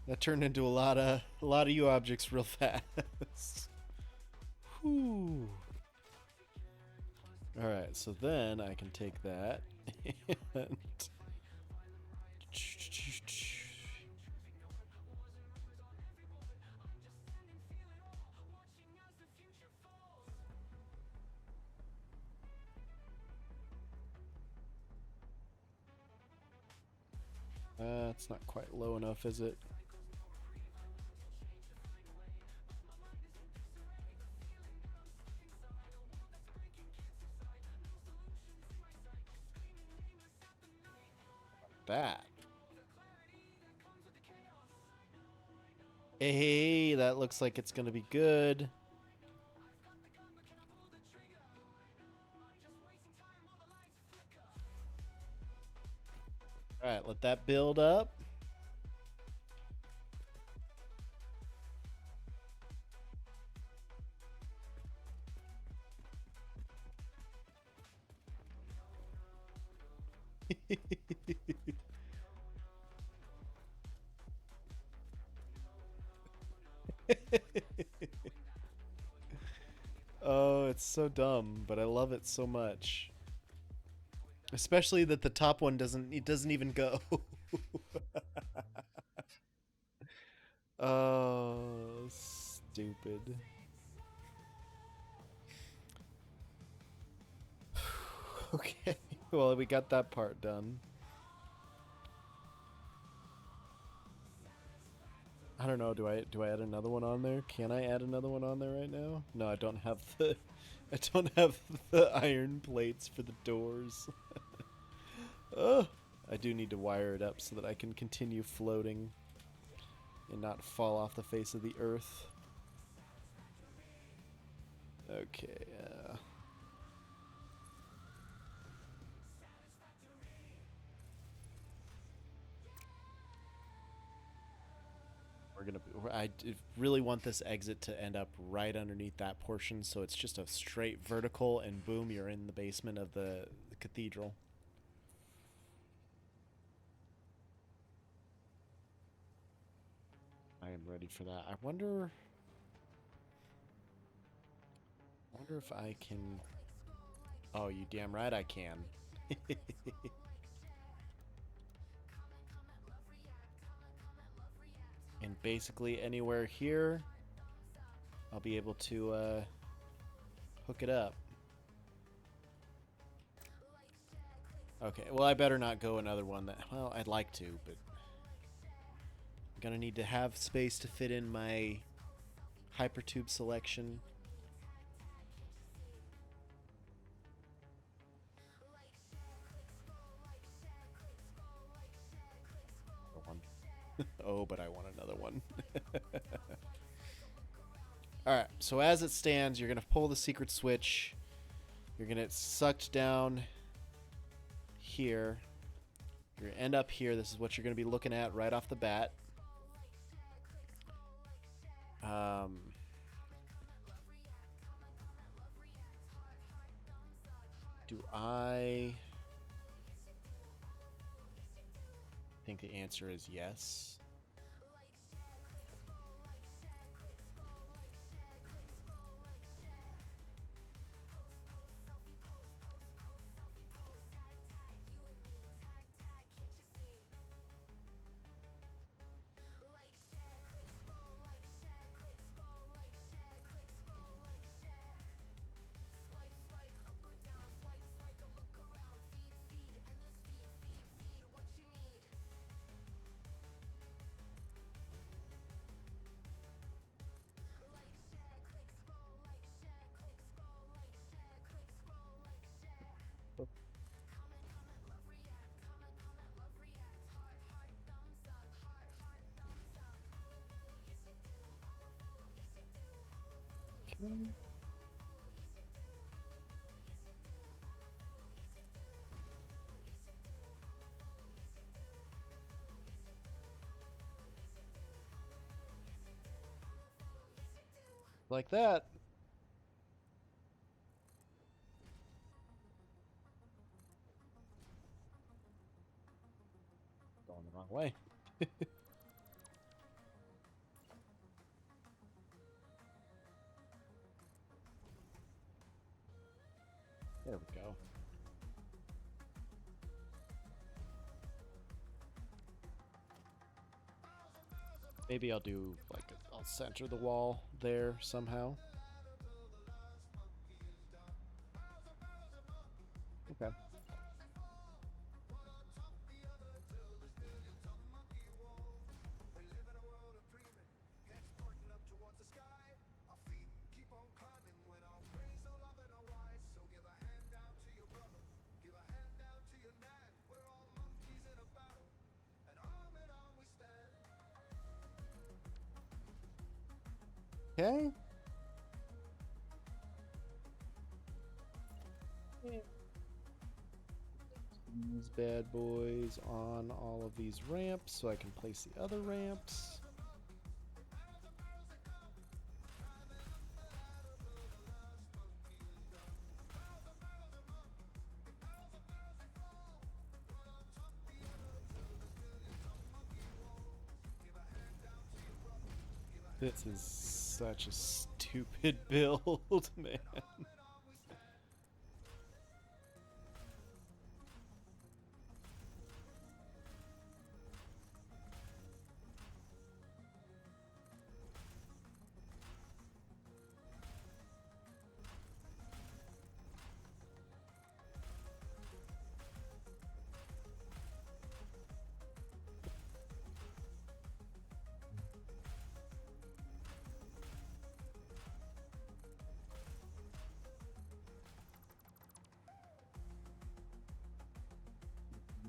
That turned into a lot of U objects real fast. Whew. All right, so then I can take that and it's not quite low enough, is it? That. Hey, that looks like it's gonna be good. All right, let that build up. Oh, it's so dumb, but I love it so much. Especially that the top one doesn't even go. Oh, stupid. Okay. Well, we got that part done. I don't know, do I add another one on there? Can I add another one on there right now? No, I don't have the iron plates for the doors. I do need to wire it up so that I can continue floating and not fall off the face of the earth. Okay, I really want this exit to end up right underneath that portion, so it's just a straight vertical, and boom, you're in the basement of the cathedral. I am ready for that. I wonder if I can. Oh, you damn right I can. And basically anywhere here, I'll be able to hook it up. Okay, well, I better not go another one that... Well, I'd like to, but... I'm gonna need to have space to fit in my hypertube selection. One. Oh, but I want another one. Alright, so as it stands, you're gonna pull the secret switch. You're gonna get sucked down here. You're gonna end up here. This is what you're gonna be looking at right off the bat. Do I think the answer is yes? Like that. Going the wrong way. There we go. Maybe I'll do like I'll center the wall there somehow. Okay. Okay. These bad boys on all of these ramps so I can place the other ramps. This is such a stupid build, man.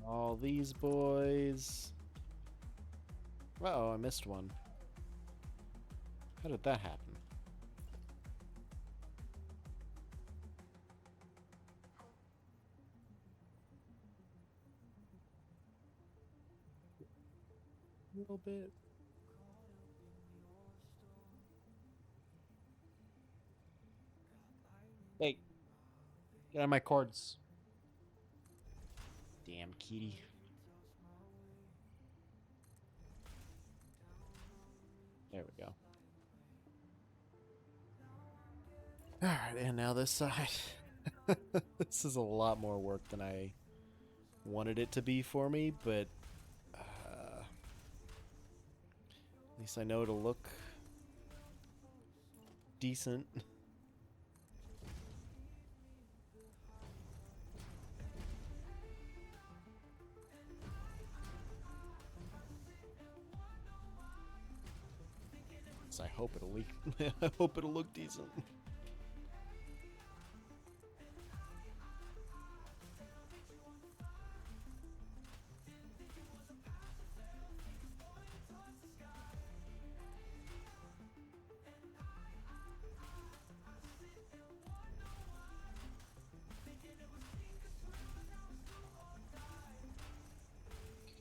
All these boys. Uh-oh, I missed one. How did that happen? A little bit. Hey, get on my cords. Damn kitty. There we go. Alright, and now this side. This is a lot more work than I wanted it to be for me, but at least I know it'll look decent. So I hope it'll leak. I hope it'll look decent.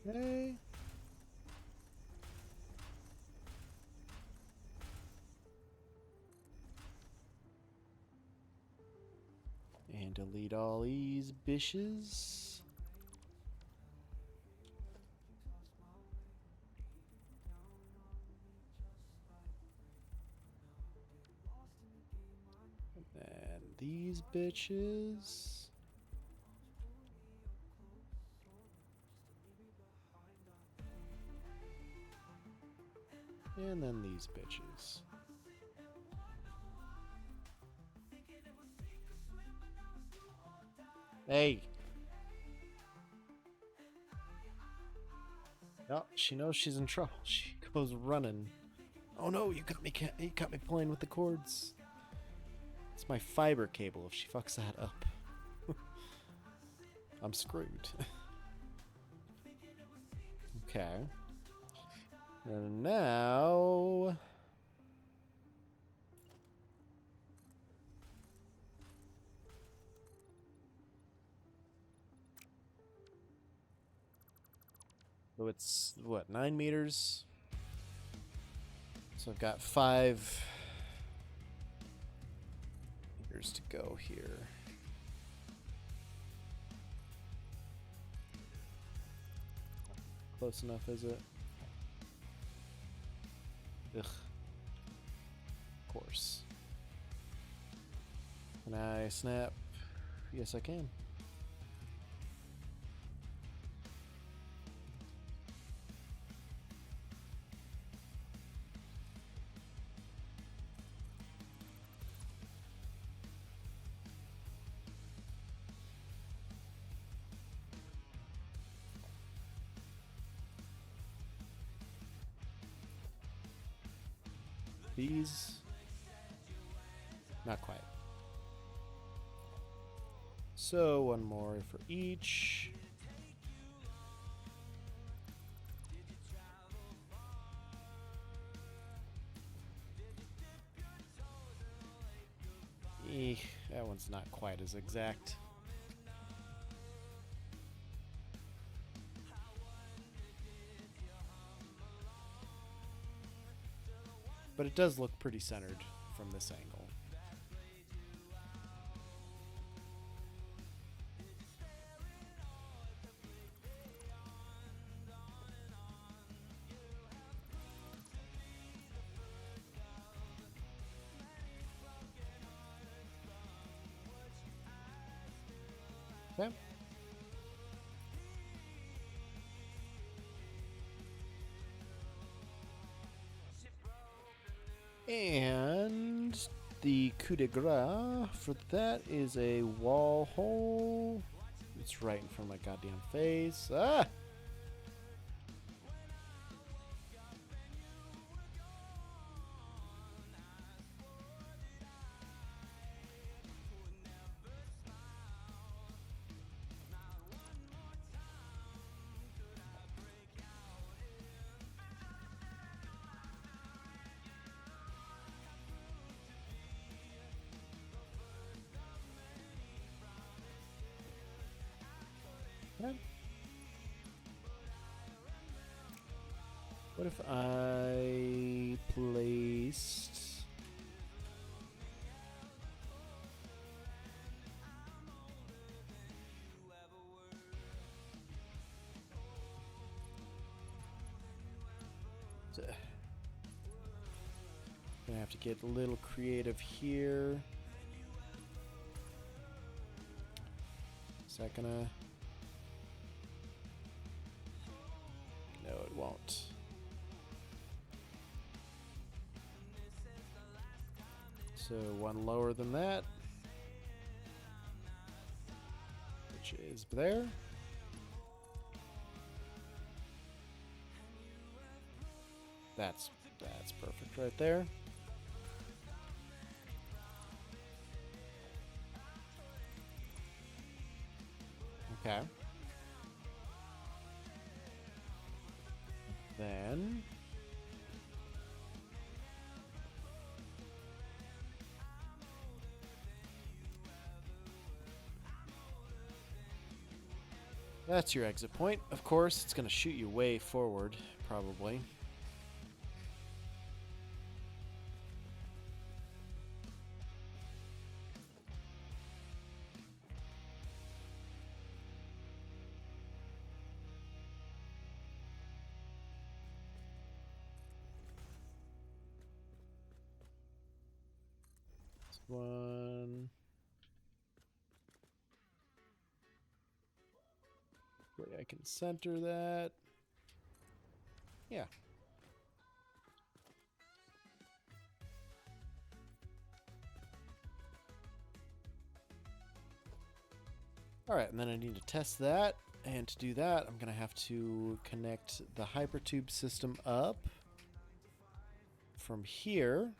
Okay. And delete all these bishes. And these bitches. And then these bitches. Hey. Oh, she knows she's in trouble. She goes running. Oh no, you got me playing with the cords. It's my fiber cable. If she fucks that up, I'm screwed. Okay. And now so it's what, 9 meters? So I've got 5 meters to go here. Close enough, is it? Ugh. Of course. Can I snap? Yes, I can. These, not quite. So one more for each. That one's not quite as exact. But it does look pretty centered from this angle. Okay. And the coup de grace for that is a wall hole. It's right in front of my goddamn face. Ah! Okay. What if I placed... Gonna have to get a little creative here. Is that gonna... No, it won't. So one lower than that, which is there. That's perfect right there. Okay. Then that's your exit point. Of course, it's going to shoot you way forward, probably. This one. Way I can center that. Yeah. All right, and then I need to test that. And to do that, I'm going to have to connect the Hypertube system up from here.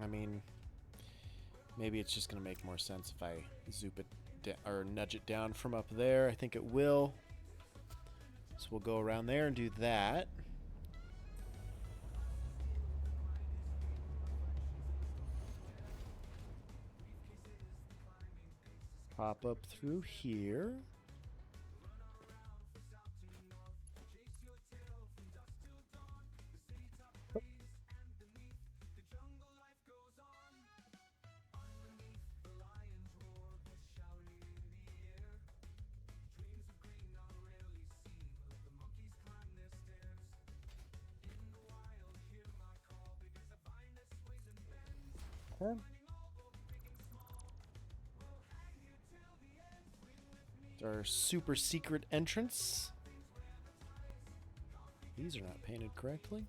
I mean, maybe it's just going to make more sense if I zoop it or nudge it down from up there. I think it will. So we'll go around there and do that. Pop up through here. Okay. Our super secret entrance. These are not painted correctly.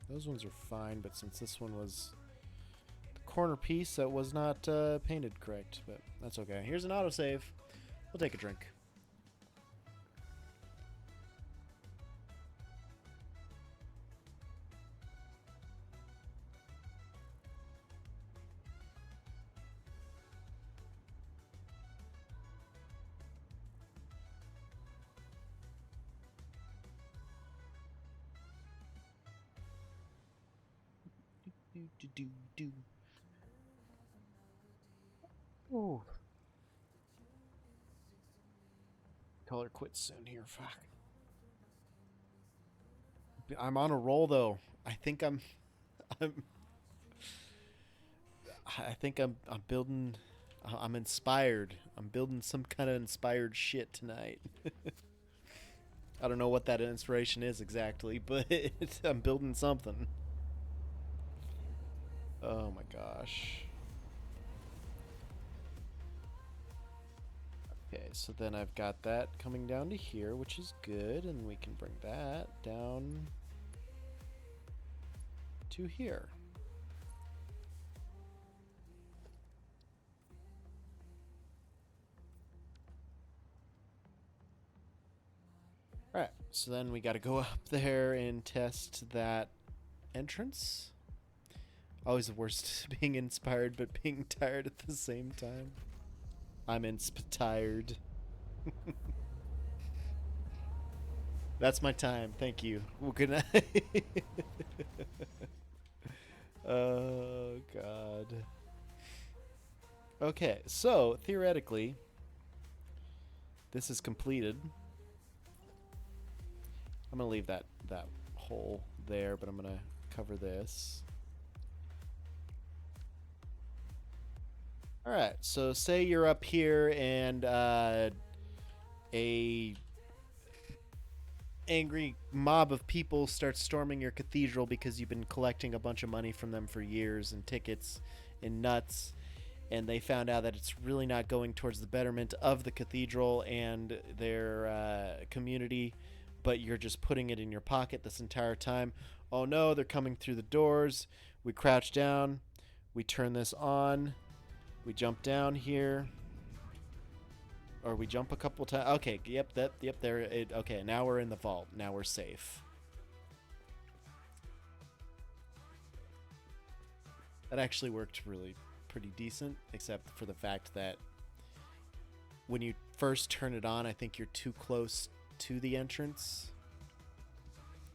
Those ones are fine, but since this one was the corner piece, that was not painted correct, but that's okay. Here's an autosave. We'll take a drink. Do. Oh. Color quits soon here. Fuck. I'm on a roll though. I think I'm building. I'm inspired. I'm building some kind of inspired shit tonight. I don't know what that inspiration is exactly, but I'm building something. Oh my gosh. Okay, so then I've got that coming down to here, which is good, and we can bring that down to here. Alright, so then we gotta go up there and test that entrance. Always the worst, being inspired but being tired at the same time. I'm tired. That's my time. Thank you. Well, good night. Oh, God. Okay, so theoretically, this is completed. I'm gonna leave that hole there, but I'm gonna cover this. All right, so say you're up here and a angry mob of people starts storming your cathedral because you've been collecting a bunch of money from them for years and tickets and nuts, and they found out that it's really not going towards the betterment of the cathedral and their community, but you're just putting it in your pocket this entire time. Oh no, they're coming through the doors. We crouch down. We turn this on. We jump down here. Or we jump a couple times. Okay, yep, there. Okay, now we're in the vault. Now we're safe. That actually worked really pretty decent, except for the fact that when you first turn it on, I think you're too close to the entrance.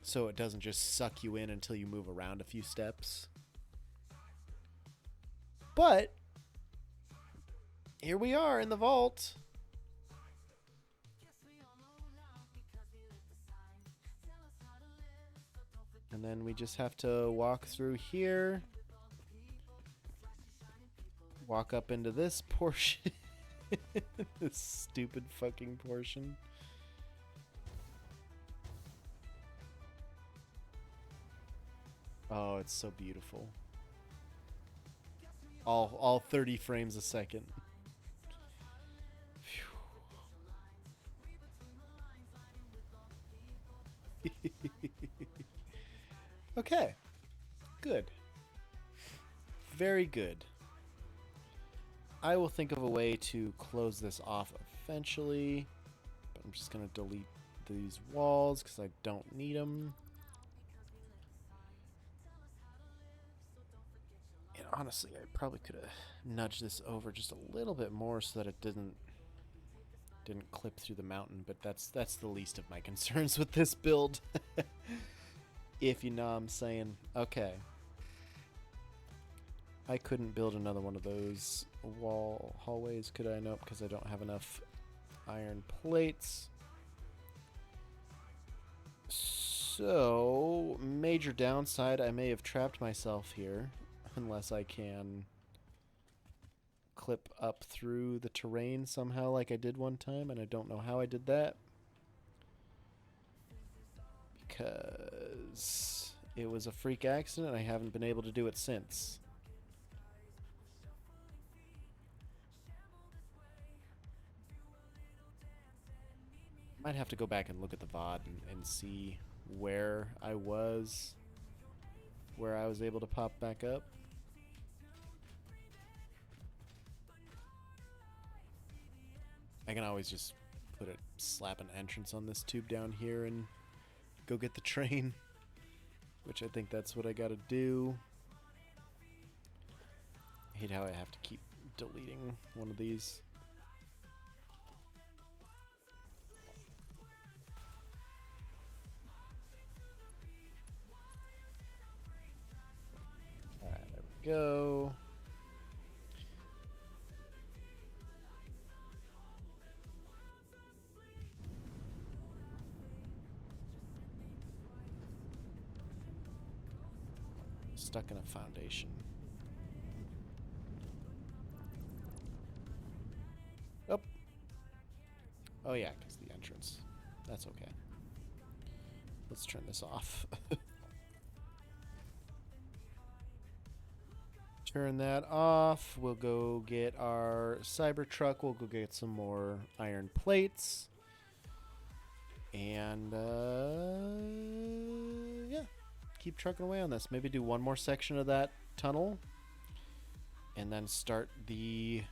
So it doesn't just suck you in until you move around a few steps. But here we are in the vault. And then we just have to walk through here. Walk up into this portion. This stupid fucking portion. Oh, it's so beautiful. All 30 frames a second. Okay. Good. Very good. I will think of a way to close this off eventually, but I'm just going to delete these walls because I don't need them. And honestly, I probably could have nudged this over just a little bit more so that it didn't clip through the mountain, but that's the least of my concerns with this build. If you know what I'm saying. Okay. I couldn't build another one of those hallways, could I? Nope, because I don't have enough iron plates. So, major downside, I may have trapped myself here, unless I can clip up through the terrain somehow like I did one time, and I don't know how I did that. Because it was a freak accident, I haven't been able to do it since. Might have to go back and look at the VOD and see where I was able to pop back up. I can always just slap an entrance on this tube down here and go get the train, which I think that's what I gotta do. I hate how I have to keep deleting one of these. Alright, there we go. Stuck in a foundation. Oh. Oh yeah, because the entrance. That's okay. Let's turn this off. Turn that off. We'll go get our Cybertruck. We'll go get some more iron plates. And, yeah. Keep trucking away on this. Maybe do one more section of that tunnel. And then start the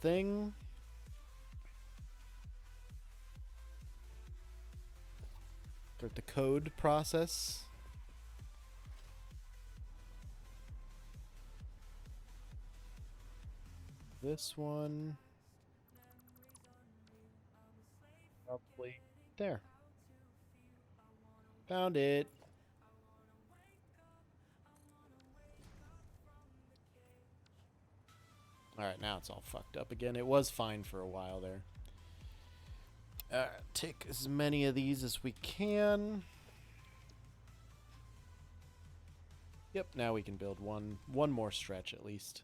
thing. Start the code process. This one. Probably there. Found it. Alright, now it's all fucked up again. It was fine for a while there. Take as many of these as we can. Yep, now we can build one more stretch at least.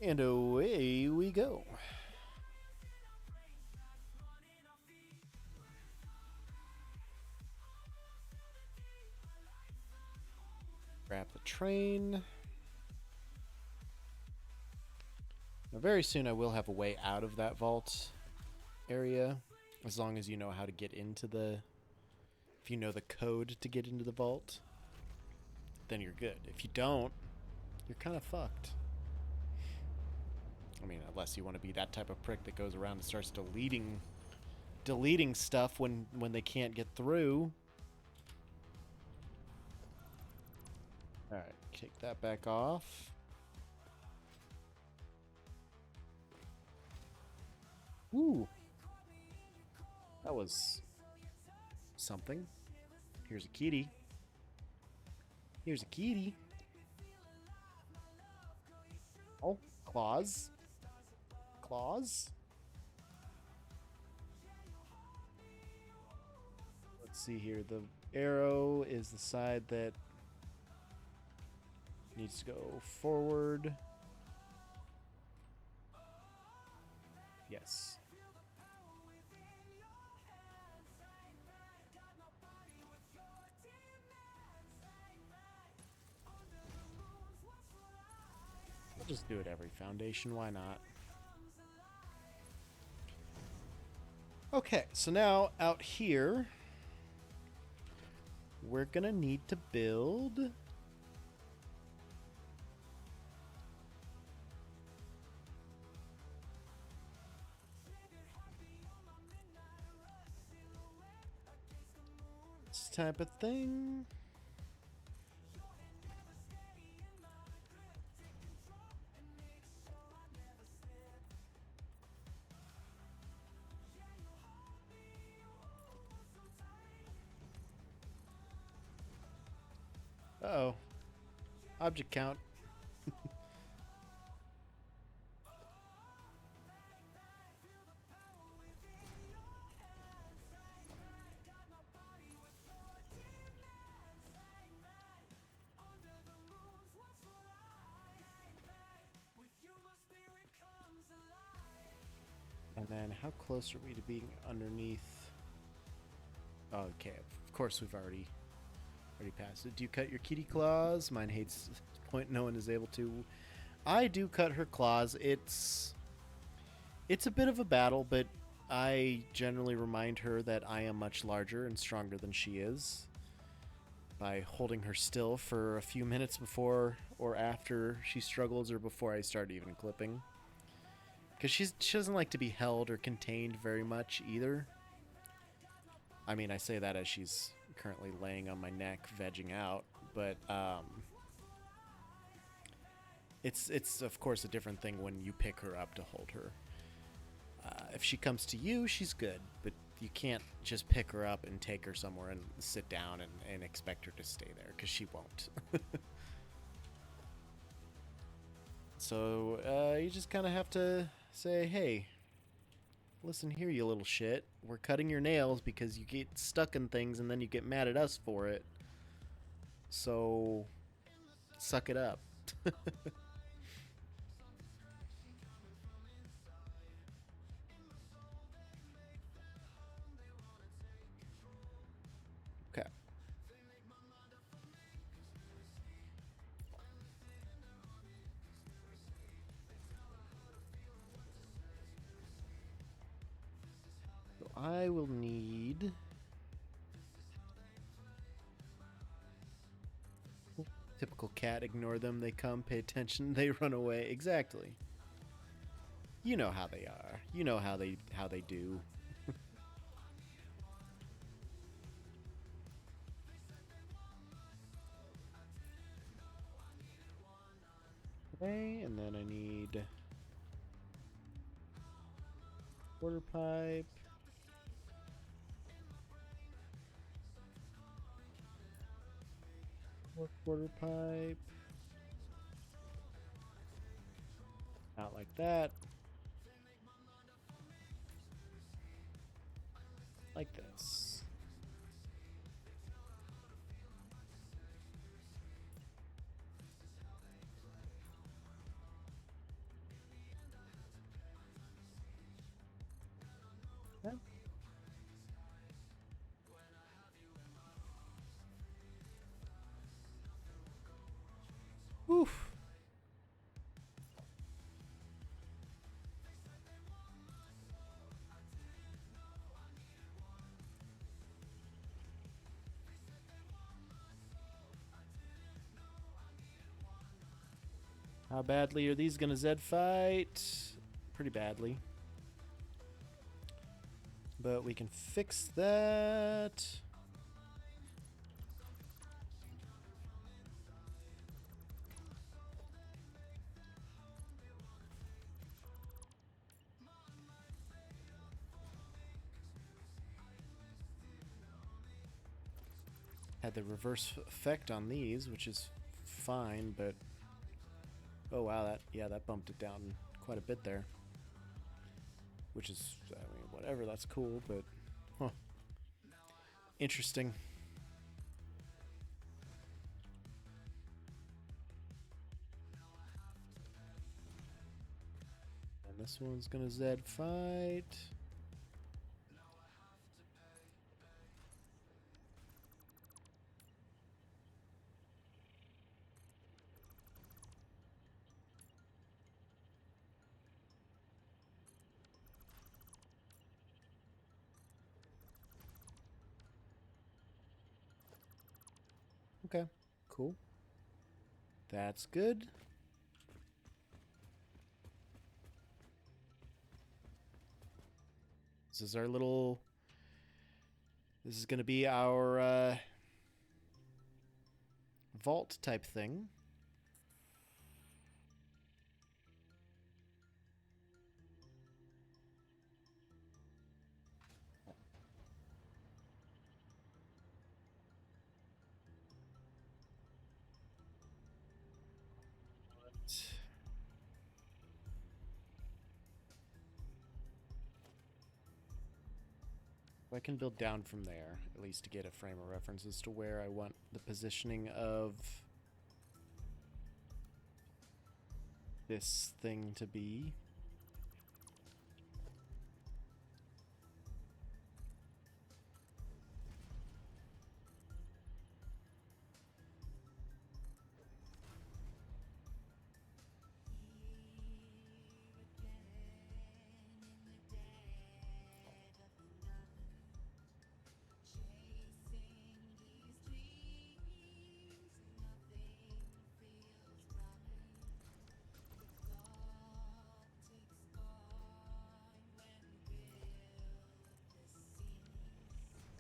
And away we go. Grab the train. Now, very soon I will have a way out of that vault area, as long as you know how to get into the... If you know the code to get into the vault, then you're good. If you don't, you're kind of fucked. I mean, unless you want to be that type of prick that goes around and starts deleting stuff when they can't get through. Alright, kick that back off. Ooh. That was something. Here's a kitty. Here's a kitty. Oh, claws. Claws. Let's see here. The arrow is the side that needs to go forward. Yes. I'll just do it every foundation, why not? Okay, so now out here, we're gonna need to build this type of thing. Uh-oh. Object count. And then how close are we to being underneath? Okay, of course we've already passed it. Do you cut your kitty claws? Mine hates this point. No one is able to. I do cut her claws. It's a bit of a battle, but I generally remind her that I am much larger and stronger than she is by holding her still for a few minutes before or after she struggles or before I start even clipping. Because she doesn't like to be held or contained very much either. I mean, I say that as she's currently laying on my neck, vegging out, but it's of course a different thing when you pick her up to hold her. If she comes to you, she's good, but you can't just pick her up and take her somewhere and sit down and expect her to stay there, because she won't. So you just kind of have to say, hey, listen here, you little shit. We're cutting your nails because you get stuck in things and then you get mad at us for it. So, suck it up. Okay. So I will need... Typical cat, ignore them, they come, pay attention, they run away. Exactly. You know how they are. You know how they do. Okay, and then I need quarter pipe. More quarter pipe. Not like that. Like this. Yeah. Oof. How badly are these gonna Zed fight? Pretty badly. But we can fix that. Had the reverse effect on these, which is fine, but oh wow, that bumped it down quite a bit there. Which is, I mean, whatever, that's cool, but huh. Interesting. And this one's gonna Zed fight. Okay, cool. That's good. This is our little... This is going to be our vault type thing. I can build down from there, at least to get a frame of reference as to where I want the positioning of this thing to be.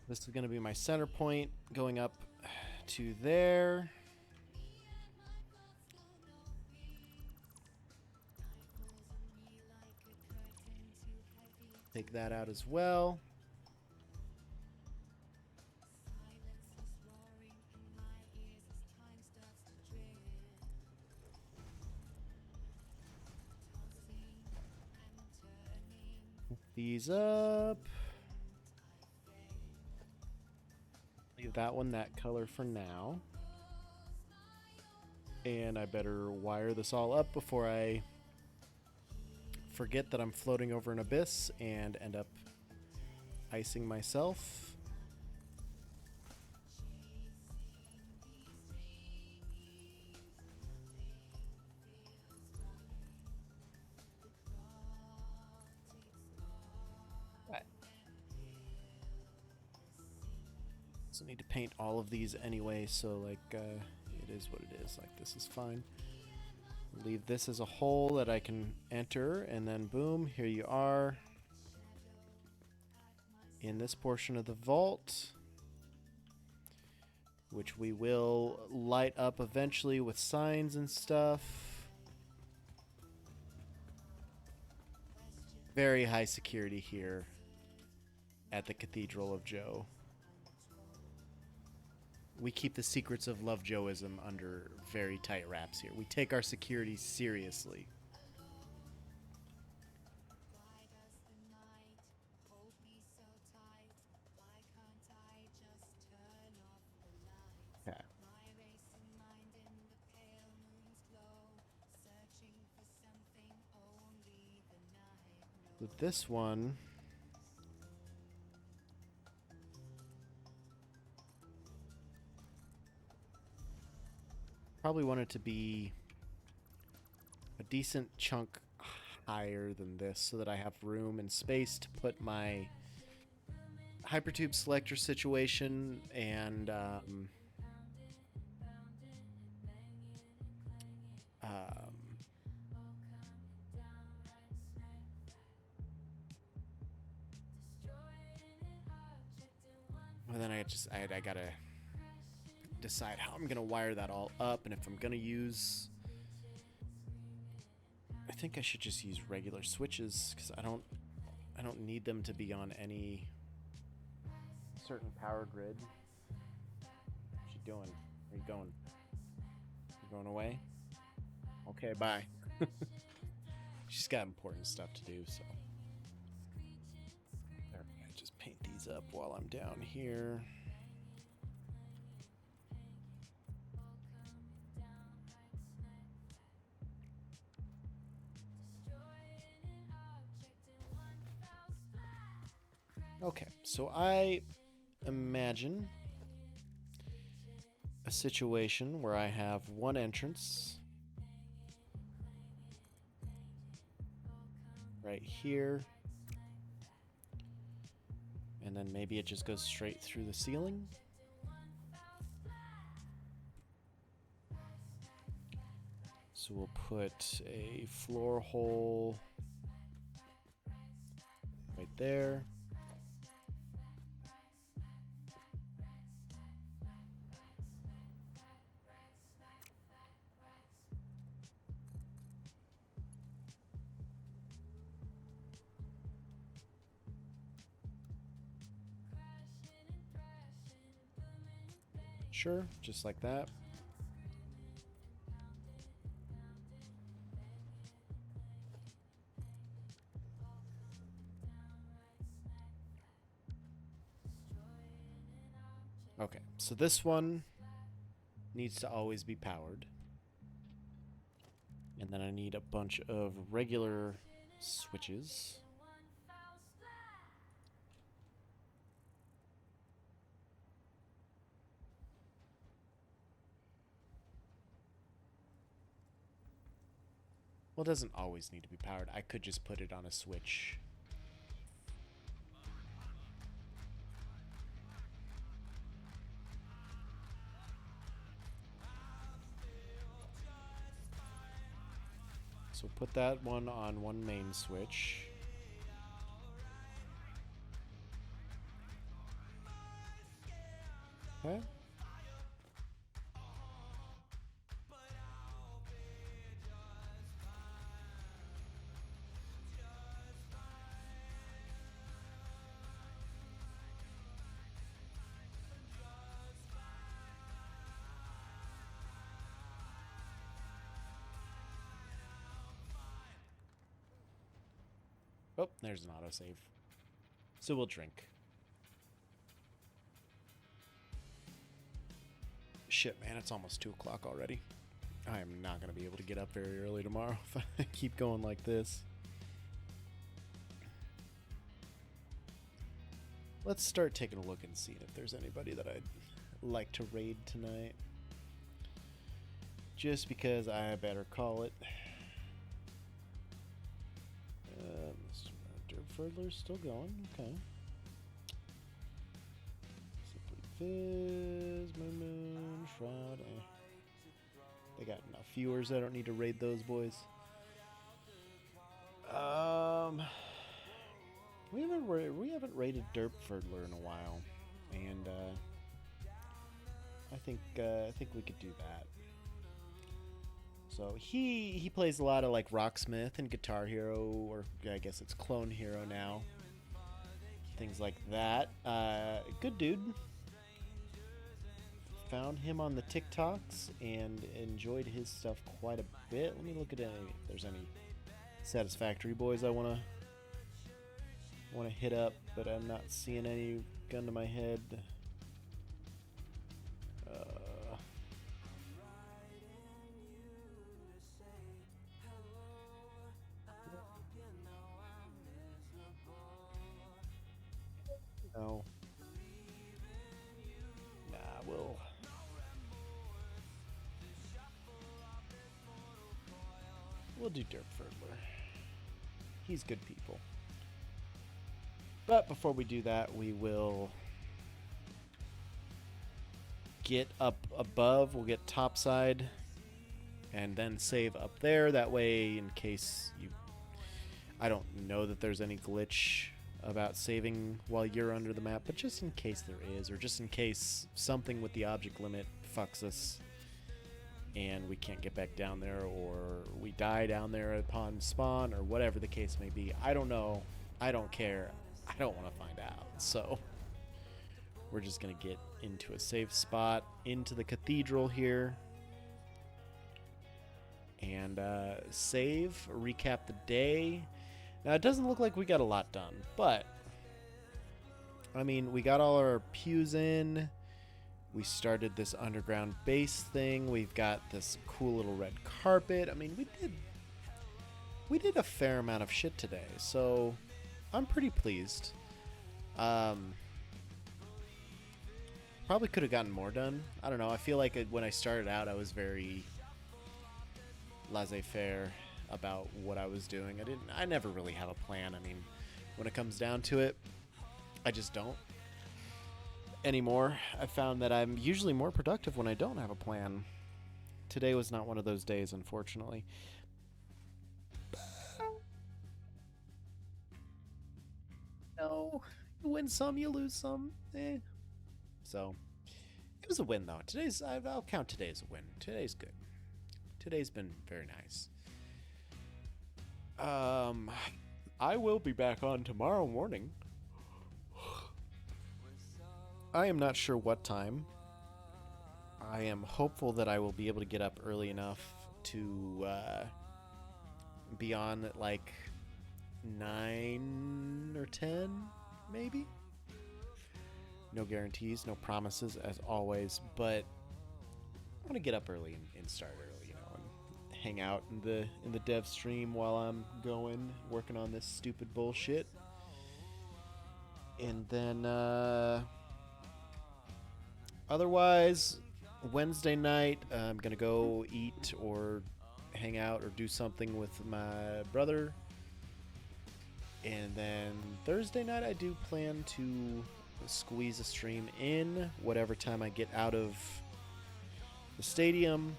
This is going to be my center point going up to there. Take that out as well. These up. Leave that one that color for now. And I better wire this all up before I forget that I'm floating over an abyss and end up icing myself. Right. So need to paint all of these anyway, so like it is what it is. Like this is fine. Leave this as a hole that I can enter, and then boom, here you are in this portion of the vault, which we will light up eventually with signs and stuff. Very high security here at the Cathedral of Joe. we keep the secrets of Lovejoism under very tight wraps here. We take our security seriously. Okay. With this one, probably want it to be a decent chunk higher than this so that I have room and space to put my hypertube selector situation and well, then I gotta decide how I'm gonna wire that all up, and if I'm gonna use, I think I should just use regular switches because I don't need them to be on any certain power grid. What you doing? Where you going? You going away? Okay, bye. She's got important stuff to do, so. There, I just paint these up while I'm down here. Okay, so I imagine a situation where I have one entrance right here, and then maybe it just goes straight through the ceiling. So we'll put a floor hole right there. Sure, just like that. Okay, so this one needs to always be powered. And then I need a bunch of regular switches. Well, it doesn't always need to be powered. I could just put it on a switch. So put that one on one main switch. Okay. Oh, there's an autosave. So we'll drink. Shit, man, it's almost 2 o'clock already. I am not going to be able to get up very early tomorrow if I keep going like this. Let's start taking a look and seeing if there's anybody that I'd like to raid tonight. Just because I better call it. Dirt Ferdler's still going. Okay. Simply Fizz, Moon, Shroud. They got enough viewers. I don't need to raid those boys. We haven't raided Dirt Ferdler in a while, and I think we could do that. So he plays a lot of like Rocksmith and Guitar Hero, or I guess it's Clone Hero now. Things like that. Good dude. found him on the TikToks and enjoyed his stuff quite a bit. Let me look at if there's any Satisfactory boys I want to hit up, but I'm not seeing any. Gun to my head. No. Nah, we'll do Dirk Ferdler. He's good people. But before we do that, we will get up above. We'll get topside and then save up there. That way, in case you... I don't know that there's any glitch about saving while you're under the map, but just in case there is, or just in case something with the object limit fucks us and we can't get back down there, or we die down there upon spawn, or whatever the case may be. I don't know. I don't care. I don't want to find out. So we're just going to get into a safe spot, into the cathedral here, and save, recap the day. Now, it doesn't look like we got a lot done, but, I mean, we got all our pews in. We started this underground base thing. We've got this cool little red carpet. I mean, we did a fair amount of shit today, so I'm pretty pleased. Probably could have gotten more done. I don't know. I feel like when I started out, I was very laissez-faire about what I was doing. I never really have a plan. I mean, when it comes down to it, I just don't anymore. I found that I'm usually more productive when I don't have a plan. Today was not one of those days, unfortunately. No, you win some, you lose some. So, it was a win, though. I'll count today as a win. Today's good. Today's been very nice. I will be back on tomorrow morning. I am not sure what time. I am hopeful that I will be able to get up early enough to be on at like 9 or 10, maybe. No guarantees, no promises, as always, but I want to get up early and start early, and hang out in the dev stream while I'm working on this stupid bullshit. And then otherwise, Wednesday night, I'm going to go eat or hang out or do something with my brother. And then Thursday night, I do plan to squeeze a stream in whatever time I get out of the stadium.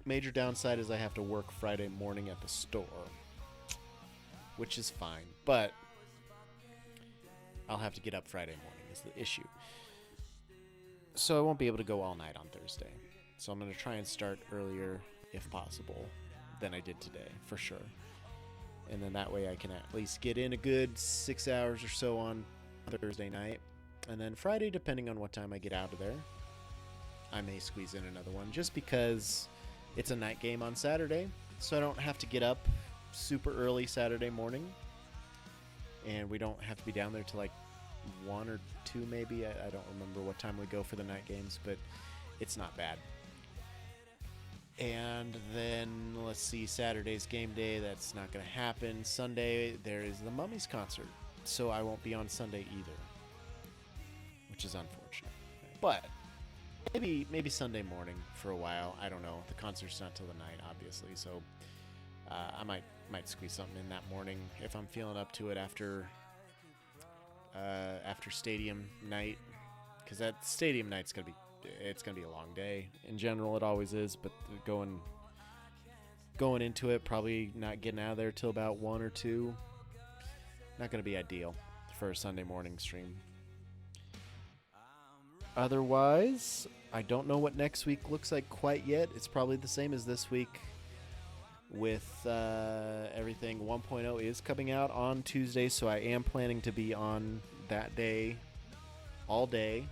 Major downside is I have to work Friday morning at the store, which is fine, but I'll have to get up Friday morning is the issue. So I won't be able to go all night on Thursday. So I'm going to try and start earlier, if possible, than I did today, for sure. And then that way I can at least get in a good 6 hours or so on Thursday night. And then Friday, depending on what time I get out of there, I may squeeze in another one, just because it's a night game on Saturday, so I don't have to get up super early Saturday morning. And we don't have to be down there till like 1 or 2 maybe. I don't remember what time we go for the night games, but it's not bad. And then, let's see, Saturday's game day, that's not going to happen. Sunday, there is the Mummies concert, so I won't be on Sunday either, which is unfortunate. But maybe Sunday morning for a while. I don't know. The concert's not till the night, obviously, so I might squeeze something in that morning if I'm feeling up to it after stadium night, because that stadium night's gonna be a long day. In general, it always is, but going into it, probably not getting out of there till about 1 or 2. Not gonna be ideal for a Sunday morning stream. Otherwise, I don't know what next week looks like quite yet. It's probably the same as this week, with everything. 1.0 is coming out on Tuesday, so I am planning to be on that day all day.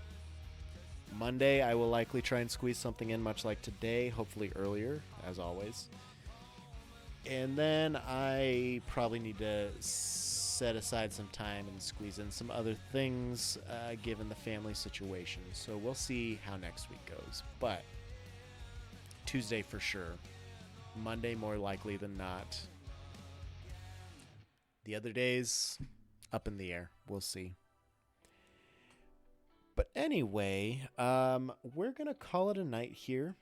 Monday, I will likely try and squeeze something in, much like today, hopefully earlier, as always. And then I probably need to set aside some time and squeeze in some other things, given the family situation. So we'll see how next week goes. But Tuesday for sure. Monday more likely than not. The other days, up in the air. We'll see. But anyway, we're going to call it a night here.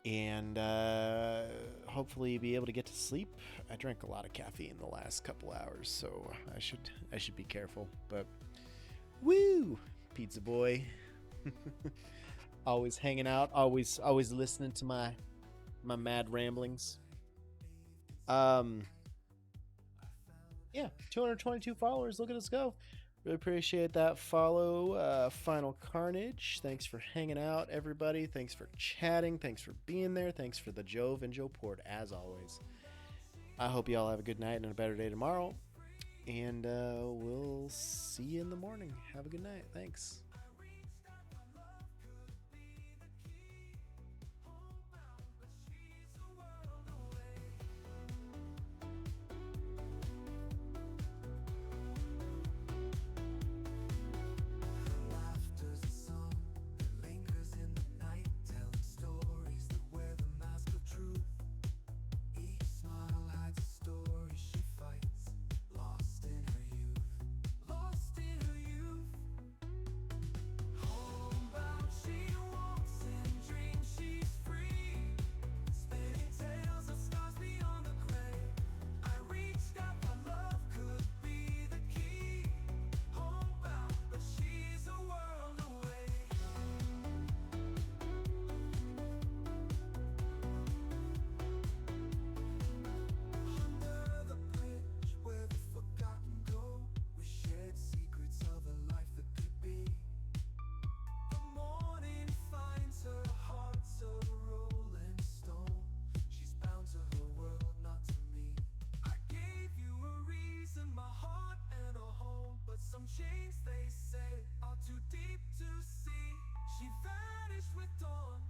And hopefully be able to get to sleep. I drank a lot of caffeine the last couple hours, so I should be careful. But woo, pizza boy, always hanging out, always listening to my mad ramblings. Yeah, 222 followers. Look at us go. Really appreciate that follow, Final Carnage. Thanks for hanging out, everybody. Thanks for chatting. Thanks for being there. Thanks for the Jove and Joe Port, as always. I hope you all have a good night and a better day tomorrow. And we'll see you in the morning. Have a good night. Thanks. Chains they say are too deep to see. She vanished with dawn,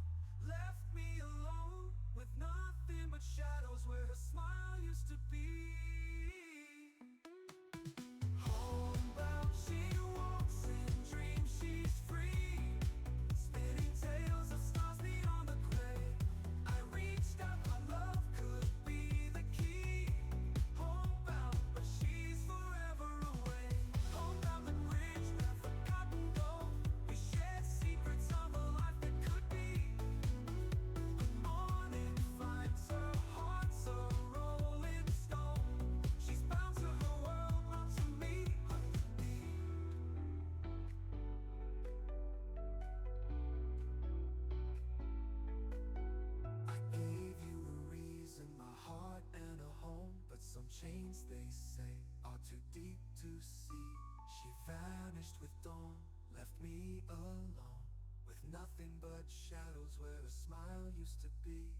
left me alone with nothing but shadows where her smile used to be. Homebound, she walks in dreams, she's free, spinning tales of stars beyond the gray. I reached out, my love could be the key. Homebound, but she's forever away. Homebound, the bridge where forgotten go. We shared secrets of a life that could be. Good morning finds her heart's a rolling stone. She's bound to her world, not to me. I gave you a reason, my heart and a home, but some chains they say are too deep to see. She vanished with dawn, left me alone with nothing but shadows where a smile used to be.